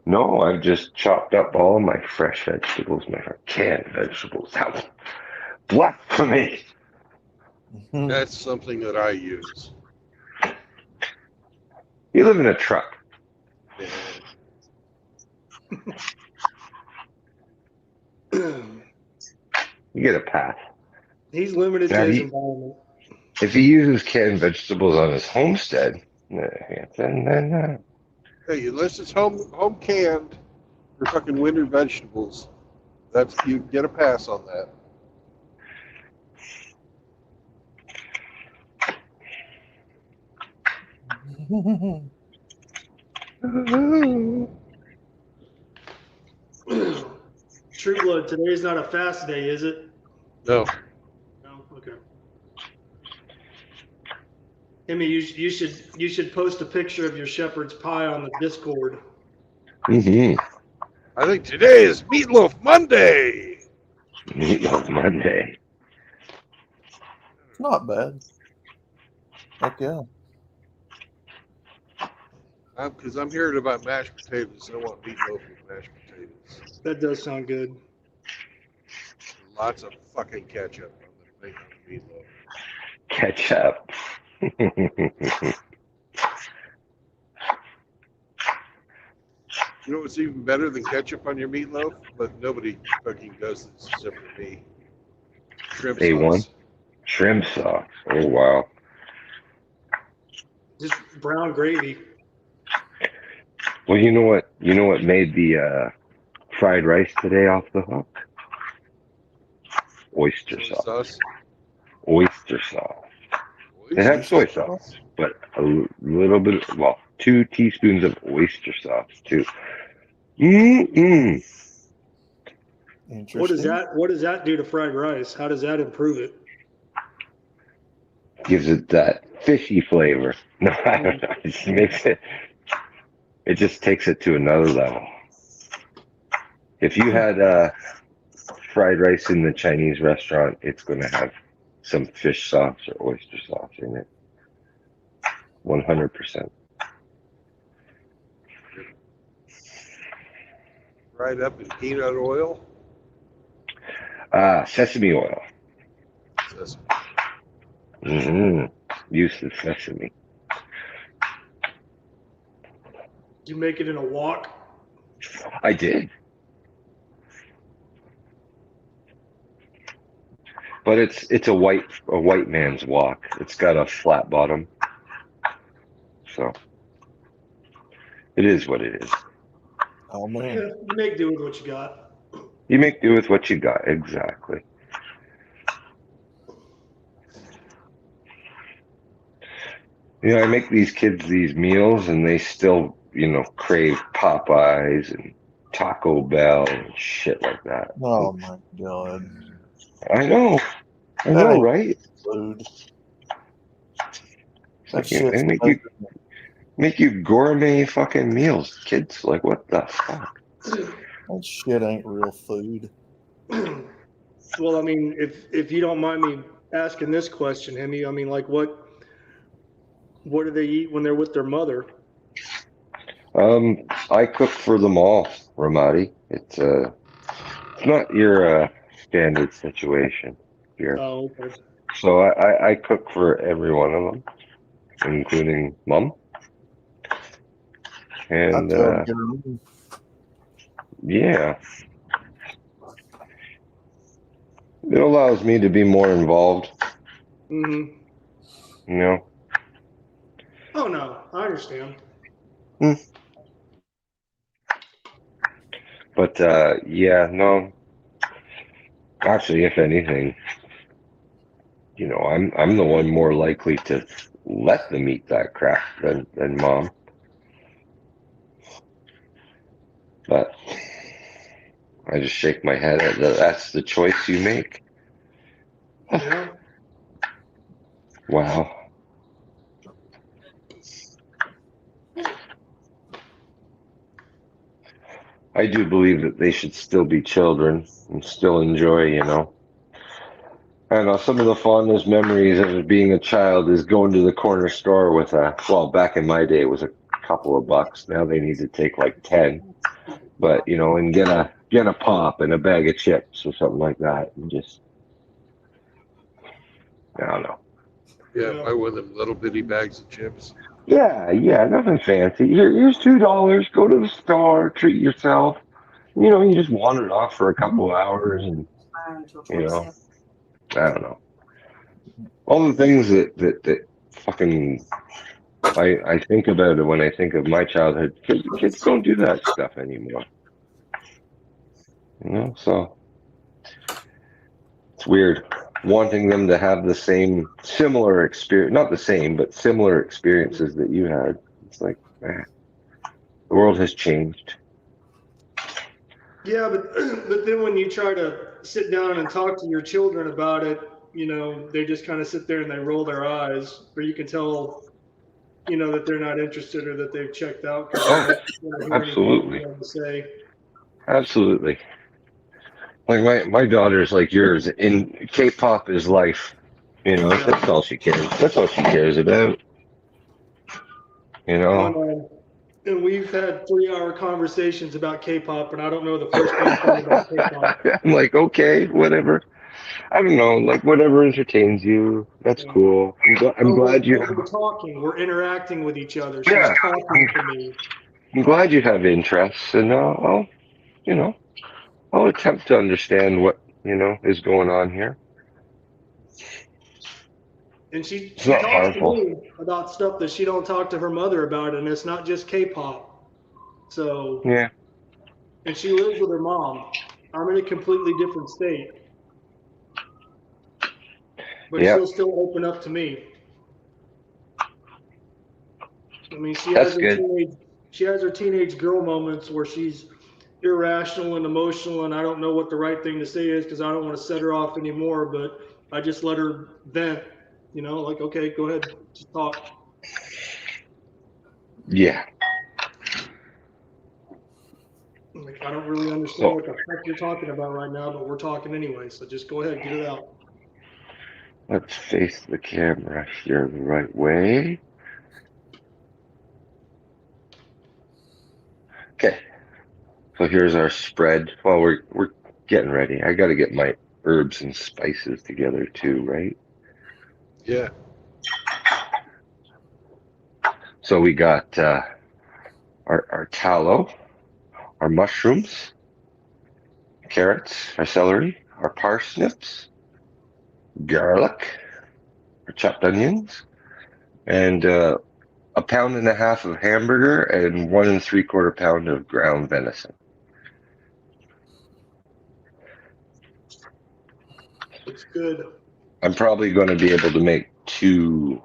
[SPEAKER 2] No, I've just chopped up all my fresh vegetables, my canned vegetables. Blasphemy!
[SPEAKER 1] That's something that I use.
[SPEAKER 2] You live in a truck. You get a pass.
[SPEAKER 10] He's limited to his environment.
[SPEAKER 2] If he uses canned vegetables on his homestead, then
[SPEAKER 1] Hey, unless it's home canned for fucking winter vegetables, you get a pass on that.
[SPEAKER 10] True Blood, today is not a fast day, is it?
[SPEAKER 1] No.
[SPEAKER 10] No? Okay. Hemi, you should post a picture of your shepherd's pie on the Discord.
[SPEAKER 2] Mm-hmm.
[SPEAKER 1] I think today is Meatloaf Monday.
[SPEAKER 2] Meatloaf Monday.
[SPEAKER 7] Not bad. Heck yeah.
[SPEAKER 1] Because I'm hearing about mashed potatoes. I want meatloaf with mashed potatoes.
[SPEAKER 10] That does sound good.
[SPEAKER 1] Lots of fucking ketchup on the meatloaf.
[SPEAKER 2] Ketchup.
[SPEAKER 1] You know what's even better than ketchup on your meatloaf? But nobody fucking does this except for me. Shrimp
[SPEAKER 2] A1.
[SPEAKER 1] sauce.
[SPEAKER 2] Shrimp sauce. Oh wow.
[SPEAKER 10] Just brown gravy.
[SPEAKER 2] Well, you know what? You know what made the fried rice today off the hook? Oyster
[SPEAKER 1] Soy
[SPEAKER 2] sauce.
[SPEAKER 1] sauce.
[SPEAKER 2] Oyster sauce. It had soy sauce, but a little bit. Well, 2 teaspoons of oyster sauce too. Mm-mm.
[SPEAKER 10] What does that do to fried rice? How does that improve it?
[SPEAKER 2] Gives it that fishy flavor. No, I don't know. It just makes it. It just takes it to another level. If you had fried rice in the Chinese restaurant, it's going to have some fish sauce or oyster sauce in it. 100%.
[SPEAKER 1] Fried up in peanut oil.
[SPEAKER 2] Sesame oil.
[SPEAKER 1] Sesame.
[SPEAKER 2] Use the sesame.
[SPEAKER 10] You make it in a wok?
[SPEAKER 2] I did. But it's a white man's wok. It's got a flat bottom. So it is what it is.
[SPEAKER 7] Oh man.
[SPEAKER 10] Yeah, you make do with what you got.
[SPEAKER 2] You make do with what you got, exactly. You know, I make these kids these meals and they still, crave Popeyes and Taco Bell and shit like that.
[SPEAKER 7] Oh my god.
[SPEAKER 2] I know, right?
[SPEAKER 7] Food.
[SPEAKER 2] They make you gourmet fucking meals, kids. Like, what the fuck?
[SPEAKER 7] That shit ain't real food.
[SPEAKER 10] Well, I mean, if you don't mind me asking this question, Hemi, I mean, like, what do they eat when they're with their mother?
[SPEAKER 2] I cook for them all, Ramadi. It's not your standard situation here.
[SPEAKER 10] Oh, okay.
[SPEAKER 2] So I cook for every one of them, including Mom. And yeah, it allows me to be more involved.
[SPEAKER 10] Mm-hmm.
[SPEAKER 2] You know.
[SPEAKER 10] Oh no, I understand.
[SPEAKER 2] But yeah, no. Actually, if anything, I'm the one more likely to let them eat that crap than Mom. But I just shake my head at that. That's the choice you make.
[SPEAKER 10] Yeah.
[SPEAKER 2] Wow. I do believe that they should still be children and still enjoy, I know some of the fondest memories of being a child is going to the corner store with back in my day it was a couple of bucks. Now they need to take like 10. But, and get a pop and a bag of chips or something like that and just, I don't know.
[SPEAKER 1] Yeah, buy one of them little bitty bags of chips.
[SPEAKER 2] Yeah, nothing fancy. Here's $2. Go to the store, treat yourself. You just wander off for a couple of hours and, I don't know. All the things that fucking I think about it when I think of my childhood. Kids don't do that stuff anymore. So it's weird. Wanting them to have the similar experience, not the same, but similar experiences that you had. It's like, man, the world has changed.
[SPEAKER 10] Yeah, but then when you try to sit down and talk to your children about it, they just kind of sit there and they roll their eyes, or you can tell, that they're not interested or that they've checked out.
[SPEAKER 2] Absolutely. Absolutely. Like my daughter's like yours, and K-pop is life. That's all she cares. That's all she cares about.
[SPEAKER 10] And we've had 3-hour conversations about K-pop, and I don't know the first thing about K-pop.
[SPEAKER 2] I'm like, okay, whatever. I don't know, like whatever entertains you. That's cool. I'm glad you.
[SPEAKER 10] We're talking. We're interacting with each other.
[SPEAKER 2] Yeah.
[SPEAKER 10] She's talking to me.
[SPEAKER 2] I'm glad you have interests, and I'll attempt to understand what is going on here.
[SPEAKER 10] And she
[SPEAKER 2] It's not
[SPEAKER 10] talks
[SPEAKER 2] harmful.
[SPEAKER 10] to me about stuff that she don't talk to her mother about, and it's not just K-pop. So,
[SPEAKER 2] Yeah.
[SPEAKER 10] and she lives with her mom. I'm in a completely different state. But
[SPEAKER 2] Yeah.
[SPEAKER 10] she'll still open up to me. I mean,
[SPEAKER 2] That's good.
[SPEAKER 10] she has her teenage girl moments where she's irrational and emotional, and I don't know what the right thing to say is because I don't want to set her off anymore, but I just let her vent, you know, like, okay, go ahead, just talk.
[SPEAKER 2] Yeah.
[SPEAKER 10] Like, I don't really understand what the heck you're talking about right now, but we're talking anyway, so just go ahead, get it out.
[SPEAKER 2] Let's face the camera here the right way. Okay. So here's our spread. Well, we're getting ready. I got to get my herbs and spices together too, right?
[SPEAKER 1] Yeah.
[SPEAKER 2] So we got our tallow, our mushrooms, carrots, our celery, our parsnips, garlic, our chopped onions, and 1.5 pounds of hamburger and 1 3/4 pound of ground venison.
[SPEAKER 10] Looks good.
[SPEAKER 2] I'm probably going to be able to make 2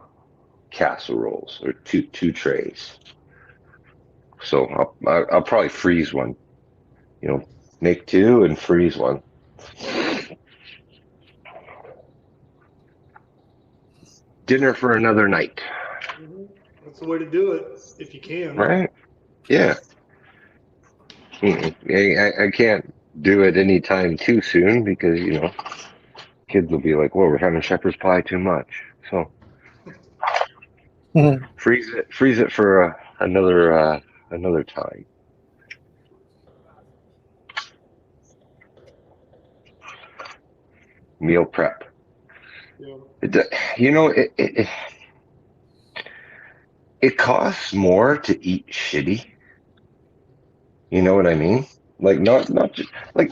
[SPEAKER 2] casseroles or two trays. So I'll probably freeze one. You know, make 2 and freeze one. Dinner for another night.
[SPEAKER 10] That's the way to do it, if you can.
[SPEAKER 2] Right? Yeah. I can't do it anytime too soon because, you know, kids will be like, whoa, we're having shepherd's pie too much. So freeze it for another time. Meal prep.
[SPEAKER 10] Yeah.
[SPEAKER 2] It costs more to eat shitty. You know what I mean? Like not just like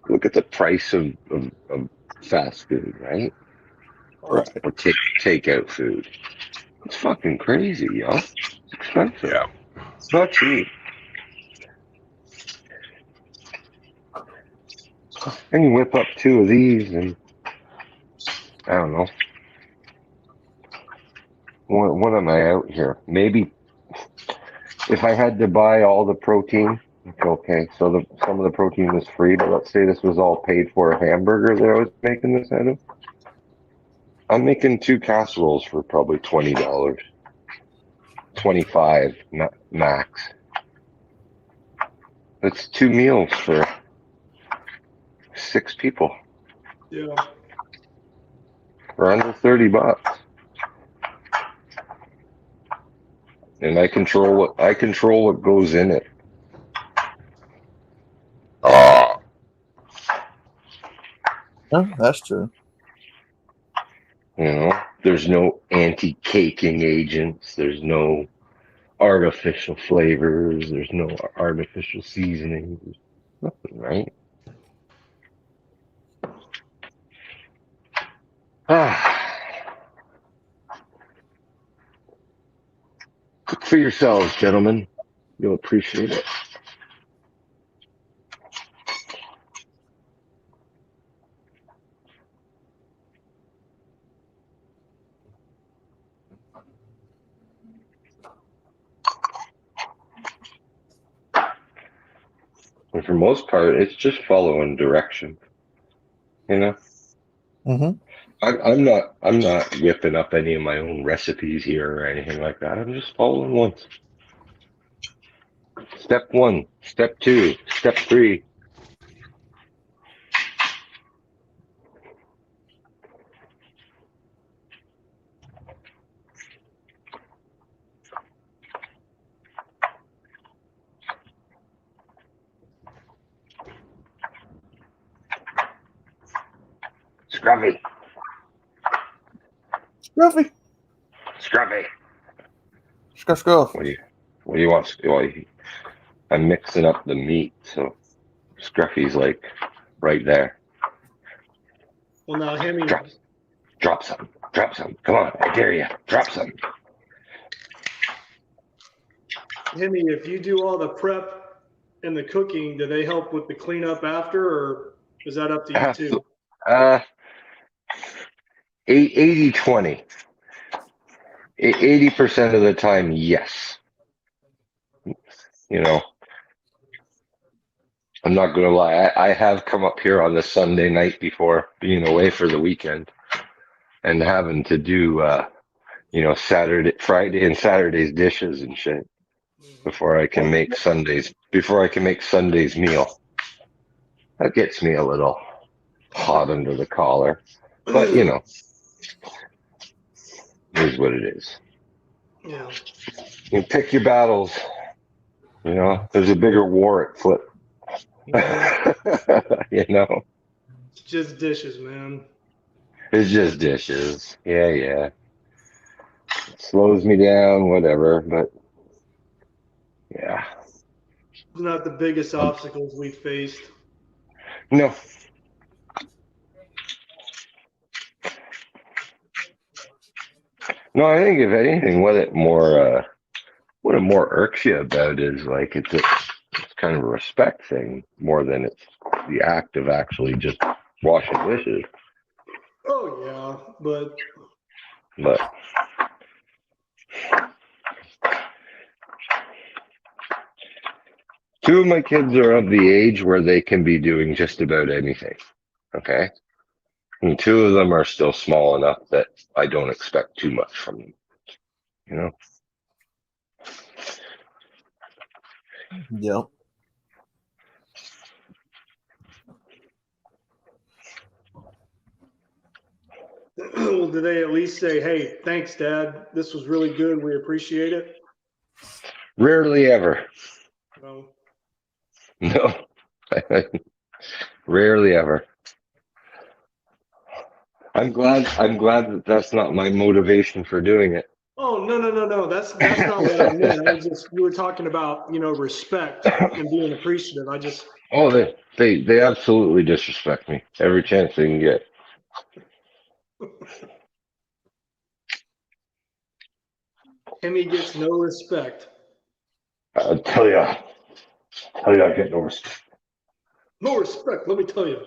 [SPEAKER 2] look at the price of fast food, right?
[SPEAKER 7] Right.
[SPEAKER 2] Or takeout food. It's fucking crazy, yo. It's expensive.
[SPEAKER 1] Yeah.
[SPEAKER 2] It's not cheap. And you whip up 2 of these and I don't know. What am I out here? Maybe if I had to buy all the protein, okay, so some of the protein was free, but let's say this was all paid for a hamburger that I was making this out of. I'm making 2 casseroles for probably $20. 25 max. That's 2 meals for 6 people.
[SPEAKER 10] Yeah.
[SPEAKER 2] For under $30. And I control what goes in it.
[SPEAKER 7] Yeah, that's true.
[SPEAKER 2] You know, there's no anti-caking agents. There's no artificial flavors. There's no artificial seasonings. There's nothing, right? Cook for yourselves, gentlemen. You'll appreciate it. And for most part, it's just following direction. You know?
[SPEAKER 7] Mm-hmm.
[SPEAKER 2] I'm not whipping up any of my own recipes here or anything like that. I'm just following one. Step 1, step 2, step 3. Scruffy.
[SPEAKER 7] Scruffy.
[SPEAKER 2] Scruffy.
[SPEAKER 7] Scruff.
[SPEAKER 2] What do you want? Well, I'm mixing up the meat, so Scruffy's like right there.
[SPEAKER 10] Well, now, Hemi,
[SPEAKER 2] Drop something. Drop some. Come on, I dare you. Drop some.
[SPEAKER 10] Hemi, if you do all the prep and the cooking, do they help with the cleanup after, or is that up to you too?
[SPEAKER 2] 80-20. 80% of the time, yes. You know, I'm not gonna lie. I have come up here on the Sunday night before being away for the weekend and having to do, Friday and Saturday's dishes and shit before I can make Sunday's meal. That gets me a little hot under the collar, but it is what it is.
[SPEAKER 10] Yeah.
[SPEAKER 2] You pick your battles. There's a bigger war at foot.
[SPEAKER 10] It's just dishes, man.
[SPEAKER 2] It's just dishes. Yeah. It slows me down, whatever, but yeah.
[SPEAKER 10] It's not the biggest obstacles we faced.
[SPEAKER 2] No. No, I think if anything, what it more irks you about is like it's kind of a respect thing more than it's the act of actually just washing dishes.
[SPEAKER 10] Oh yeah, but
[SPEAKER 2] two of my kids are of the age where they can be doing just about anything. Okay. And two of them are still small enough that I don't expect too much from them.
[SPEAKER 7] Yep.
[SPEAKER 10] Well, do they at least say, "Hey, thanks, Dad. This was really good. We appreciate it"?
[SPEAKER 2] Rarely ever.
[SPEAKER 10] No.
[SPEAKER 2] No. Rarely ever. I'm glad that that's not my motivation for doing it.
[SPEAKER 10] Oh, no. That's not what I meant. You were talking about, respect and being appreciative.
[SPEAKER 2] Oh, they absolutely disrespect me every chance they can get.
[SPEAKER 10] Hemi gets no respect.
[SPEAKER 2] I'll tell you, I get no respect.
[SPEAKER 10] No respect, let me tell you.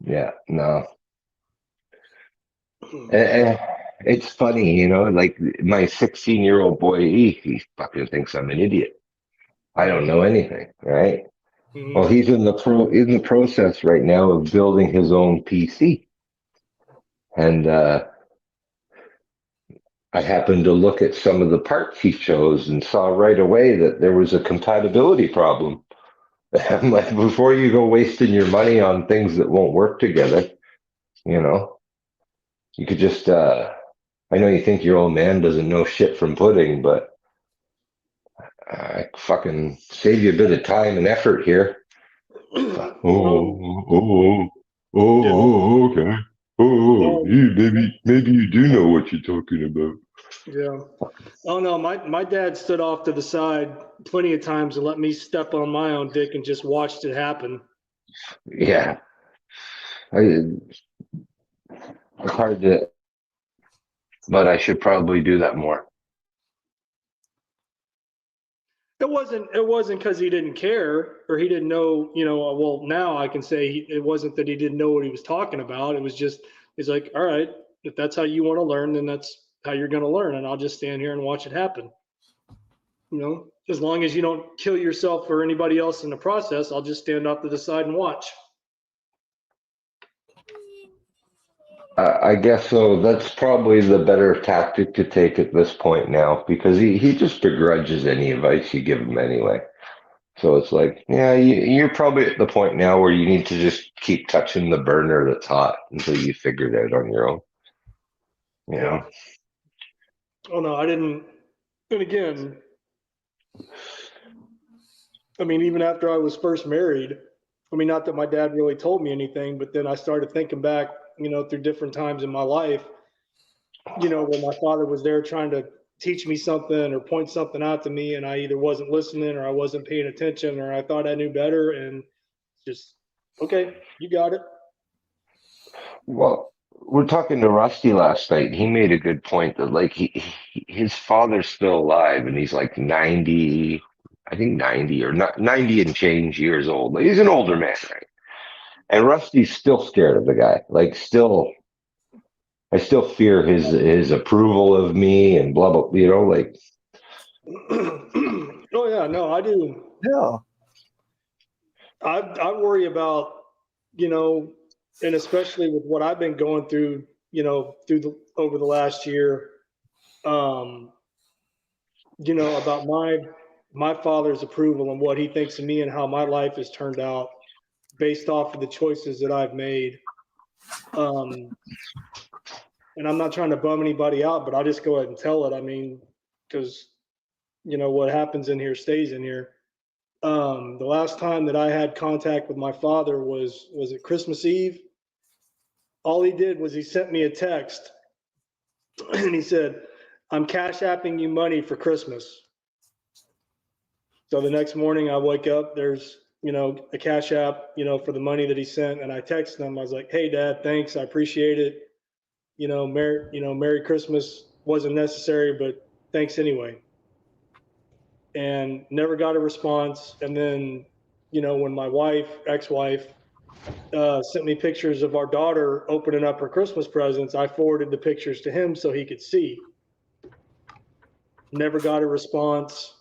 [SPEAKER 2] Yeah, no. And it's funny, like my 16-year-old boy, he fucking thinks I'm an idiot. I don't know anything, right?
[SPEAKER 10] Mm-hmm.
[SPEAKER 2] Well, he's in the process right now of building his own PC. And I happened to look at some of the parts he chose and saw right away that there was a compatibility problem. I'm like, before you go wasting your money on things that won't work together, you could just, I know you think your old man doesn't know shit from pudding, but I fucking save you a bit of time and effort here. Okay. Maybe you do know what you're talking about.
[SPEAKER 10] Yeah. Oh no, my dad stood off to the side plenty of times and let me step on my own dick and just watched it happen.
[SPEAKER 2] Yeah. It's hard to, but I should probably do that more.
[SPEAKER 10] It wasn't because he didn't care or he didn't know, well, now I can say it wasn't that he didn't know what he was talking about. It was just, he's like, all right, if that's how you want to learn, then that's how you're going to learn. And I'll just stand here and watch it happen. As long as you don't kill yourself or anybody else in the process, I'll just stand off to the side and watch.
[SPEAKER 2] I guess so. That's probably the better tactic to take at this point now, because he just begrudges any advice you give him anyway. So it's like, yeah, you're probably at the point now where you need to just keep touching the burner that's hot until you figure it out on your own.
[SPEAKER 10] Yeah. Oh no, I didn't. And again, I mean, even after I was first married, not that my dad really told me anything, but then I started thinking back, through different times in my life, when my father was there trying to teach me something or point something out to me, and I either wasn't listening or I wasn't paying attention or I thought I knew better, and just, okay, you got it.
[SPEAKER 2] Well, we're talking to Rusty last night, and he made a good point that like his father's still alive, and he's like 90, I think 90 or not 90 and change years old. Like, he's an older man, right? And Rusty's still scared of the guy. Like, still, I still fear his approval of me and blah blah. You know, like.
[SPEAKER 10] Oh yeah, no, I do.
[SPEAKER 7] Yeah.
[SPEAKER 10] I worry about, and especially with what I've been going through, over the last year, about my father's approval and what he thinks of me and how my life has turned out based off of the choices that I've made. And I'm not trying to bum anybody out, but I'll just go ahead and tell it. I mean, because what happens in here stays in here. The last time that I had contact with my father was it Christmas Eve? All he did was he sent me a text and he said, "I'm cash apping you money for Christmas." So the next morning I wake up, there's, a cash app, for the money that he sent. And I texted him, I was like, "Hey Dad, thanks. I appreciate it. Merry Christmas wasn't necessary, but thanks anyway." And never got a response. And then, when my ex-wife, sent me pictures of our daughter opening up her Christmas presents, I forwarded the pictures to him so he could see. Never got a response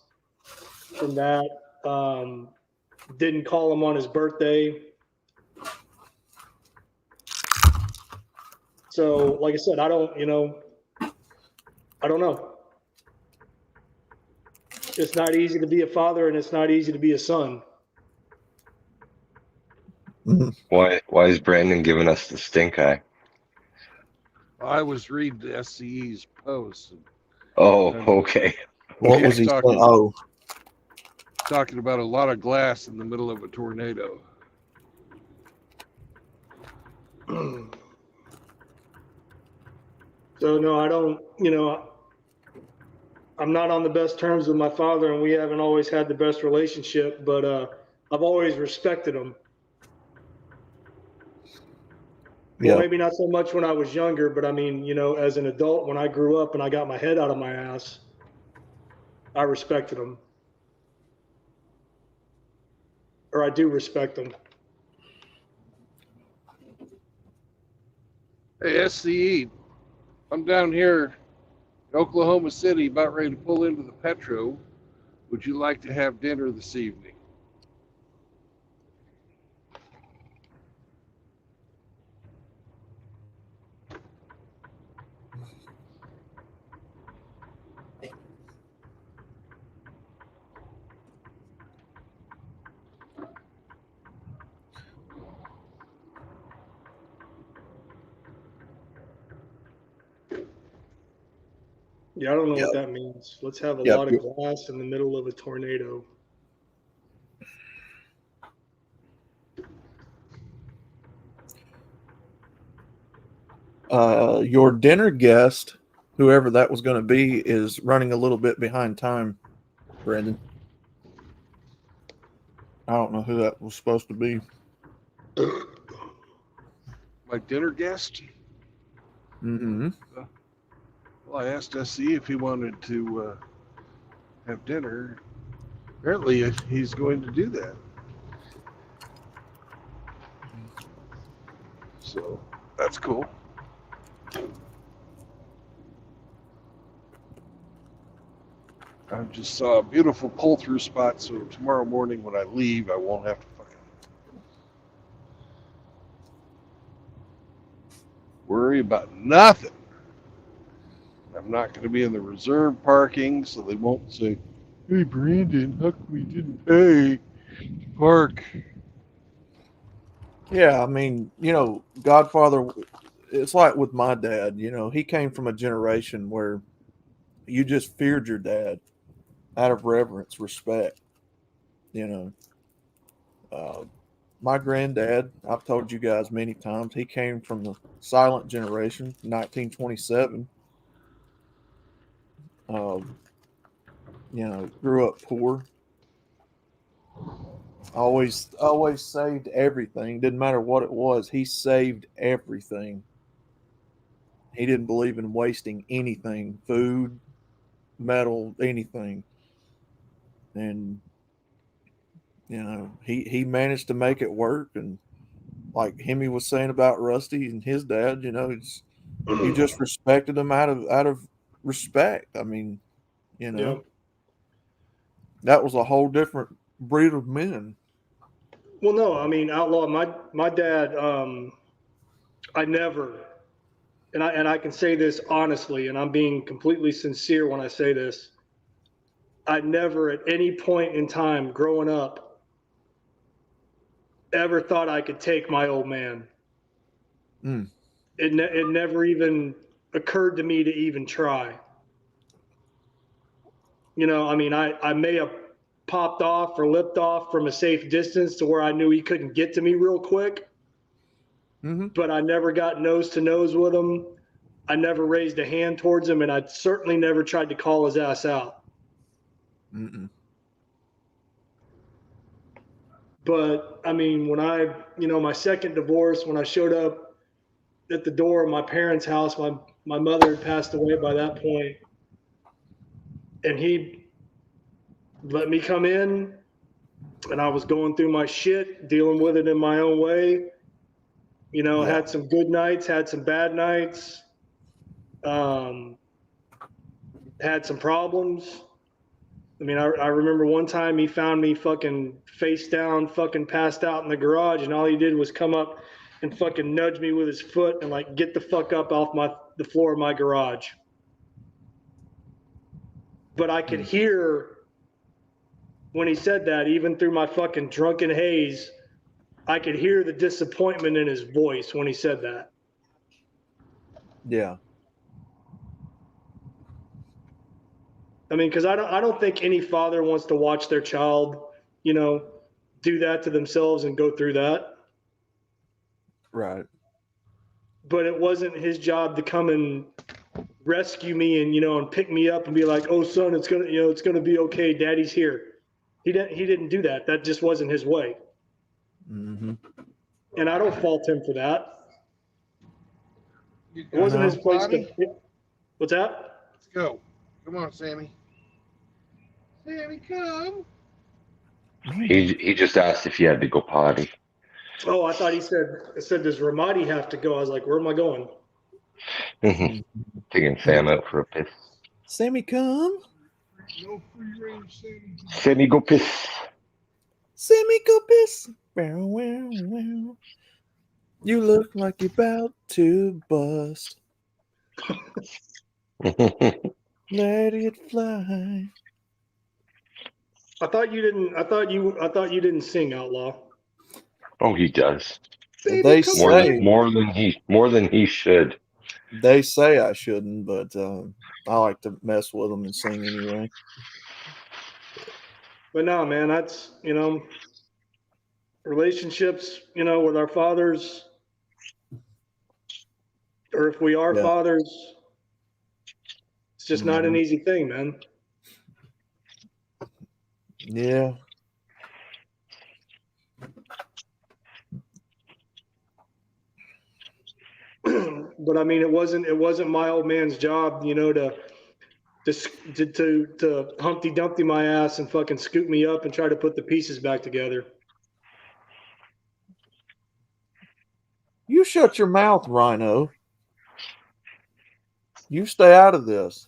[SPEAKER 10] from that. Didn't call him on his birthday. So, like I said, I don't know. It's not easy to be a father, and it's not easy to be a son.
[SPEAKER 2] Why is Brandon giving us the stink eye?
[SPEAKER 1] I was reading the SCE's post.
[SPEAKER 2] Oh, okay.
[SPEAKER 7] What was he saying? Oh,
[SPEAKER 1] Talking about a lot of glass in the middle of a tornado.
[SPEAKER 10] So no, I don't, I'm not on the best terms with my father, and we haven't always had the best relationship, but I've always respected him. Well, maybe not so much when I was younger, but I mean, as an adult, when I grew up and I got my head out of my ass, I respected him. Or I do respect him.
[SPEAKER 1] Hey, SCE, I'm down here in Oklahoma City, about ready to pull into the Petro. Would you like to have dinner this evening?
[SPEAKER 10] Yeah, I don't know what that means. Let's have a lot of glass in the middle of a tornado.
[SPEAKER 7] Your dinner guest, whoever that was going to be, is running a little bit behind time, Brandon. I don't know who that was supposed to be.
[SPEAKER 1] My dinner guest?
[SPEAKER 7] Mm-hmm.
[SPEAKER 1] Well, I asked SCE if he wanted to have dinner. Apparently, he's going to do that. So, that's cool. I just saw a beautiful pull-through spot, so tomorrow morning when I leave, I won't have to fucking worry about nothing. I'm not going to be in the reserve parking, so they won't say, "Hey, Brandon, how come we didn't pay to park?"
[SPEAKER 7] Yeah, I mean, Godfather, it's like with my dad, he came from a generation where you just feared your dad out of reverence, respect. My granddad, I've told you guys many times, he came from the silent generation, 1927. Grew up poor. Always saved everything. Didn't matter what it was. He saved everything. He didn't believe in wasting anything, food, metal, anything. And you know, he managed to make it work. And like Hemi was saying about Rusty and his dad, you know, he just respected him out of respect. I mean, you know,
[SPEAKER 10] Yeah.
[SPEAKER 7] that was a whole different breed of men.
[SPEAKER 10] Well, no, I mean, Outlaw, my dad, I never, and I can say this honestly, and I'm being completely sincere when I say this. I never at any point in time growing up ever thought I could take my old man.
[SPEAKER 7] Mm.
[SPEAKER 10] It never even occurred to me to even try. You know, I mean, I may have popped off or lipped off from a safe distance to where I knew he couldn't get to me real quick.
[SPEAKER 7] Mm-hmm.
[SPEAKER 10] But I never got nose to nose with him. I never raised a hand towards him, and I certainly never tried to call his ass out.
[SPEAKER 7] Mm-mm.
[SPEAKER 10] But I mean, when my second divorce, when I showed up at the door of my parents' house, my mother had passed away by that point, and he let me come in, and I was going through my shit, dealing with it in my own way. You know,
[SPEAKER 7] Yeah.
[SPEAKER 10] had some good nights, had some bad nights, had some problems. I mean, I remember one time he found me fucking face down, fucking passed out in the garage, and all he did was come up and fucking nudge me with his foot and like, get the fuck up off the floor of my garage. But I could hear when he said that, even through my fucking drunken haze, I could hear the disappointment in his voice when he said that.
[SPEAKER 7] Yeah.
[SPEAKER 10] I mean, because I don't think any father wants to watch their child, you know, do that to themselves and go through that.
[SPEAKER 7] Right.
[SPEAKER 10] But it wasn't his job to come and rescue me and, you know, and pick me up and be like, "Oh, son, it's gonna be okay. Daddy's here." He didn't do that. That just wasn't his way.
[SPEAKER 7] Mm-hmm.
[SPEAKER 10] And I don't fault him for that.
[SPEAKER 1] You
[SPEAKER 10] It wasn't
[SPEAKER 7] No.
[SPEAKER 10] his place
[SPEAKER 1] Bobby?
[SPEAKER 10] to. What's that?
[SPEAKER 1] Let's go. Come on, Sammy. Sammy, come.
[SPEAKER 2] He just asked if you had to go potty.
[SPEAKER 10] Oh, I thought he said, "Does Ramadi have to go?" I was like, "Where am I going?"
[SPEAKER 2] Taking Sam out for a piss.
[SPEAKER 7] Sammy, come.
[SPEAKER 1] No free range, Sammy.
[SPEAKER 2] Sammy, go piss.
[SPEAKER 7] Sammy, go piss. Wow, wow, wow. You look like you're about to bust. Let it fly.
[SPEAKER 10] I thought you didn't sing, Outlaw.
[SPEAKER 2] Oh, he does.
[SPEAKER 7] They say
[SPEAKER 2] More than he should.
[SPEAKER 7] they say I shouldn't, but I like to mess with them and sing anyway.
[SPEAKER 10] But no, man, that's, you know, relationships, you know, with our fathers, or if we are
[SPEAKER 7] Yeah.
[SPEAKER 10] fathers, it's just not an easy thing, man.
[SPEAKER 7] Yeah.
[SPEAKER 10] But I mean, it wasn't my old man's job, you know, to Humpty Dumpty my ass and fucking scoop me up and try to put the pieces back together.
[SPEAKER 7] You shut your mouth, Rhino. You stay out of this.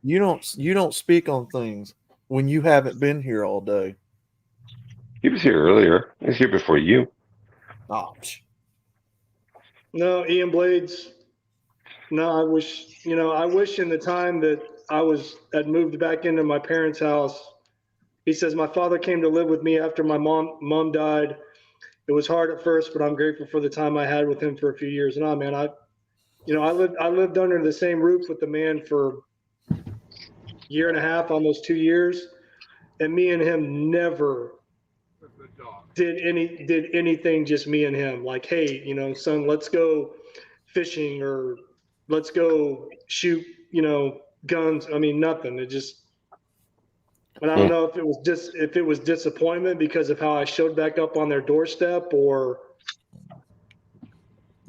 [SPEAKER 7] You don't speak on things when you haven't been here all day.
[SPEAKER 2] He was here earlier. He was here before you.
[SPEAKER 7] Oh,
[SPEAKER 10] No, Ian Blades. No, I wish in the time that had moved back into my parents' house. He says my father came to live with me after my mom died. It was hard at first, but I'm grateful for the time I had with him for a few years. And man, I lived under the same roof with the man for a year and a half, almost 2 years, and me and him never did anything, just me and him. Like, hey, you know, son, let's go fishing or let's go shoot, you know, guns. I mean, nothing. It just, and I don't know if it was disappointment because of how I showed back up on their doorstep, or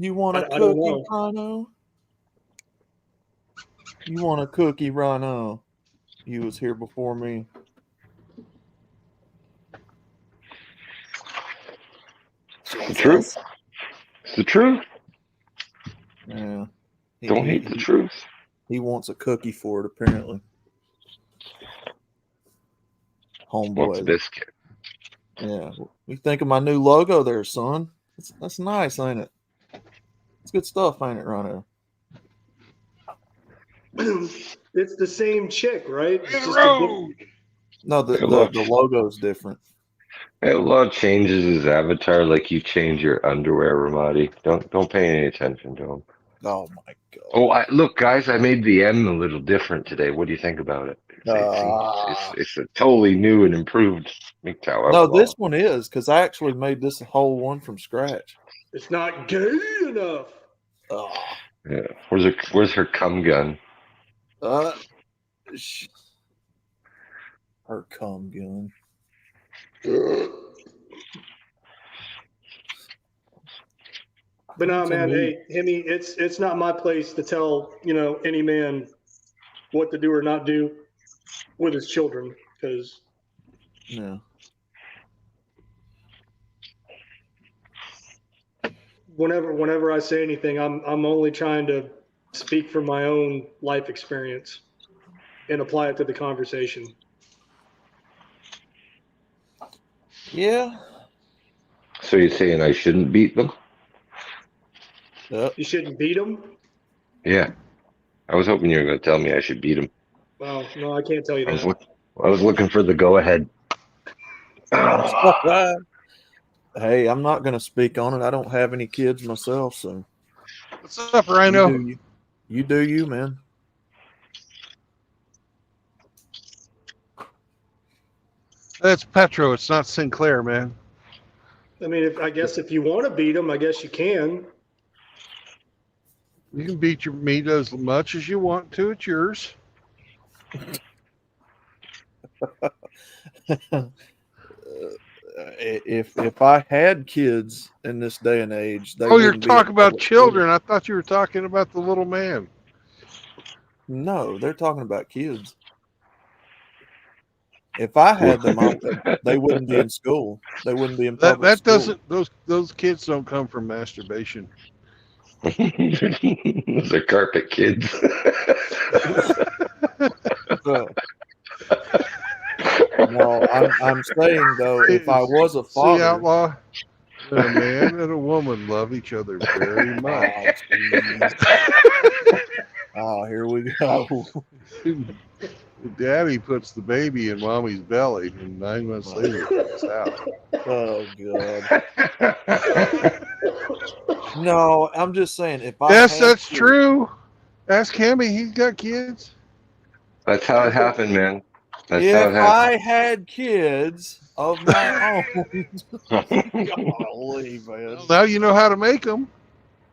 [SPEAKER 7] You want a
[SPEAKER 10] I don't
[SPEAKER 7] cookie,
[SPEAKER 10] know.
[SPEAKER 7] Rhino? You want a cookie, Rhino? You was here before me.
[SPEAKER 2] It's the truth. It's the truth.
[SPEAKER 7] Yeah.
[SPEAKER 2] Don't hate the truth.
[SPEAKER 7] He wants a cookie for it, apparently.
[SPEAKER 2] Wants a
[SPEAKER 7] Homeboy.
[SPEAKER 2] biscuit.
[SPEAKER 7] Yeah. You think of my new logo there, son? That's nice, ain't it? It's good stuff, ain't it, Rhino?
[SPEAKER 10] It's the same chick, right? It's just a
[SPEAKER 1] Road.
[SPEAKER 7] No, the
[SPEAKER 2] look.
[SPEAKER 7] logo's different.
[SPEAKER 2] Outlaw changes his avatar like you change your underwear, Ramadi. Don't pay any attention to him.
[SPEAKER 7] Oh my god.
[SPEAKER 2] Oh, look, guys, I made the M a little different today. What do you think about it? It's a totally new and improved MGTOW
[SPEAKER 7] No,
[SPEAKER 2] Outlaw.
[SPEAKER 7] this one is, because I actually made this whole one from scratch.
[SPEAKER 10] It's not gay enough.
[SPEAKER 7] Oh.
[SPEAKER 2] Yeah. Where's her cum gun?
[SPEAKER 7] Her cum gun.
[SPEAKER 10] But no, man, hey, Hemi, it's not my place to tell, any man what to do or not do with his children, because
[SPEAKER 7] Yeah.
[SPEAKER 10] whenever I say anything, I'm only trying to speak from my own life experience and apply it to the conversation.
[SPEAKER 7] Yeah.
[SPEAKER 2] So you're saying I shouldn't beat them?
[SPEAKER 7] Yep.
[SPEAKER 10] You shouldn't beat them?
[SPEAKER 2] Yeah. I was hoping you were going to tell me I should beat him.
[SPEAKER 10] Well, no, I can't tell you that.
[SPEAKER 2] I was looking for the go-ahead.
[SPEAKER 7] Hey, I'm not going to speak on it. I don't have any kids myself, so.
[SPEAKER 1] What's up, Rhino?
[SPEAKER 7] You do you, man.
[SPEAKER 1] That's Petro. It's not Sinclair, man.
[SPEAKER 10] I mean, I guess if you want to beat them, I guess you can.
[SPEAKER 1] You can beat your meat as much as you want to. It's yours.
[SPEAKER 7] If I had kids in this day and age, they
[SPEAKER 1] you're
[SPEAKER 7] wouldn't be
[SPEAKER 1] talking about
[SPEAKER 7] public
[SPEAKER 1] children. I thought you were talking about the little man.
[SPEAKER 7] No, they're talking about kids. If I had them, they wouldn't be in school. They wouldn't be in public
[SPEAKER 1] That
[SPEAKER 7] school.
[SPEAKER 1] doesn't. Those kids don't come from masturbation.
[SPEAKER 2] Those are carpet kids.
[SPEAKER 7] No, I'm saying though, if I was a father,
[SPEAKER 1] See, Outlaw, a man and a woman love each other very much.
[SPEAKER 7] Oh, here we go.
[SPEAKER 1] Daddy puts the baby in mommy's belly, and 9 months later, it's out.
[SPEAKER 7] Oh God. No, I'm just saying if I
[SPEAKER 1] Yes,
[SPEAKER 7] had
[SPEAKER 1] that's
[SPEAKER 7] kids,
[SPEAKER 1] true. Ask Hemi. He's got kids.
[SPEAKER 2] That's how it happened, man. That's how
[SPEAKER 7] If
[SPEAKER 2] it happened.
[SPEAKER 7] I had kids of my own, golly, man.
[SPEAKER 1] Well, now you know how to make them.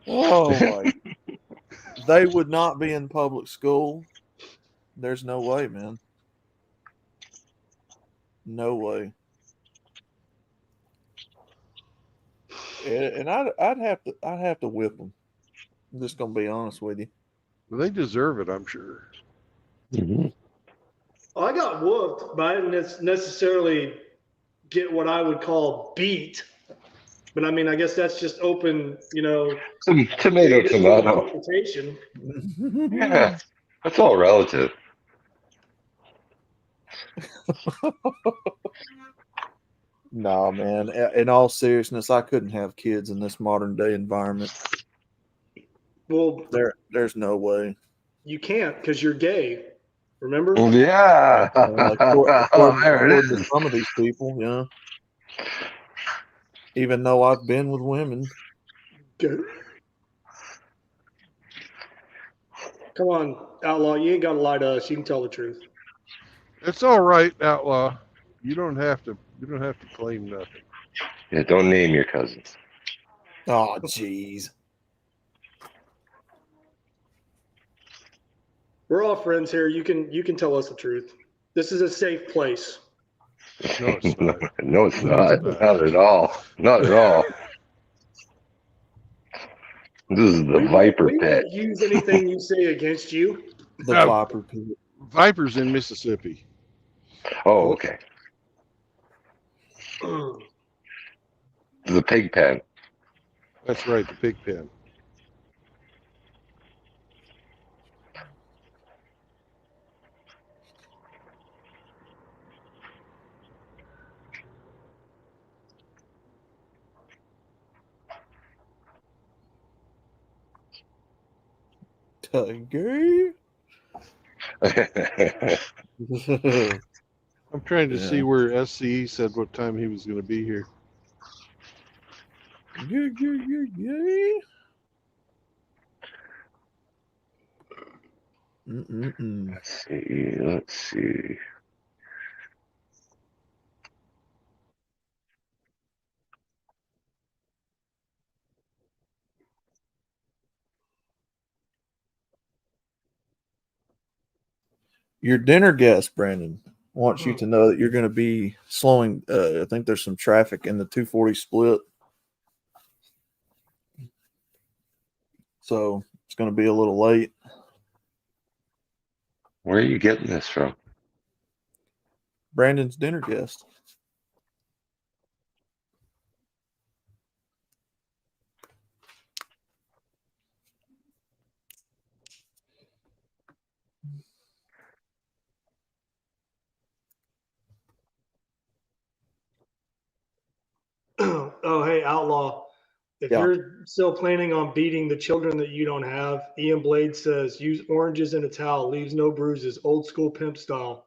[SPEAKER 7] Oh, my. They would not be in public school. There's no way, man. No way. And I'd have to whip them. I'm just gonna be honest with you.
[SPEAKER 1] Well, they deserve it, I'm sure.
[SPEAKER 2] Mm-hmm.
[SPEAKER 10] I got whooped, but I didn't necessarily get what I would call beat. But I mean, I guess that's just open,
[SPEAKER 2] Some tomato.
[SPEAKER 10] interpretation.
[SPEAKER 2] Yeah, that's all relative.
[SPEAKER 7] No, man. In all seriousness, I couldn't have kids in this modern day environment.
[SPEAKER 10] Well,
[SPEAKER 7] there's no way.
[SPEAKER 10] You can't because you're gay. Remember?
[SPEAKER 2] Yeah.
[SPEAKER 7] According to some of these people, yeah. Even though I've been with women.
[SPEAKER 10] Good. Come on, Outlaw. You ain't got to lie to us. You can tell the truth.
[SPEAKER 1] It's all right, Outlaw. You don't have to claim nothing.
[SPEAKER 2] Yeah, don't name your cousins.
[SPEAKER 7] Oh, jeez.
[SPEAKER 10] We're all friends here. You can tell us the truth. This is a safe place.
[SPEAKER 1] No, it's not.
[SPEAKER 2] No, it's not. Not at all. Not at all. This is the
[SPEAKER 10] We
[SPEAKER 2] Viper
[SPEAKER 10] won't
[SPEAKER 2] Pit.
[SPEAKER 10] use anything you say against you.
[SPEAKER 7] The Viper Pit.
[SPEAKER 1] Vipers in Mississippi.
[SPEAKER 2] Oh, okay. The pig pen.
[SPEAKER 1] That's right, the pig pen.
[SPEAKER 7] Tiger.
[SPEAKER 1] I'm trying to
[SPEAKER 7] Yeah.
[SPEAKER 1] see where SCE said what time he was going to be here.
[SPEAKER 7] Yeah. Mm-mm-mm.
[SPEAKER 2] Let's see.
[SPEAKER 7] Your dinner guest, Brandon, wants you to know that you're going to be slowing. I think there's some traffic in the 240 split. So it's going to be a little late.
[SPEAKER 2] Where are you getting this from?
[SPEAKER 7] Brandon's dinner guest.
[SPEAKER 10] Oh, hey, Outlaw. If
[SPEAKER 7] Yeah.
[SPEAKER 10] you're still planning on beating the children that you don't have, Ian Blade says use oranges in a towel, leaves no bruises, old school pimp style.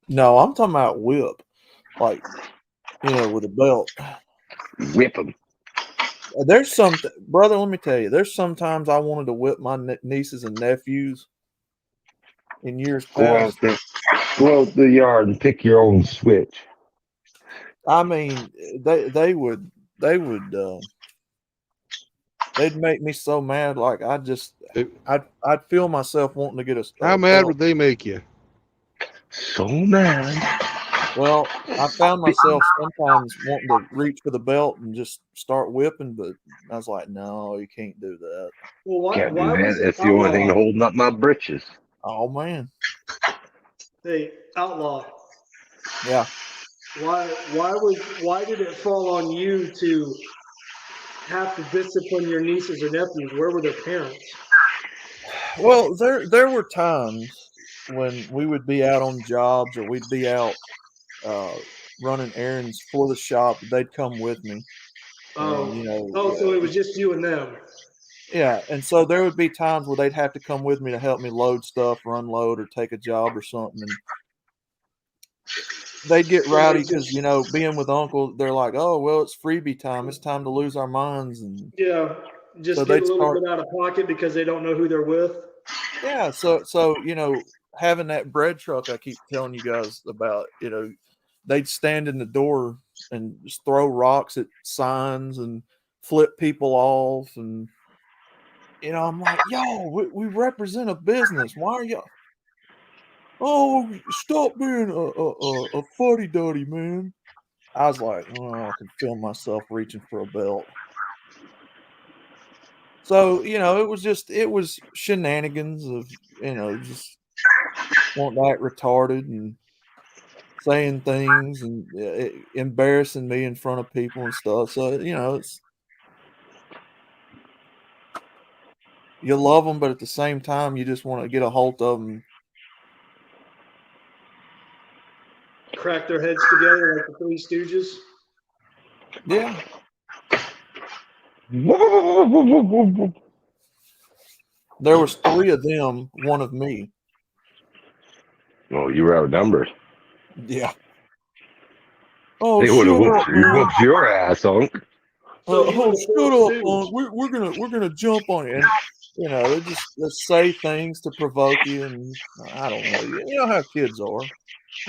[SPEAKER 7] No, I'm talking about whip. Like, with a belt.
[SPEAKER 2] Whip them.
[SPEAKER 7] There's some, brother, let me tell you, there's sometimes I wanted to whip my nieces and nephews in years past.
[SPEAKER 2] Go out the yard and pick your own switch.
[SPEAKER 7] I mean, they'd make me so mad. Like I'd feel myself wanting to get a.
[SPEAKER 1] How mad would they make you?
[SPEAKER 2] So mad.
[SPEAKER 7] Well, I found myself sometimes wanting to reach for the belt and just start whipping, but I was like, no, you can't do that.
[SPEAKER 10] Well,
[SPEAKER 2] Can't do that. That's the only thing holding up my britches.
[SPEAKER 7] Oh man.
[SPEAKER 10] Hey, Outlaw.
[SPEAKER 7] Yeah.
[SPEAKER 10] Why did it fall on you to have to discipline your nieces or nephews? Where were their parents?
[SPEAKER 7] Well, there were times when we would be out on jobs or we'd be out running errands for the shop. They'd come with me.
[SPEAKER 10] Oh,
[SPEAKER 7] And,
[SPEAKER 10] so it was just you and them.
[SPEAKER 7] Yeah, and so there would be times where they'd have to come with me to help me load stuff, or unload, or take a job or something. And they'd get rowdy because being with Uncle, they're like, "Oh, well, it's freebie time. It's time to lose our minds." And
[SPEAKER 10] yeah, just
[SPEAKER 7] so
[SPEAKER 10] get a little bit out of pocket because they don't know who they're with.
[SPEAKER 7] Yeah, so having that bread truck I keep telling you guys about, they'd stand in the door and just throw rocks at signs and flip people off, and I'm like, yo, we represent a business. Why are y'all? Oh, stop being a fuddy-duddy, man. I was like, I can feel myself reaching for a belt. So, it was shenanigans of, just wanting to act retarded and saying things and embarrassing me in front of people and stuff. So, it's, you love them, but at the same time, you just want to get a hold of them.
[SPEAKER 10] Crack their heads together like the Three Stooges.
[SPEAKER 7] Yeah. There was 3 of them, 1 of me.
[SPEAKER 2] Oh, you were outnumbered.
[SPEAKER 7] Yeah. Oh,
[SPEAKER 2] they would have
[SPEAKER 7] whooped
[SPEAKER 2] your ass, Unc.
[SPEAKER 10] So
[SPEAKER 7] shut up, Unc. We're gonna jump on you. And, they just say things to provoke you, and I don't know. You know how kids are.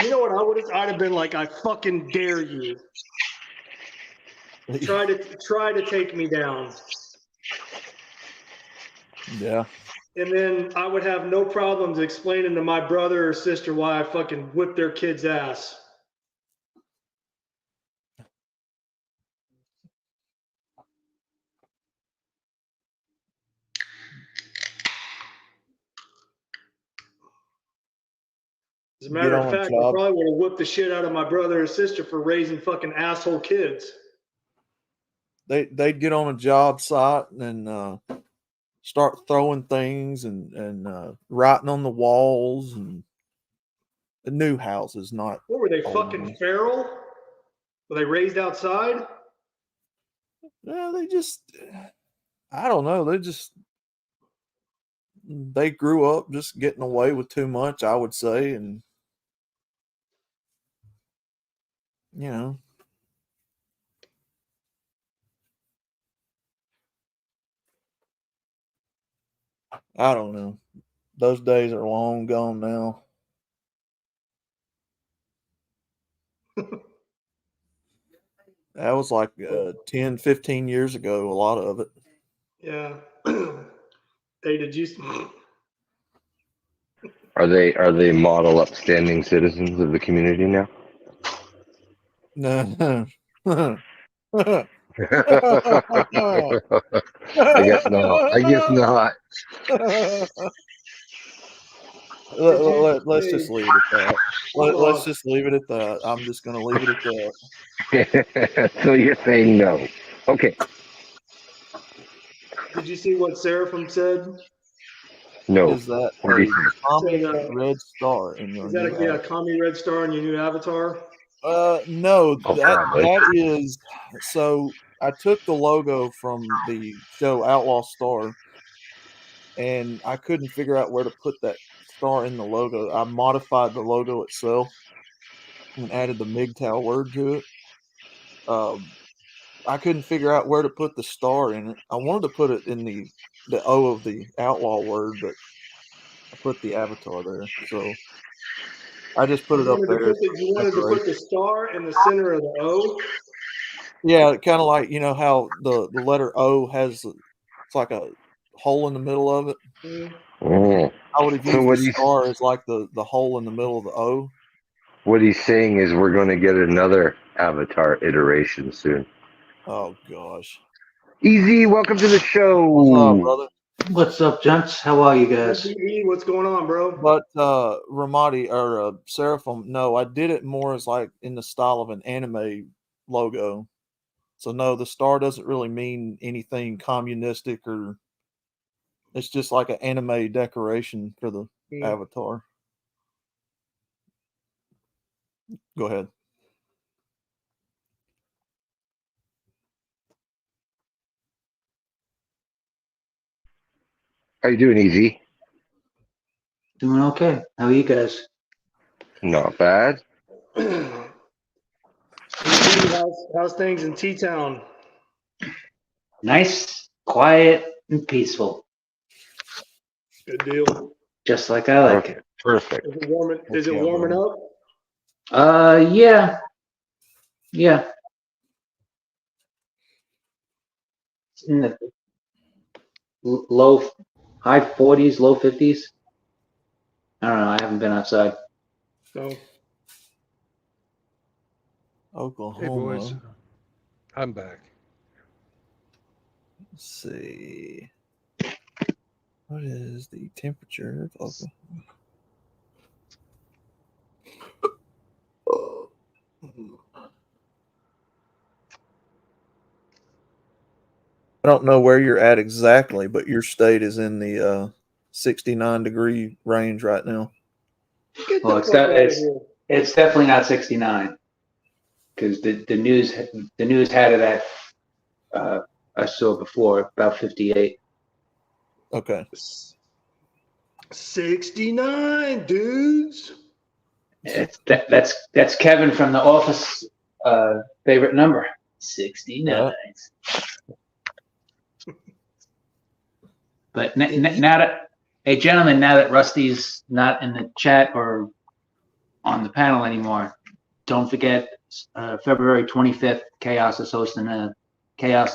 [SPEAKER 10] You know what I'd have been like, I fucking dare you. Try to take me down.
[SPEAKER 7] Yeah.
[SPEAKER 10] And then I would have no problems explaining to my brother or sister why I fucking whipped their kid's ass. As a matter
[SPEAKER 7] Get
[SPEAKER 10] of
[SPEAKER 7] on a
[SPEAKER 10] fact, I
[SPEAKER 7] job.
[SPEAKER 10] probably would have whooped the shit out of my brother or sister for raising fucking asshole kids.
[SPEAKER 7] They'd get on a job site and start throwing things and writing on the walls and the new houses, not
[SPEAKER 10] What were they,
[SPEAKER 7] old
[SPEAKER 10] fucking
[SPEAKER 7] ones.
[SPEAKER 10] feral? Were they raised outside?
[SPEAKER 7] Yeah, I don't know. They grew up just getting away with too much, I would say, and you know. I don't know. Those days are long gone now. That was like 10, 15 years ago, a lot of it.
[SPEAKER 10] Yeah. Hey, did you?
[SPEAKER 2] Are they model upstanding citizens of the community now?
[SPEAKER 7] No.
[SPEAKER 2] I guess not. I guess not.
[SPEAKER 7] Let's just leave it at that. Let's just leave it at that. I'm just going to leave it at that.
[SPEAKER 2] So you're saying no? Okay.
[SPEAKER 10] Did you see what Seraphim said?
[SPEAKER 2] No.
[SPEAKER 7] Is that
[SPEAKER 2] What do you
[SPEAKER 7] a
[SPEAKER 2] think?
[SPEAKER 7] commie
[SPEAKER 10] Said,
[SPEAKER 7] red star in your
[SPEAKER 10] Is that
[SPEAKER 7] new
[SPEAKER 10] a commie red star in your new avatar?
[SPEAKER 7] no,
[SPEAKER 2] Oh, probably.
[SPEAKER 7] that is so I took the logo from the show Outlaw Star and I couldn't figure out where to put that star in the logo. I modified the logo itself and added the MGTOW word to it. I couldn't figure out where to put the star in it. I wanted to put it in the O of the outlaw word, but I put the avatar there. So I just put it up there.
[SPEAKER 10] You wanted to put the star in the center of the O?
[SPEAKER 7] Yeah, kind of like, you know, how the letter O has, it's like a hole in the middle of it.
[SPEAKER 2] Mm.
[SPEAKER 7] I would have
[SPEAKER 2] So
[SPEAKER 7] used
[SPEAKER 2] what
[SPEAKER 7] the
[SPEAKER 2] he's
[SPEAKER 7] star as like the hole in the middle of the O.
[SPEAKER 2] what he's saying is we're going to get another avatar iteration soon.
[SPEAKER 7] Oh, gosh.
[SPEAKER 2] Easy, welcome to the show.
[SPEAKER 7] What's up, brother?
[SPEAKER 11] What's up, gents? How are you guys?
[SPEAKER 10] What's going on, bro?
[SPEAKER 7] But Ramadi or Seraphim, no, I did it more as like in the style of an anime logo. So no, the star doesn't really mean anything communistic, or it's just like an anime decoration for the avatar. Go ahead.
[SPEAKER 2] How you doing, Easy?
[SPEAKER 11] Doing okay. How are you guys?
[SPEAKER 2] Not bad.
[SPEAKER 10] How's things in T-Town?
[SPEAKER 11] Nice, quiet, and peaceful.
[SPEAKER 10] Good deal.
[SPEAKER 11] Just like I like it.
[SPEAKER 2] Perfect.
[SPEAKER 10] Is it warming up?
[SPEAKER 11] Yeah. Yeah. It's in the high 40s, low 50s. I don't know. I haven't been outside.
[SPEAKER 10] No.
[SPEAKER 7] Oklahoma.
[SPEAKER 1] Hey, boys. I'm back.
[SPEAKER 7] Let's see. What is the temperature of Oklahoma? I don't know where you're at exactly, but your state is in the 69-degree range right now.
[SPEAKER 11] Well, it's definitely not 69 because the news had it at I saw before about 58.
[SPEAKER 7] Okay.
[SPEAKER 10] 69 dudes.
[SPEAKER 11] That's Kevin from The Office. Favorite number 69. But now that, hey gentlemen, now that Rusty's not in the chat or on the panel anymore, don't forget February 25th, Chaos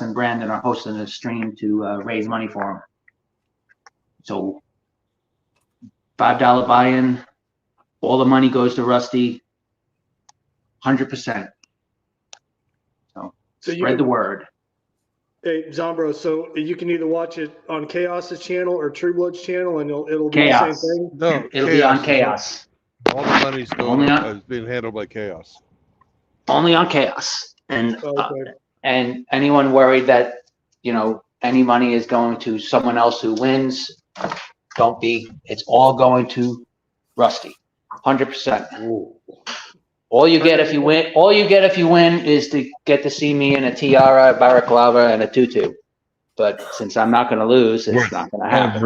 [SPEAKER 11] and Brandon are hosting a stream to raise money for him. So $5 buy-in, all the money goes to Rusty, 100%. So spread the word.
[SPEAKER 10] Hey, Zombro, so you can either watch it on Chaos's channel or True Blood's channel, and it'll be
[SPEAKER 11] Chaos.
[SPEAKER 10] the same thing?
[SPEAKER 1] No,
[SPEAKER 11] It'll be on Chaos.
[SPEAKER 1] All the money's
[SPEAKER 11] Only on-
[SPEAKER 1] is being handled by Chaos.
[SPEAKER 11] Only on Chaos. And
[SPEAKER 10] Okay.
[SPEAKER 11] and anyone worried that, any money is going to someone else who wins, don't be. It's all going to Rusty. 100%. All you get if you win is to get to see me in a tiara, a balaclava, and a tutu. But since I'm not going to lose, it's not going to happen.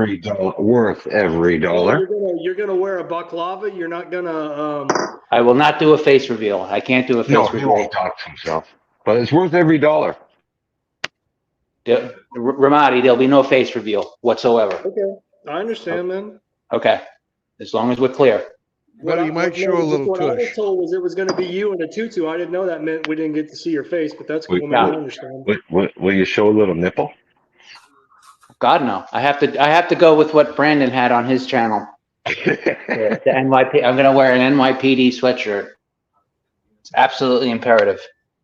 [SPEAKER 2] Worth every dollar.
[SPEAKER 10] You're gonna wear a baklava. You're not gonna.
[SPEAKER 11] I will not do a face reveal. I can't do a face
[SPEAKER 2] No, he
[SPEAKER 11] reveal.
[SPEAKER 2] won't talk to himself. But it's worth every dollar.
[SPEAKER 11] Ramadi, there'll be no face reveal whatsoever.
[SPEAKER 10] Okay, I understand, man.
[SPEAKER 11] Okay, as long as we're clear.
[SPEAKER 1] But he might show a little
[SPEAKER 10] What I was
[SPEAKER 1] tush.
[SPEAKER 10] told was it was going to be you in a tutu. I didn't know that meant we didn't get to see your face, but that's cool, man. I understand.
[SPEAKER 2] Will you show a little nipple?
[SPEAKER 11] God no. I have to go with what Brandon had on his channel. The NYP. I'm gonna wear an NYPD sweatshirt. It's absolutely imperative.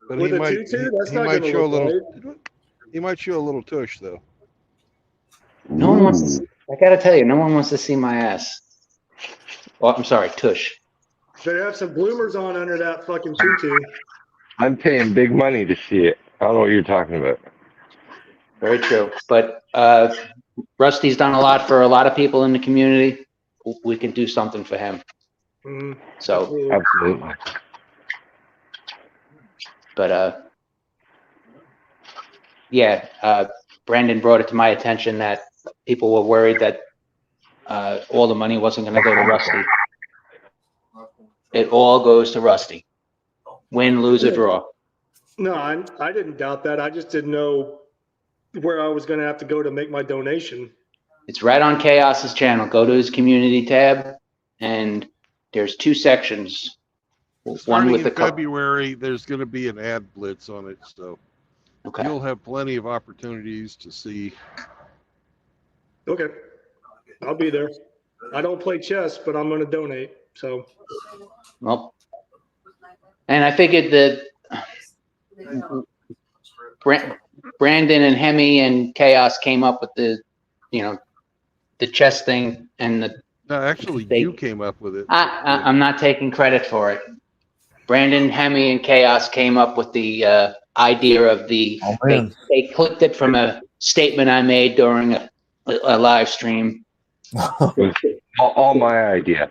[SPEAKER 1] But
[SPEAKER 10] With
[SPEAKER 1] he
[SPEAKER 10] a
[SPEAKER 1] might,
[SPEAKER 10] tutu? That's
[SPEAKER 1] he
[SPEAKER 10] not
[SPEAKER 1] might
[SPEAKER 10] gonna
[SPEAKER 1] show a
[SPEAKER 10] look
[SPEAKER 1] little. He might show a little tush though.
[SPEAKER 11] No one wants to. I gotta tell you, no one wants to see my ass. Oh, I'm sorry, tush.
[SPEAKER 10] Better have some bloomers on under that fucking tutu.
[SPEAKER 2] I'm paying big money to see it. I don't know what you're talking about.
[SPEAKER 11] Very true. But Rusty's done a lot for a lot of people in the community. We can do something for him.
[SPEAKER 10] Mhm.
[SPEAKER 11] So,
[SPEAKER 2] Absolutely.
[SPEAKER 11] but yeah, Brandon brought it to my attention that people were worried that all the money wasn't going to go to Rusty. It all goes to Rusty. Win, lose, or draw.
[SPEAKER 10] No, I didn't doubt that. I just didn't know where I was going to have to go to make my donation.
[SPEAKER 11] It's right on Chaos's channel. Go to his community tab, and there's 2 sections. One
[SPEAKER 1] Starting
[SPEAKER 11] with
[SPEAKER 1] in
[SPEAKER 11] the
[SPEAKER 1] February, there's going to be an ad blitz on it, so
[SPEAKER 11] Okay.
[SPEAKER 1] you'll have plenty of opportunities to see.
[SPEAKER 10] Okay, I'll be there. I don't play chess, but I'm going to donate. So
[SPEAKER 11] Well, and I figured that Brandon and Hemi and Chaos came up with the chess thing, and
[SPEAKER 1] No, actually, you came up with it.
[SPEAKER 11] I'm not taking credit for it. Brandon, Hemi, and Chaos came up with the idea of the. They clipped it from a statement I made during a live stream.
[SPEAKER 2] All my idea.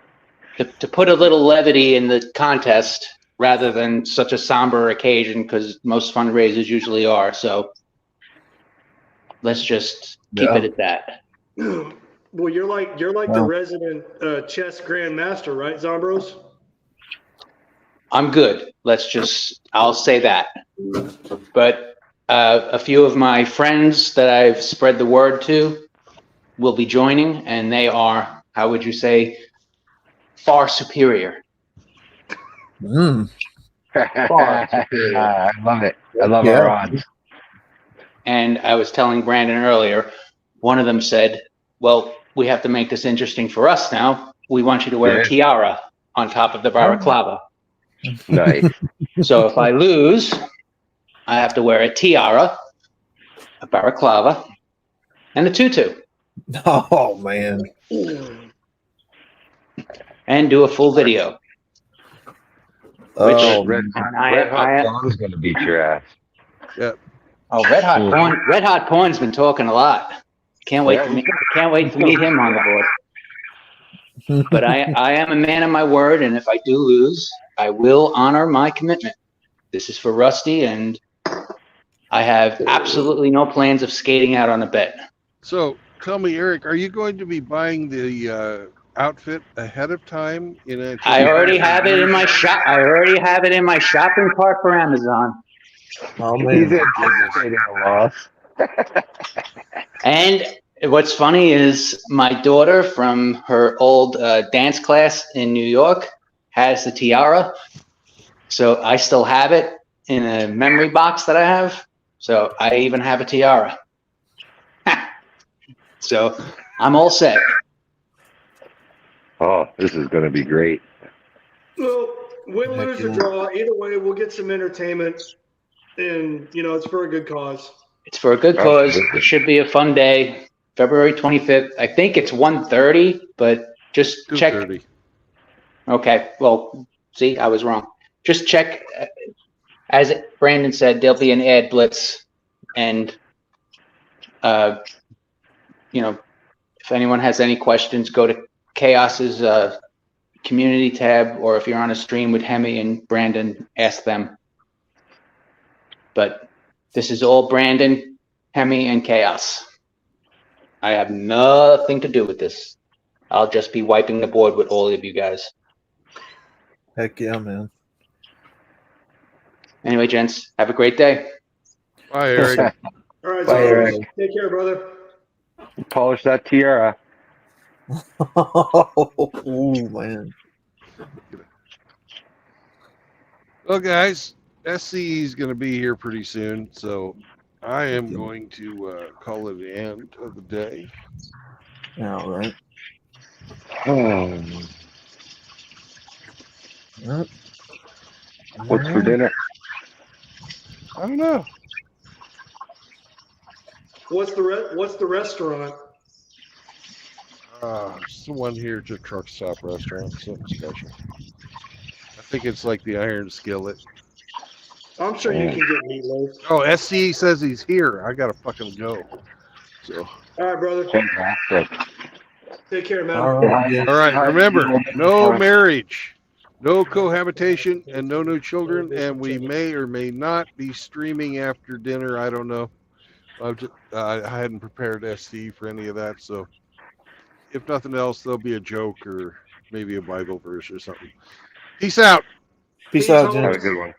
[SPEAKER 11] To put a little levity in the contest rather than such a somber occasion, because most fundraisers usually are. So let's just keep it at that.
[SPEAKER 10] well, you're like the resident chess grandmaster, right, Zombros?
[SPEAKER 11] I'm good. I'll say that. But a few of my friends that I've spread the word to will be joining, and they are, how would you say, far superior. Far superior.
[SPEAKER 2] I love it. I love our odds.
[SPEAKER 11] And I was telling Brandon earlier, one of them said, well, we have to make this interesting for us now. We want you to wear a tiara on top of the balaclava.
[SPEAKER 2] Nice.
[SPEAKER 11] So if I lose, I have to wear a tiara, a balaclava, and a tutu.
[SPEAKER 7] Oh, man.
[SPEAKER 11] And do a full video.
[SPEAKER 7] Oh,
[SPEAKER 2] Red Hot Dawn's going to beat your ass.
[SPEAKER 1] Yeah.
[SPEAKER 11] Oh, Red Hot Porn's been talking a lot. Can't wait to meet him on the board. But I am a man of my word, and if I do lose, I will honor my commitment. This is for Rusty, and I have absolutely no plans of skating out on a bet.
[SPEAKER 1] So tell me, Eric, are you going to be buying the outfit ahead of time?
[SPEAKER 11] I already have it in my shop. I already have it in my shopping cart for Amazon.
[SPEAKER 7] Oh, man.
[SPEAKER 11] And what's funny is my daughter from her old dance class in New York has the tiara. So I still have it in a memory box that I have. So I even have a tiara. So I'm all set.
[SPEAKER 2] Oh, this is going to be great.
[SPEAKER 10] Well, win, lose, or draw, either way, we'll get some entertainment, and it's for a good cause.
[SPEAKER 11] It's for a good cause. It should be a fun day. February 25th. I think it's 1:30, but just check. Okay, well, see, I was wrong. Just check. As Brandon said, there'll be an ad blitz, and if anyone has any questions, go to Chaos's community tab, or if you're on a stream with Hemi and Brandon, ask them. But this is all Brandon, Hemi, and Chaos. I have nothing to do with this. I'll just be wiping the board with all of you guys.
[SPEAKER 7] Heck yeah, man.
[SPEAKER 11] Anyway, gents, have a great day.
[SPEAKER 1] Bye, Eric.
[SPEAKER 10] All right,
[SPEAKER 2] Bye,
[SPEAKER 10] so
[SPEAKER 2] Eric.
[SPEAKER 10] take care, brother.
[SPEAKER 2] Polish that tiara.
[SPEAKER 7] Oh man.
[SPEAKER 1] Well, guys, SCE is going to be here pretty soon, so I am going to call it the end of the day.
[SPEAKER 7] All right. Yep.
[SPEAKER 2] What's for dinner?
[SPEAKER 1] I don't know.
[SPEAKER 10] What's the restaurant?
[SPEAKER 1] It's the one here, to Truck Stop Restaurant, something special. I think it's like the Iron Skillet.
[SPEAKER 10] I'm sure you can get meatloaf.
[SPEAKER 1] Oh, SCE says he's here. I gotta fucking go. So.
[SPEAKER 10] All right, brother.
[SPEAKER 2] Fantastic.
[SPEAKER 10] Take care, man.
[SPEAKER 7] All right.
[SPEAKER 1] All right. Remember, no marriage, no cohabitation, and no new children. And we may or may not be streaming after dinner. I don't know. I hadn't prepared SCE for any of that, so if nothing else, there'll be a joke or maybe a Bible verse or something. Peace out.
[SPEAKER 7] Peace out,
[SPEAKER 2] Have a
[SPEAKER 7] Jim.
[SPEAKER 2] good one.